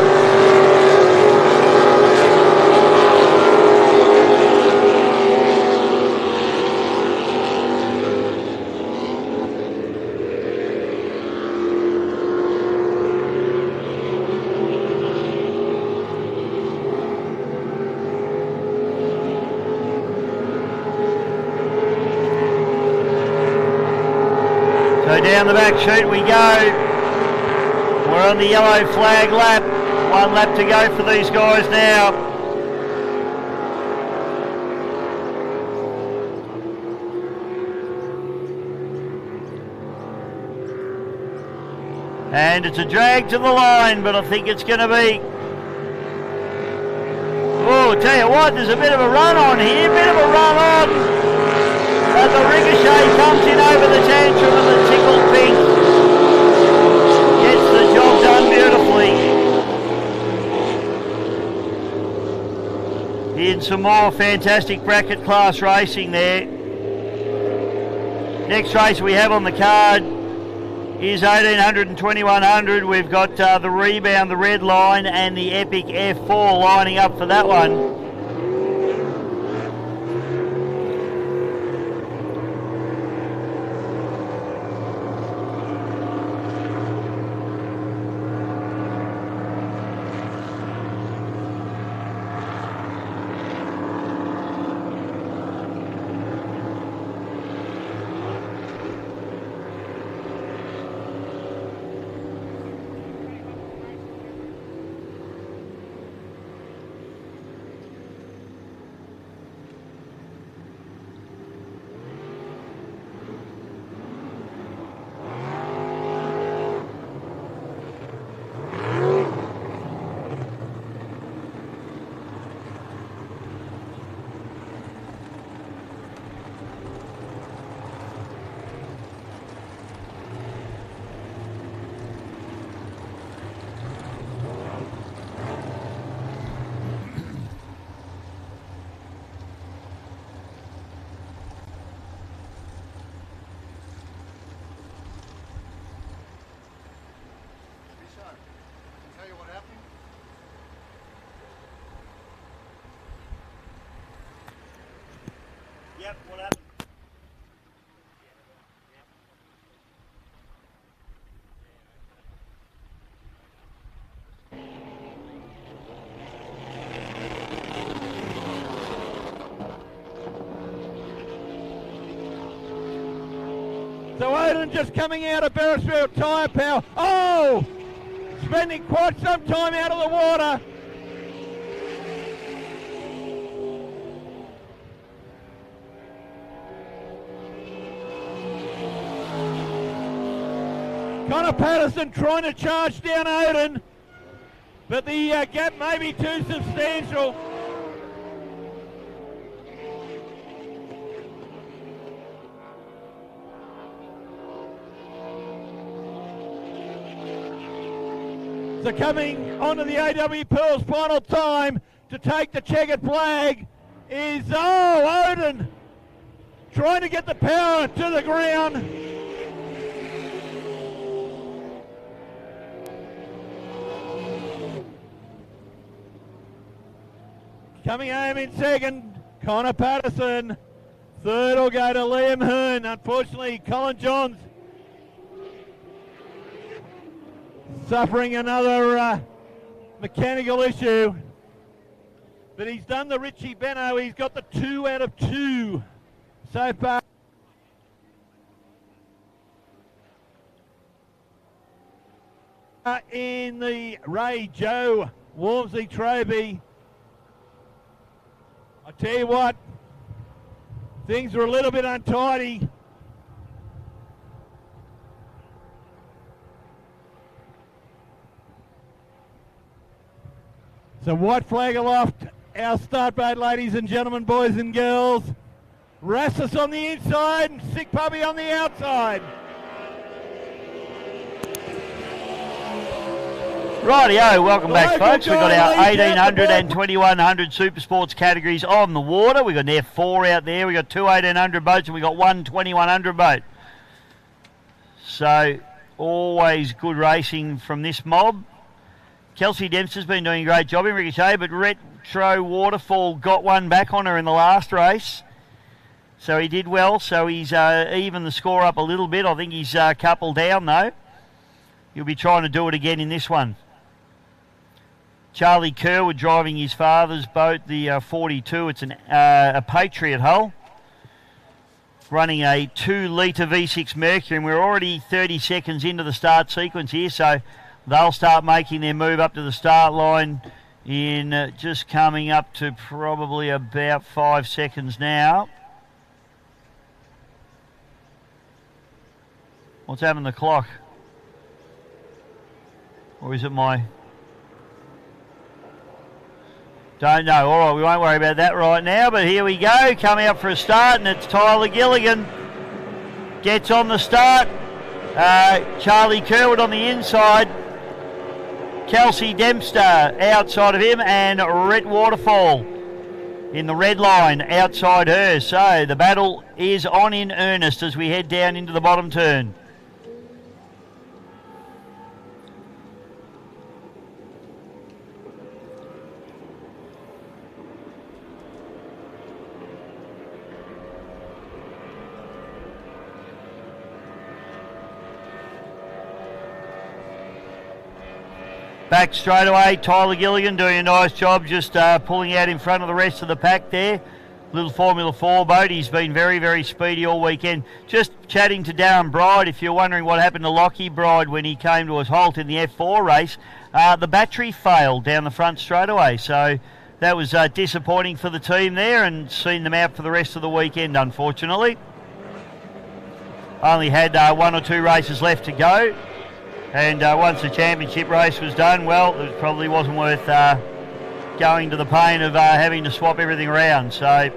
So down the back chute we go. We're on the yellow flag lap. 1 lap to go for these guys now. And it's a drag to the line, but I think it's going to be... Oh, tell you what, there's a bit of a run on here, bit of a run on. But the Ricochet comes in over the Tantrum and the Tickled Pink gets the job done beautifully. In some more fantastic bracket class racing there. Next race we have on the card is 1800 and 2100. We've got the Rebound, the Red Line and the Epic F4 lining up for that one. So Odin just coming out of Beresfield Tyre Power. Oh! Spending quite some time out of the water. Connor Patterson trying to charge down Odin, but the gap may be too substantial. So coming onto the AW Pearl's final time to take the checkered flag is, Odin trying to get the power to the ground. Coming home in second, Connor Patterson. Third will go to Liam Hearn. Unfortunately, Colin Johns suffering another mechanical issue. But he's done the Richie Benno. He's got the 2 out of 2 so far. In the Ray Joe Walmsley Trophy. I tell you what, things were a little bit untidy. So white flag aloft, our start boat, ladies and gentlemen, boys and girls. Rassus on the inside and Sick Puppy on the outside. Rightio, welcome back, folks. We've got our leads out 1800 and 2100 Super Sports categories on the water. We've got an F4 out there. We've got 2 1800 boats and we've got 1 2100 boat. So, always good racing from this mob. Kelsey Dempster's been doing a great job in Ricochet, but Retro Waterfall got one back on her in the last race. So he did well. So he's even the score up a little bit. I think he's a couple down, though. He'll be trying to do it again in this one. Charlie Kerwood driving his father's boat, the 42. It's a Patriot hull. Running a 2-litre V6 Mercury, and we're already 30 seconds into the start sequence here, so they'll start making their move up to the start line in just coming up to probably about 5 seconds now. What's happened to the clock? Or is it my... Don't know. All right, we won't worry about that right now, but here we go. Coming up for a start, and it's Tyler Gilligan. Gets on the start. Charlie Kerwood on the inside. Kelsey Dempster outside of him, and Rhett Waterfall in the red line outside her. So the battle is on in earnest as we head down into the bottom turn. Back straight away, Tyler Gilligan doing a nice job, just pulling out in front of the rest of the pack there. Little Formula 4 boat. He's been very, very speedy all weekend. Just chatting to Darren Bride, if you're wondering what happened to Lockie Bride when he came to a halt in the F4 race, the battery failed down the front straight away. So that was disappointing for the team there, and seen them out for the rest of the weekend, unfortunately. Only had 1 or 2 races left to go. And once the championship race was done, well, it probably wasn't worth going to the pain of having to swap everything around. So,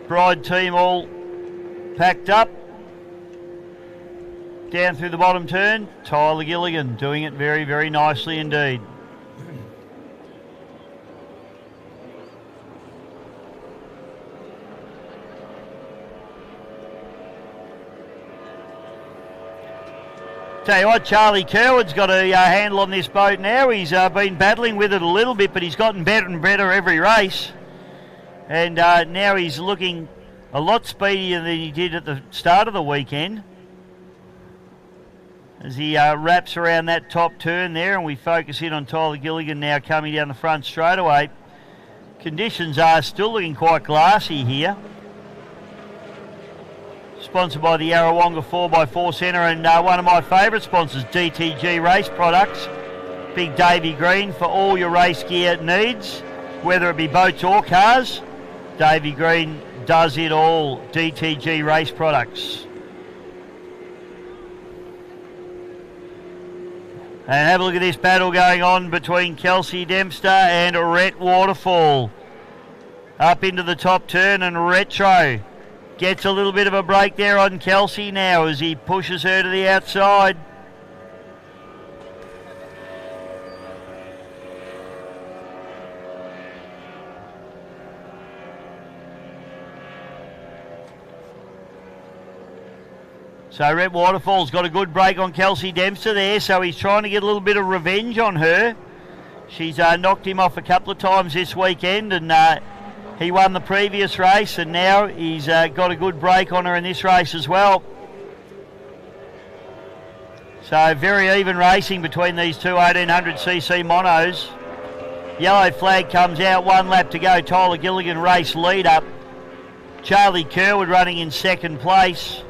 Bride team all packed up. Down through the bottom turn, Tyler Gilligan doing it very, very nicely indeed. Tell you what, Charlie Kerwood's got a handle on this boat now. He's been battling with it a little bit, but he's gotten better and better every race. And now he's looking a lot speedier than he did at the start of the weekend. As he wraps around that top turn there, and we focus in on Tyler Gilligan now coming down the front straightaway. Conditions are still looking quite glassy here. Sponsored by the Yarrawonga 4x4 Centre and one of my favourite sponsors, DTG Race Products. Big Davey Green for all your race gear needs, whether it be boats or cars. Davey Green does it all. DTG Race Products. And have a look at this battle going on between Kelsey Dempster and Rhett Waterfall. Up into the top turn, and Retro gets a little bit of a break there on Kelsey now as he pushes her to the outside. So Rhett Waterfall's got a good break on Kelsey Dempster there, so he's trying to get a little bit of revenge on her. She's knocked him off a couple of times this weekend, and he won the previous race, and now he's got a good break on her in this race as well. So very even racing between these two 1800cc monos. Yellow flag comes out, 1 lap to go. Tyler Gilligan race lead up. Charlie Kerwood running in second place.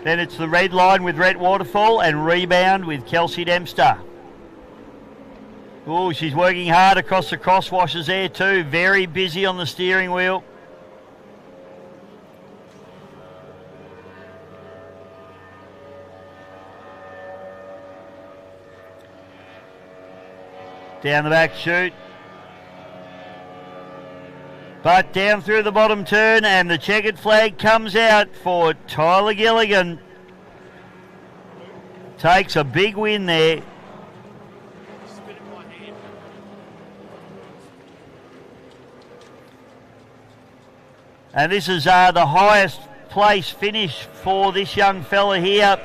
Then it's the red line with Rhett Waterfall and rebound with Kelsey Dempster. Oh, she's working hard across the crosswashers there too. Very busy on the steering wheel. Down the back chute. But down through the bottom turn, and the checkered flag comes out for Tyler Gilligan. Takes a big win there. And this is the highest place finish for this young fella here.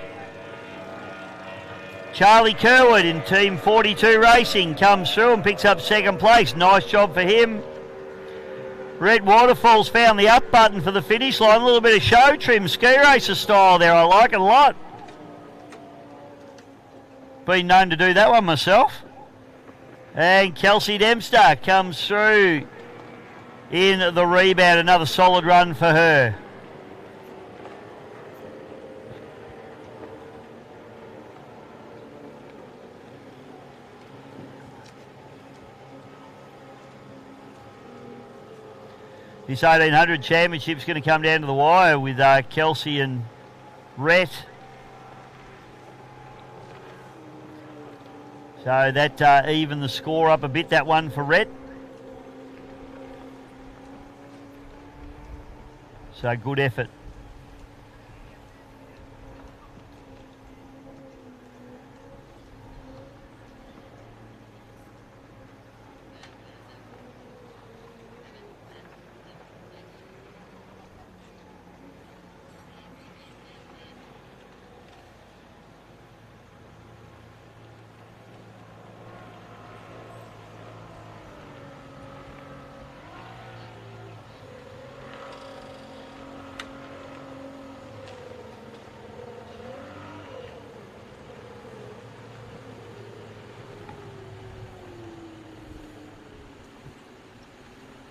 Charlie Kerwood in Team 42 Racing comes through and picks up second place. Nice job for him. Rhett Waterfall's found the up button for the finish line. A little bit of show trim, ski racer style there. I like it a lot. Been known to do that one myself. And Kelsey Dempster comes through in the rebound. Another solid run for her. This 1800 championship's going to come down to the wire with Kelsey and Rhett. So that evened the score up a bit, that one for Rhett. So good effort.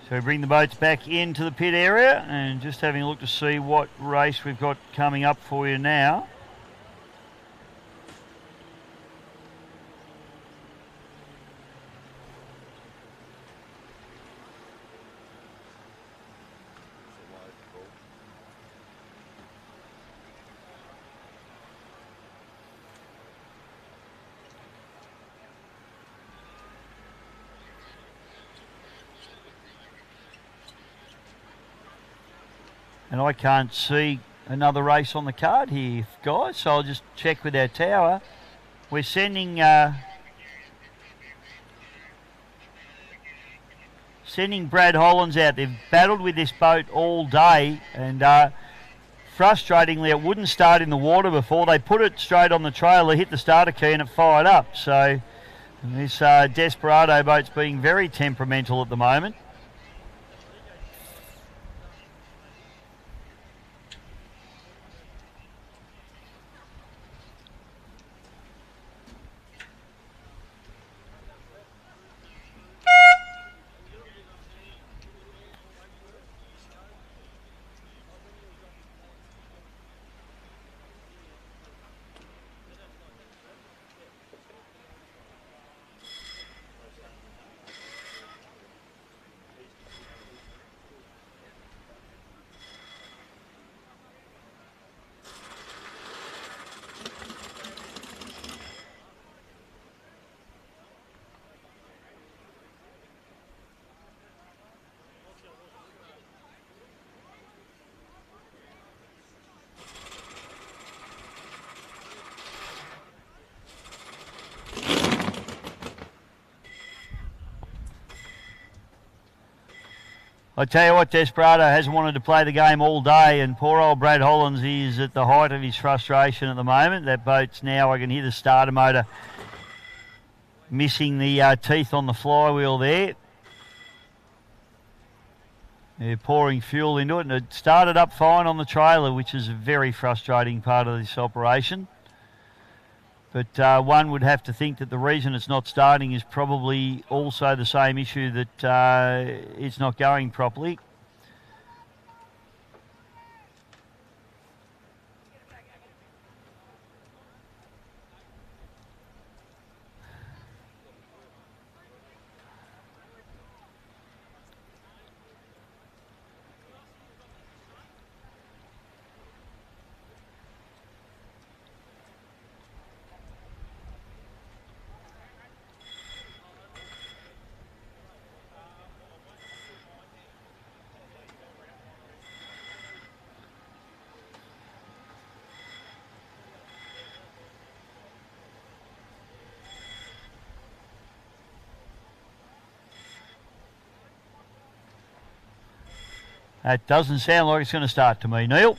So we bring the boats back into the pit area and just having a look to see what race we've got coming up for you now. And I can't see another race on the card here, guys, so I'll just check with our tower. We're sending Brad Hollands out. They've battled with this boat all day, and frustratingly it wouldn't start in the water before. They put it straight on the trailer, hit the starter key, and it fired up. So And this Desperado boat's being very temperamental at the moment. I tell you what, Desperado hasn't wanted to play the game all day, and poor old Brad Hollins is at the height of his frustration at the moment. That boat's now, I can hear the starter motor missing the teeth on the flywheel there. They're pouring fuel into it, and it started up fine on the trailer, which is a very frustrating part of this operation. But one would have to think that the reason it's not starting is probably also the same issue that it's not going properly. That doesn't sound like it's going to start to me, Neil.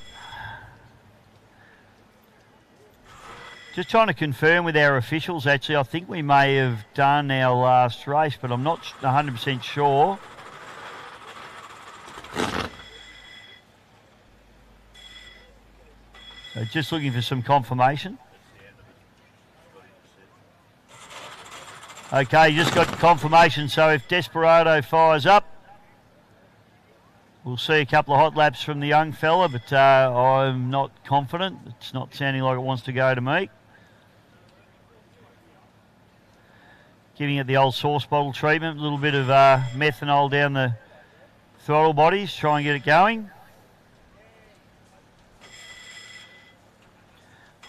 Just trying to confirm with our officials, actually. I think we may have done our last race, but I'm not 100% sure. So just looking for some confirmation. Okay, just got confirmation. So if Desperado fires up, we'll see a couple of hot laps from the young fella, but I'm not confident. It's not sounding like it wants to go to me. Giving it the old sauce bottle treatment, a little bit of methanol down the throttle bodies, try and get it going.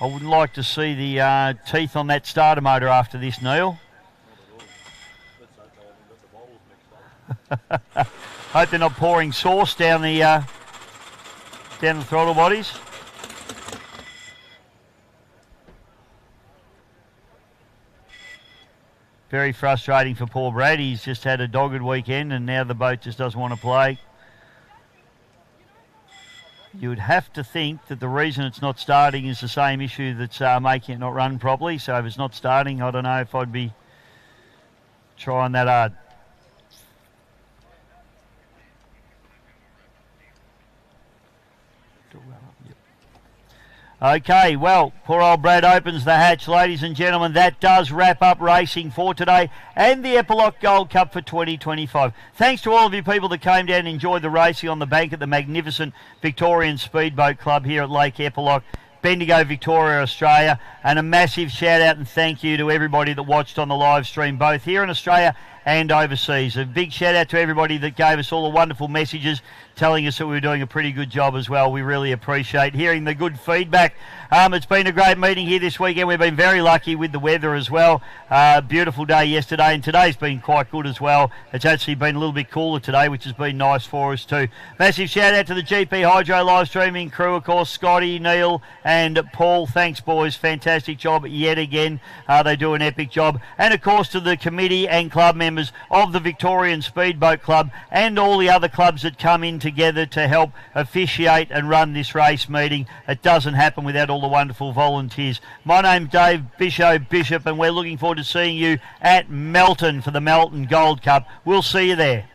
I would like to see the teeth on that starter motor after this, Neil. Hope they're not pouring sauce down the throttle bodies. Very frustrating for poor Brad. He's just had a dogged weekend and now the boat just doesn't want to play. You would have to think that the reason it's not starting is the same issue that's making it not run properly. So if it's not starting, I don't know if I'd be trying that hard. Okay, well, poor old Brad opens the hatch, ladies and gentlemen. That does wrap up racing for today and the Eppalock Gold Cup for 2025. Thanks to all of you people that came down and enjoyed the racing on the bank at the magnificent Victorian Speedboat Club here at Lake Eppalock, Bendigo, Victoria, Australia. And a massive shout out and thank you to everybody that watched on the live stream, both here in Australia and overseas. A big shout out to everybody that gave us all the wonderful messages telling us that we were doing a pretty good job as well. We really appreciate hearing the good feedback. It's been a great meeting here this weekend. We've been very lucky with the weather as well. Beautiful day yesterday, and today's been quite good as well. It's actually been a little bit cooler today, which has been nice for us too. Massive shout out to the GP Hydro live streaming crew, of course, Scotty, Neil and Paul. Thanks, boys. Fantastic job yet again. They do an epic job. And of course to the committee and club members members of the Victorian Speedboat Club and all the other clubs that come in together to help officiate and run this race meeting. It doesn't happen without all the wonderful volunteers. My name's Dave Bishop, and we're looking forward to seeing you at Melton for the Melton Gold Cup. We'll see you there.